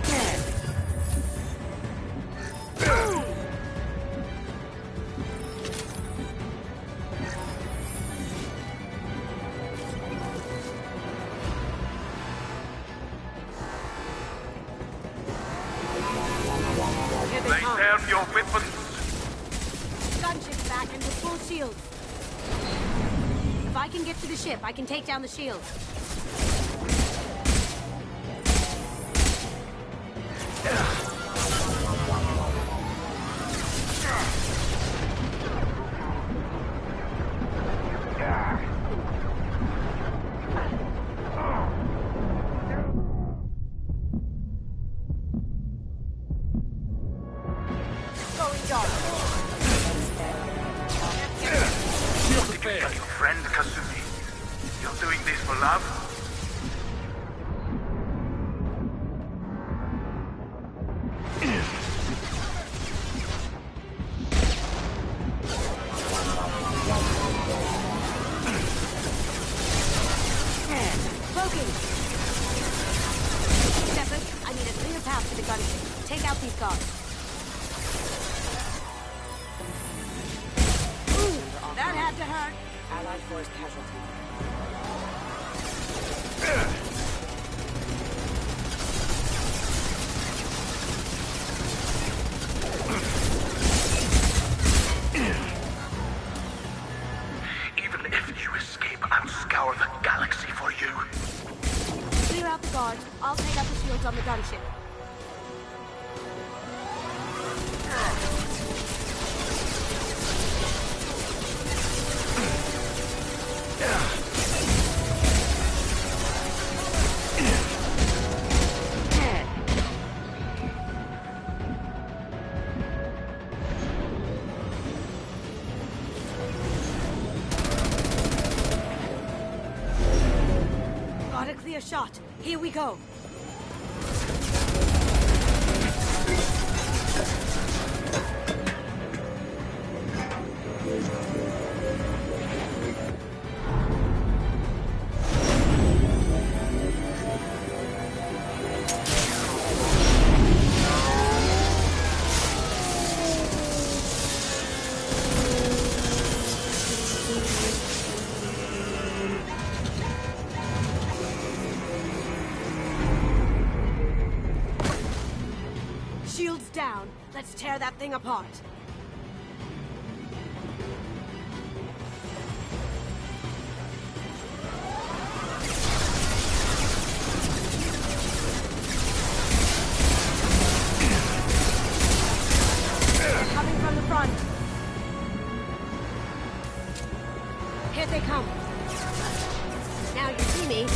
Here they Lay come. down your weapons. Gunship's back and with full shields. If I can get to the ship, I can take down the shield. Going dark. Tell your friend, Kasumi. You're doing this for love? smoking! Shepard, I need a clear path to the gunship. Take out these guards. Ooh, that had to hurt. Allied force casualty. Even if you escape, I'll scour the galaxy for you. Clear out the guards. I'll take out the shields on the gunship. Got a clear shot. Here we go. Shields down. Let's tear that thing apart. They're coming from the front. Here they come. Now you see me.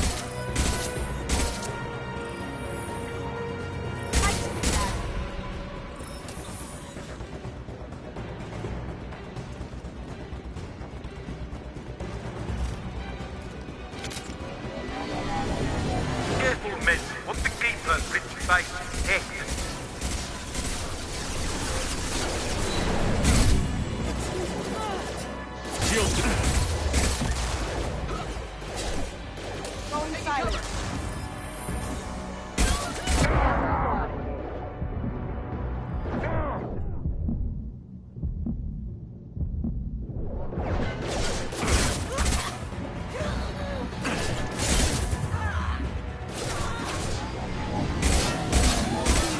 Careful, men. What the keeper pretty face head. Shields down. Going silent.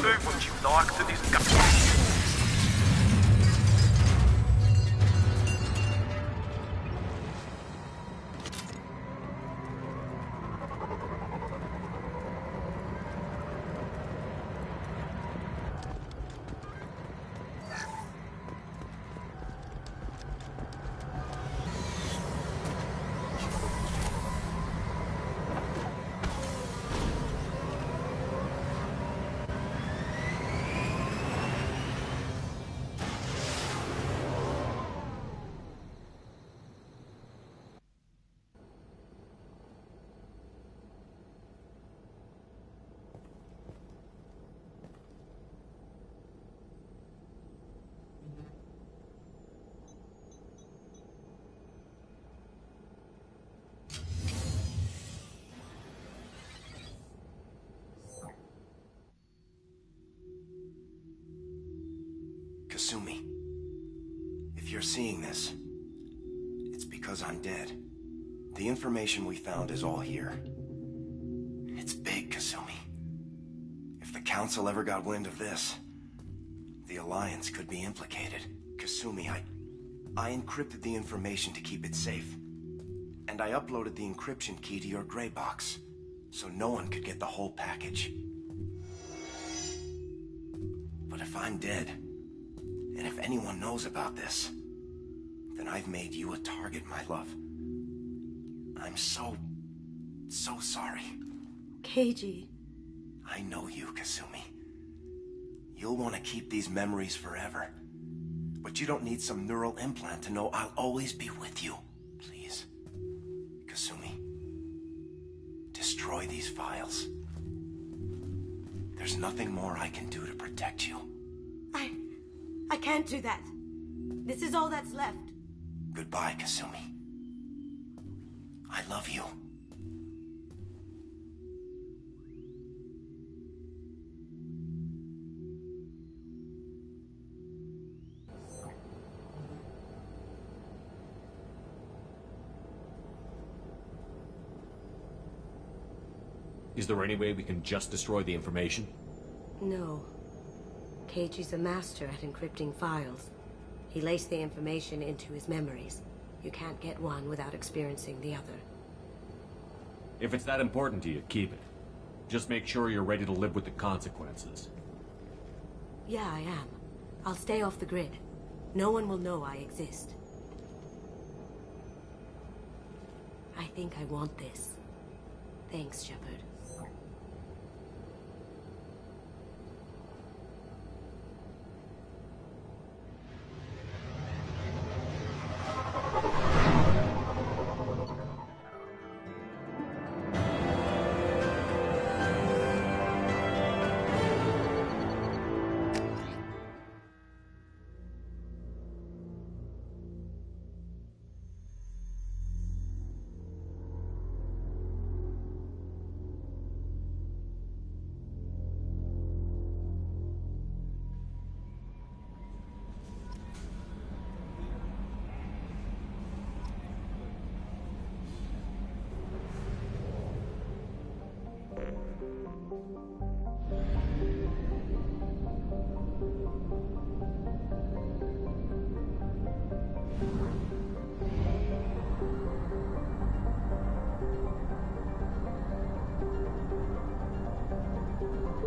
Do what you like to this guy. Kasumi, if you're seeing this, it's because I'm dead. The information we found is all here. It's big, Kasumi. If the Council ever got wind of this, the Alliance could be implicated. Kasumi, I encrypted the information to keep it safe. And I uploaded the encryption key to your gray box, so no one could get the whole package. But if I'm dead, and if anyone knows about this, then I've made you a target, my love. I'm so sorry. Keiji. I know you, Kasumi. You'll want to keep these memories forever. But you don't need some neural implant to know I'll always be with you. Please. Kasumi. Destroy these files. There's nothing more I can do to protect you. I can't do that. This is all that's left. Goodbye, Kasumi. I love you. Is there any way we can just destroy the information? No. Keiichi's a master at encrypting files. He laced the information into his memories. You can't get one without experiencing the other. If it's that important to you, keep it. Just make sure you're ready to live with the consequences. Yeah, I am. I'll stay off the grid. No one will know I exist. I think I want this. Thanks, Shepard.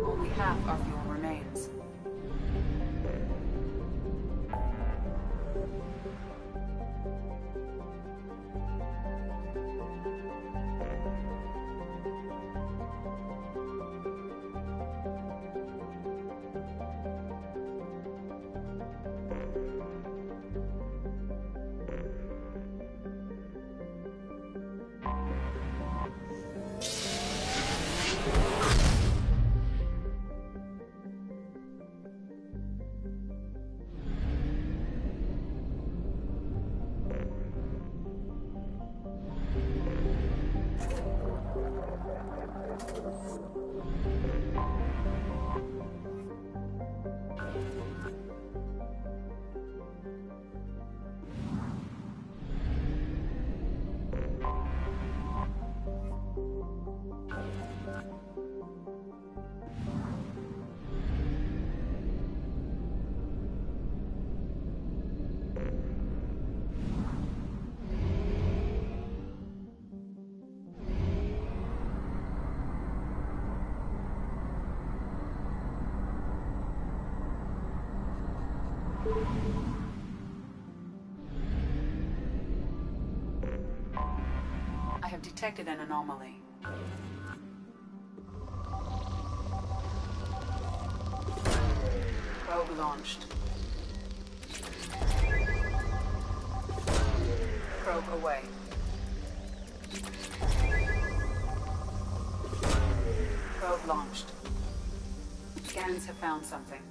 Only half our fuel remains. I have detected an anomaly. Probe launched. Probe away. Probe launched. Scans have found something.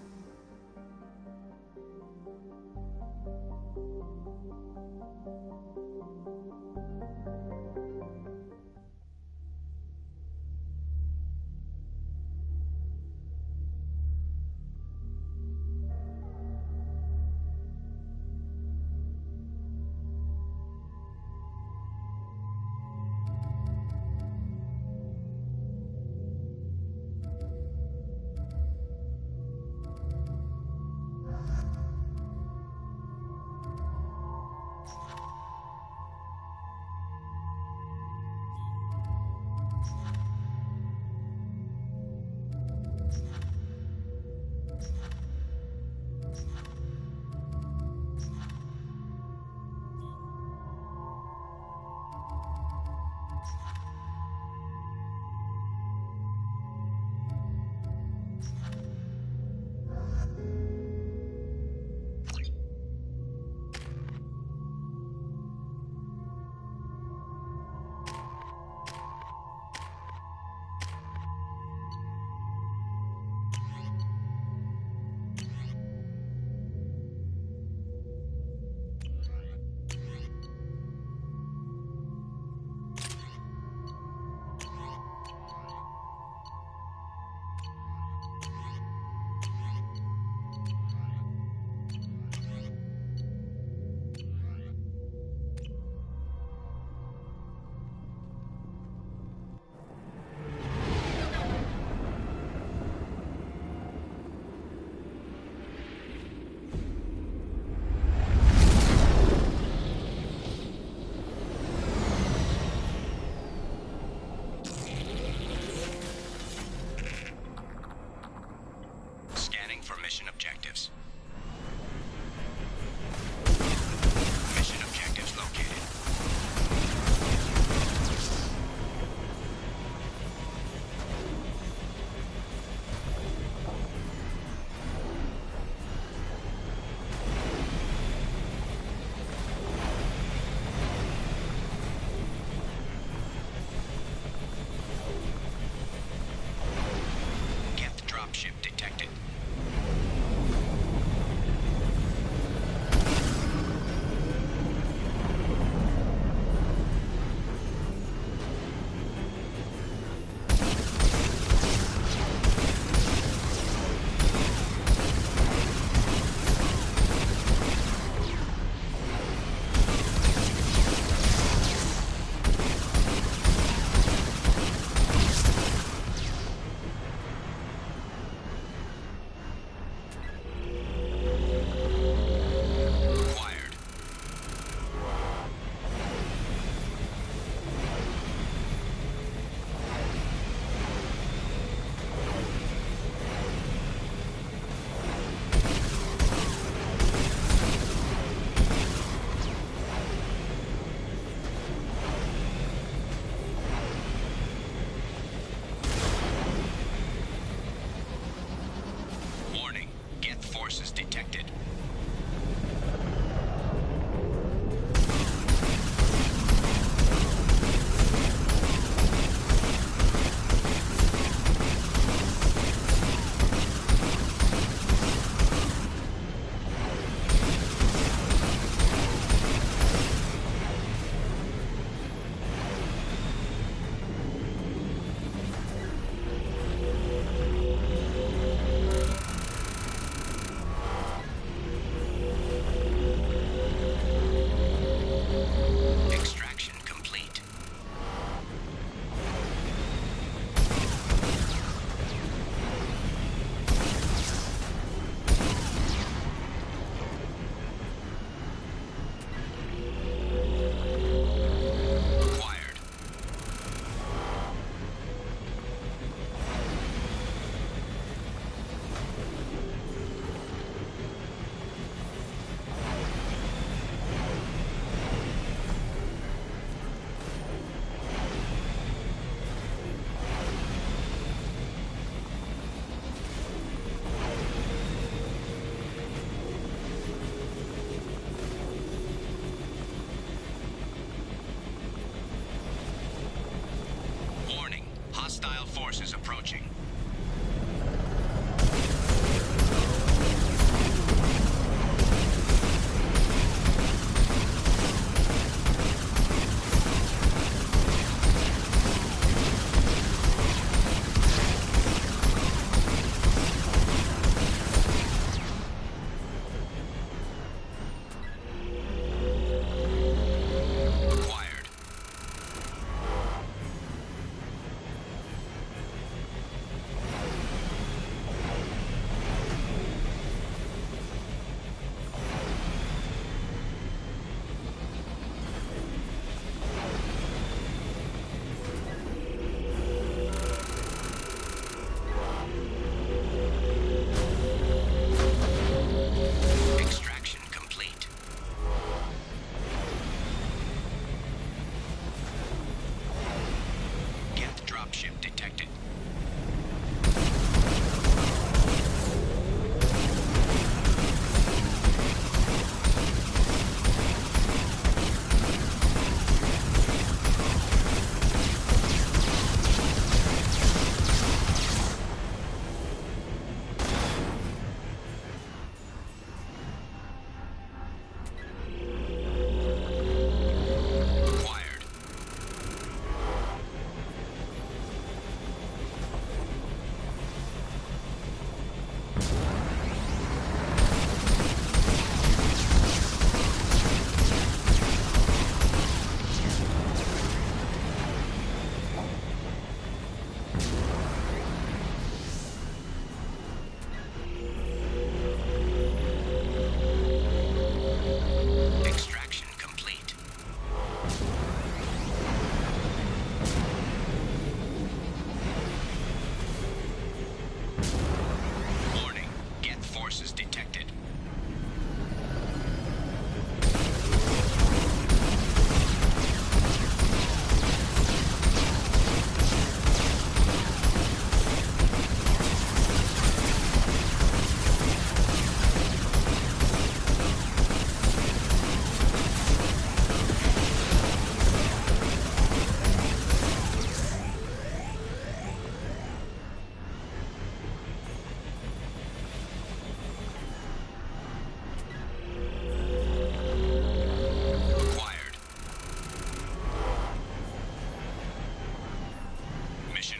forces approaching.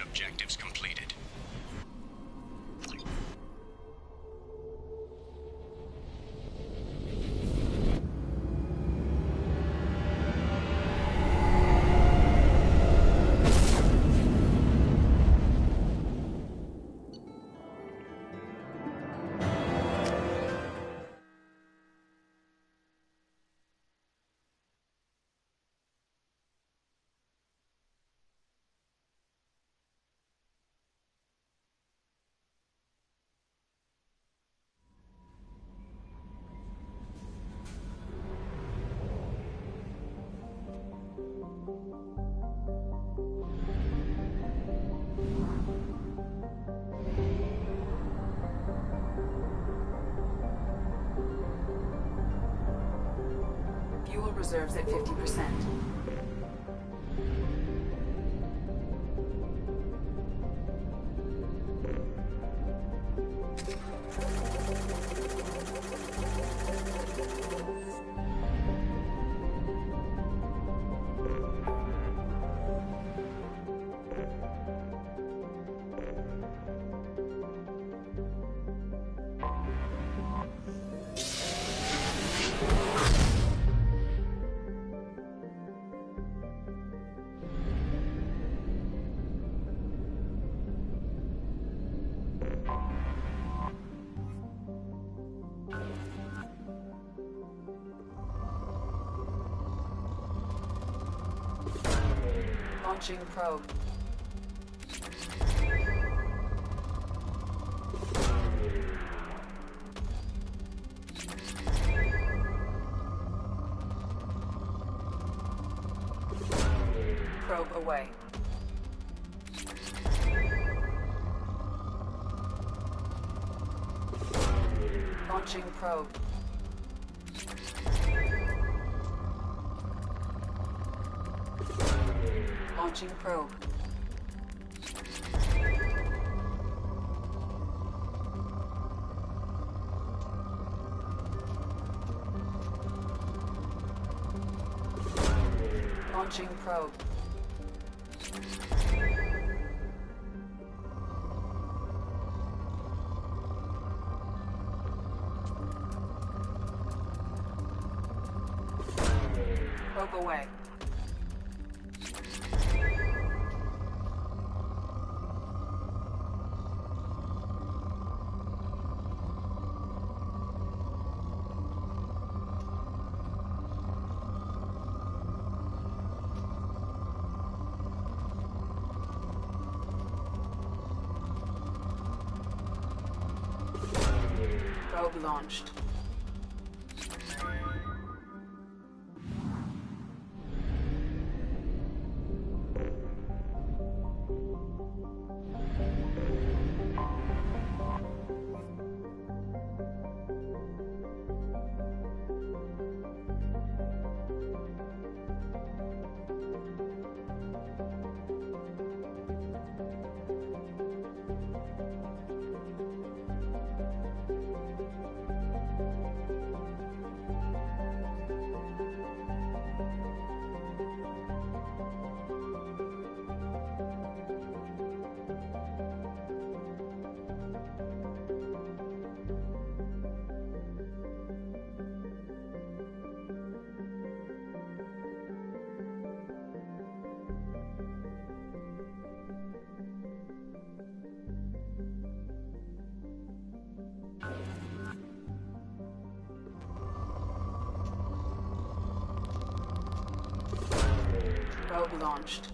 Objectives completed. Fuel reserves at 50%. Launching probe. Probe away. Launching probe. Launching probe. Launching probe. Probe away. Probe launched. Probe launched.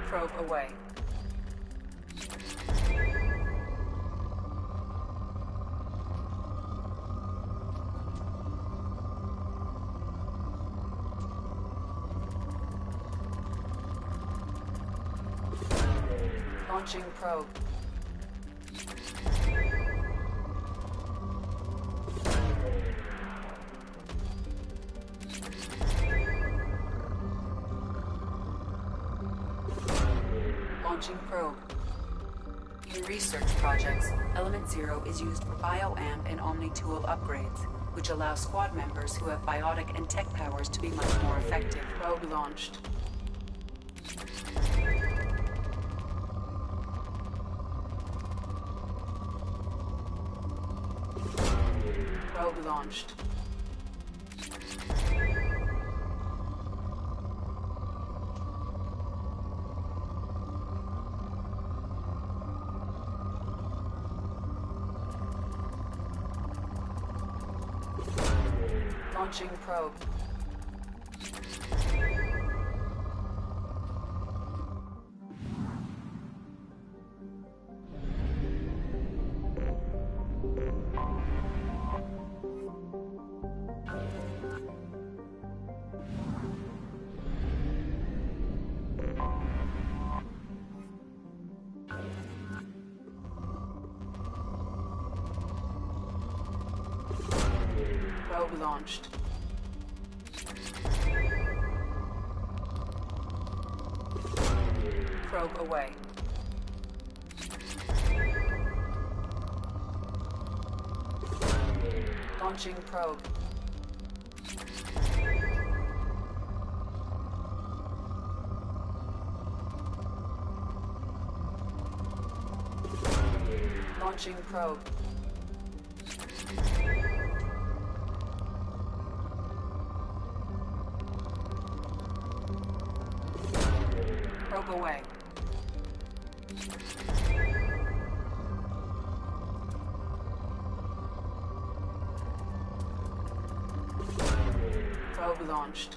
Probe away. Launching probe. Launching probe. In research projects, Element Zero is used for bioamp and Omni-tool upgrades, which allow squad members who have biotic and tech powers to be much more effective. Probe launched. Probe launched. Launching probe. Probe launched. Probe away. Launching probe. Launching probe. Probe away. Probe launched.